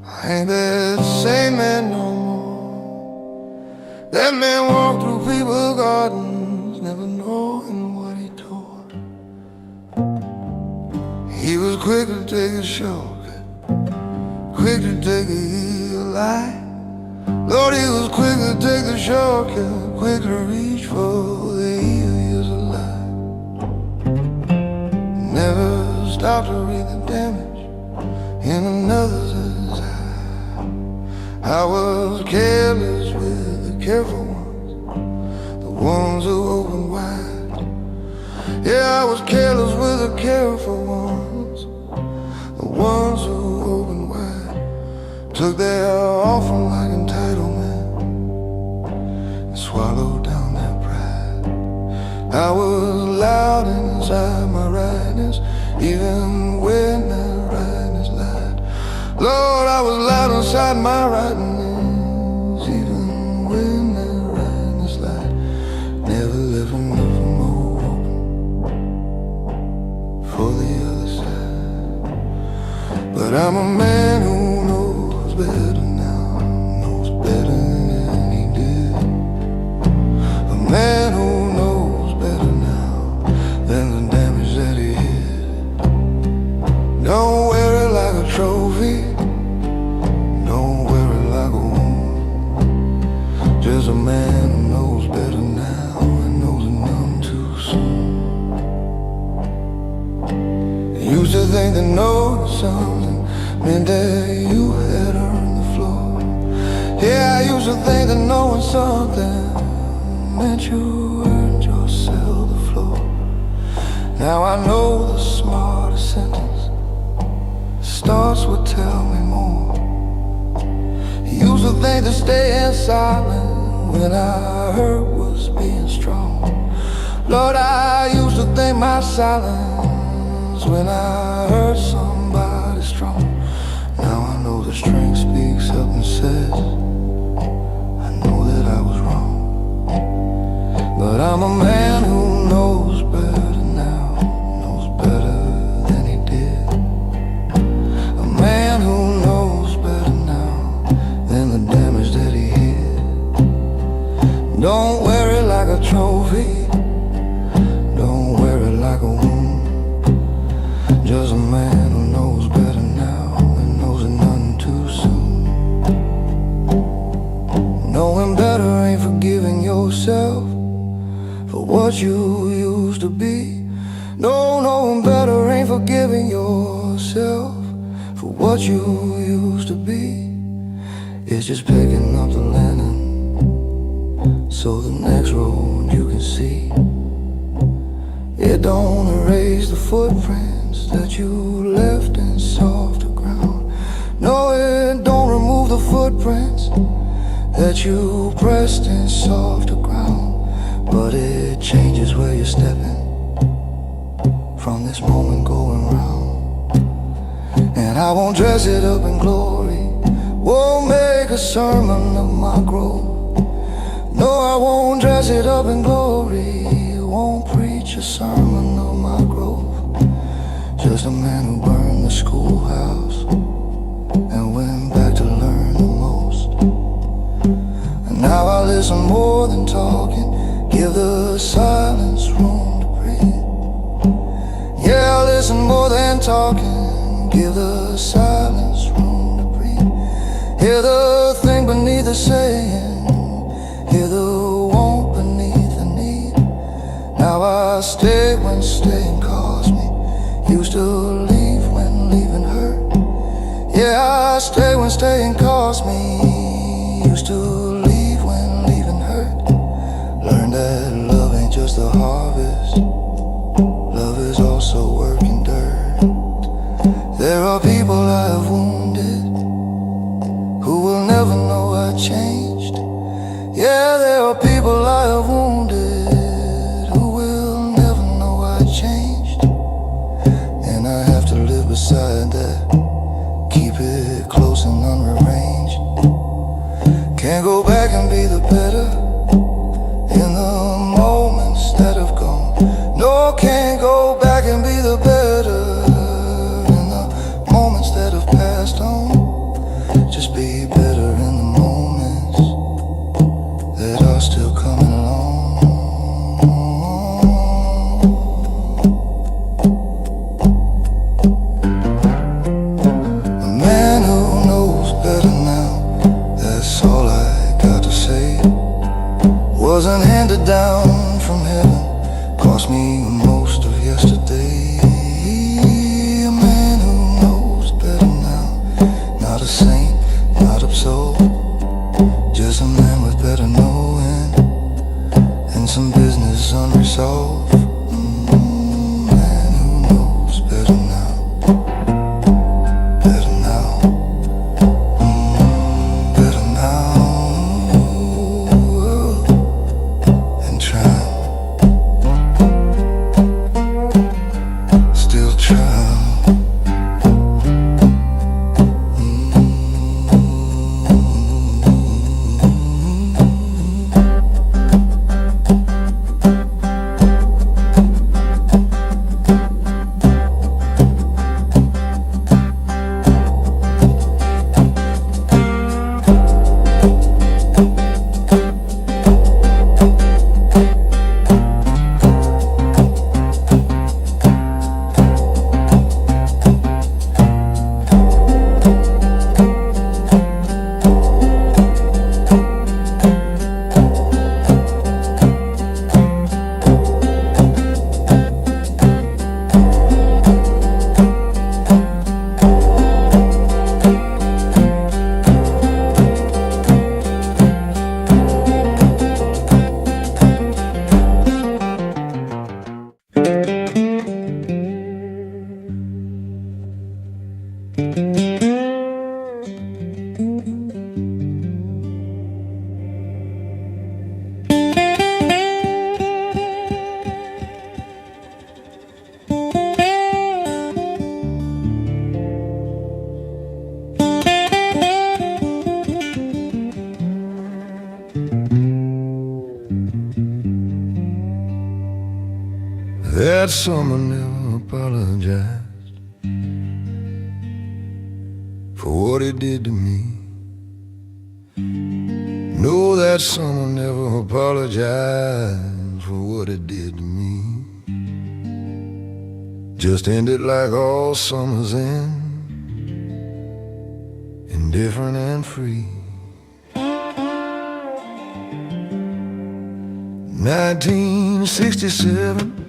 I ain't that same man no more. That man walked through people's gardens, never knowing what he tore. He was quick to take a shortcut, quick to take a heel lie. Lord, he was quick to take the shortcut, quick to reach for the years of life. Never stopped to read the damage in another's eye. I was careless with the careful ones, the ones who open wide. Yeah, I was careless with the careful ones, the ones who open wide. Took their offering like entitlement and swallowed down their pride. I was loud inside my rightness, even when that rightness lied. Lord, I was loud inside my rightness, even when that rightness lied. Never left nothing more open for the other side. But I'm a man who knows better now, knows better than he did. A man who knows better something meant that you had earned the floor. Yeah, I used to think that knowing something meant you earned yourself the floor. Now I know the smartest sentence starts with tell me more. You used to think that staying silent when I heard was being strong. Lord, I used to think my silence when I heard somebody strong. Now I know the strength speaks up and says I know that I was wrong. But I'm a man who knows better now, knows better than he did. A man who knows better now than the damage that he hid. Don't wear it like a trophy, don't wear it like a wound. Just a man who knows better now and knows it nothing too soon. Knowing better ain't forgiving yourself for what you used to be. No, knowing better ain't forgiving yourself for what you used to be. It's just picking up the linen so the next road you can see. It don't erase the footprints that you left in softer ground. No, it don't remove the footprints that you pressed in softer ground. But it changes where you're stepping from this moment going round. And I won't dress it up in glory, won't make a sermon of my growth. No, I won't dress it up in glory, won't preach a sermon of my growth. Just a man who burned the schoolhouse and went back to learn the most. And now I listen more than talking, give the silence room to breathe. Yeah, I listen more than talking, give the silence room to breathe. Hear the thing beneath the saying, hear the want beneath the need. Now I stay when staying cost me, used to leave when leaving hurt. Yeah, I stay when staying cost me, used to leave when leaving hurt. Learn that love ain't just a harvest, love is also work and dirt. There are people I have wounded who will never know I changed. Yeah, there are people I have wounded who will never know I changed. And I have to live beside that, keep it close and unrearranged. Can't go back and be the better in the moments that have gone. No, can't go back and be the better in the moments that have passed on. Just be better in the moments that are still coming along. A man who knows better now, that's all I got to say. Wasn't handed down from heaven, cost me most of yesterday. A man who knows better now, not a saint, not absolved, just a man with better knowing and some business unresolved. Man who knows better now, better now, better now. And trying, still trying. That summer never apologized for what it did to me. No, that summer never apologized for what it did to me. Just ended like all summers end, indifferent and free. 1967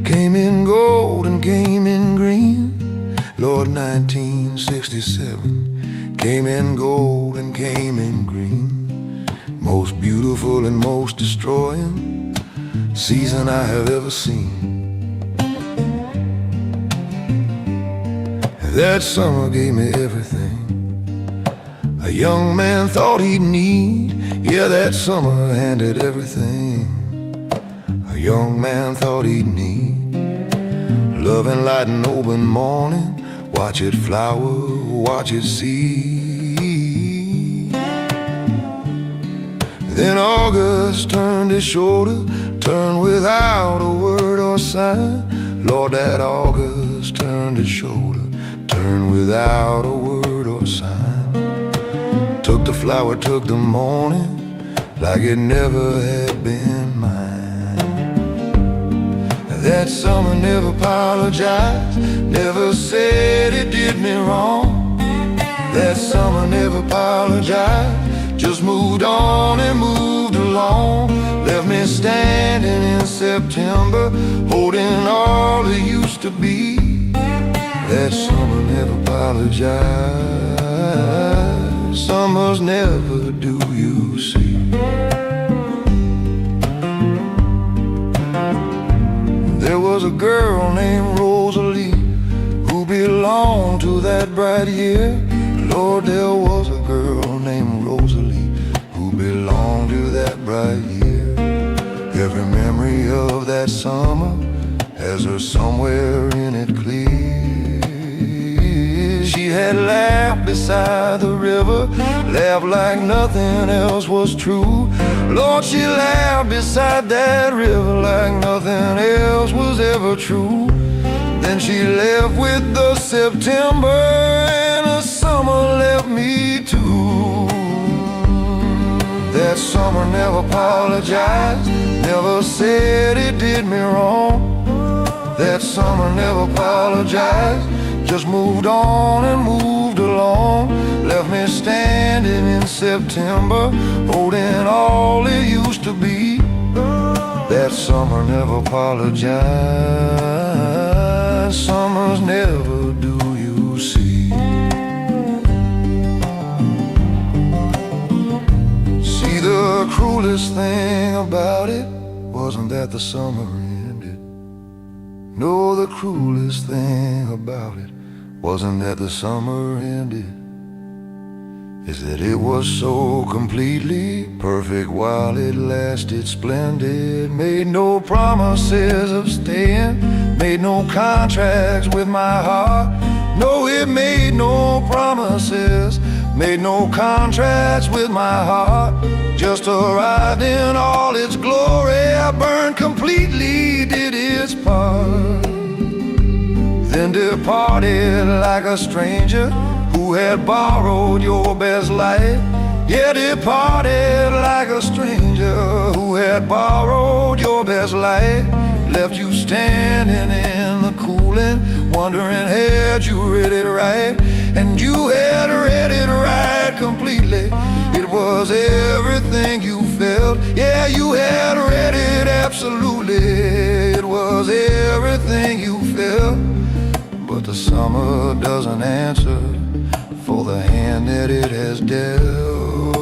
came in gold and came in green. Lord, 1967 came in gold and came in green. Most beautiful and most destroying season I have ever seen. That summer gave me everything a young man thought he'd need. Yeah, that summer handed everything a young man thought he'd need. Love and light and open morning, watch it flower, watch it seed. Then August turned his shoulder, turned without a word or sign. Lord, that August turned his shoulder, turned without a word or sign. Took the flower, took the morning, like it never had been mine. That summer never apologized, never said it did me wrong. That summer never apologized, just moved on and moved along. Left me standing in September, holding all it used to be. That summer never apologized, summers never do, you see. There was a girl named Rosalie who belonged to that bright year. Lord, there was a girl named Rosalie who belonged to that bright year. Every memory of that summer has her somewhere in it clear. She had laughed beside the river, laughed like nothing else was true. Lord, she laughed beside that river like nothing else was ever true. Then she left with the September, and the summer left me too. That summer never apologized, never said it did me wrong. That summer never apologized, just moved on and moved along. Left me standing in September, holding all it used to be. That summer never apologized, summers never do, you see. See, the cruelest thing about it wasn't that the summer ended. No, the cruelest thing about it wasn't that the summer ended. Is that it was so completely perfect while it lasted splendid. Made no promises of staying, made no contracts with my heart. No, it made no promises, made no contracts with my heart. Just arrived in all its glory, I burned completely, did its part. Then departed like a stranger who had borrowed your best life. Yeah, departed like a stranger who had borrowed your best life. Left you standing in the cooling, wondering had you read it right. And you had read it right completely. It was everything you felt. Yeah, you had read it absolutely. It was everything you felt. But the summer doesn't answer for the hand that it has dealt.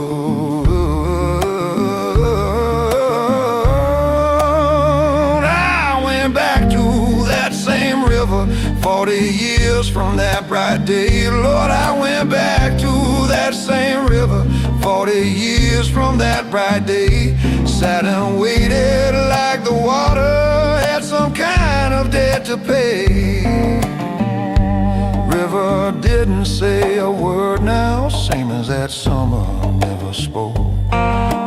I went back to that same river 40 years from that bright day. Lord, I went back to that same river 40 years from that bright day. Sat and waited like the water had some kind of debt to pay. River didn't say a word now, same as that summer never spoke.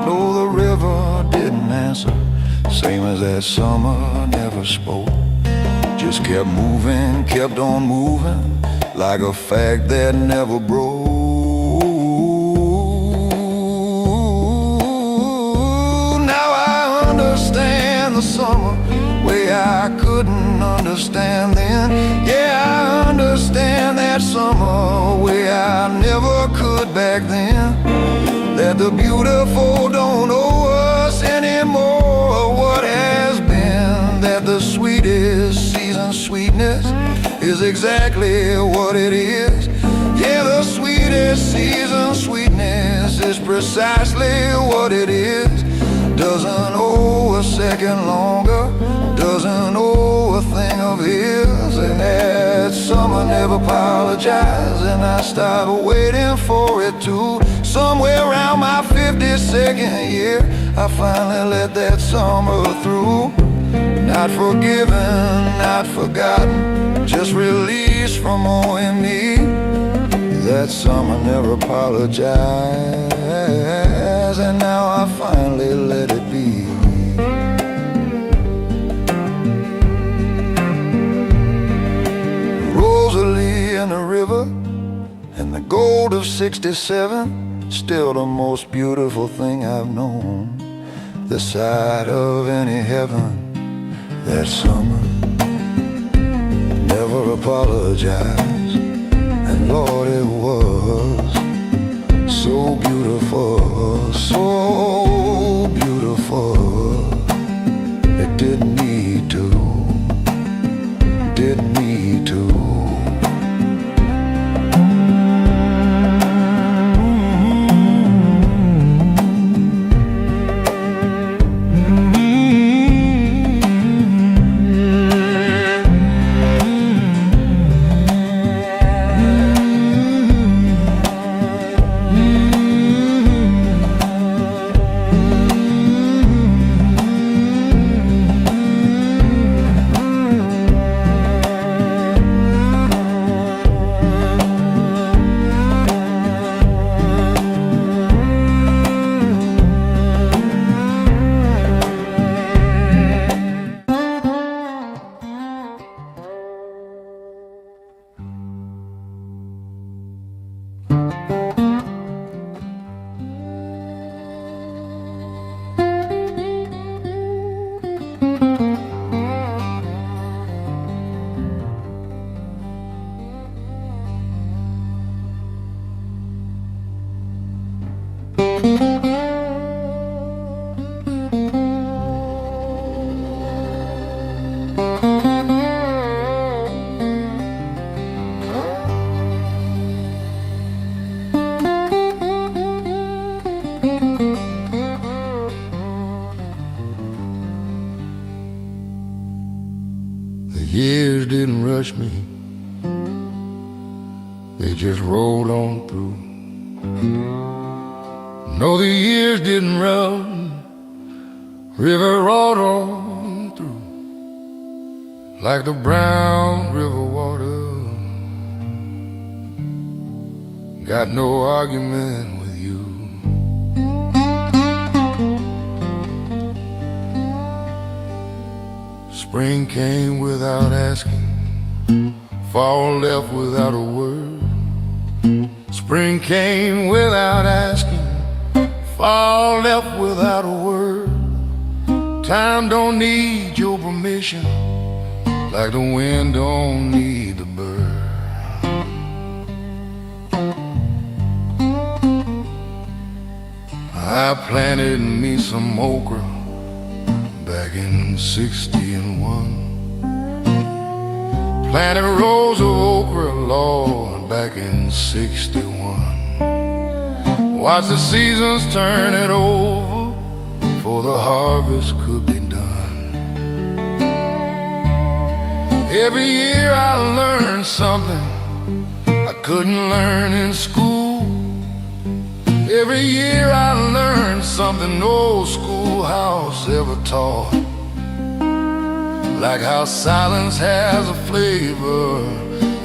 No, the river didn't answer, same as that summer never never spoke. Just kept moving, kept on moving, like a fact that never broke. Now I understand the summer way I couldn't understand then. Yeah, I understand that summer way I never could back then. That the beautiful don't owe us anymore what has been. That the sweetest season sweetness is exactly what it is. Yeah, the sweetest season sweetness is precisely what it is. Doesn't owe a second longer, doesn't owe a thing of his. And that summer never apologized, and I started waiting for it to. Somewhere around my 52nd year, I finally let that summer through. Not forgiven, not forgotten, just released from owing me. That summer never apologized, and now I finally let it be. Rosalie in the river and the gold of '67, still the most beautiful thing I've known. The sight of any heaven that summer never apologized. And Lord, it was so beautiful, so beautiful. It didn't need to, didn't need to. The years didn't rush me, they just rolled on through. No, the years didn't run, river rolled on through. Like the brown river water, got no argument with you. Spring came without asking, fall left without a word. Spring came without asking, fall left without a word. Time don't need your permission, like the wind don't need the bird. I planted me some okra back in '61. Planted rows of okra, Lord, back in '61. Watched the seasons turn it over before the harvest could be done. Every year I learned something I couldn't learn in school. Every year I learned something no schoolhouse ever taught. Like how silence has a flavor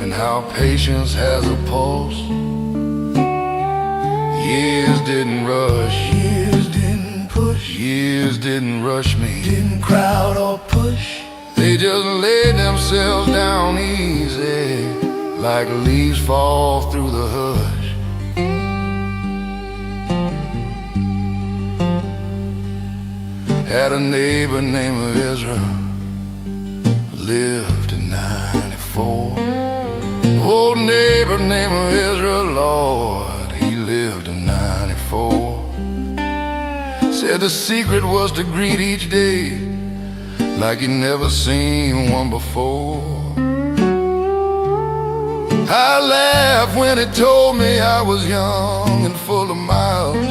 and how patience has a pulse. Years didn't rush, years didn't push, years didn't rush me, didn't crowd or push. They just laid themselves down easy, like leaves fall through the hush. Had a neighbor named Ezra, lived to 94. Old neighbor named Ezra, Lord, he lived to 94. Said the secret was to greet each day like he'd never seen one before. I laughed when he told me I was young and full of miles.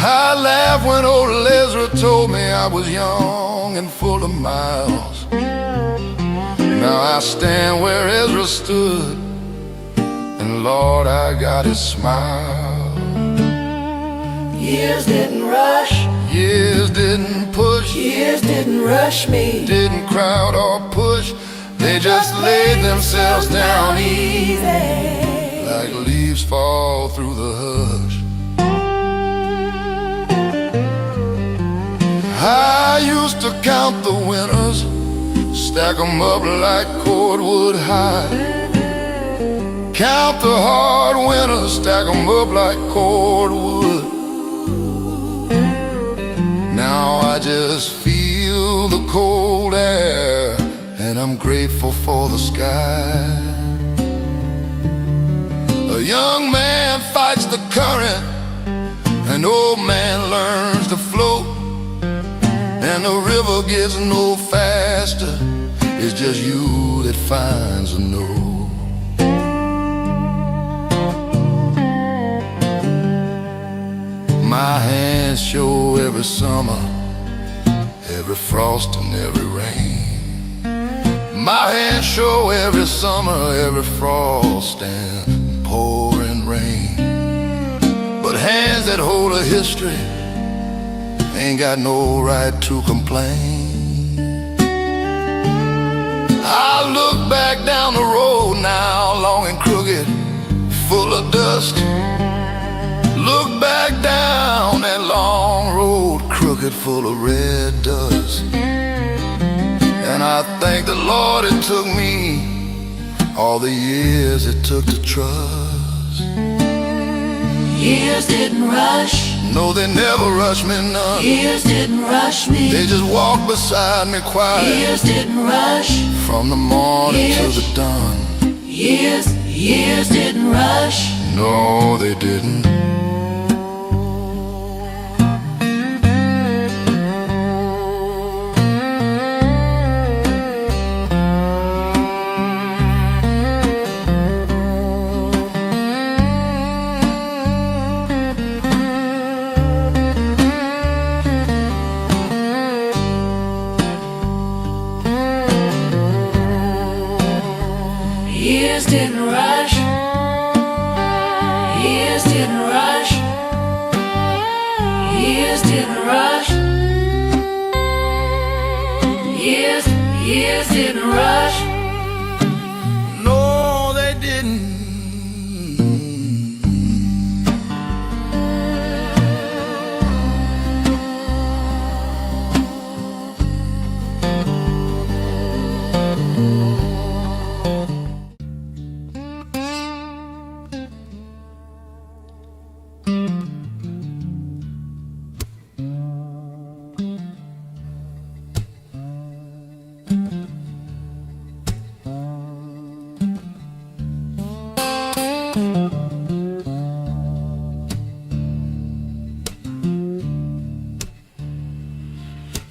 I laughed when old Ezra told me I was young and full of miles. Now I stand where Ezra stood, and Lord, I got his smile. Years didn't rush, Years didn't push, years didn't rush me. didn't crowd or push. They just laid themselves down easy, like leaves fall through the hush. I used to count the winners, stack 'em up like cordwood high. Count the hard winners, stack 'em up like cordwood. Now I just feel the cold air, and I'm grateful for the sky. A young man fights the current, an old man learns to float. And the river gets no faster, it's just you that finds a note. My hands show every summer, every frost and every rain. My hands show every summer, every frost and pouring rain. But hands that hold a history ain't got no right to complain. I look back down the road now, long and crooked, full of dust. Look back down that long road, crooked, full of red dust. And I thank the Lord it took me all the years it took to trust. years didn't rush, No, they never rushed me none. years didn't rush me. They just walked beside me quiet, Years didn't rush, from the morning to the dawn. years didn't rush. No, they didn't. Years didn't rush, years didn't rush, years didn't rush, years didn't rush. No, they didn't.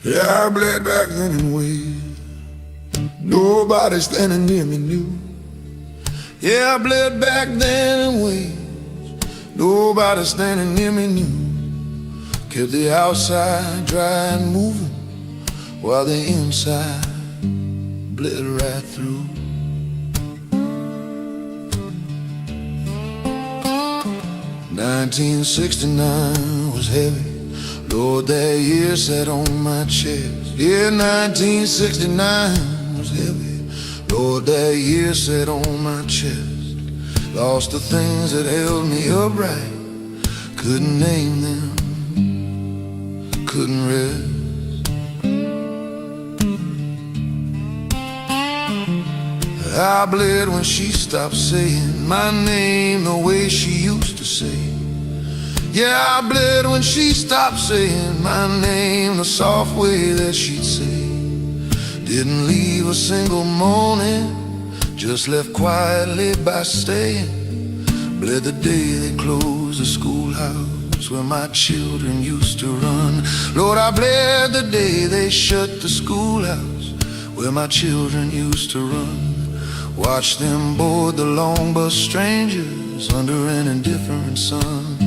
Yeah, I bled back then in ways nobody standing near me knew. Yeah, I bled back then in ways nobody standing near me knew. Kept the outside dry and moving while the inside bled right through. '69 was heavy. Lord, that year sat on my chest. Yeah, 1969 was heavy. Lord, that year sat on my chest. Lost the things that held me upright. Couldn't name them, couldn't rest. I bled when she stopped saying my name the way she used to say. Yeah, I bled when she stopped saying my name the soft way that she'd say. Didn't leave a single morning, just left quietly by staying. Bled the day they closed the schoolhouse where my children used to run. Lord, I bled the day they shut the schoolhouse where my children used to run. Watch them board the long bus, strangers under an indifferent sun.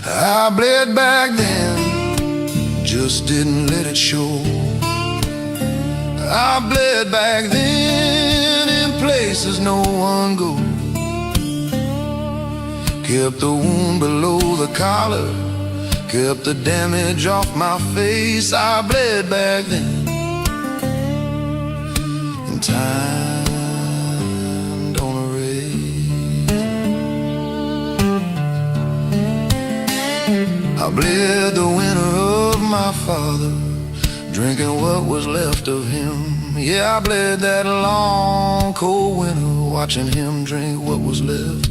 I bled back then, just didn't let it show. I bled back then in places no one goes. Kept the wound below the collar, kept the damage off my face. I bled back then, and time don't erase. I bled the winter of my father, drinking what was left of him. Yeah, I bled that long cold winter, watching him drink what was left.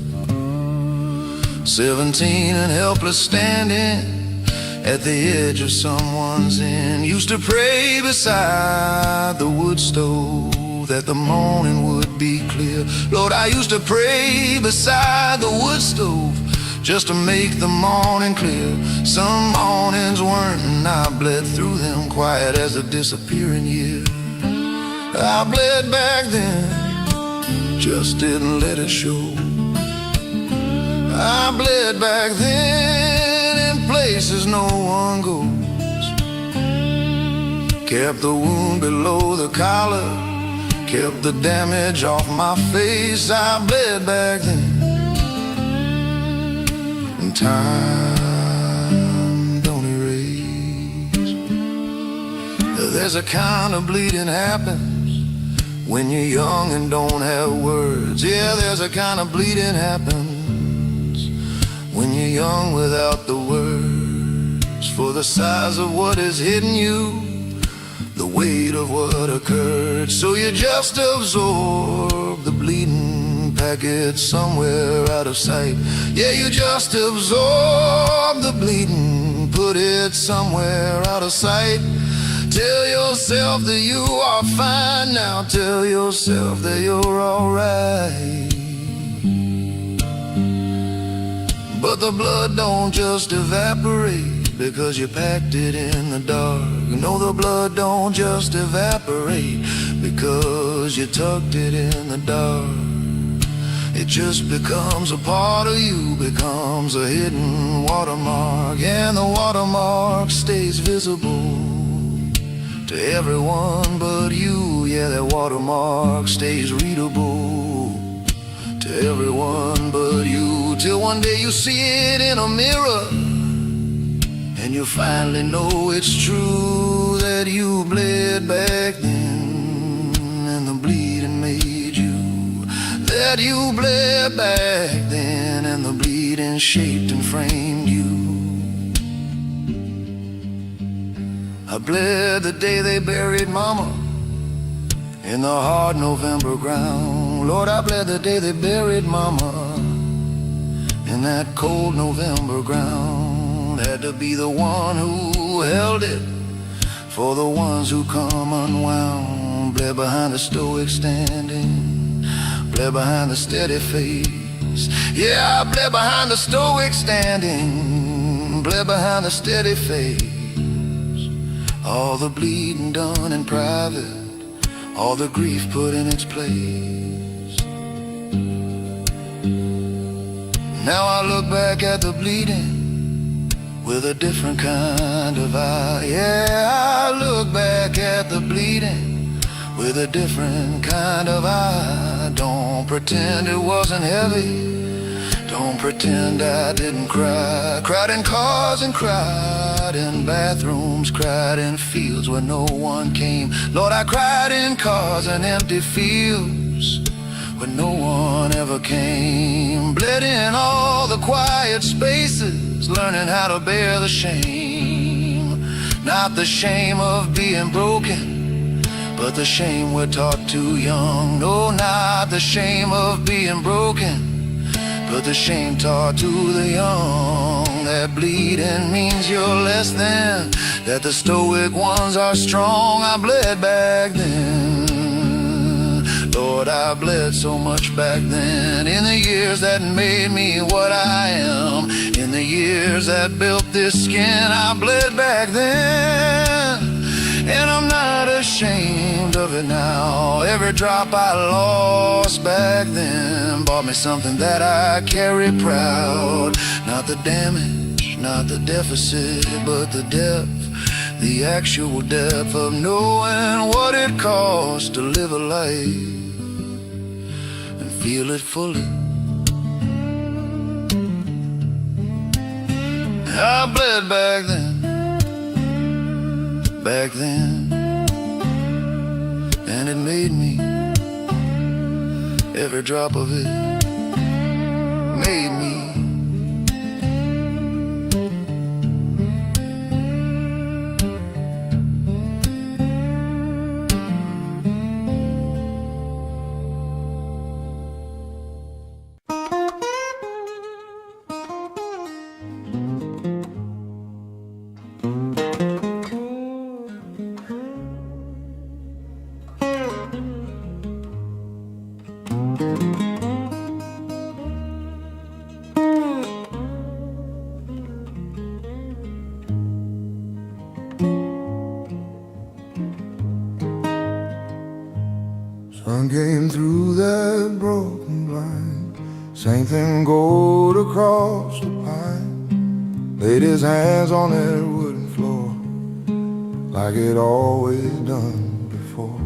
17 and helpless, standing at the edge of someone's inn. Used to pray beside the wood stove that the morning would be clear. Lord, I used to pray beside the wood stove just to make the morning clear. Some mornings weren't, and I bled through them quiet as a disappearing year. I bled back then, just didn't let it show. I bled back then in places no one goes. Kept the wound below the collar, kept the damage off my face. I bled back then, and time don't erase. There's a kind of bleeding happens when you're young and don't have words. Yeah, there's a kind of bleeding happens when you're young without the words. For the size of what is hitting you, the weight of what occurred. So you just absorb the bleeding, pack it somewhere out of sight. Yeah, you just absorb the bleeding, put it somewhere out of sight. Tell yourself that you are fine now. Tell yourself that you're alright. But the blood don't just evaporate because you packed it in the dark. No, the blood don't just evaporate because you tucked it in the dark. It just becomes a part of you, becomes a hidden watermark. And the watermark stays visible to everyone but you. Yeah, that watermark stays readable to everyone but you. Till one day you see it in a mirror and you finally know it's true, that you bled back then and the bleeding made you. That you bled back then and the bleeding shaped and framed you. I bled the day they buried Mama in the hard November ground. Lord, I bled the day they buried Mama in that cold November ground. Had to be the one who held it for the ones who come unwound. Bled behind the stoic standing, bled behind the steady face. Yeah, I bled behind the stoic standing, bled behind the steady face. All the bleeding done in private, all the grief put in its place. Now I look back at the bleeding with a different kind of eye. Yeah, I look back at the bleeding with a different kind of eye. Don't pretend it wasn't heavy, don't pretend I didn't cry. Cried in cars and cried in bathrooms, cried in fields where no one came. Lord, I cried in cars and empty fields where no one ever came. Bled in all the quiet spaces, learning how to bear the shame. Not the shame of being broken, but the shame we're taught too young. No, not the shame of being broken, but the shame taught to the young. That bleeding means you're less than, that the stoic ones are strong. I bled back then, Lord, I bled so much back then. In the years that made me what I am, in the years that built this skin, I bled back then, and I'm not ashamed of it now. Every drop I lost back then bought me something that I carry proud. Not the damage, not the deficit, but the depth, the actual depth of knowing what it costs to live a life and feel it fully. I bled back then, and it made me, every drop of it made me. Sun came through that broken blind, same thing gold across the pine. Laid his hands on that wooden floor, like it always done before.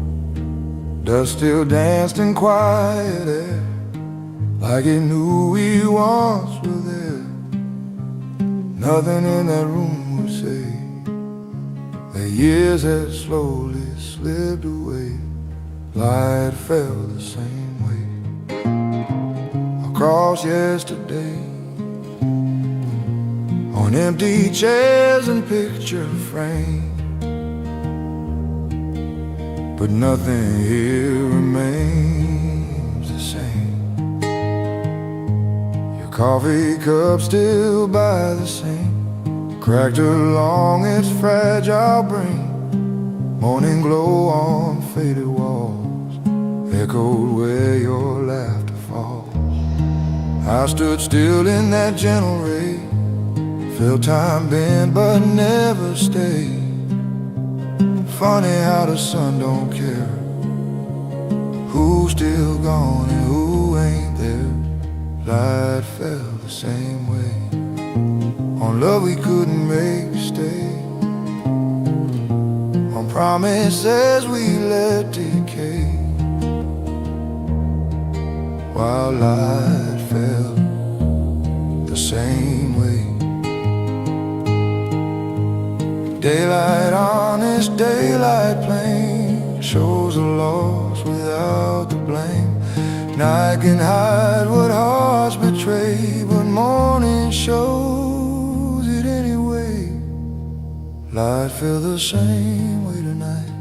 Dust still danced in quiet air, like it knew we once were there. Nothing in that room would say the years had slowly slipped away. Light fell the same way across yesterday, on empty chairs and picture frames, but nothing here remains the same. Your coffee cup still by the sink, cracked along its fragile brink. Morning glow on faded walls echoed where your laughter falls. I stood still in that gentle ray, felt time bend but never stay. Funny how the sun don't care who's still gone and who ain't there. Light fell the same way on love we couldn't make stay, on promises we let decay, while light fell the same way. Daylight, honest daylight plain, shows the loss without the blame. Night can hide what hearts betray, but morning shows it anyway. Light fell the same way tonight,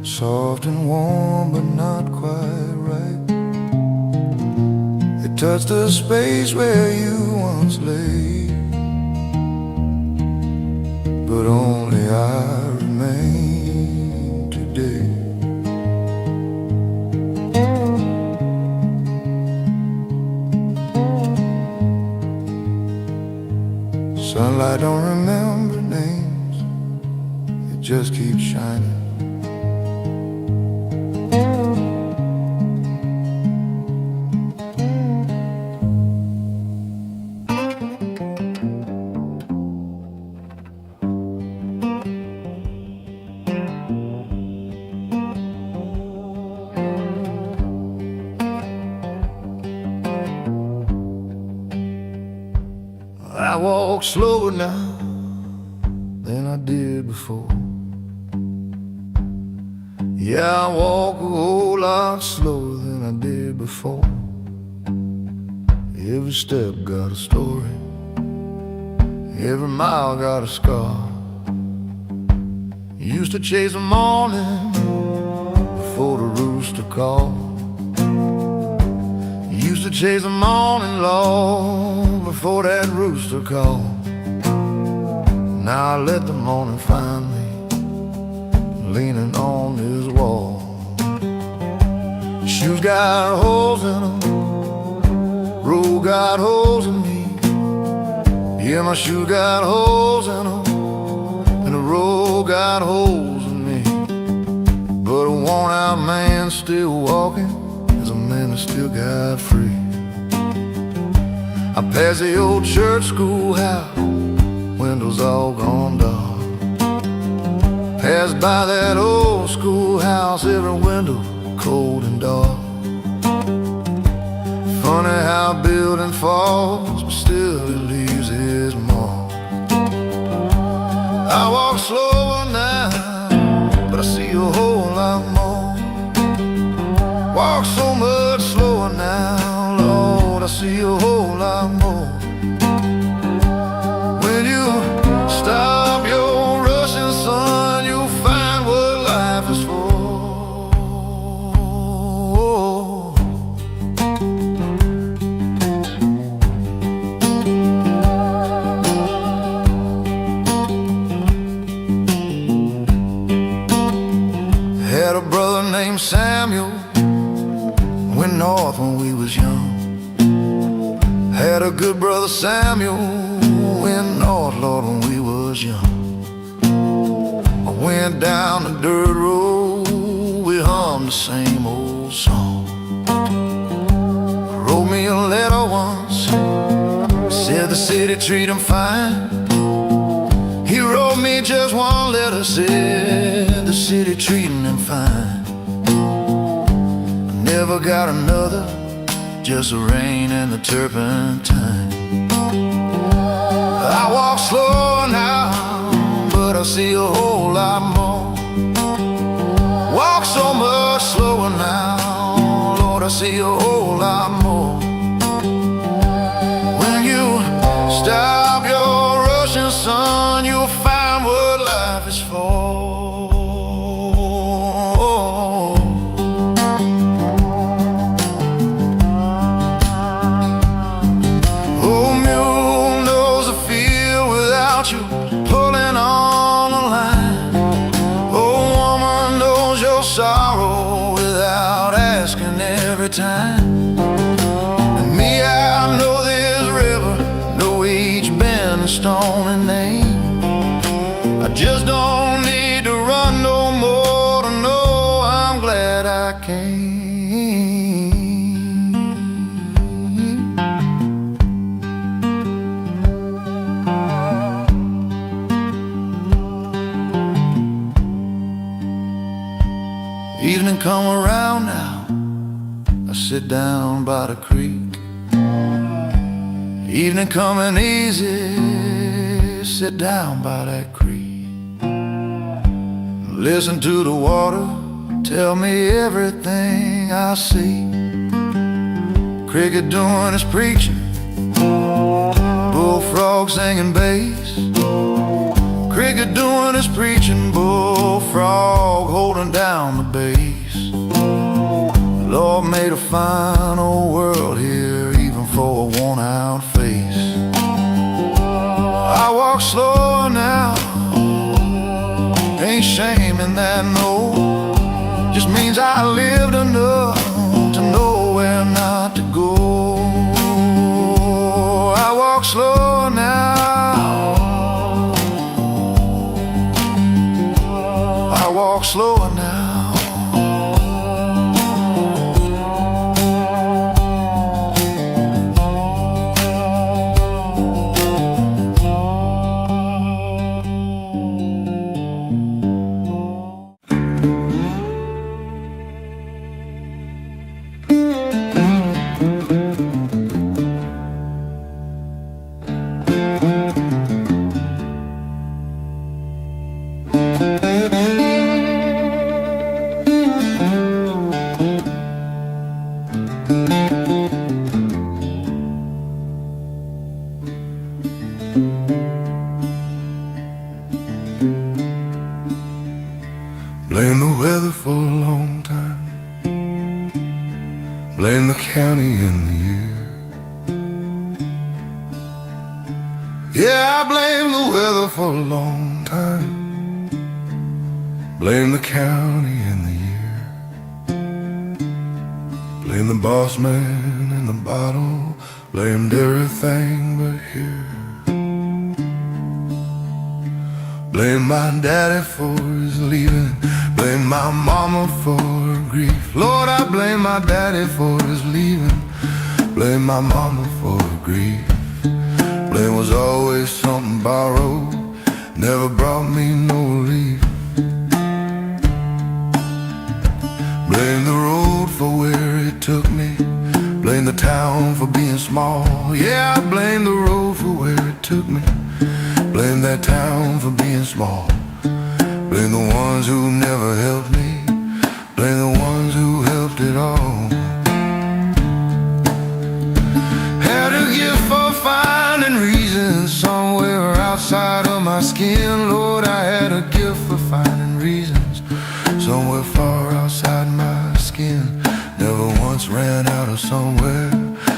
soft and warm but not quite right. It touched the space where you once lay, but only I remain today. Sunlight don't remember names, it just keeps shining. I walk slower now than I did before. Yeah, I walk a whole lot slower than I did before. Every step got a story, every mile got a scar. Used to chase the morning before the rooster called. Used to chase the morning long before that rooster called. Now I let the morning find me leaning on his wall. Shoes got holes in them, road got holes in me. Yeah, my shoe got holes in them, and the road got holes in me. But a worn-out man still walking is a man that still got free. I pass the old church schoolhouse, windows all gone dark. Pass by that old schoolhouse, every window cold and dark. Funny how a building falls, but still it leaves his mark. I walk slower now, but I see a whole lot more. Walk so much slower now, Lord, I see a whole lot more. When you stop your rushing, son, you'll find what life is for. Had a brother named Samuel, went north when we was young. Had a good brother Samuel, went north, Lord, when we was young. I went down the dirt road, we hummed the same old song. Wrote me a letter once, said the city treat him fine. He wrote me just one letter, said the city treating him fine. I never got another, just the rain and the turpentine. I walk slower now, but I see a whole lot more. Walk so much slower now, Lord, I see a whole lot more. When you stop your rushing, son, you'll find what life is for. Old mule knows the field without you pulling on the line. Old woman knows your sorrow without asking every time. And me, I know this river, know each bend and stone and name. I just don't need to run no more to know I'm glad I came. Evening come around now, I sit down by the creek. Evening coming easy, sit down by that creek. Listen to the water, tell me everything I see. Cricket doing his preaching, bullfrog singing bass. Cricket doing his preaching, bullfrog holding down the bass. Lord made a fine old world here, even for a worn-out face. I walk slower now, ain't shame in that, no. Just means I lived enough to know where not to go. I walk slower now, I walk slower now. Blame the weather for a long time. blame the county and the year. Yeah, I blame the weather for a long time. Blame the county and the year. Blame the boss man and the bottle. Blamed everything but here. Blame my daddy for his leaving. Blame my mama for her grief. Lord, I blame my daddy for his leaving. Blame my mama for her grief. Blame was always something borrowed, never brought me no relief. Blame the road for where it took me. Blame the town for being small. Yeah, I blame the road for where it took me. Blame that town for being small. Blame the ones who never helped me. Blame the ones who helped it all. Had a gift for finding reasons somewhere outside of my skin. Lord, I had a gift for finding reasons somewhere far outside my skin. Never once ran out of somewhere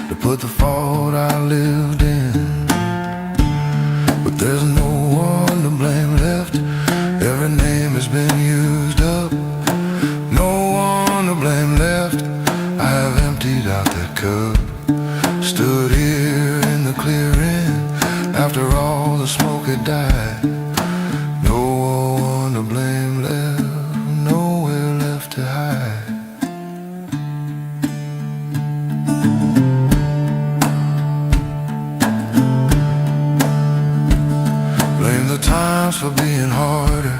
to put the fault I lived in. But there's no one to blame left. Every name has been used up. No one to blame left. I have emptied out that cup. Stood here in the clearing after all the smoke had died. No one to blame left. Nowhere left to hide. Times for being harder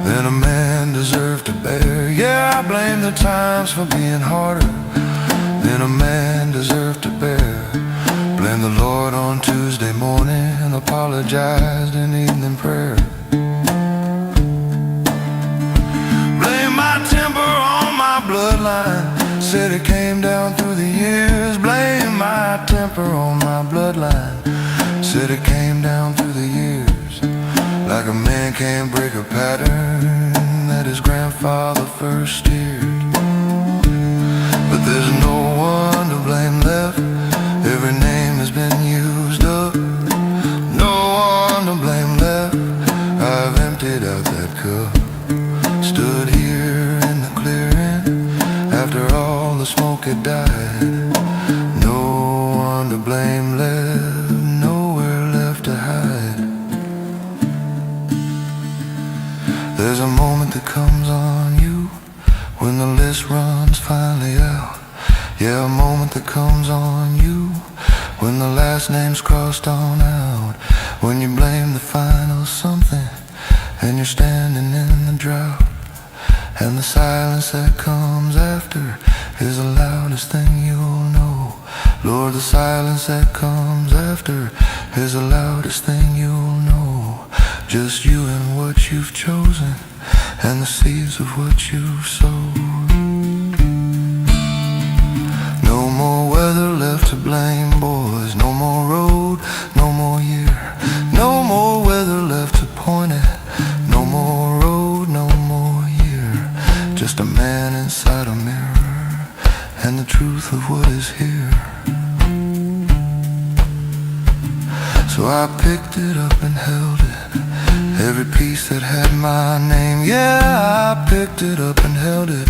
than a man deserved to bear. Yeah, I blame the times for being harder than a man deserved to bear. Blame the Lord on Tuesday morning and apologized in evening prayer. Blame my temper on my bloodline. Said it came down through the years. Blame my temper on my bloodline. Said it came down through the years. Like a man can't break a pattern that his grandfather first steered. But there's no one to blame left. Every name has been used up. No one to blame left. I've emptied out that cup. Stood here in the clearing after all the smoke had died. No one to blame left. Nowhere left to hide. There's a moment that comes on you when the list runs finally out. Yeah, a moment that comes on you when the last name's crossed on out. When you blame the final something and you're standing in the drought. And the silence that comes after is the loudest thing you'll know. Lord, the silence that comes after is the loudest thing you'll know. Just you and what you've chosen, and the seeds of what you've sowed. No more weather left to blame, boys. No more road, no more year. No more weather left to point at. No more road, no more year. Just a man inside a mirror, and the truth of what is here. So I picked it up and held it. Every piece that had my name, yeah, I picked it up and held it.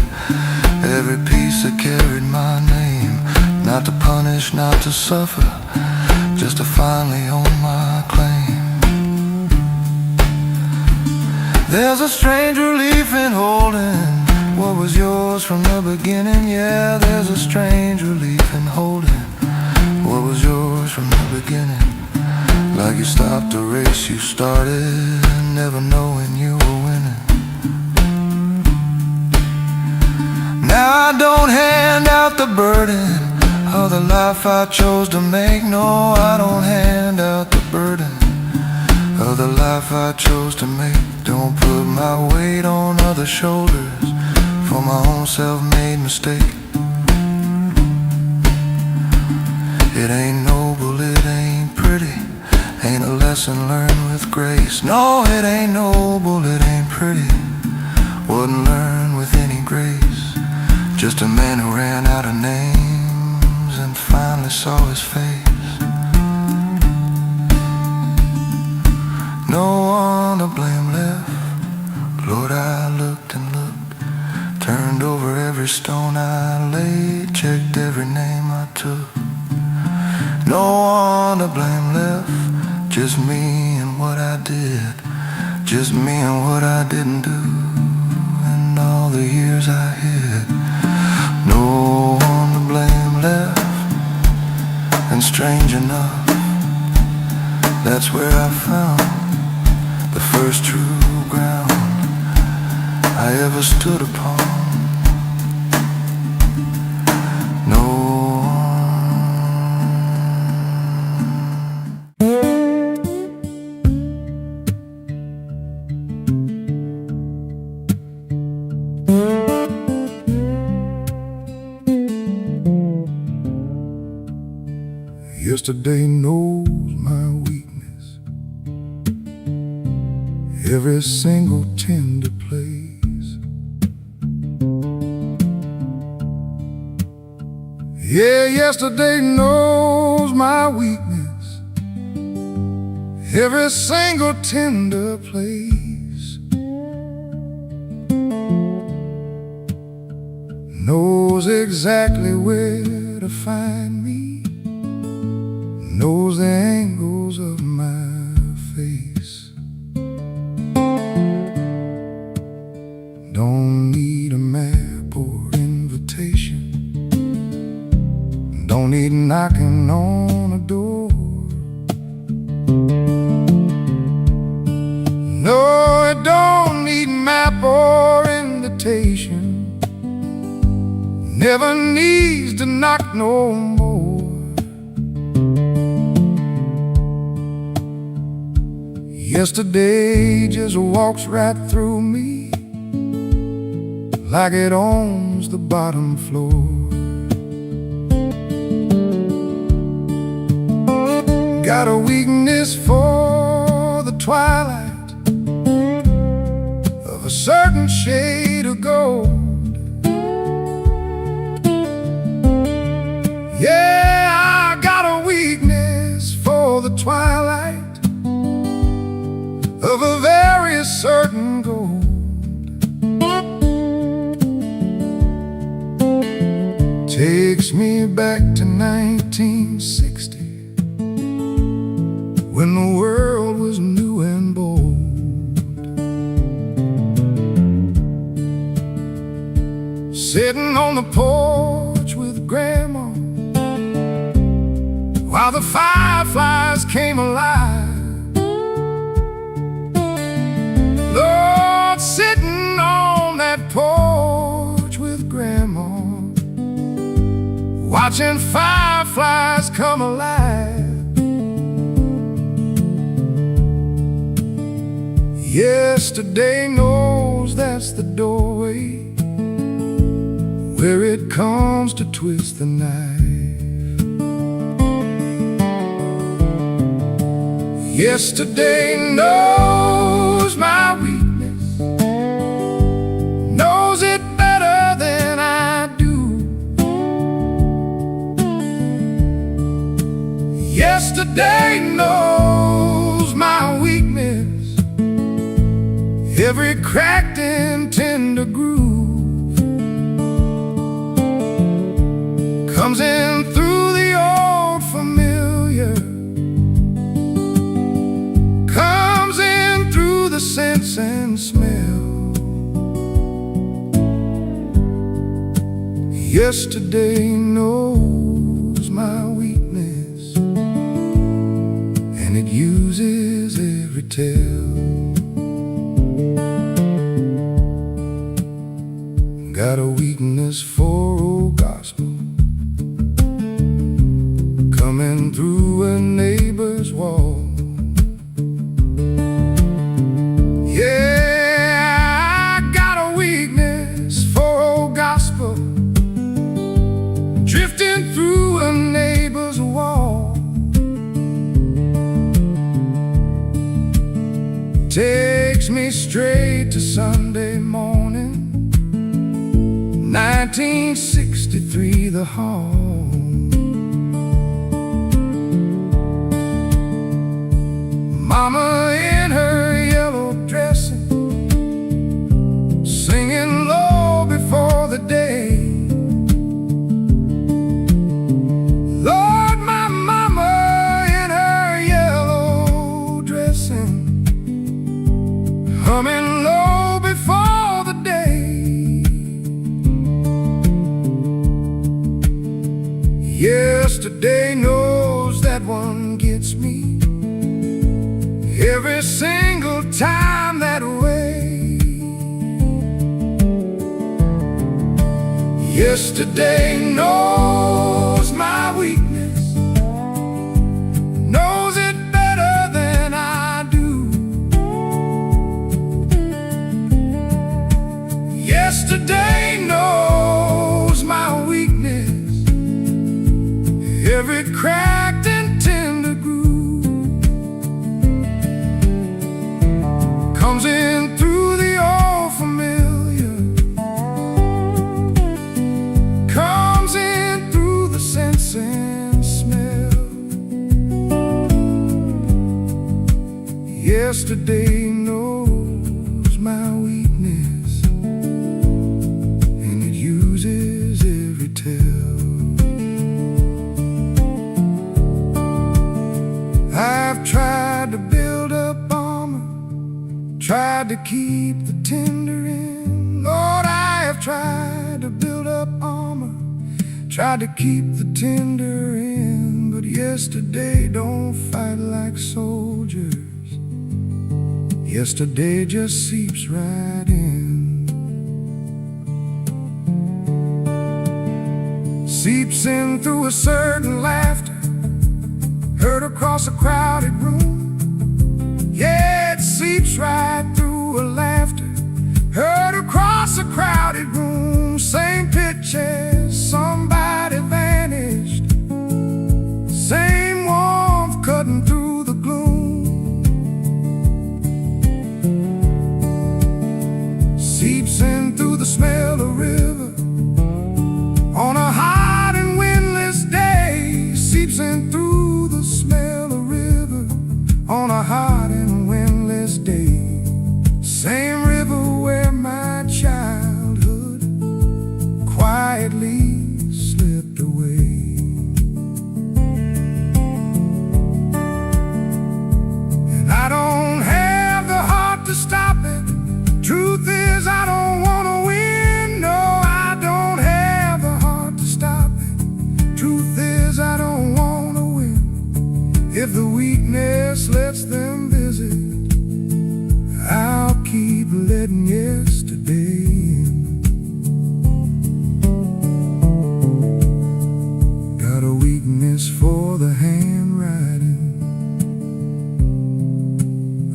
Every piece that carried my name. Not to punish, not to suffer, just to finally own my claim. There's a strange relief in holding what was yours from the beginning. Yeah, there's a strange relief in holding what was yours from the beginning. Like you stopped a race you started, never knowing you were winning. Now I don't hand out the burden of the life I chose to make. No, I don't hand out the burden of the life I chose to make. Don't put my weight on other shoulders for my own self-made mistake. It ain't noble, it ain't pretty, ain't a lesson learned with grace. No, it ain't noble, it ain't pretty, wasn't learned with any grace. Just a man who ran out of names. and finally saw his face. No one to blame left. Lord, I looked and looked, turned over every stone I laid, checked every name I took. No one to blame left, just me and what I did, just me and what I didn't do, and all the years I hid. No one to blame left, and strange enough, that's where I found the first true ground I ever stood upon. No Yesterday knows my weakness, every single tender place. Yeah, yesterday knows my weakness, every single tender place. Knows exactly where to find me, knows the angles of my face. Don't need a map or invitation, don't need knocking on a door. No, it don't need map or invitation, never needs to knock no more. Yesterday just walks right through me like it owns the bottom floor. Got a weakness for the twilight of a certain shade of gold. Yeah, I got a weakness for the twilight of a very certain gold. Takes me back to 1960, when the world was new and bold. Sitting on the porch with Grandma while the fireflies came alive. Lord, sitting on that porch with Grandma, watching fireflies come alive. Yesterday knows that's the doorway where it comes to twist the knife. Yesterday knows my weakness, knows it better than I do. Yesterday knows my weakness, every cracked and tender groove comes in through the old familiar, comes in through the sense and smell. Yesterday knows my weakness, and it uses every tell. Got a weakness for old gospel, coming through a neighbor's wall. Yeah, I got a weakness for old gospel, drifting through a neighbor's wall. Takes me straight to Sunday morning, 1963, the hall. Mama in her yellow dressing, singing low before the day. Lord, my mama in her yellow dressing, humming low before the day. Yesterday knows that one gets me every single time that way. Yesterday knows my weakness, knows it better than I do. Yesterday knows my weakness, every cracked and tender groove. Comes in through the old familiar, comes in through the sense and smell. Yesterday knows my weakness, and it uses every tell. I've tried to build up armor, tried to keep the tender in. Lord, I have tried to build up armor, tried to keep the tender in. But yesterday don't fight like soldiers. Yesterday just seeps right in. Seeps in through a certain laughter, heard across a crowded room. Yeah, it seeps right through a laughter, heard across a crowded room. Same pitch as somebody vanished, same warmth cutting through the gloom. Seeps in through the smell of river on a hot and windless day. Seeps in through the smell of river on a hot and windless day. Same river where my childhood quietly slipped away. And I don't have the heart to stop it. Truth is, I don't want to win. No, I don't have the heart to stop it. Truth is, I don't want to win. If the weakness lets them visit, I'll keep letting yesterday in. Got a weakness for the handwriting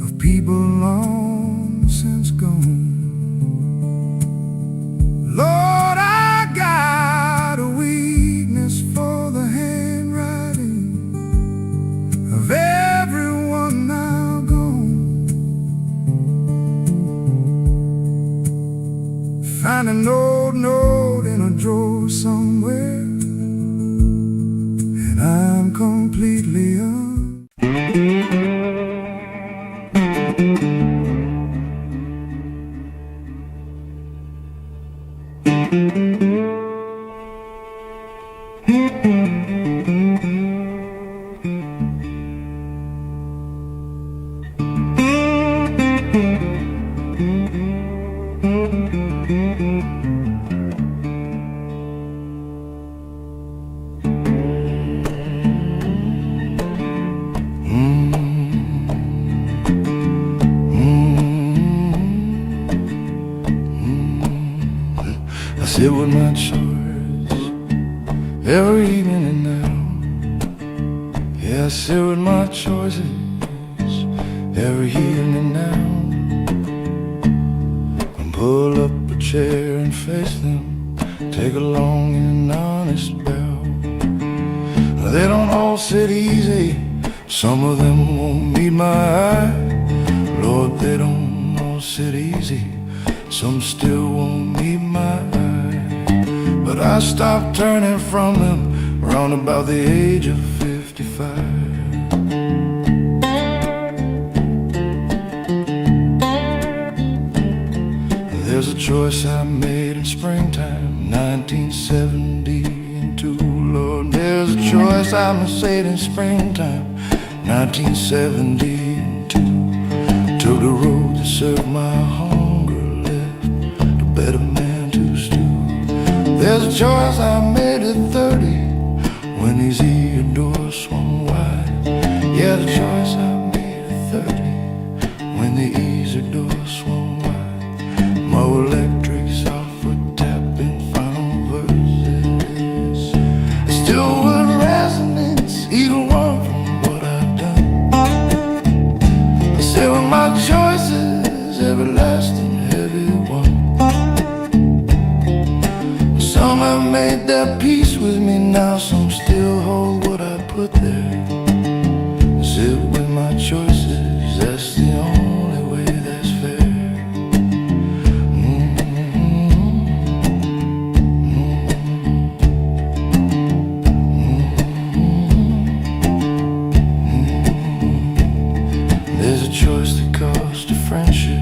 of people long since gone. Lord, I got a weakness for the handwriting of everyone now gone. Find an old note in a drawer somewhere, and I'm completely I sit with my chores every evening and now. Yeah, I sit with my choices every evening now. And pull up a chair and face them, take a long and honest bow. They don't all sit easy, some of them won't meet my eye. Lord, they don't all sit easy, some still won't meet my eye. But I stopped turning from them around about the age of 55. choice I made in springtime, 1972. Lord, there's a choice I made in springtime, 1972. Took the road that served my hunger, left a better man to stew. There's a choice I made at 30, when these ear doors swung wide. Yeah, the choice I made at 30, when the easy doors swung wide. Mo Electric software tapping final verses, still with resonance, either one from what I've done. I say with my choices, everlasting heavy one. Some have made their peace with me now, some still hold what I put there. Sit with my choices, that's the only way that's fair. There's a choice that cost a friendship,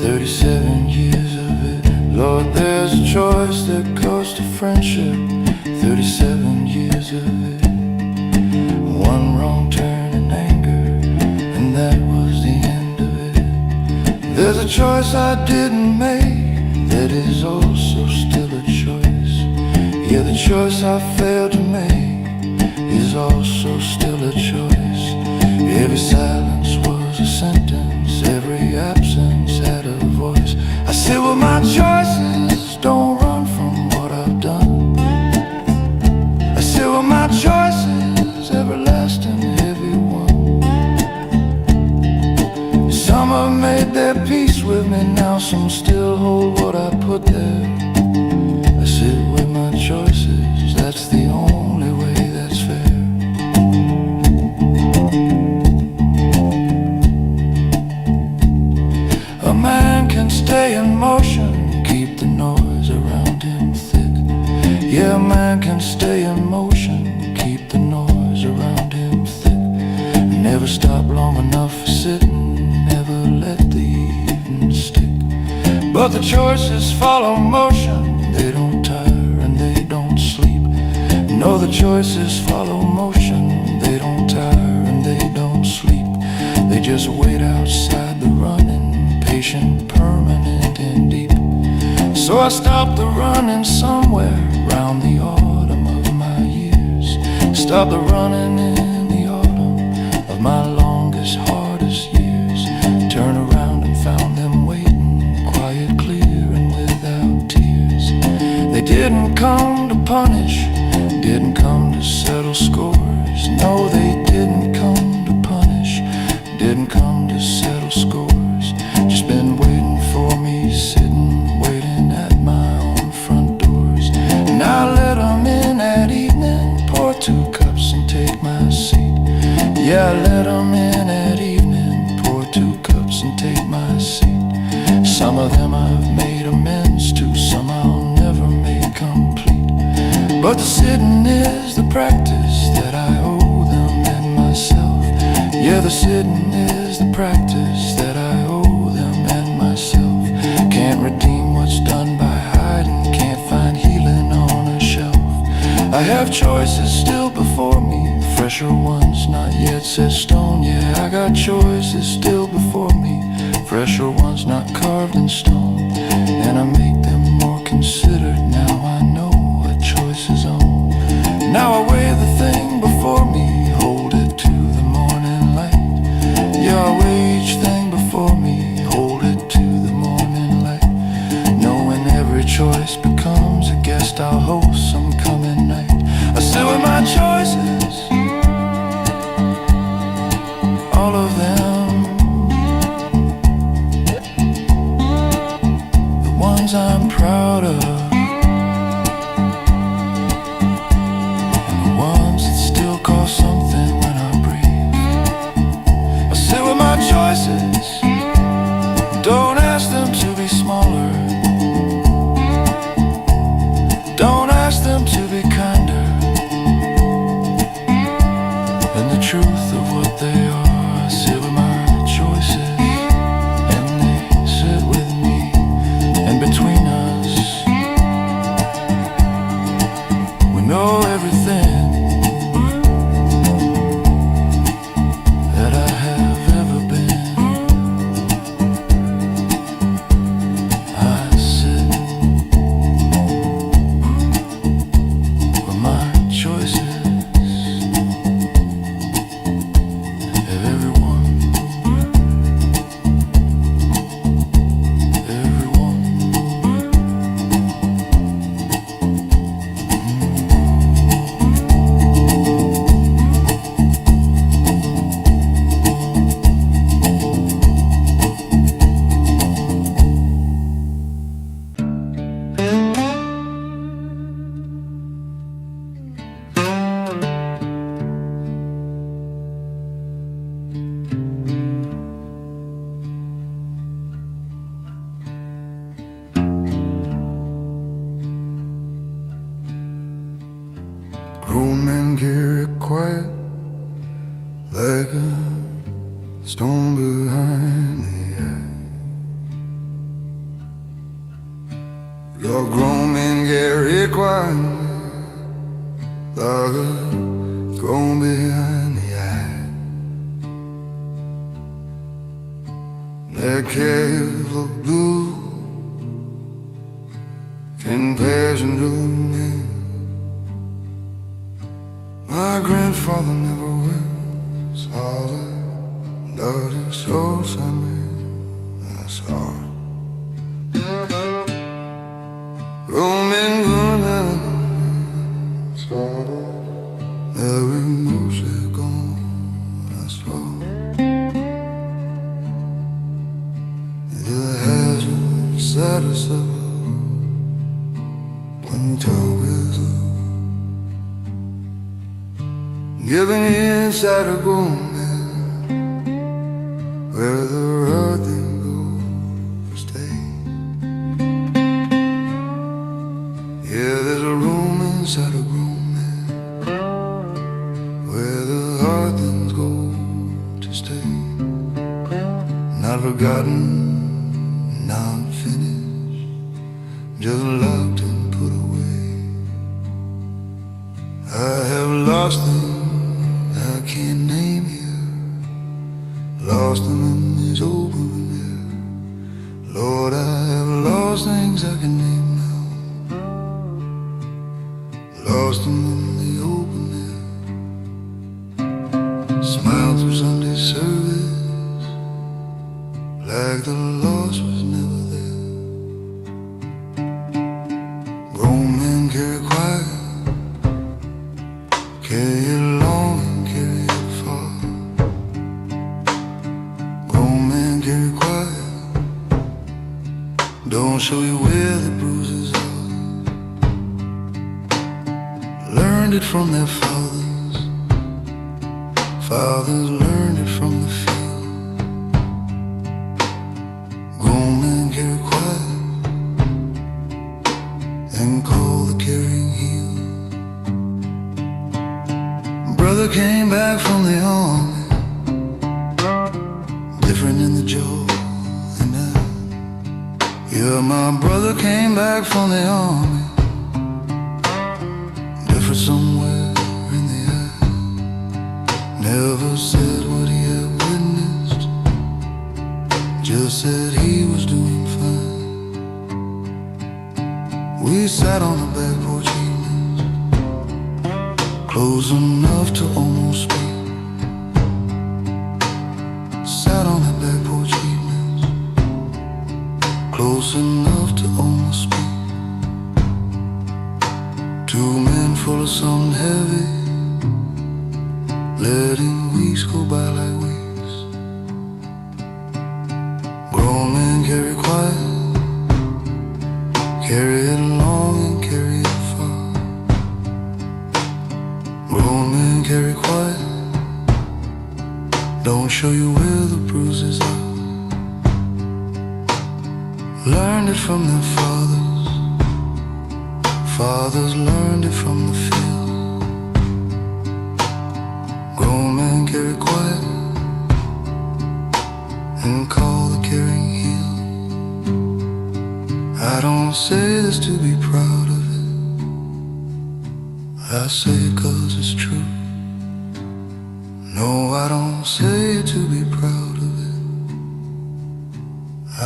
37 years of it. Lord, there's a choice that cost a friendship, 37 years of it. One wrong turn in anger, and that was the end of it. There's a choice I didn't make, that is also still a choice. Yeah, the choice I failed to make is also still a choice. Every silence was a sentence, every absence had a voice. I sit with my choices, don't run from what I've done. I sit with my choices, everlasting heavy one. Some have made their peace with me now, some still hold what I put there. I sit with my choices, that's the only way that's fair. A man can stay in motion, keep the noise around him thick. Yeah, a man can stay in motion, keep the noise around him thick. Never stop long enough for sitting, never let the evening stick. But the choices follow motion, they don't tire and they don't sleep. No, the choices follow motion, they don't tire and they don't sleep. They just wait outside the running, patient, permanent and deep. So I stopped the running somewhere round the autumn of my years. Stop the running in the autumn of my longest, hardest years. Turn around and found them waiting, quiet, clear and without tears. They didn't come to punish, didn't come to settle scores. No, they didn't come to punish, didn't come to settle scores. Just been waiting for me, sitting, waiting at my own front doors. And I let them in that evening, pour 2 cups and take my seat. Yeah, I let them in that evening, pour 2 cups and take my seat. Some of them I've made amends to, some I'll never make complete. But the sitting is the practice that I owe them and myself. Yeah, the sitting is the practice that I owe them and myself. Can't redeem what's done by hiding, can't find healing on a shelf. I have choices still before me, fresher ones not yet set stone. Yeah, I got choices still before me, fresher ones not carved in stone. And I make them more considered, now I know what choices own. Now I weigh the thing before me, hold it to the morning light. Yeah, I weigh each thing before me, hold it to the morning light. Knowing every choice becomes a guest I'll host some coming night. I sit with my choices, all of them, the ones I'm proud of, and the ones that still cause something when I breathe. I sit with my choices, don't ask them to be smaller, don't ask them to be kinder than the truth of what they are. I sit with my choices, and they sit with me, and between Your grown men get quiet, like a grown behind the eye. That cave of blue can passion to me. My grandfather never wears all the dirty souls I made. That's all. Roaming good, every music gone. That's all. It has a satisfied when you talk with her. Giving inside a grown man, where the right thing goes to stay. Yeah, there's a room inside a grown man, where the hard things go to stay. Not forgotten, not finished, just locked and put away. I have lost things I can't name here, lost them in this open air. Lord, I have lost things I can name now, lost them in the open air. Smile through Sunday service, like the loss was never there. Grown men carry quiet, carry it long and carry it far. Grown men carry quiet, don't show you where the bruises are. Learned it from their fathers, fathers learned it from the field. Grown men carry quiet and call the carrying heel. Brother came back from the army, different in the jaw and eye. Yeah, my brother came back from the army, different somewhere in the eye. Never said what he had witnessed, just said he was doing fine. We sat on the back porch evenings, close enough to almost speak. Sat on the back porch evenings, close enough to almost speak. Two men full of something heavy, letting weeks go by like weeks. Grown men carry quiet, carry it long and carry it far. Grown men carry quiet, don't show you where the bruises are. Learned it from their fathers, fathers learned it from the field. Grown men carry quiet and call the carrying heel. I don't say this to be proud of it, I say it 'cause it's true. No, I don't say it to be proud of it,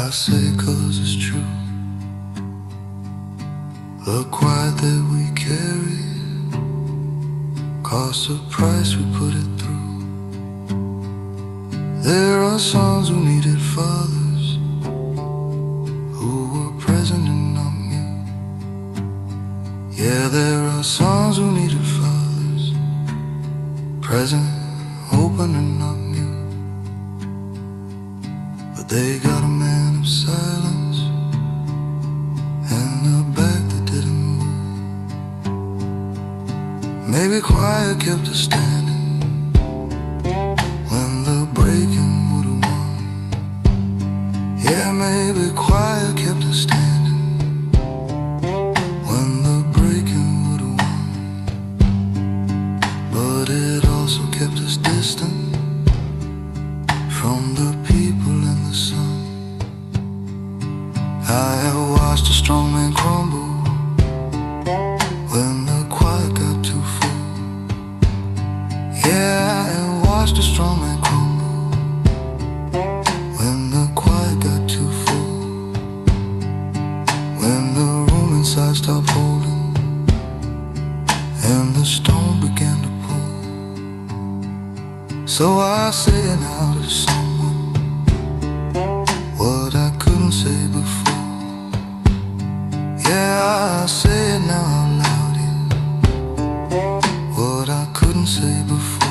I say it 'cause it's true. The quiet that we carry costs the price we put it through. There are sons who needed fathers, who were present and not mute. Yeah, there are sons who needed fathers, present, open and not mute. But they got a man of silence and a back that didn't move. Maybe quiet kept us standing when the breaking would've won. Yeah, maybe quiet kept us standing when the breaking would've won. But it also kept us distant from the people in the sun. I have watched watched a strong man crumble when the quiet got too full. Yeah, I watched a strong man crumble when the quiet got too full. When the room inside stopped holding and the stone began to pull. So I say now to someone what I couldn't say before. Yeah, I say it now out loud, yeah. What I couldn't say before.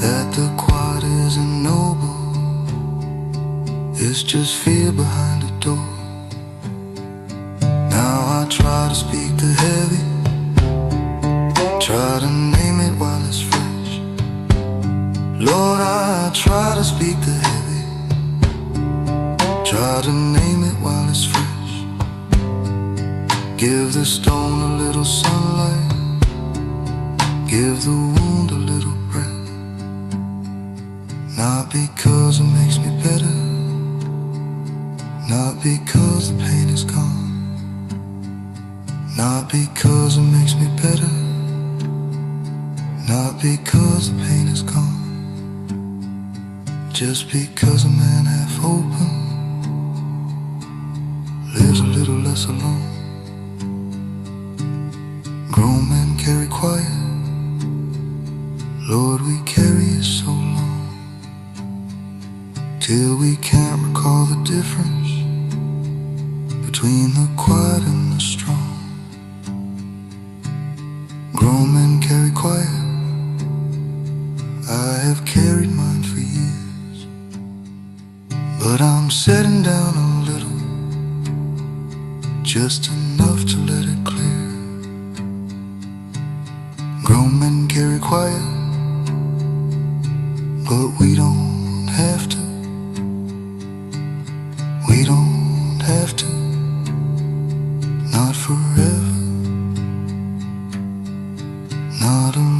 That the quiet isn't noble, it's just fear behind the door. Now I try to speak the heavy, try to name it while it's fresh. Lord, I try to speak the heavy, try to name it while it's fresh. Give the stone a little sunlight, give the wound a little breath. Not because it makes me better, not because the pain is gone, not because it makes me better, not because the pain is gone. Just because a man half open lives a little less alone. Grown men carry quiet, Lord, we carry it so long, till we can't recall the difference between the quiet and the strong. Grown men carry quiet, I have carried mine for years, but I'm setting down a little, just enough to let it clear. Grown men carry quiet, but we don't have to. We don't have to, not forever, not alone.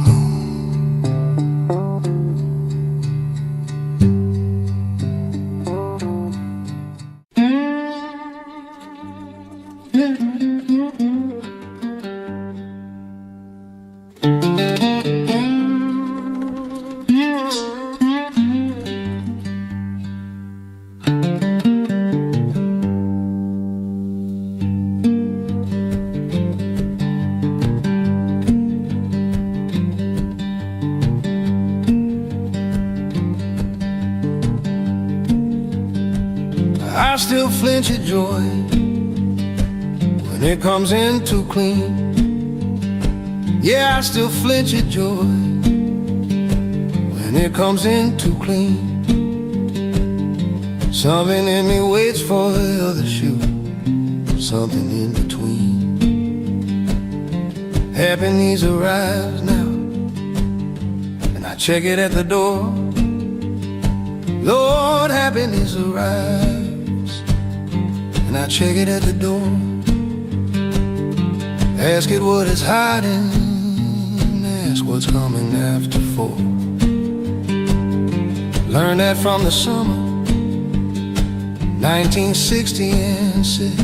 I still flinch at joy when it comes in too clean. Yeah, I still flinch at joy when it comes in too clean. Something in me waits for the other shoe, something in between. Happiness arrives now, and I check it at the door. Lord, happiness arrives, and I check it at the door. Ask it what it's hiding, ask what's coming after 4. Learn that from the summer 1960 and 6.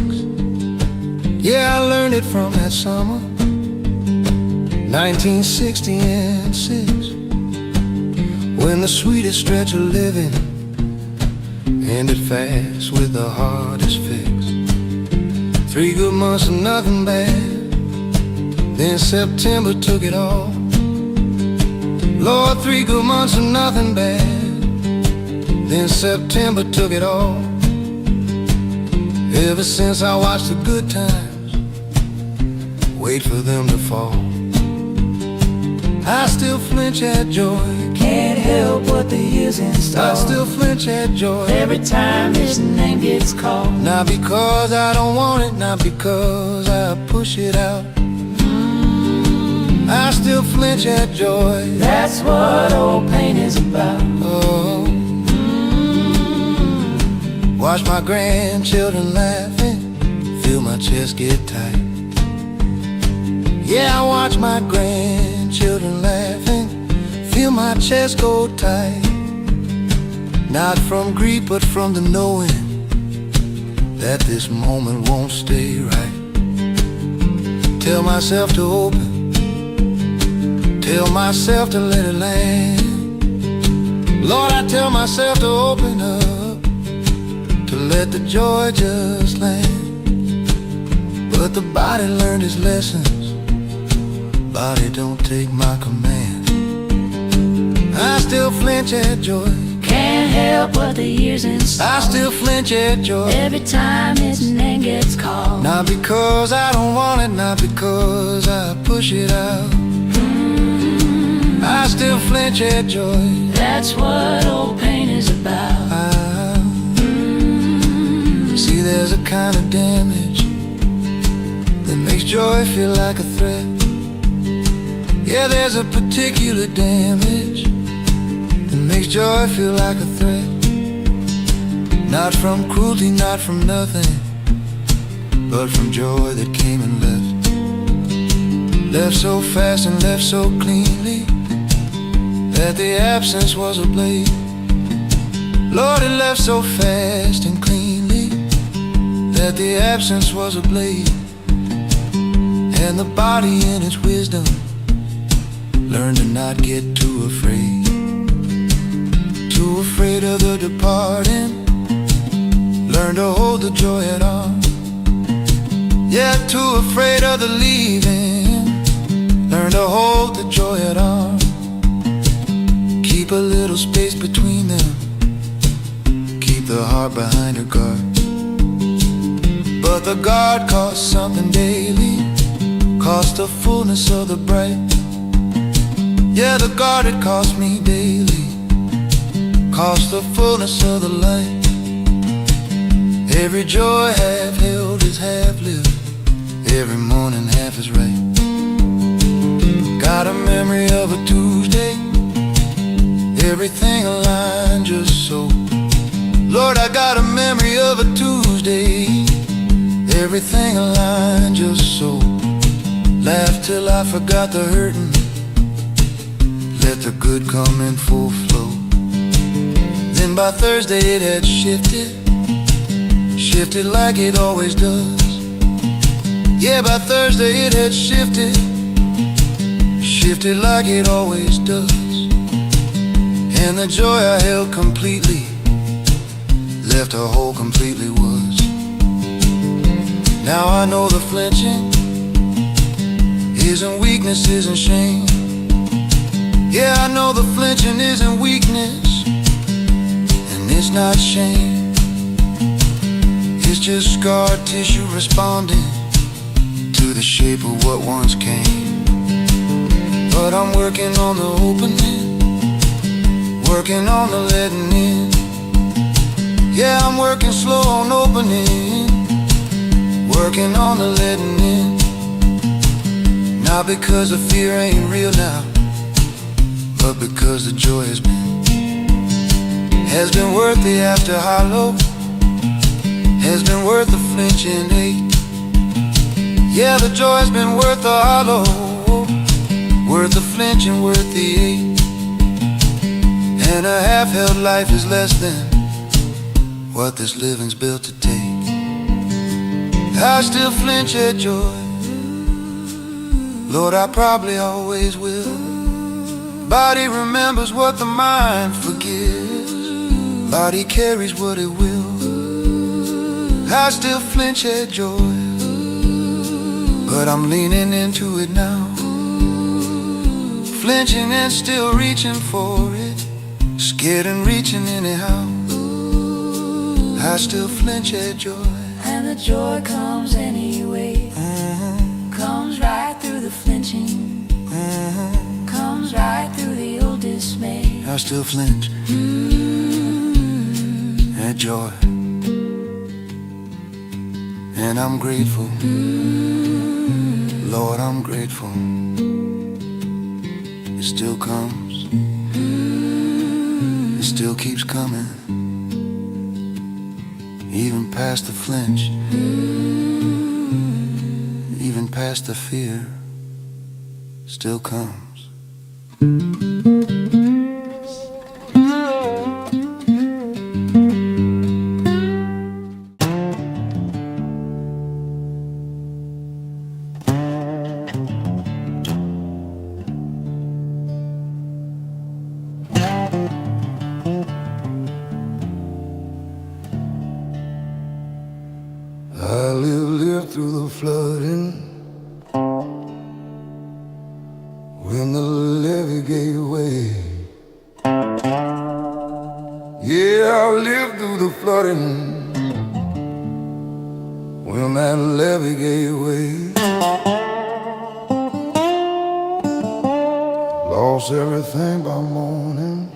Yeah, I learned it from that summer 1960 and 6. When the sweetest stretch of living ended fast with the hardest fix. 3 good months of nothing bad, then September took it all. Lord, 3 good months of nothing bad, then September took it all. Ever since I watched the good times wait for them to fall, I still flinch at joy. Can't help what the years install. I still flinch at joy Every time his name gets called. Not because I don't want it, not because I push it out. I still flinch at joy. That's what old pain is about. Oh, watch my grandchildren laughing, feel my chest get tight. Yeah, I watch my grandchildren laughing, feel my chest go tight. Not from grief, but from the knowing that this moment won't stay right. Tell myself to open, tell myself to let it land. Lord, I tell myself to open up, to let the joy just land. But the body learned its lessons, body don't take my command. I still flinch at joy, Can't help but the years install. I still flinch at joy. Every time his name gets called. Not because I don't want it, not because I push it out. I still flinch at joy. That's what old pain is about. See, there's a kind of damage that makes joy feel like a threat. Yeah, there's a particular damage that makes joy feel like a threat. Not from cruelty, not from nothing, but from joy that came and left. Left so fast and left so cleanly that the absence was a blade. Lord, it left so fast and cleanly that the absence was a blade. And the body in its wisdom learned to not get too afraid. Too afraid of the departing, learn to hold the joy at arms. Yeah, too afraid of the leaving, learn to hold the joy at arms. Keep a little space between them, keep the heart behind a guard. But the guard costs something daily, costs the fullness of the bright. Yeah, the guard it costs me daily, costs the fullness of the light. Every joy half held is half lived, every morning half is right. Got a memory of a Tuesday, everything aligned just so. Lord, I got a memory of a Tuesday, everything aligned just so. Laughed till I forgot the hurting, let the good come in full flow. Then by Thursday it had shifted, shifted like it always does. Yeah, by Thursday it had shifted, shifted like it always does. And the joy I held completely left a hole completely was. Now I know the flinching isn't weakness, isn't shame. Yeah, I know the flinching isn't weakness, and it's not shame. It's just scar tissue responding to the shape of what once came. But I'm working on the opening, working on the letting in. Yeah, I'm working slow on opening, working on the letting in. Not because the fear ain't real now, but because the joy has been worth the after hollow, has been worth the flinching ache. Yeah, the joy has been worth the hollow, worth the flinching, worth the ache. And a half-held life is less than what this living's built to take. I still flinch at joy, Lord, I probably always will. Body remembers what the mind forgives, body carries what it will. I still flinch at joy, but I'm leaning into it now. Flinching and still reaching for it, scared and reaching anyhow. I still flinch at joy, And the joy comes anyway. Comes right through the flinching, comes right through the old dismay. I still flinch at joy, and I'm grateful, Lord, I'm grateful. It still comes, it still keeps coming, even past the flinch, even past the fear, still comes. I lived through the flooding when the levee gave way. Yeah, I lived through the flooding when that levee gave way. Lost everything by morning,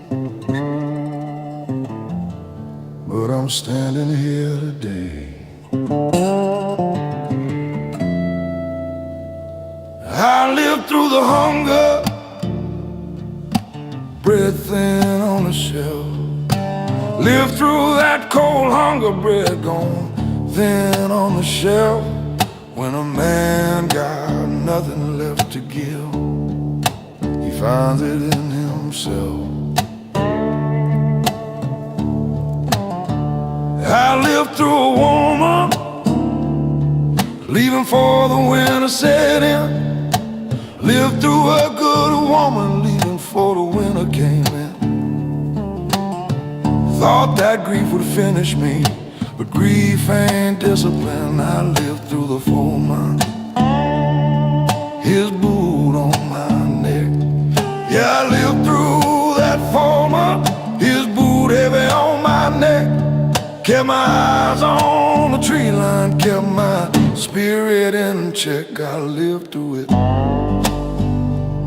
but I'm standing here today. I lived through the hunger, bread thin on the shelf. Lived through that cold hunger, bread gone thin on the shelf. When a man got nothing left to give, he finds it in himself. I lived through a woman leaving for the winter set in. Lived through a good woman leaving for the winter came in. Thought that grief would finish me, but grief ain't discipline. I lived through the foreman, his boot on my neck. Yeah, I lived through that foreman, his boot heavy on my neck. Kept my eyes on the tree line, kept my spirit in check. I lived through it,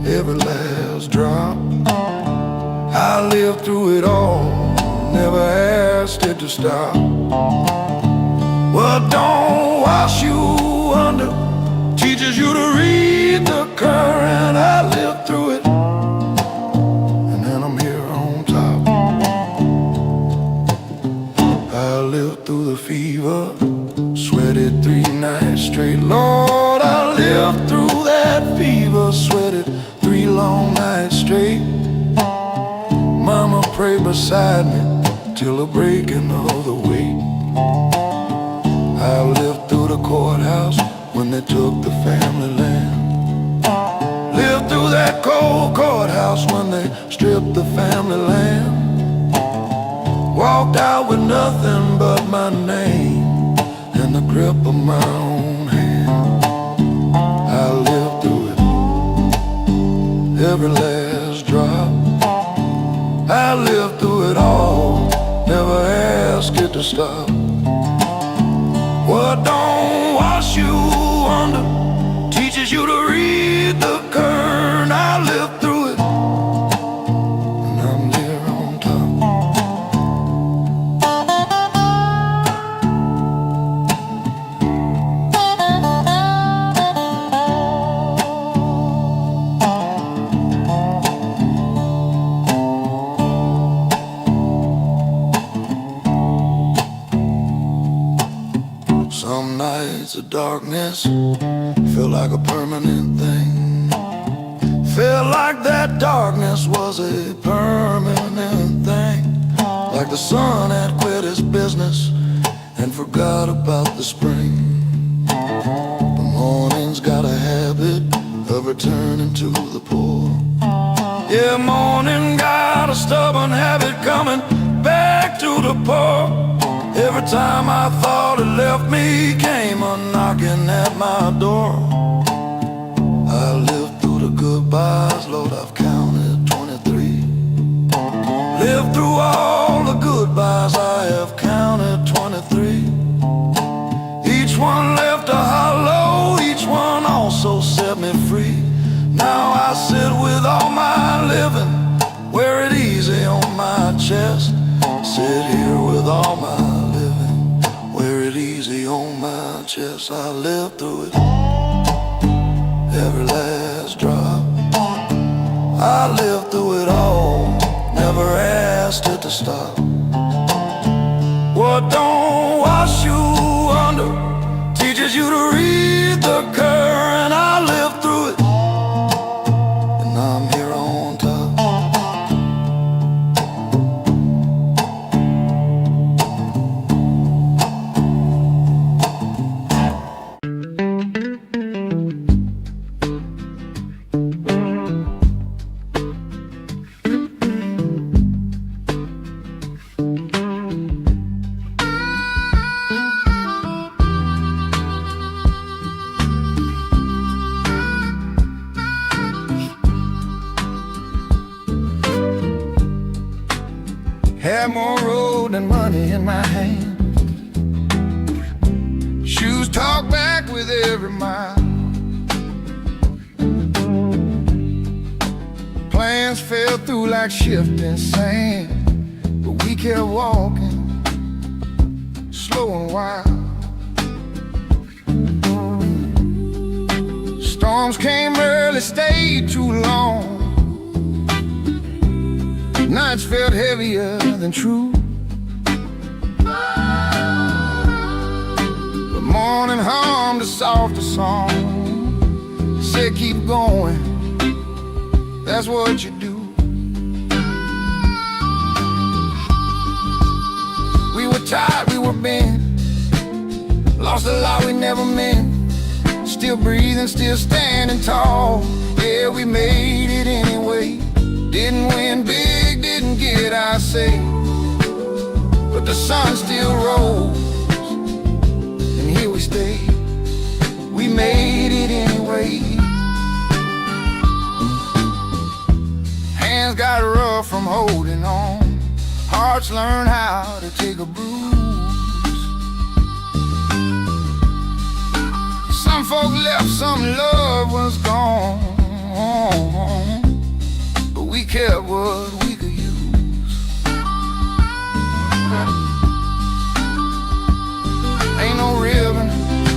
every last drop. I lived through it all, never asked it to stop. Well, don't wash you under, teaches you to read the current. I lived through it, and then I'm here on top. I lived through the fever, sweated 3 nights straight. Lord, I lived through that fever, sweated 3 long nights straight. Mama prayed beside me till the breaking of the weight. I lived through the courthouse when they took the family land. Lived through that cold courthouse when they stripped the family land. Walked out with nothing but my name and the grip of my own hand. I lived through it, every last drop. I lived through it all, never asked it to stop. Well, don't wash you under, teaches you to read the current. I lived through it, and I'm here on top. Some nights of darkness feel like a permanent thing. Felt like that darkness was a permanent thing. Like the sun had quit his business and forgot about the spring. The morning's got a habit of returning to the poor. Yeah, morning got a stubborn habit coming back to the poor. Every time I thought it left me, came a knocking at my door. I lived through the goodbyes, Lord, I've counted 23. Lived through all the goodbyes, I have counted 23. Each one left a hollow, each one also set me free. Now I sit with all my living, wear it easy on my chest. Sit here with all my living, wear it easy on my chest. I lived through it, every last drop. I lived through it all, never asked it to stop. What don't wash you under, teaches you to read the current. I lived through it, and I'm here on top. with every mile. Plans fell through like shifting sand, but we kept walking, slow and wild. Storms came early, stayed too long. Nights felt heavier than true. The morning hummed a softer song. Said keep going, that's what you do. We were tired, we were bent, lost a lot we never meant. Still breathing, still standing tall. Yeah, we made it anyway. Didn't win big, didn't get our say, but the sun still rose, and here we stay. We made it anyway. Hands got rough from holding on. Hearts learn how to take a bruise. Some folk left, some love was gone, but we kept what we could use. Ain't no ribbon,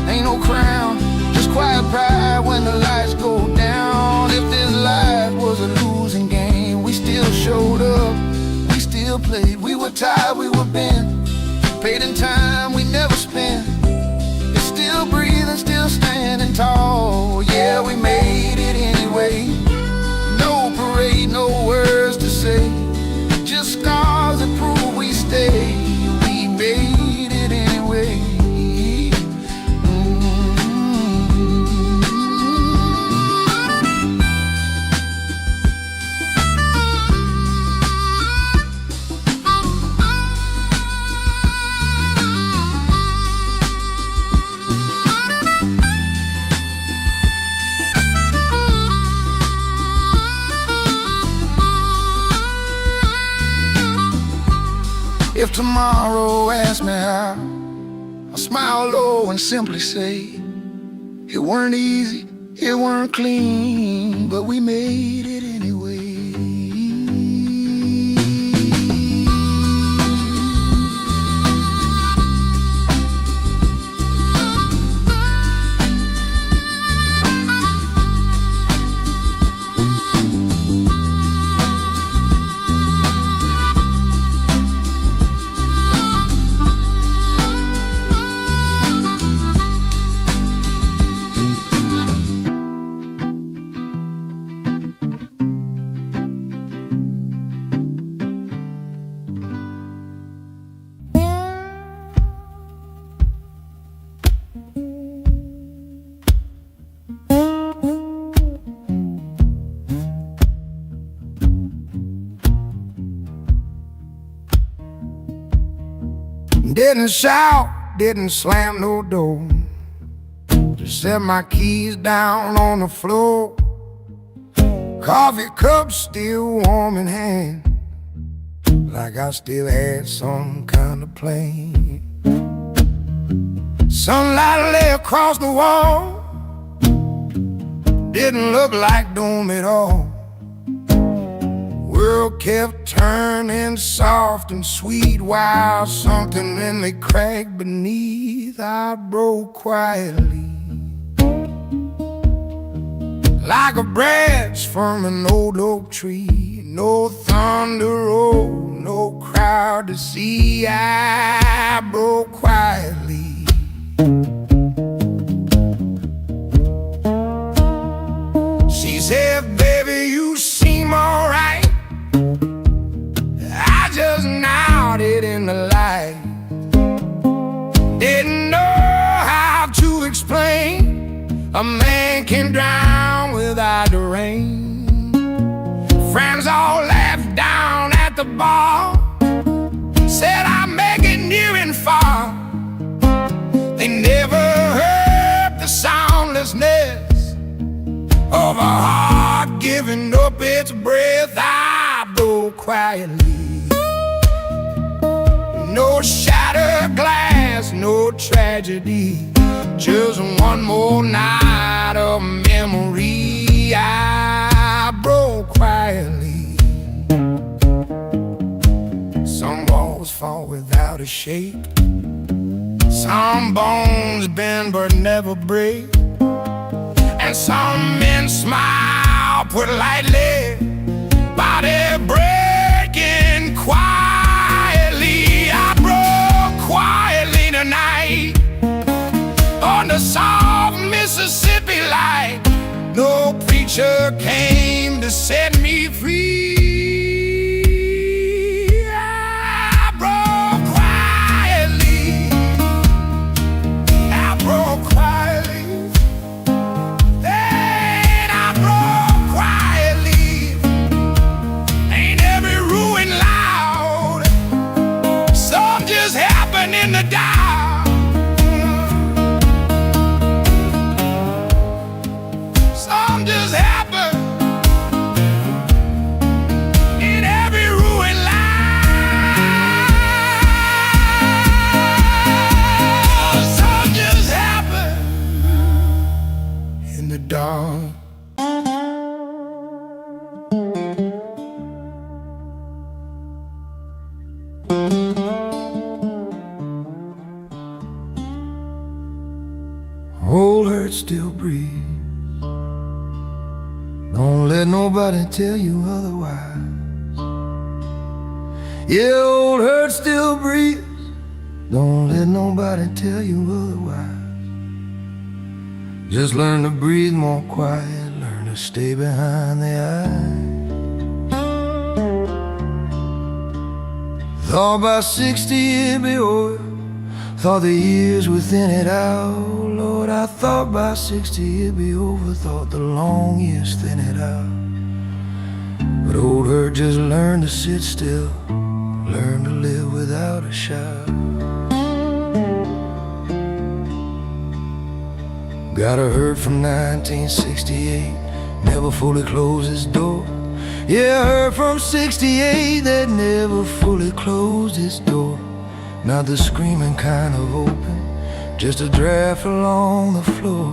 ain't no crown, just quiet pride when the lights go down. If this life was a losing game, we still showed up, we still played. We were tired, we were bent, paid in time we never spent. It's still breathing, still standing tall. Yeah, we made it anyway. No parade, no words to say, just scars that prove we stay. We made it anyway. If tomorrow asks me how, I'll smile low and simply say, it weren't easy, it weren't clean, but we made it anyway. Didn't shout, didn't slam no door, just set my keys down on the floor. Coffee cup still warm in hand, like I still had some kind of plan. Sunlight lay across the wall, didn't look like doom at all. World kept turning soft and sweet, while something in me cracked beneath. I broke quietly, like a branch from an old oak tree. No thunder rolled, no crowd to see. I broke quietly. She said, baby, you seem alright. I just nodded in the light. Didn't know how to explain a man can drown without the rain. Friends all laughed down at the bar, said I'm making near and far. They never heard the soundlessness of a heart giving up its breath. I broke quietly. No shattered glass, no tragedy. Just one more night of memory. I broke quietly. Some walls fall without a shape. Some bones bend but never break. And some men smile politely, body breaking quietly. I broke quietly tonight under soft Mississippi light. No preacher came to set me free. I broke quietly. I broke quietly. Then I broke quietly. Ain't every ruin loud. Some just happen in the dark. Some just happen in every ruin loud. Some just happen in the dark. Old hurt still breathes. Don't let nobody tell you otherwise. Yeah, old hurt still breathes. Don't let nobody tell you otherwise. Just learn to breathe more quiet. Learn to stay behind the eyes. Thought by 60 it'd be over. Thought the years would thin it out. Lord, I thought by 60 it'd be over. Thought the long years thin it out. But old hurt just learned to sit still. Learn to live without a shout. Got a hurt from 1968. Never fully closed its door. Yeah, I heard from 68 that never fully closed its door. Not the screaming kind of open, just a draft along the floor.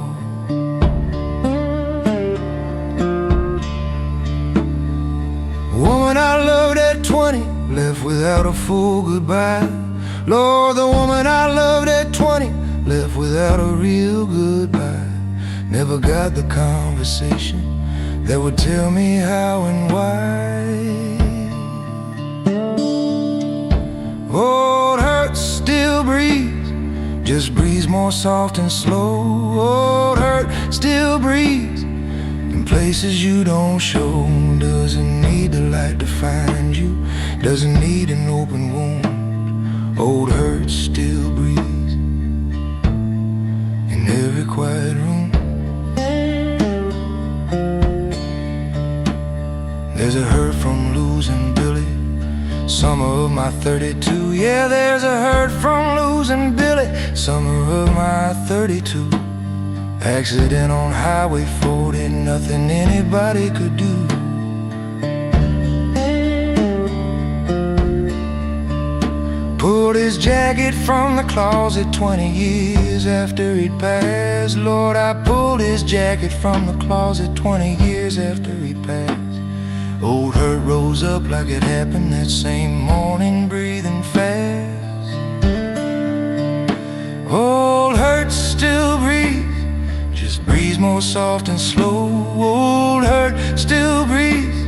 Woman I loved at 20, left without a full goodbye. Lord, the woman I loved at 20, left without a real goodbye. Never got the conversation that would tell me how and why. Old hurt still breathes, just breathes more soft and slow. Old hurt still breathes in places you don't show. Doesn't need the light to find you, doesn't need an open wound. Old hurt still breathes in every quiet room. There's a hurt from losing Billy, summer of my 32. Yeah, there's a hurt from losing Billy, summer of my 32. Accident on Highway 40, nothing anybody could do. Pulled his jacket from the closet 20 years after he'd passed. Lord, I pulled his jacket from the closet 20 years after he passed. Old hurt rose up like it happened that same morning, breathing fast. Old hurt still breathes, just breathes more soft and slow. Old hurt still breathes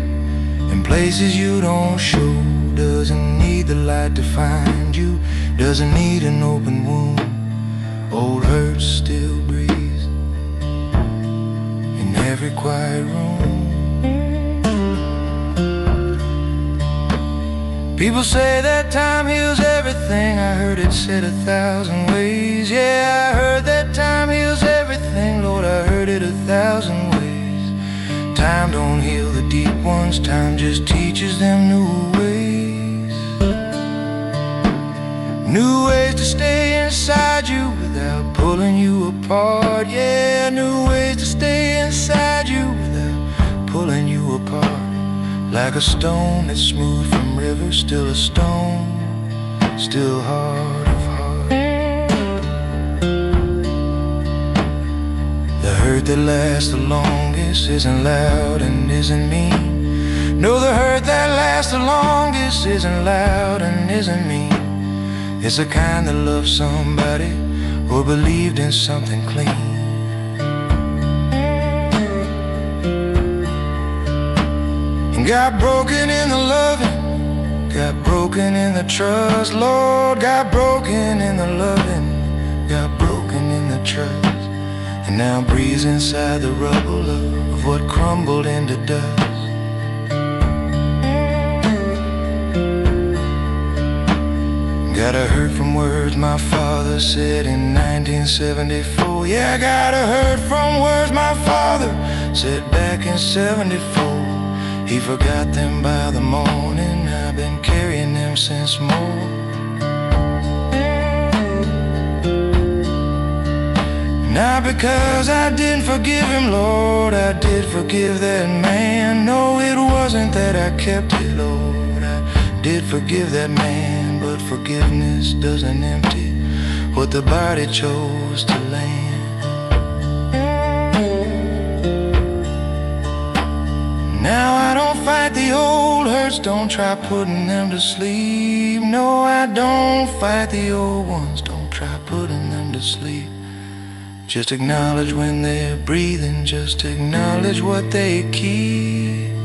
in places you don't show. Doesn't need the light to find you, doesn't need an open wound. Old hurt still breathes in every quiet room. People say that time heals everything. I heard it said 1,000 ways. Yeah, I heard that time heals everything. Lord, I heard it 1,000 ways. Time don't heal the deep ones, time just teaches them new ways. New ways to stay inside you without pulling you apart. Yeah, new ways to stay inside you without pulling you apart. Like a stone that's smooth from river, still a stone, still heart of heart. hurt that lasts the longest isn't loud and isn't mean. No, the hurt that lasts the longest isn't loud and isn't mean. It's the kind that loves somebody or believed in something clean. And got broken in the loving, got broken in the trust. Lord, got broken in the loving, got broken in the trust. And now breathes inside the rubble of what crumbled into dust. Got a hurt from words my father said in 1974. Yeah, I got a hurt from words my father said back in 74. He forgot them by the morning, I've been carrying them since morning. Not because I didn't forgive him, Lord, I did forgive that man. No, it wasn't that I kept it, Lord, I did forgive that man. But forgiveness doesn't empty what the body chose to land. Now I don't fight the old hurts, don't try putting them to sleep. No, I don't fight the old ones, don't try putting them to sleep. Just acknowledge when they're breathing, just acknowledge what they keep.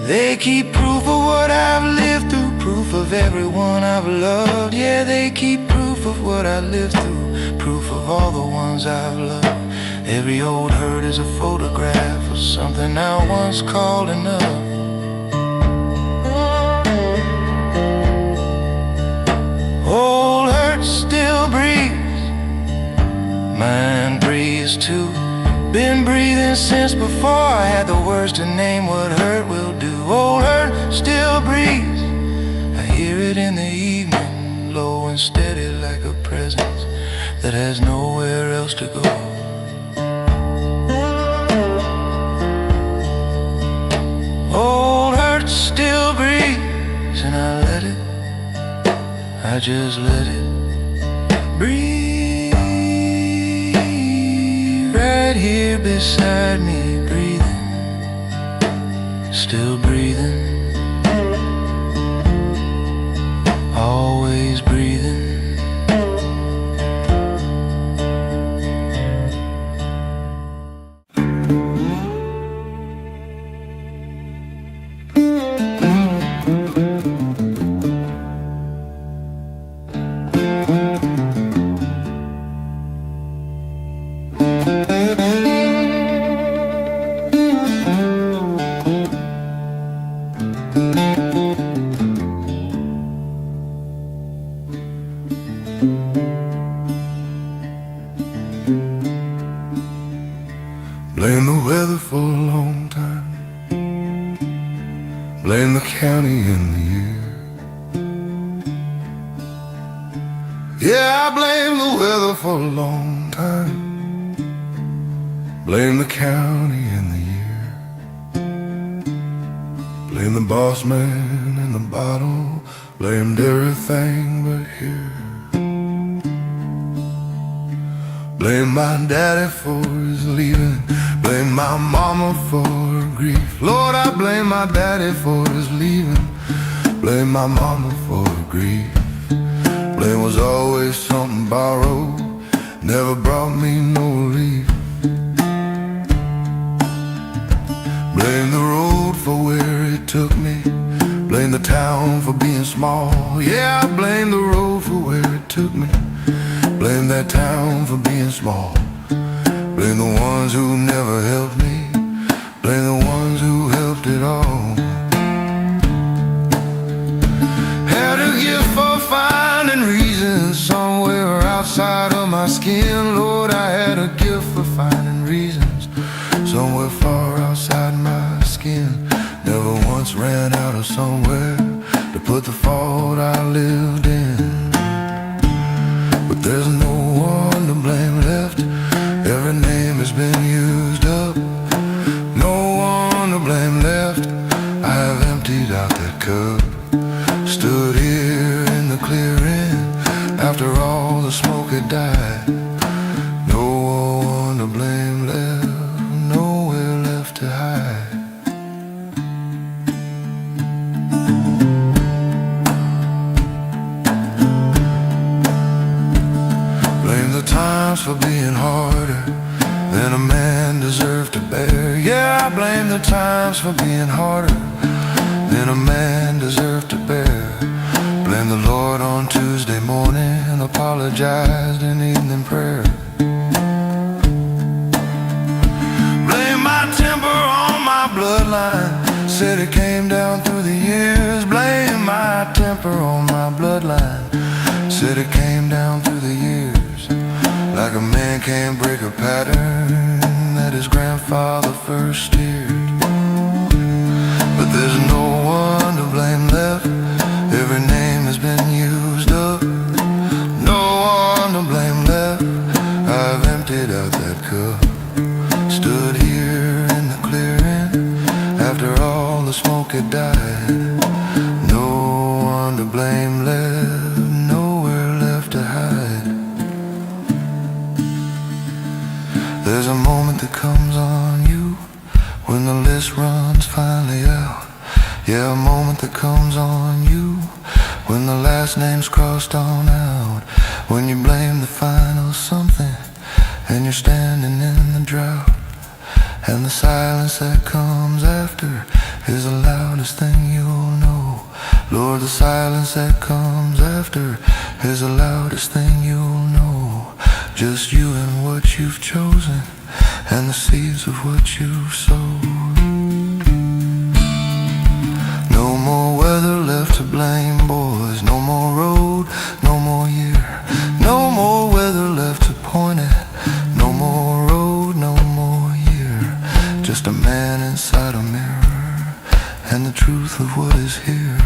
They keep proof of what I've lived through, proof of everyone I've loved. Yeah, they keep proof of what I lived through, proof of all the ones I've loved. Every old hurt is a photograph of something I once called enough. Old hurt still breathes, mine breathes too. Been breathing since before I had the words to name what hurt will do. Old hurt still breathes, I hear it in the evening, low and steady like a presence that has nowhere else to go. Old hurt still breathes, and I let it, I just let it breathe. Right here beside me, breathing, still breathing, always breathing. Blame the weather for a long time, blame the county and the year. Yeah, I blame the weather for a long time, blame the county and the year. Blame the boss man and the bottle, blamed everything but here. Blame my daddy for his leaving, blame my mama for her grief. Lord, I blame my daddy for his leaving, blame my mama for her grief. Blame was always something borrowed, never brought me no relief. Blame the road for where it took me, blame the town for being small. Yeah, I blame the road for where it took me, blame that town for being small. Blame the ones who never helped me, blame the ones who helped it all. Had a gift for finding reasons somewhere outside of my skin. Lord, I had a gift for finding reasons somewhere far outside my skin. Never once ran out of somewhere to put the fault I lived in. But there's no one to blame left, every name has been used up. No one to blame left, I have emptied out that cup. Stood here in the clearing after all the smoke had died. No one to times for being harder than a man deserved to bear. Yeah, I blame the times for being harder than a man deserved to bear. Blame the Lord on Tuesday morning and apologized in evening prayer. Blame my temper on my bloodline, said it came down through the years. Blame my temper on my bloodline, said it came down through the years. Like a man can't break a pattern that his grandfather first steered. But there's no one to blame left, every name has been used up. No one to blame left, I've emptied out that cup. Stood here in the clearing, after all the smoke had died. No one to blame left, nowhere left to hide. There's a moment that comes on you when the list runs finally out. Yeah, a moment that comes on you when the last name's crossed on out. When you blame the final something and you're standing in the drought. And the silence that comes after is the loudest thing you'll know. Lord, the silence that comes after is the loudest thing you'll know. Just you and what you've chosen, and the seeds of what you've sowed. No more weather left to blame, boys. No more road, no more year. No more weather left to point at. No more road, no more year. Just a man inside a mirror, and the truth of what is here.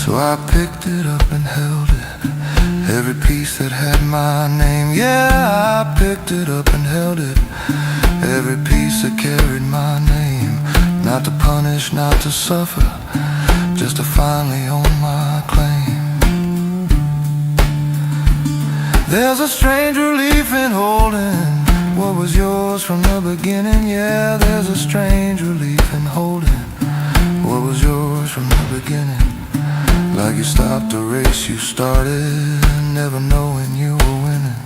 So I picked it up and held it, every piece that had my name. Yeah, I picked it up and held it, every piece that carried my name. Not to punish, not to suffer, just to finally own my claim. There's a strange relief in holding what was yours from the beginning. Yeah, there's a strange relief in holding what was yours from the beginning. Like you stopped a race you started, never knowing you were winning.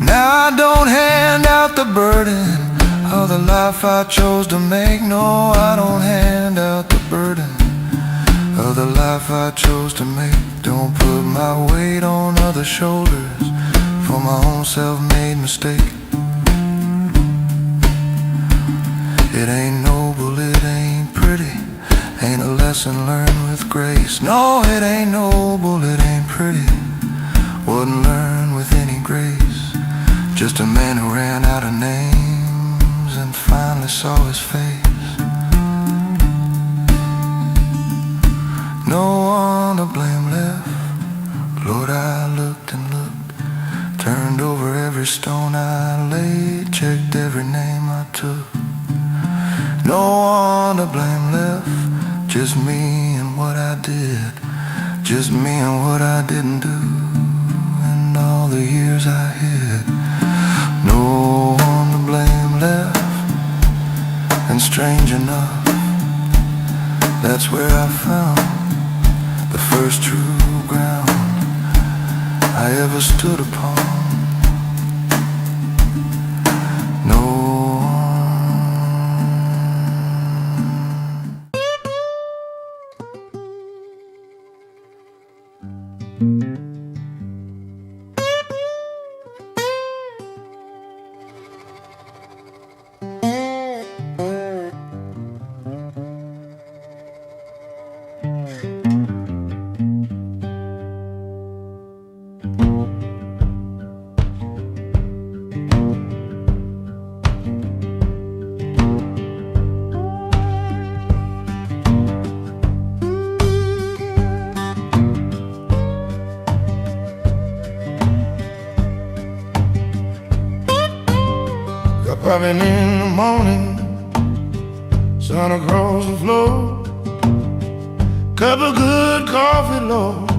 Now I don't hand out the burden of the life I chose to make. No, I don't hand out the burden of the life I chose to make. Don't put my weight on other shoulders for my own self-made mistake. It ain't noble, it ain't pretty, ain't a lesson learned with grace. No, it ain't noble, it ain't pretty, wasn't learned with any grace. Just a man who ran out of names and finally saw his face. No one to blame left. Lord, I looked and looked, turned over every stone I laid, checked every name I took. No one to blame left, just me and what I did, just me and what I didn't do, and all the years I hid. No one to blame left, and strange enough, that's where I found the first true ground I ever stood upon. No Popping in the morning, sun across the floor, cup of good coffee, Lord,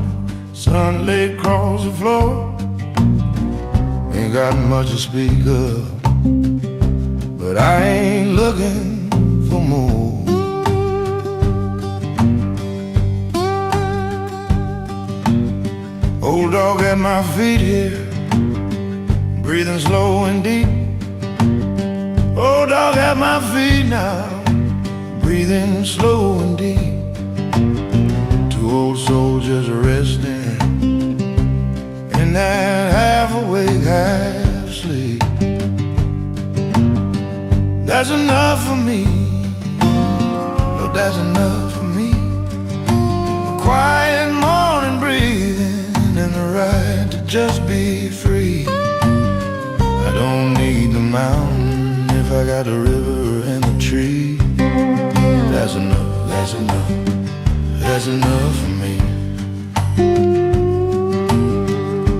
sun laid across the floor. Ain't got much to speak of, but I ain't looking for more. Old dog at my feet here, breathing slow and deep. Old dog at my feet now, breathing slow and deep. Two old soldiers resting in that half awake, half sleep. That's enough for me, oh, that's enough for me. A quiet morning breathing and the right to just be free. I don't need the mountain if I got the river and the tree. That's enough, that's enough, that's enough for me.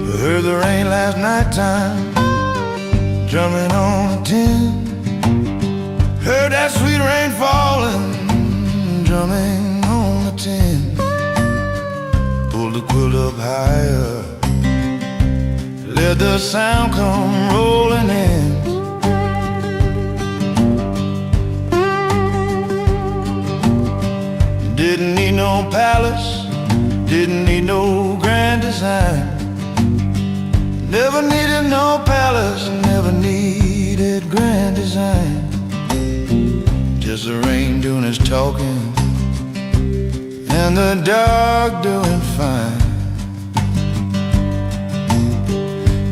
I heard the rain last night time, drumming on a tin. Heard that sweet rain falling, drumming on the tin. Pulled the quilt up higher, let the sound come rolling in. Didn't need no palace, didn't need no grand design. Never needed no palace, never needed grand design. Just the rain doing its talking and the dog doing fine.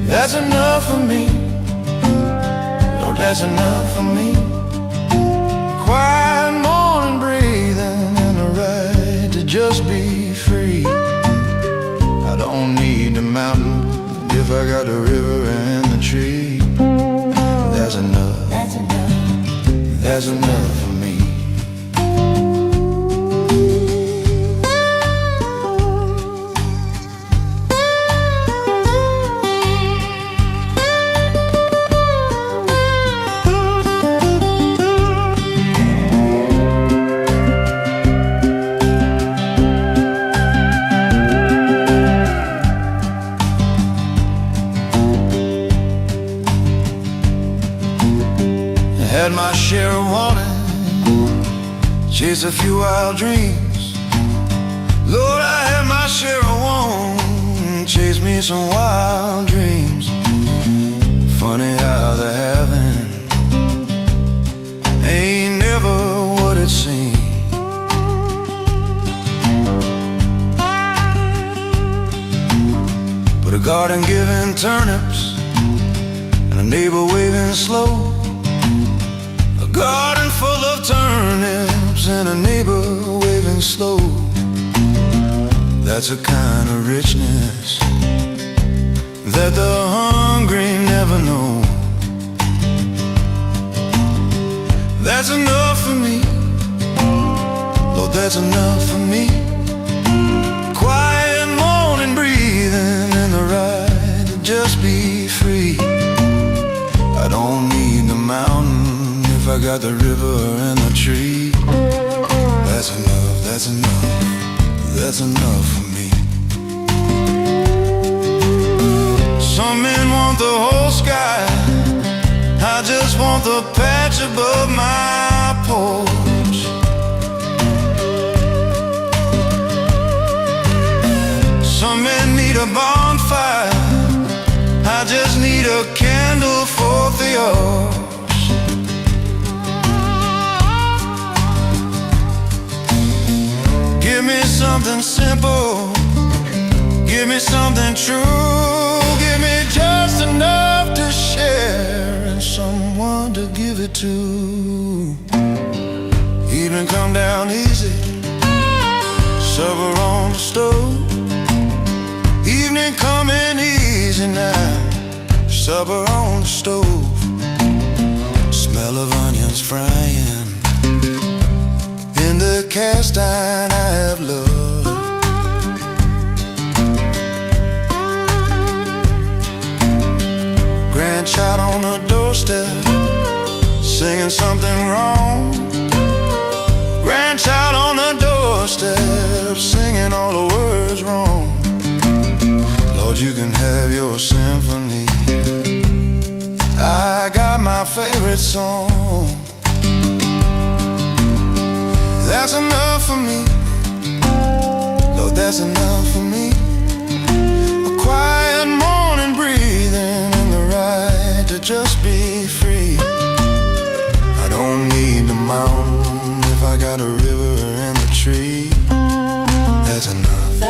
That's enough for me, oh, that's enough for me. Quiet morning breathing and the right to just be free. I don't need the mountain if I got the river and the tree. That's enough, that's enough, that's enough for me. Had my share of wanting, chased a few wild dreams. Lord, I had my share of wanting, chased me some wild dreams. Funny how the having ain't never what it seems. But a garden giving turnips and a neighbor waving slow. A garden full of turnips and a neighbor waving slow. That's a kind of richness that the hungry never know. That's enough for me, Lord, that's enough for me. Quiet morning breathing and the right to just be free. I don't need the mountain if I got the river and the tree. That's enough, that's enough, that's enough for me. Some men want the whole sky, I just want the patch above my porch. Some men need a bonfire, I just need a candle for the arch. Give me something simple, give me something true. Give me just enough to share and someone to give it to. Evening come down easy, supper on the stove. Evening coming easy now, supper on the stove. Smell of onions frying in the cast iron I have loved. Grandchild on the doorstep, singing something wrong. Grandchild on the doorstep, singing all the words wrong. Lord, you can have your symphony, I got my favorite song. That's enough for me, Lord, that's enough for me. A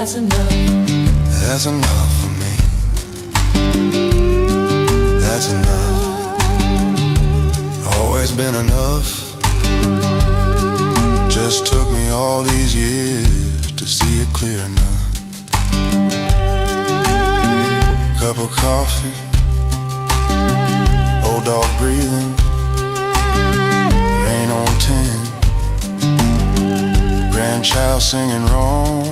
that's enough. That's enough for me. That's enough. Always been enough. Just took me all these years to see it clear enough. Cup of coffee, old dog breathing, rain on tin, grandchild singing wrong.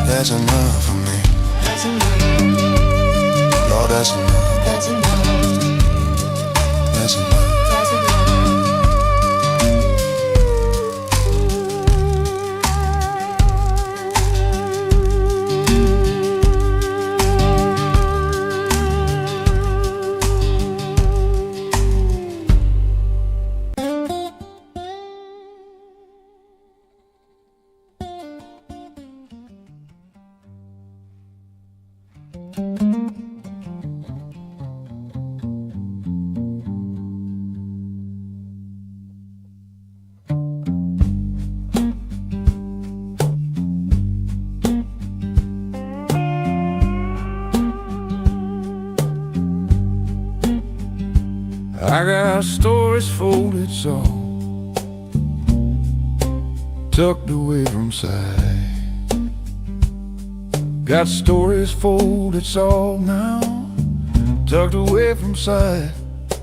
That's enough for me. That's enough. Lord, that's enough. That's enough. That's enough. That's enough. I got stories folded so tucked away from sight. Got stories folded so now tucked away from sight,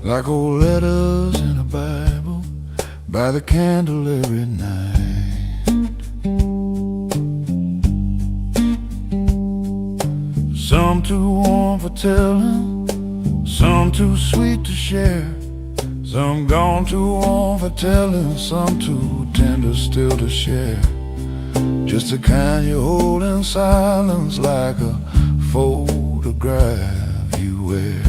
like old letters in a Bible by the candle every night. Some too warm for telling, some too sweet to share, some gone too warm for telling, some too tender still to share. Just the kind you hold in silence, like a photograph you wear.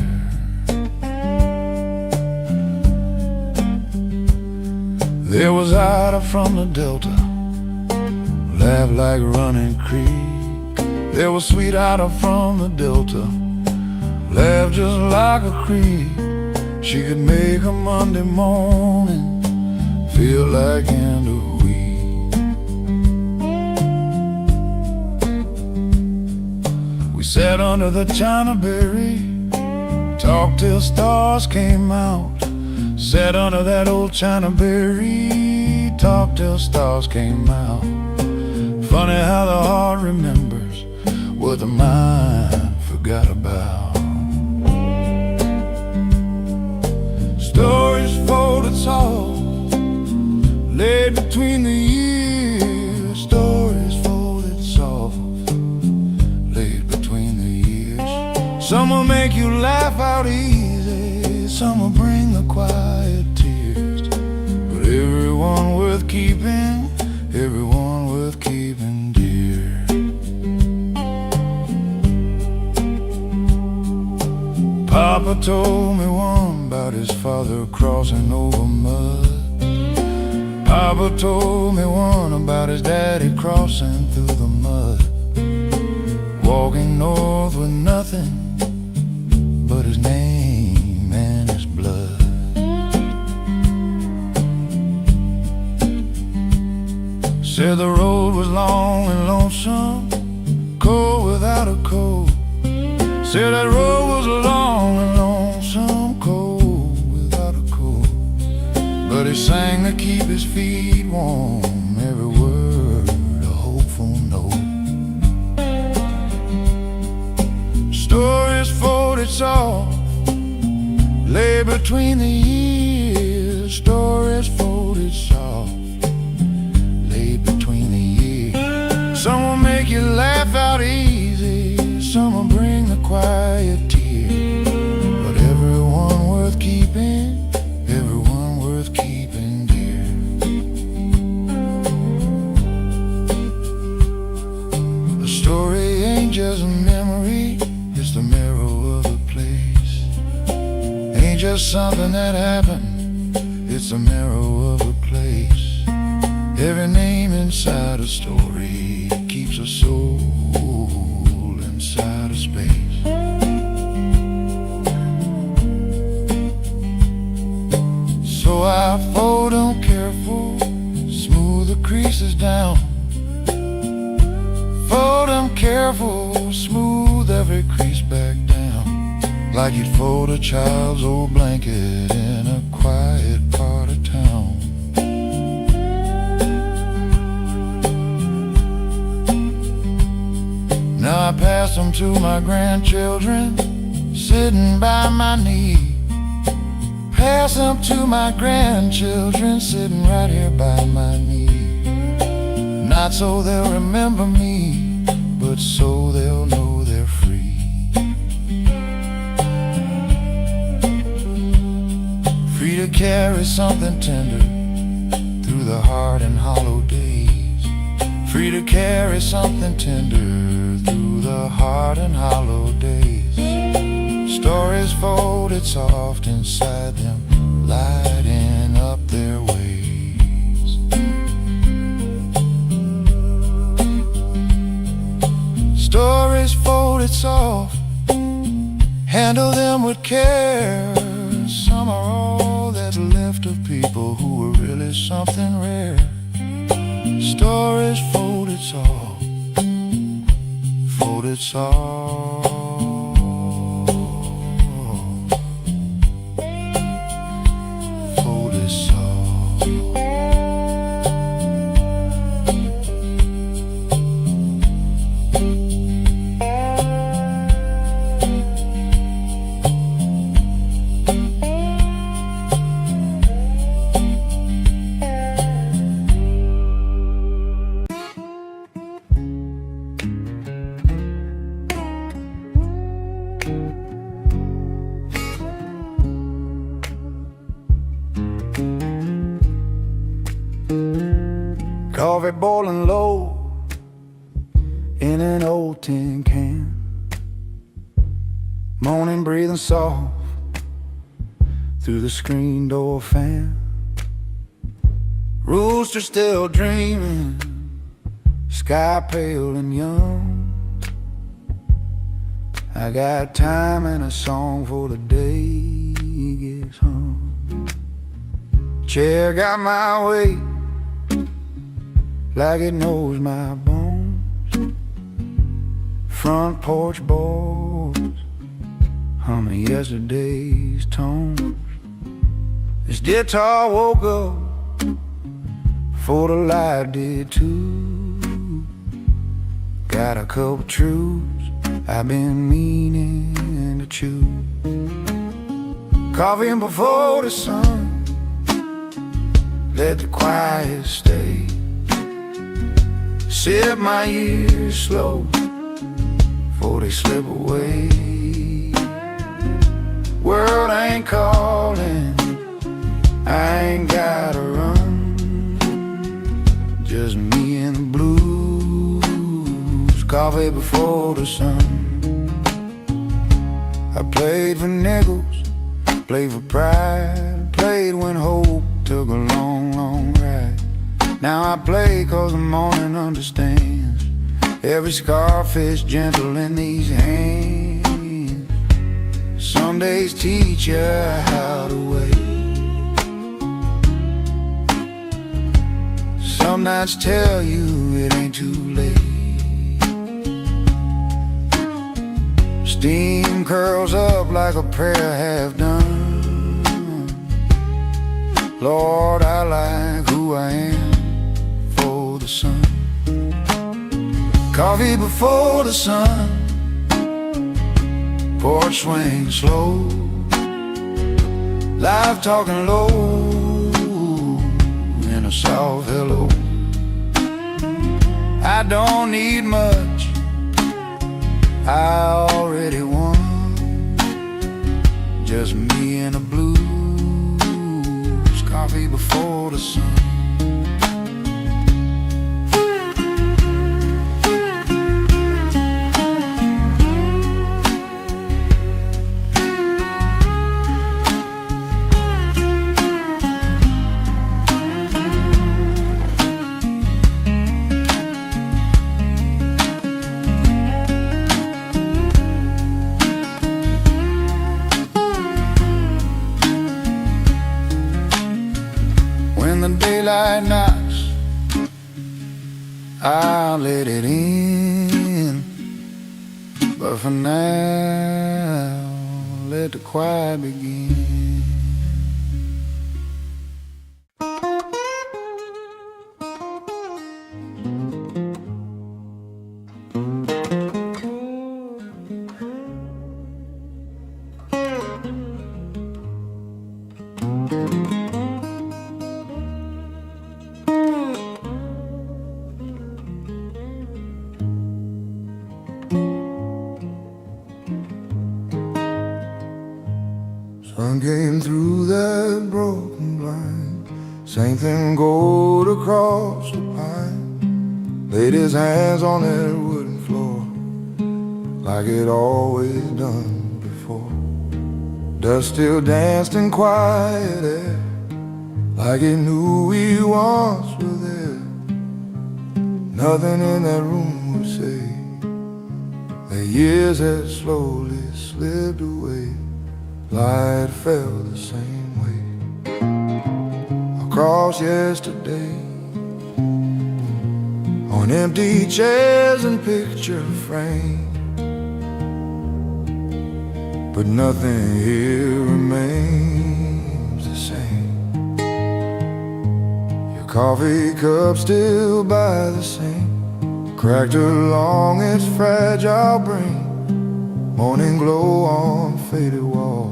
There was Ida from the Delta, laughed like a running creek. There was sweet Ida from the Delta, laughed just like a creek. She could make a Monday morning feel like end of week. We sat under the China berry, talked till stars came out. Sat under that old China berry, talked till stars came out. Funny how the heart remembers what the mind forgot about. Stories folded soft, laid between the years. Stories folded soft, laid between the years. Some will make you laugh out easy, some will bring the quiet tears. But everyone worth keeping, everyone worth keeping dear. Papa told me one about his father crossing over mud. Papa told me one about his daddy crossing through the mud, walking north with nothing but his name and his blood. Said the road was long and lonesome, cold without a coat. Said that road was long and lonesome, cold without a coat. But he sang to keep his feet warm, every word a hopeful note. Stories folded soft, lay between the years. Stories folded soft, lay between the years. Some will make you laugh out easy, some will bring the quiet tear. But everyone worth keeping, everyone worth keeping dear. A story ain't just a memory, it's the mirror of a place. Ain't just something that happened, it's the mirror of a place. Every name inside a story keeps a soul inside a space. So I fold them careful, smooth the creases down, careful, smooth every crease back down, like you'd fold a child's old blanket in a quiet part of town. Now I pass them to my grandchildren, sitting by my knee. Pass them to my grandchildren, sitting right here by my knee. Not so they'll remember me, but so they'll know they're free. Free to carry something tender through the hard and hollow days. Free to carry something tender through the hard and hollow days. Stories folded soft inside them, lighting up their ways. Stories folded soft, handle them with care. Some are all that's left of people who were really something rare. Stories folded soft, folded soft. Coffee boiling low in an old tin can. Morning breathing soft through the screen door fan. Rooster still dreaming, sky pale and young. I got time and a song for the day gets hung. Chair got my weight like it knows my bones. Front porch boards humming yesterday's tones. This guitar woke up before the light did too. Got a couple truths I've been meaning to chew. Coffee before the sun, let the quiet stay. Sip my years slow before they slip away. World ain't calling, I ain't gotta run. Just me and the blues. Coffee before the sun. I played for nickels, played for pride, played when hope took a long, long ride. Now I play 'cause the morning understands. Every scarfish gentle in these hands. Some days teach you how to wait. Some nights tell you it ain't too late. Steam curls up like a prayer half done. Lord, I like who I am for the sun. Coffee before the sun, porch swing slow, live talking low in a soft hello. I don't need much, I already won. Just me and the blues. Coffee before the sun. When the daylight knocks, I'll let it in. But for now, let the quiet begin. Sun came through that broken blind, same thing gold across the pine. Laid his hands on that wooden floor, like it always done before. Dust still danced in quiet air, like it knew we once were there. Nothing in that room would say the years had slowly slipped away. Light fell the same way across yesterday, on empty chairs and picture frames. But nothing here remains the same. Your coffee cup still by the sink, cracked along its fragile brink. Morning glow on faded walls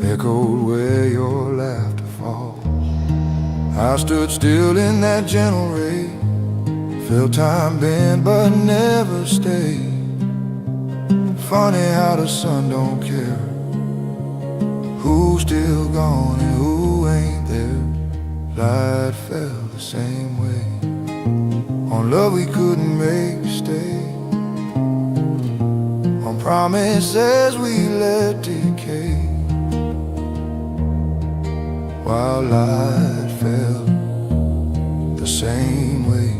echoed where your laughter falls. I stood still in that gentle ray, felt time bend but never stay. Funny how the sun don't care who's still gone and who ain't there. Light fell the same way on love we couldn't make stay, on promises we let decay, while light fell the same way.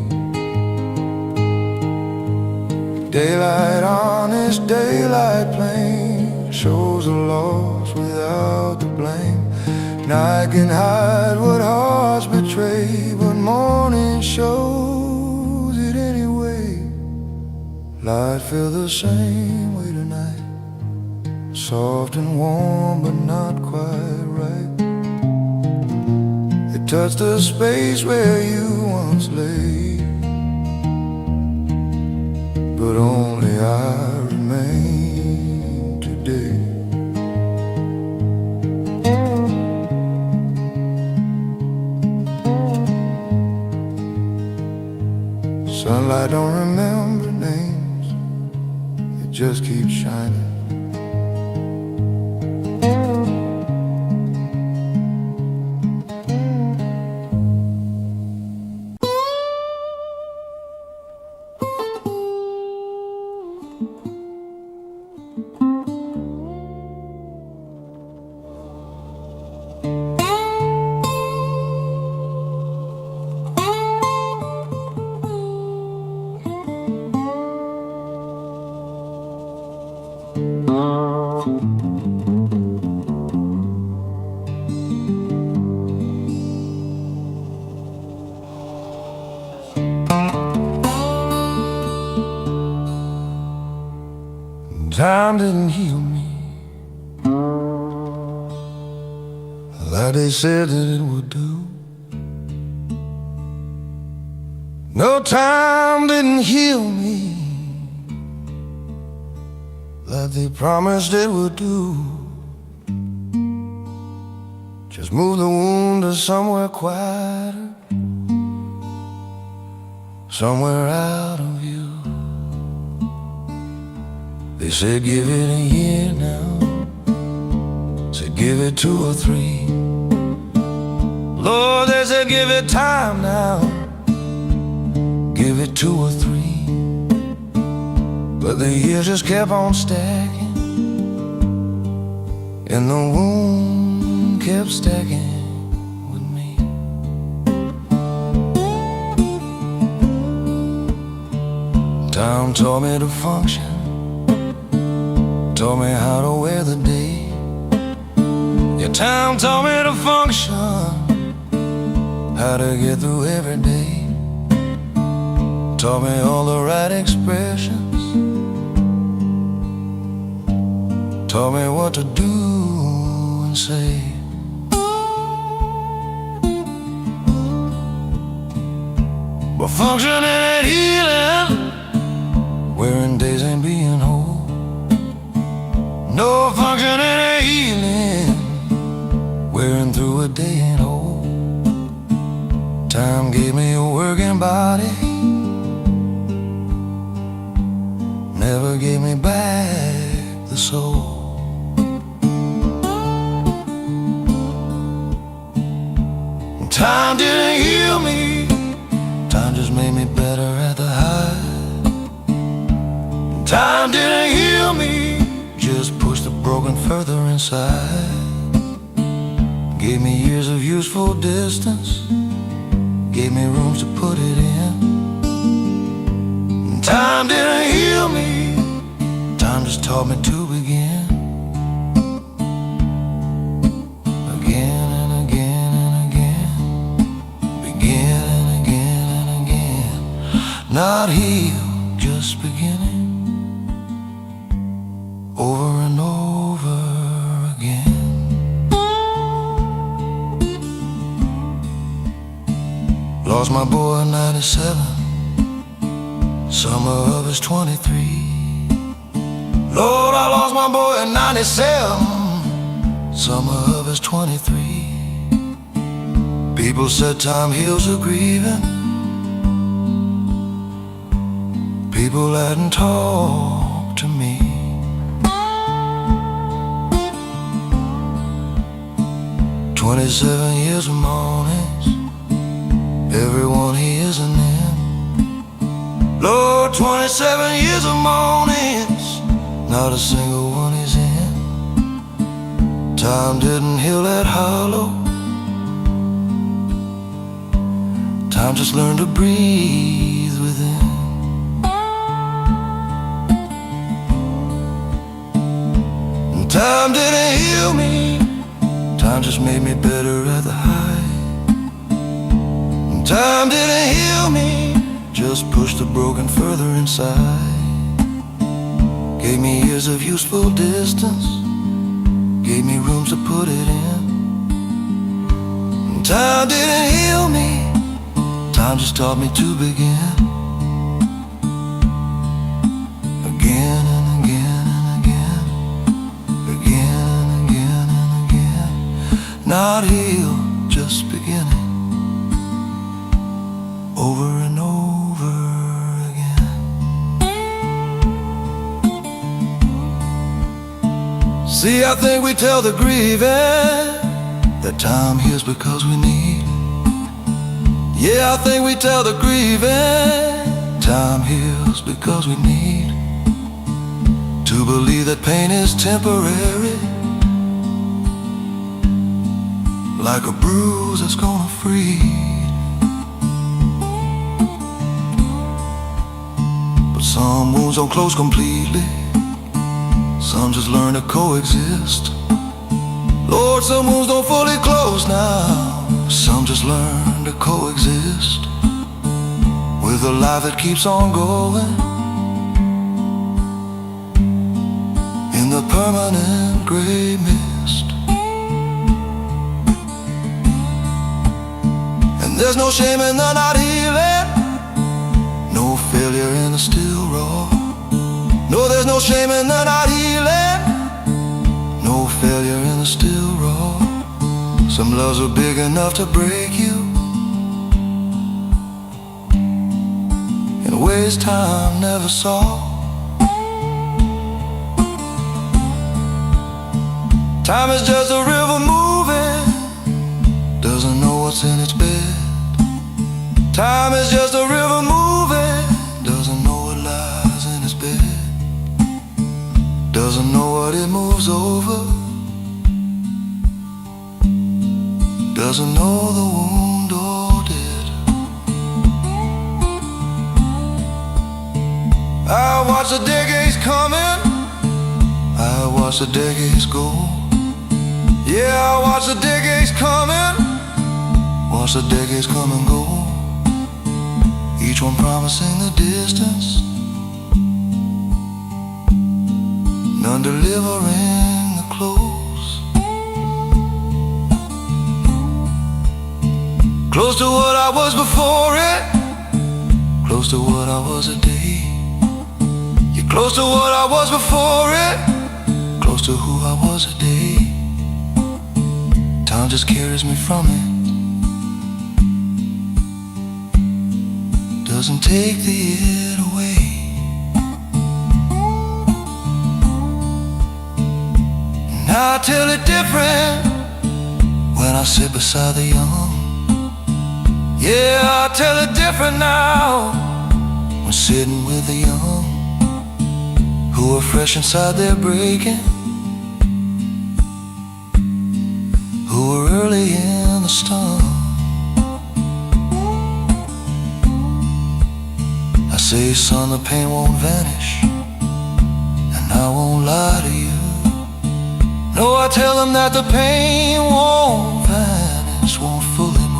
Daylight, honest daylight plain, shows the loss without the blame. Night can hide what hearts betray, but morning shows it anyway. Light feel the same way tonight, soft and warm but not quite right. It touched the space where you once lay, but only I remain today. Sunlight don't remember names, it just keeps shining. Time didn't heal me like they said that it would do. No, time didn't heal me like they promised it would do. Just move the wound to somewhere quieter, somewhere out of view. They said give it a year now, said give it 2 or 3. Lord, they said give it time now, give it 2 or 3. But the years just kept on stacking, and the wound kept stacking with me. Time taught me to function, taught me how to wear the day. Your time taught me to function, how to get through every day. Taught me all the right expressions, taught me what to do and say. But functioning and healing, wearing days and being whole. No functioning and healing, wearing through a day ain't whole. Time gave me a working body, never gave me back the soul. Time didn't heal me, time just made me better at the high. Time didn't heal me, just pushed the broken further inside. Gave me years of useful distance, gave me rooms to put it in. Time didn't heal me, time just taught me to begin. Again and again and again, begin and again and again. Not healed, just beginning, over and over again. Lost my boy in '97, summer of his 23. Lord, I lost my boy in '97, summer of his 23. People said time heals a grieving, people hadn't talked to me. 27 years of mornings, everyone he isn't in. Lord, 27 years of mornings, not a single one is in. Time didn't heal that hollow, time just learned to breathe within. And time didn't heal me, time just made me better at the high. And time didn't heal me, just pushed the broken further inside. Gave me years of useful distance, gave me rooms to put it in. And time didn't heal me, time just taught me to begin. Again and again and again, again and again and again. Not healed, just beginning, over and over again. See, I think we tell the grieving that time heals because we need. Yeah, I think we tell the grieving time heals because we need to believe that pain is temporary, like a bruise that's gonna freeze. But some wounds don't close completely, some just learn to coexist. Lord, some wounds don't fully close now, some just learn to coexist with a life that keeps on going in the permanent gray mist. And there's no shame in the not healing, no failure in the still raw. No, there's no shame in the not healing, no failure in the still raw. Some loves are big enough to break you in ways time never saw. Time is just a river moving, doesn't know what's in its bed. Time is just a river moving, doesn't know what lies in its bed. Doesn't know what it moves over, doesn't know the wound or dead. I watch the decades coming, I watch the decades go. Yeah, I watch the decades coming, watch the decades come and go. Each one promising the distance, none delivering close to what I was before it, close to what I was a day. You're close to what I was before it, close to who I was a day. Time just carries me from it, doesn't take the it away. And I tell it different when I sit beside the young. Yeah, I tell it different now when sitting with the young, who are fresh inside their breaking, who are early in the storm. I say, son, the pain won't vanish, and I won't lie to you. No, I tell them that the pain won't vanish, won't fully move.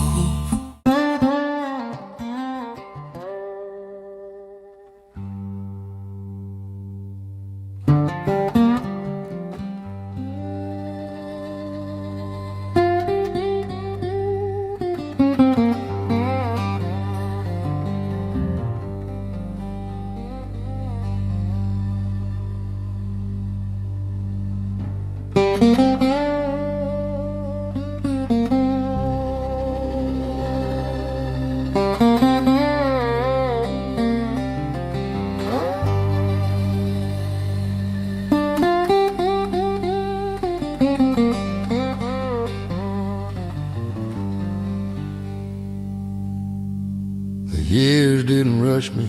The years didn't rush me,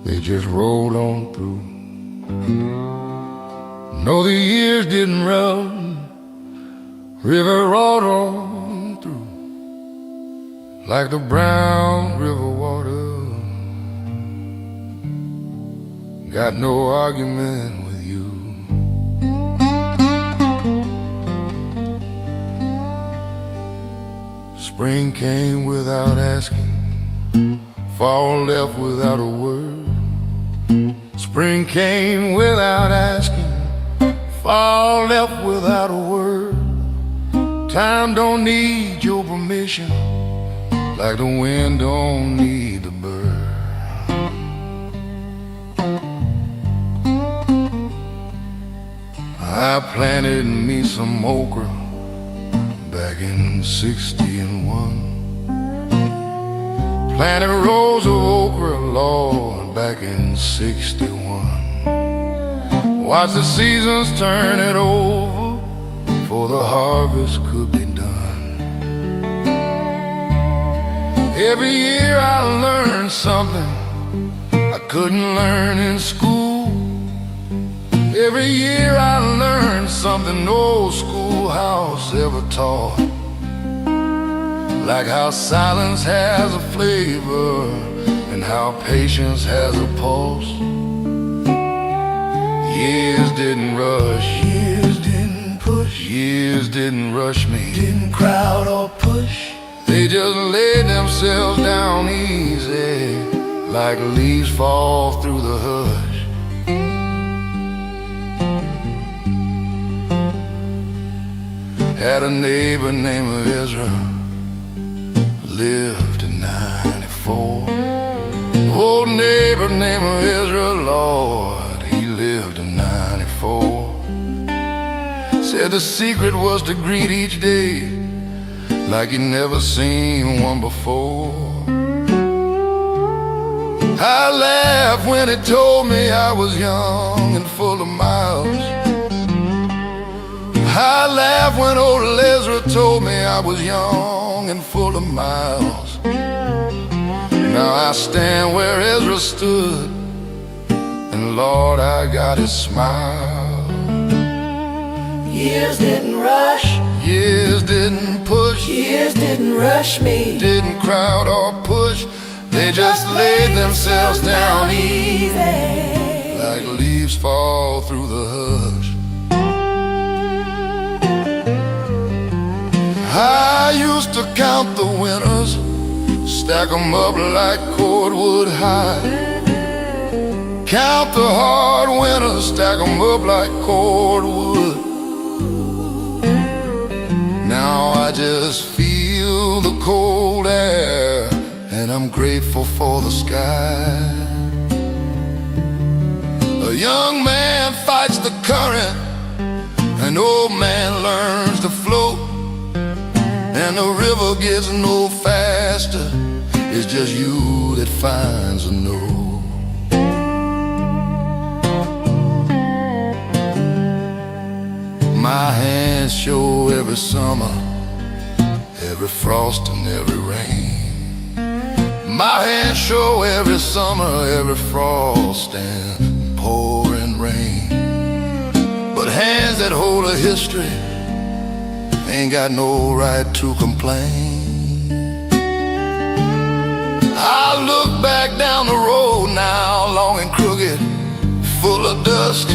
they just rolled on through. No, the years didn't run, river rolled on through, like the brown river water. Got no argument with you. Spring came without asking, fall left without a word. Spring came without asking, fall left without a word. Time don't need your permission, like the wind don't need the bird. I planted me some okra back in '61. Planted rows of okra, Lord, back in '61. Watch the seasons turn it over, for the harvest could be done. Every year I learned something I couldn't learn in school. Every year I learned something no schoolhouse ever taught. Like how silence has a flavor and how patience has a pulse. Years didn't rush, years didn't push, years didn't rush me, didn't crowd or push. They just laid themselves down easy, like leaves fall through the hush. Had a neighbor named Ezra, lived in '94. Old neighbor named Ezra, Lord, he lived in '94. Said the secret was to greet each day like he'd never seen one before. I laughed when he told me I was young and full of miles. I laughed when old Ezra told me I was young and full of miles. Now I stand where Ezra stood, and Lord, I got his smile. Years didn't rush, Years didn't push, years didn't rush me. didn't crowd or push. They just laid themselves down easy, like leaves fall through the hush. I used to count the winners, stack 'em up like cordwood high. Count the hard winners, stack 'em up like cordwood. Now I just feel cold air, and I'm grateful for the sky. A young man fights the current, an old man learns to float, and the river gets no faster, it's just you that finds a note. My hands show every summer, every frost and every rain. My hands show every summer, every frost and pouring rain. But hands that hold a history ain't got no right to complain. I look back down the road now, long and crooked, full of dust.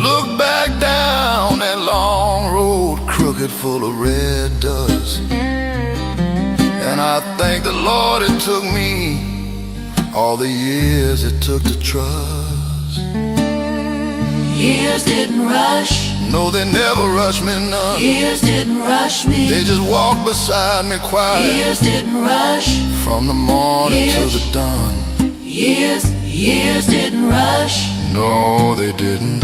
Look back down that long road, crooked, full of red dust. And I thank the Lord it took me all the years it took to trust. Years didn't rush. No, they never rushed me none. Years didn't rush me. They just walked beside me quiet. Years didn't rush. From the morning to the dawn. Years didn't rush. No, they didn't.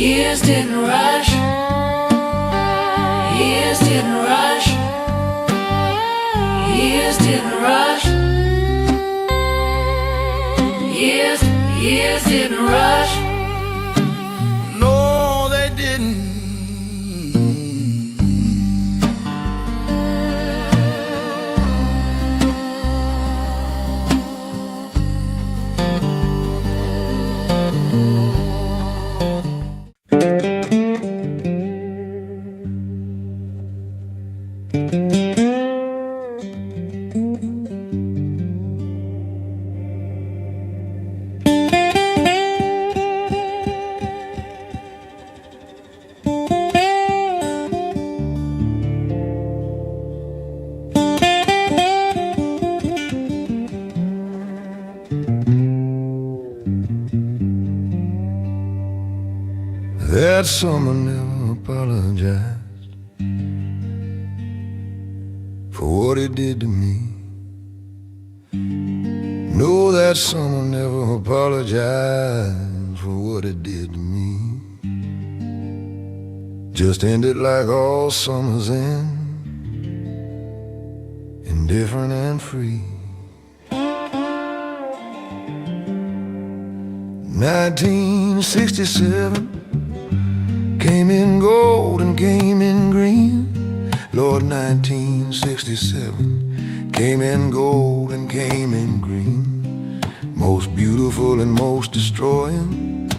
Years didn't rush. Years didn't rush. Years didn't rush. Years didn't rush. No, they didn't. That summer never apologized for what it did to me. No, that summer never apologized for what it did to me. Just ended like all summers end, indifferent and free. 1967 came in gold and came in green. Lord, 1967 came in gold and came in green. Most beautiful and most destroying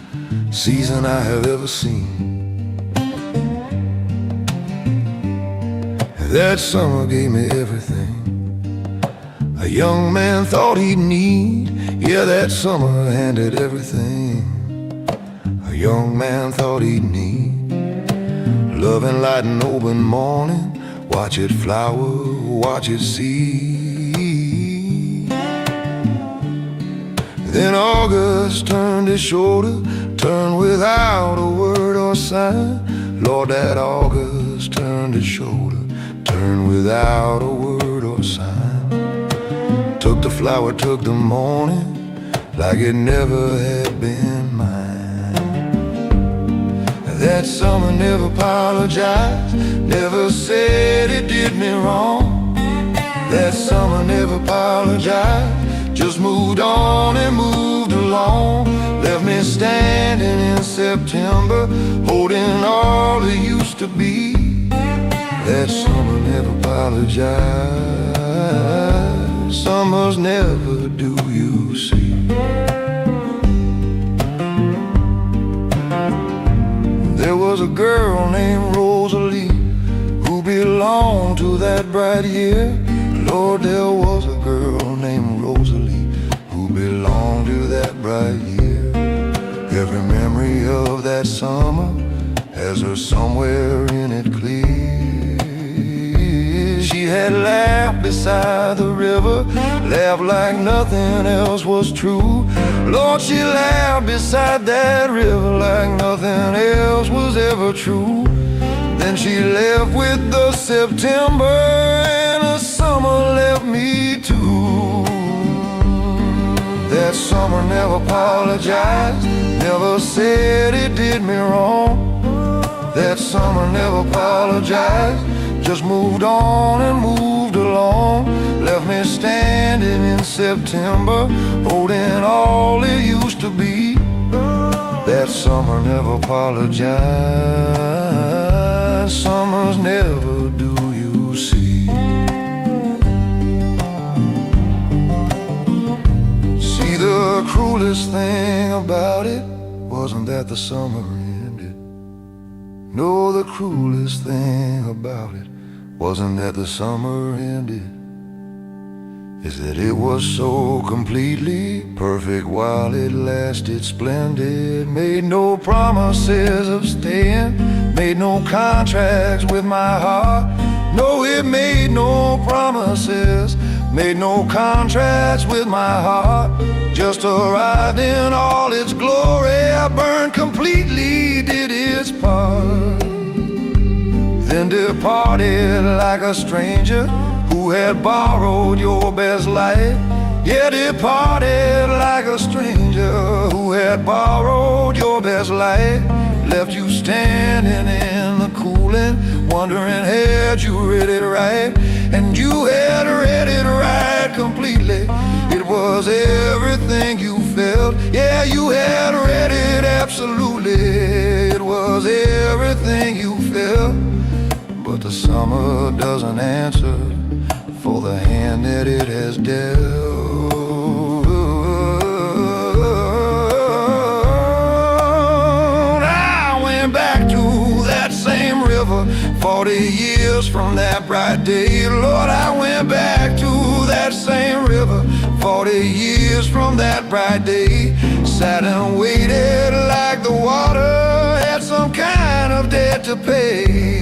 season I have ever seen. That summer gave me everything a young man thought he'd need. Yeah, that summer handed everything a young man thought he'd need. Love and light and open morning, watch it flower, watch it seed. Then August turned his shoulder, turned without a word or sign. Lord, that August turned his shoulder, turned without a word or sign. Took the flower, took the morning, like it never had been mine. That summer never apologized, never said it did me wrong. That summer never apologized, just moved on and moved along. Left me standing in September, holding all it used to be. That summer never apologized, summers never do, you see. There was a girl named Rosalie who belonged to that bright year. Lord, there was a girl named Rosalie who belonged to bright year. Every memory of that summer has her somewhere in it clear. She had laughed beside the river, laughed like nothing else was true. Lord, she laughed beside that river like nothing else was ever true. Then she left with the September, and the summer left me too. That summer never apologized, never said it did me wrong. That summer never apologized, just moved on and moved along. Left me standing in September, holding all it used to be. That summer never apologized, summers never do, you see. See, the cruelest thing about it wasn't that the summer ended. No, the cruelest thing about it wasn't that the summer ended. Is that it was so completely perfect while it lasted splendid. Made no promises of staying, made no contracts with my heart. No, it made no promises, made no contracts with my heart. Just arrived in all its glory, I burned completely, did its part. Then departed like a stranger who had borrowed your best life. Yeah, departed like a stranger who had borrowed your best life. Left you standing in the cooling, wondering had you read it right. And you had read it right completely. It was everything you felt. Yeah, you had read it absolutely. It was everything you felt. But the summer doesn't answer for the hand that it has dealt. I went back to that same river 40 years from that bright day. Lord, I went back to that same river 40 years from that bright day. Sat and waited like the water had some kind of debt to pay.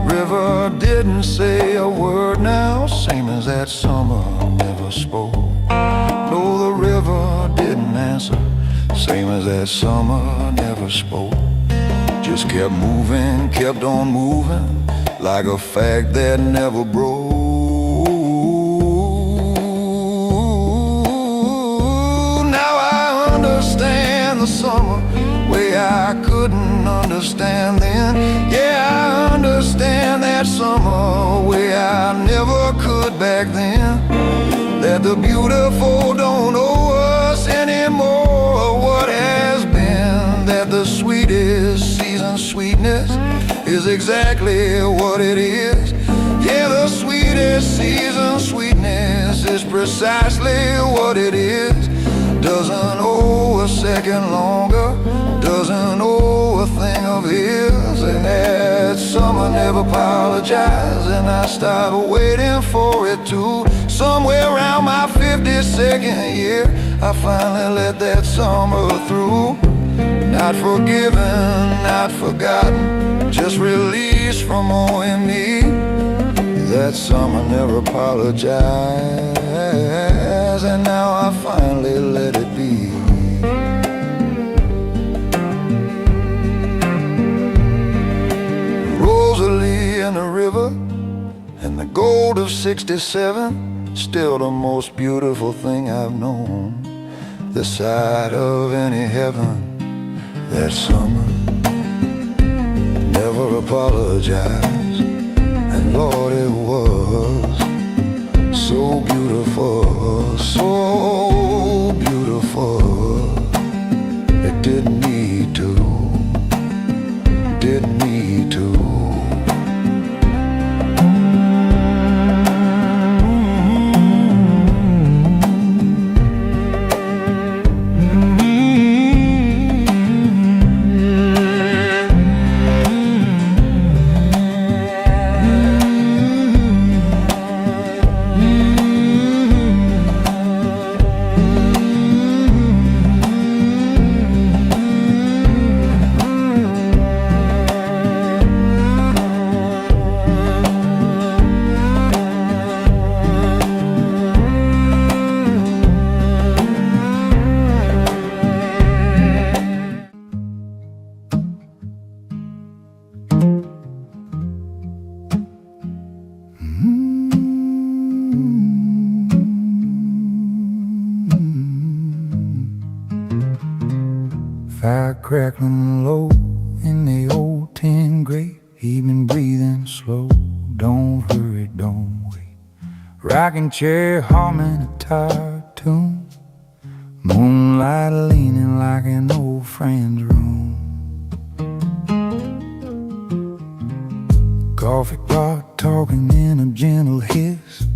River didn't say a word now, same as that summer never spoke. No, the river didn't answer, same as that summer never spoke. Just kept moving, kept on moving, like a fact that never broke. Now I understand the summer way I couldn't understand then. Yeah, I understand that summer way I never could back then. That the beautiful don't owe us anymore what has been. That the sweetest season sweetness is exactly what it is. Yeah, the sweetest season sweetness is precisely what it is. Doesn't owe a second longer, doesn't owe a thing of his. And that summer never apologized, and I started waiting for it to. Somewhere around my 52nd year, I finally let that summer through. Not forgiven, not forgotten, just released from owing me. That summer never apologized, and now I finally let it be. Rosalie in the river and the gold of 67, still the most beautiful thing I've known. The sight of any heaven. That summer never apologized, and Lord, it was so beautiful, so beautiful. It didn't need to, didn't need to. Fire crackling low in the old tin grate. He been breathing slow. Don't hurry, don't wait. Rocking chair humming a tired tune. Moonlight leaning like an old friend's room. Coffee pot talking in a gentle hiss.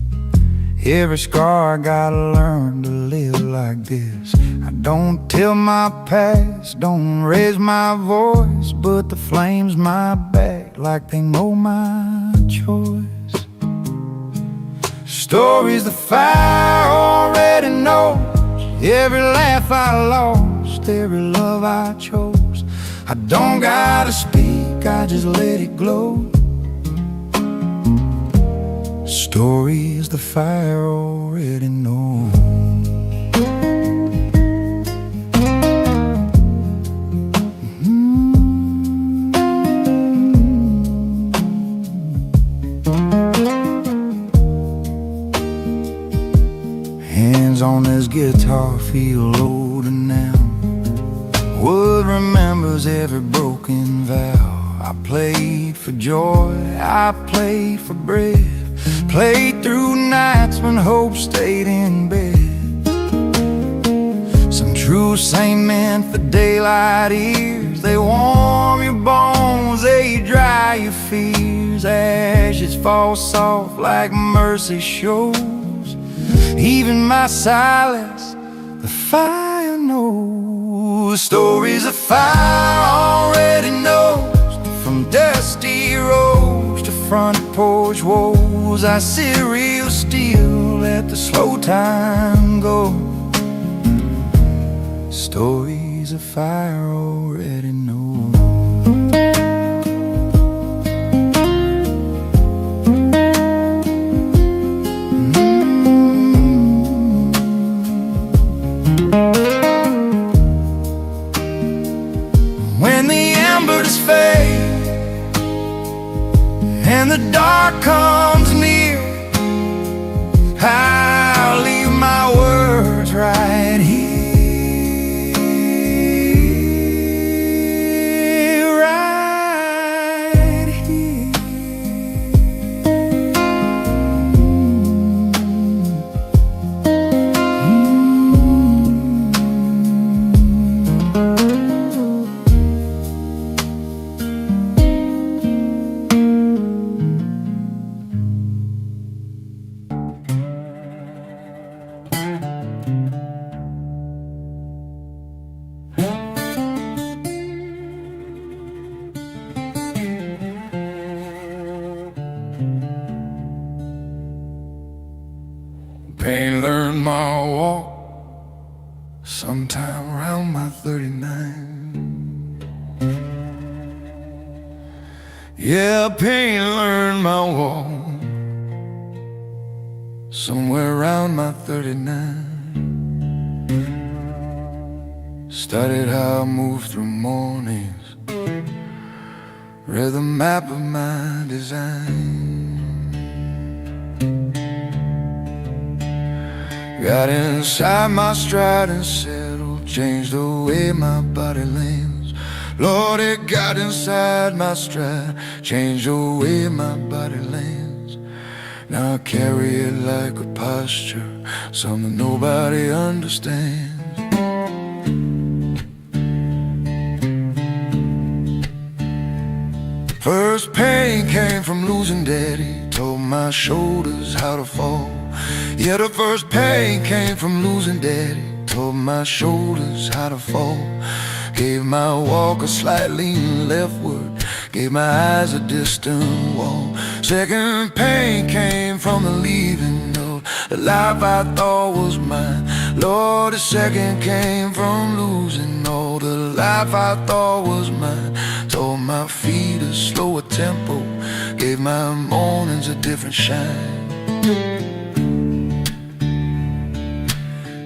Every scar I gotta learn to live like this. I don't tell my past, don't raise my voice, but the flames my back like they know my choice. Stories the fire already knows. Every laugh I lost, every love I chose. I don't gotta speak, I just let it glow. Stories the fire already knows. Hands on this guitar feel older now. Wood remembers every broken vow. I played for joy, I played for bread. Played through nights when hope stayed in bed. Some truths ain't meant for daylight ears. They warm your bones, they dry your fears. Ashes fall soft like mercy shows. Even my silence, the fire knows. Stories of fire already knows. From dusty roads to front porch woes, I sit real still, let the slow time go. Stories of fire already know. When the embers fade and the dark comes near, I'll leave my words right here, right here. Pain learned my walk sometime around my 39. Yeah, pain learned my walk somewhere around my 39. Studied how I move through mornings, read the map of my design. Got inside my stride and settled, changed the way my body lands. Lord, it got inside my stride, changed the way my body lands. Now I carry it like a posture, something nobody understands. First pain came from losing daddy, told my shoulders how to fall. Yeah, the first pain came from losing daddy, told my shoulders how to fall. Gave my walk a slight lean leftward, gave my eyes a distant wall. Second pain came from the leaving of the life I thought was mine. Lord, the second came from losing all the life I thought was mine. Told my feet a slower tempo, gave my mornings a different shine.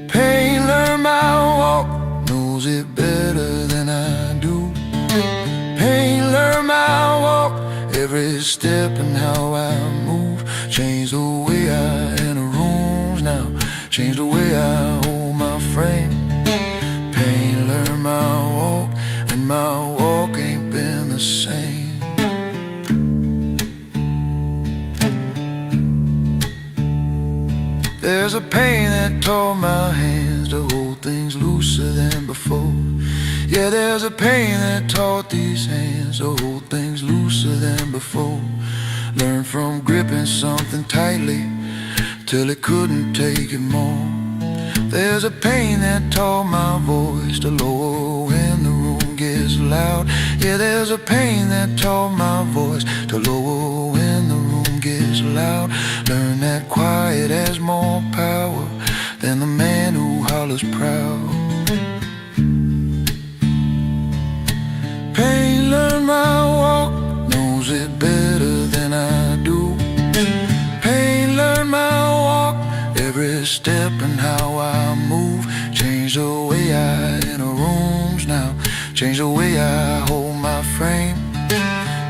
Pain learned my walk, knows it better than I do. Pain learned my walk, every step and how I move. Changed the way I enter rooms now, changed the way I hold my frame. Pain learned my walk, There's a pain that taught my hands to hold things looser than before. Yeah, there's a pain that taught these hands to hold things looser than before. Learn from gripping something tightly till it couldn't take it more. There's a pain that taught my voice to lower when the room gets loud. Yeah, there's a pain that taught my voice to lower when the room gets loud. Learn that quiet has more power than the man who hollers proud. Pain learned my walk, knows it better than I do. Pain learned my walk, every step and how I move. Change the way I enter rooms now, change the way I hold my frame.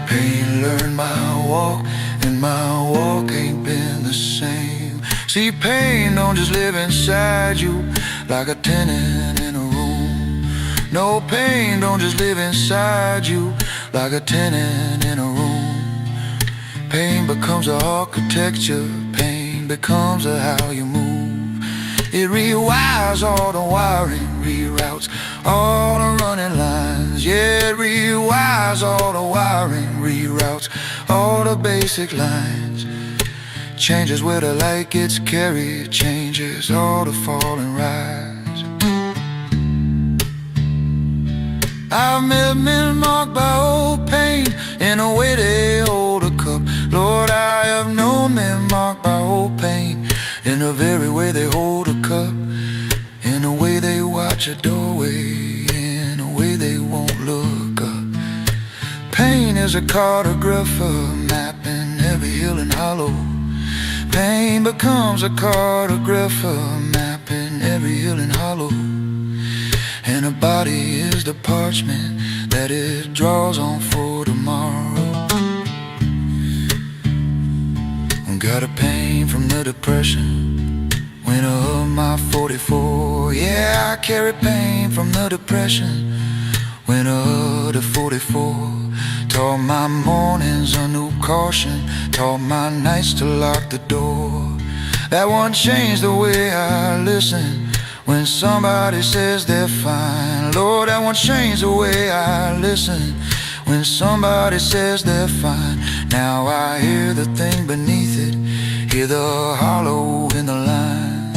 Pain learned my walk, and my walk ain't been the same. See, pain don't just live inside you like a tenant in a room. No, pain don't just live inside you like a tenant in a room. Pain becomes a architecture, pain becomes a how you move. It rewires all the wiring, reroutes all the running lines. Yeah, it rewires all the wiring, reroutes all the basic lines. Changes where the light gets carried, changes all the fall and rise. I've met men marked by old pain in the way they hold a cup. Lord, I have known men marked by old pain in the very way they hold a cup, in the way they watch a doorway, in the way they won't look up. Pain is a cartographer mapping every hill and hollow. Pain becomes a cartographer mapping every hill and hollow. And a body is the parchment that it draws on for tomorrow. Got a pain from the depression, winter of my 44. Yeah, I carry pain from the depression, winter of the 44. Taught my mornings a new caution, taught my nights to lock the door. That one changed the way I listen when somebody says they're fine. Lord, that one changed the way I listen when somebody says they're fine. Now I hear the thing beneath it, hear the hollow in the line.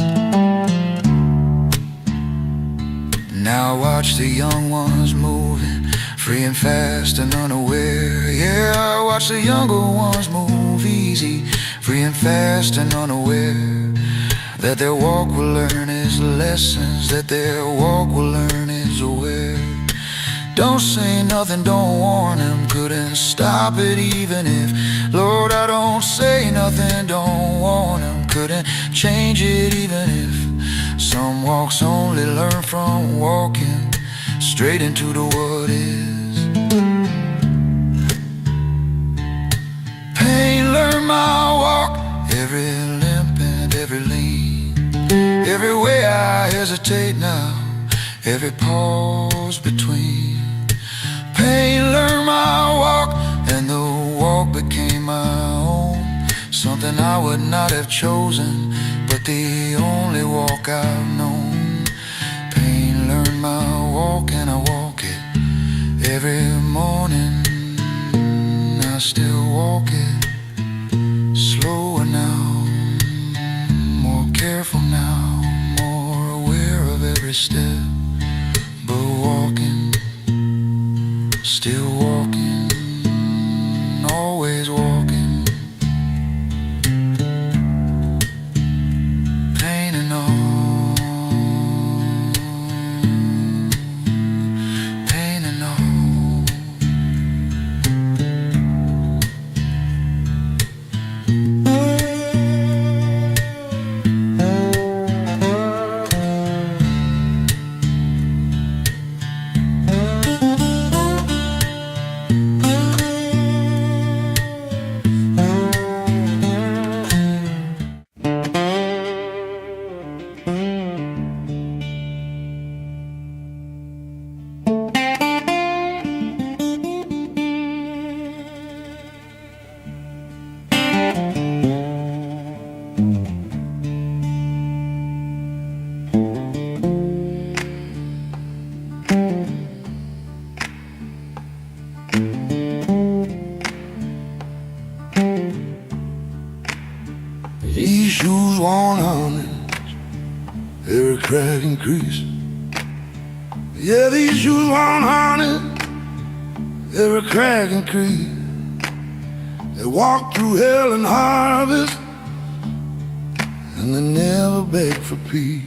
Now watch the young ones moving, free and fast and unaware. Yeah, I watch the younger ones move easy, free and fast and unaware. That their walk will learn is lessons, that their walk will learn is aware. Don't say nothing, don't warn him, couldn't stop it even if. Lord, I don't say nothing, don't warn him, couldn't change it even if. Some walks only learn from walking straight into the what is. Pain learned my walk, every limp and every lean. Every way I hesitate now, every pause between. Pain learned my walk, and the walk became my own. Something I would not have chosen, but the only walk I've known. Pain learned my walk, and I walk it every morning. I still walk it, slower now, more careful now, more aware of every step. But walking, still walking, always walking. Pain and all, pain and all. increase. Yeah, these shoes won't honey, every crack and crease. They walk through hell and harvest, and they never beg for peace.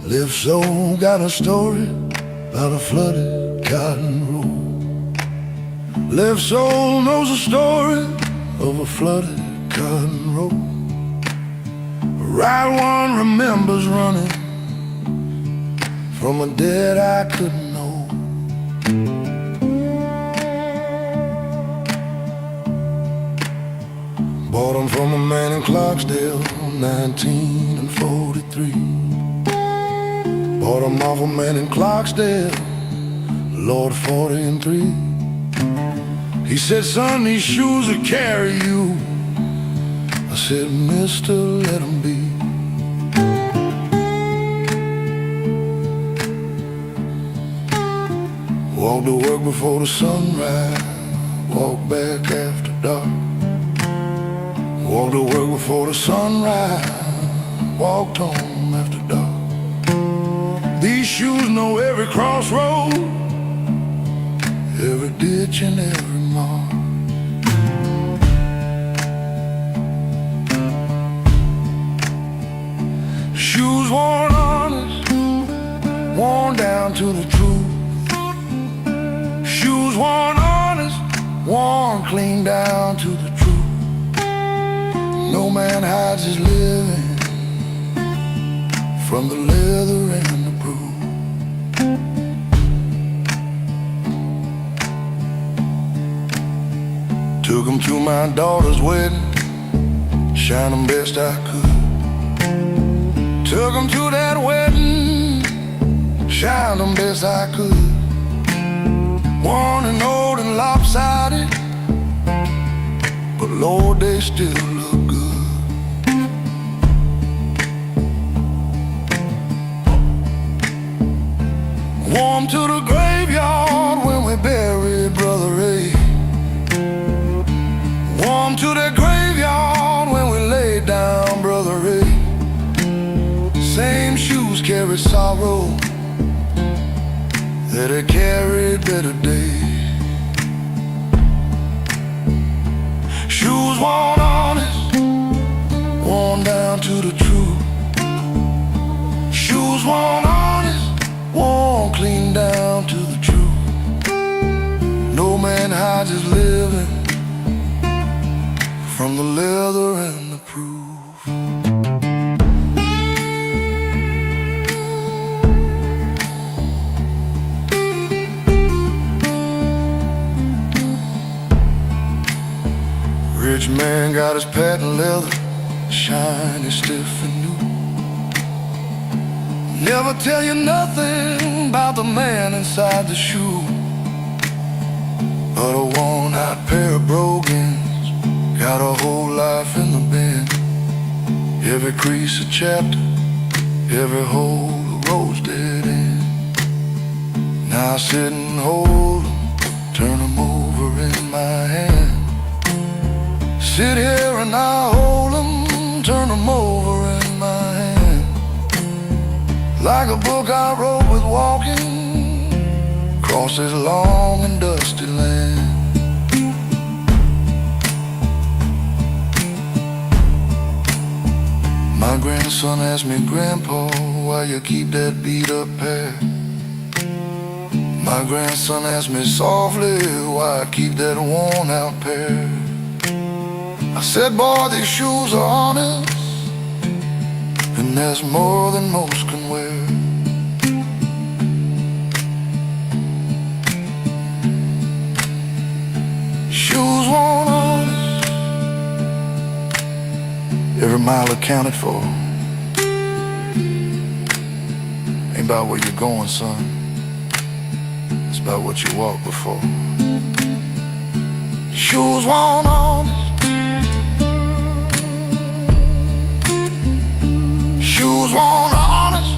Live Soul got a story about a flooded cotton road. Live Soul knows a story of a flooded cotton road. A right one remembers running from a dead I couldn't know. Bought 'em from a man in Clarksdale, 1943. Bought 'em off a man in Clarksdale, Lord 40 and 3. He said, son, these shoes will carry you. I said, mister, let 'em be. Walk to work before the sunrise, walk back after dark. Walk to work before the sunrise, walked home after dark. These shoes know every crossroad, every ditch and every mark. Shoes worn honest, worn down to the truth. Shoes worn honest, worn clean down to the truth. No man hides his living from the leather and the proof. Took 'em to my daughter's wedding, shine 'em best I could. Took 'em to that wedding, shine 'em best I could. Worn and old and lopsided, but Lord, they still look good. Warm to the graveyard when we buried Brother Ray. Warm to the graveyard when we laid down Brother Ray. Same shoes carry sorrow that he carried better days. Shoes worn honest, worn down to the truth. Shoes worn honest, worn clean down to the truth. No man hides his living from the leather and the proof. Rich man got his patent leather, shiny, stiff and new. Never tell you nothing about the man inside the shoe. But a worn-out pair of brogans got a whole life in the bin. Every crease a chapter, every hole a rose dead end. Now I sit and hold 'em, turn 'em over in my hand. Sit here and I hold 'em, turn 'em over in my hand. Like a book I wrote with walking across this long and dusty land. My grandson asked me, Grandpa, why you keep that beat up pair? My grandson asked me softly, why I keep that worn out pair? I said, boy, these shoes are honest, and there's more than most can wear. Shoes worn honest, every mile accounted for. Ain't about where you're going, son, it's about what you walked before. Shoes worn honest, shoes worn honest.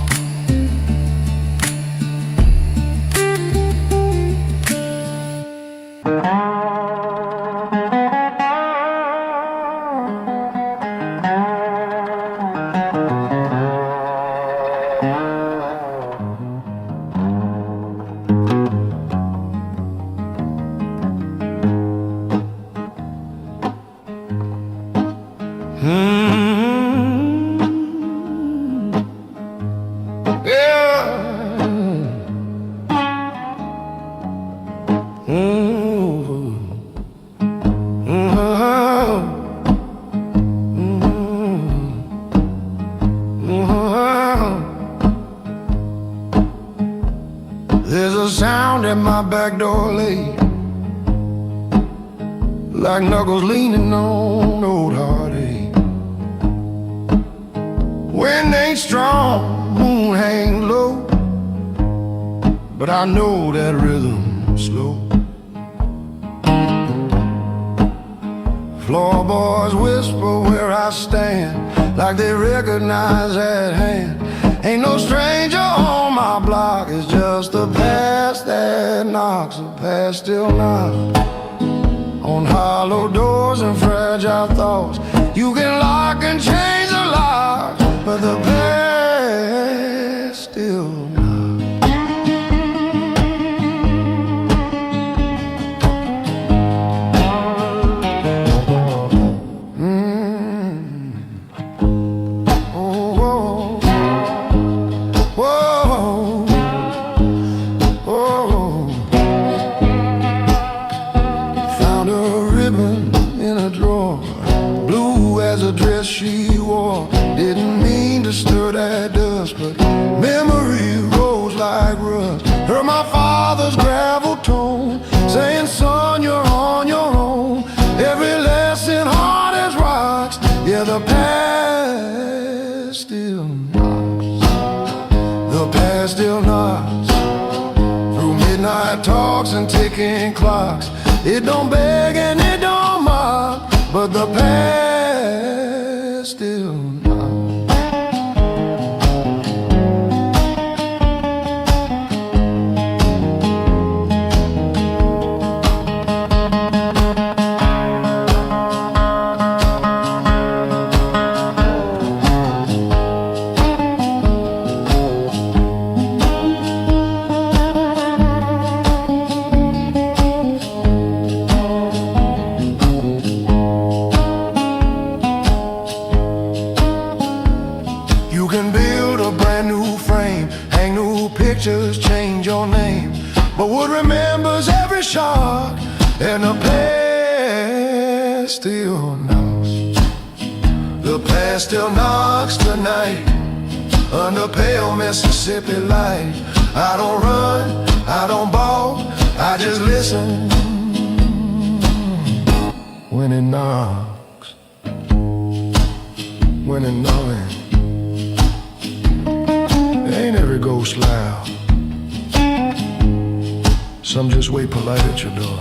There's a sound at my back door late, like knuckles leaning on old heartache. Wind ain't strong, moon hangs low, but I know that rhythm's slow. Floorboards whisper where I stand, like they recognize that hand. Ain't no stranger on my block, it's just the past that knocks. The past still knocks on hollow doors and fragile thoughts. You can lock and change the locks, but the past still knocks. She wore, didn't mean to stir that dust, but memory rose like rust. Heard my father's gravel tone saying, son, you're on your own. Every lesson hard as rocks. Yeah, the past still knocks. The past still knocks through midnight talks and ticking clocks. It don't beg and it don't mock, but the past still not. Change your name, but what remembers every shock, and the past still knocks. The past still knocks tonight under pale Mississippi light. I don't run, I don't balk, I just listen when it knocks, when it knocks. Ain't every ghost loud. Some just wait polite at your door.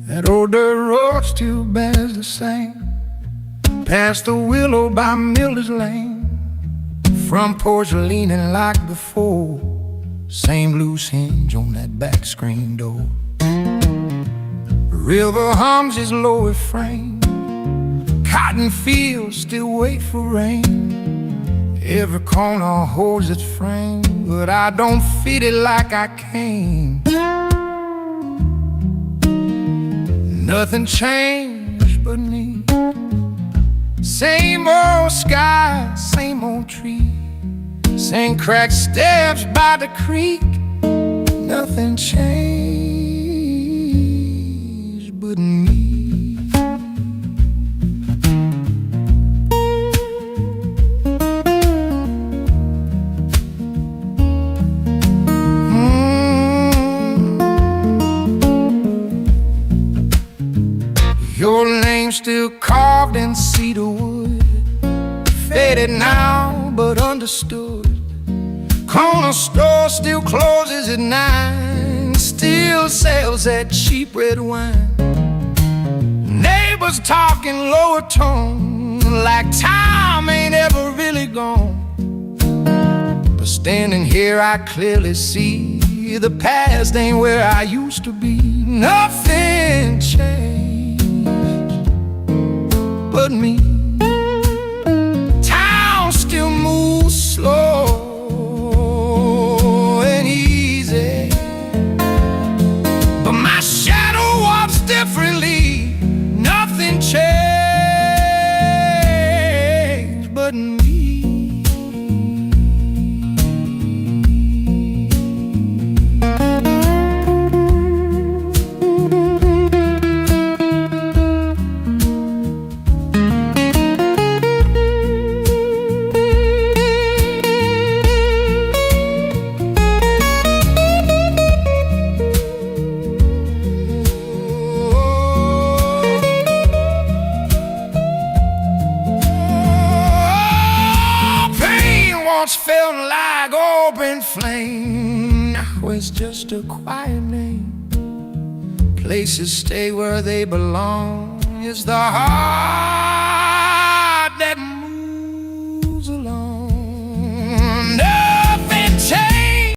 That old dirt road still bears the same, past the willow by Miller's Lane. Front porch leaning like before, same loose hinge on that back screen door. River hums his low refrain, cotton fields still wait for rain. Every corner holds its frame, but I don't feed it like I came. Nothing changed but me. Same old sky, same old tree, same cracked steps by the creek. Nothing changed but me. Your name still carved in cedar wood, faded now but understood. Corner store still closes at 9, still sells that cheap red wine. Neighbors talking lower tone, like time ain't ever really gone. But standing here I clearly see The past ain't where I used to be. Nothing changed but me. Town still moves slow and easy, but my shadow walks differently. Nothing changed but me. Once felt like open flame, now it's just a quiet name. Places stay where they belong. It's the heart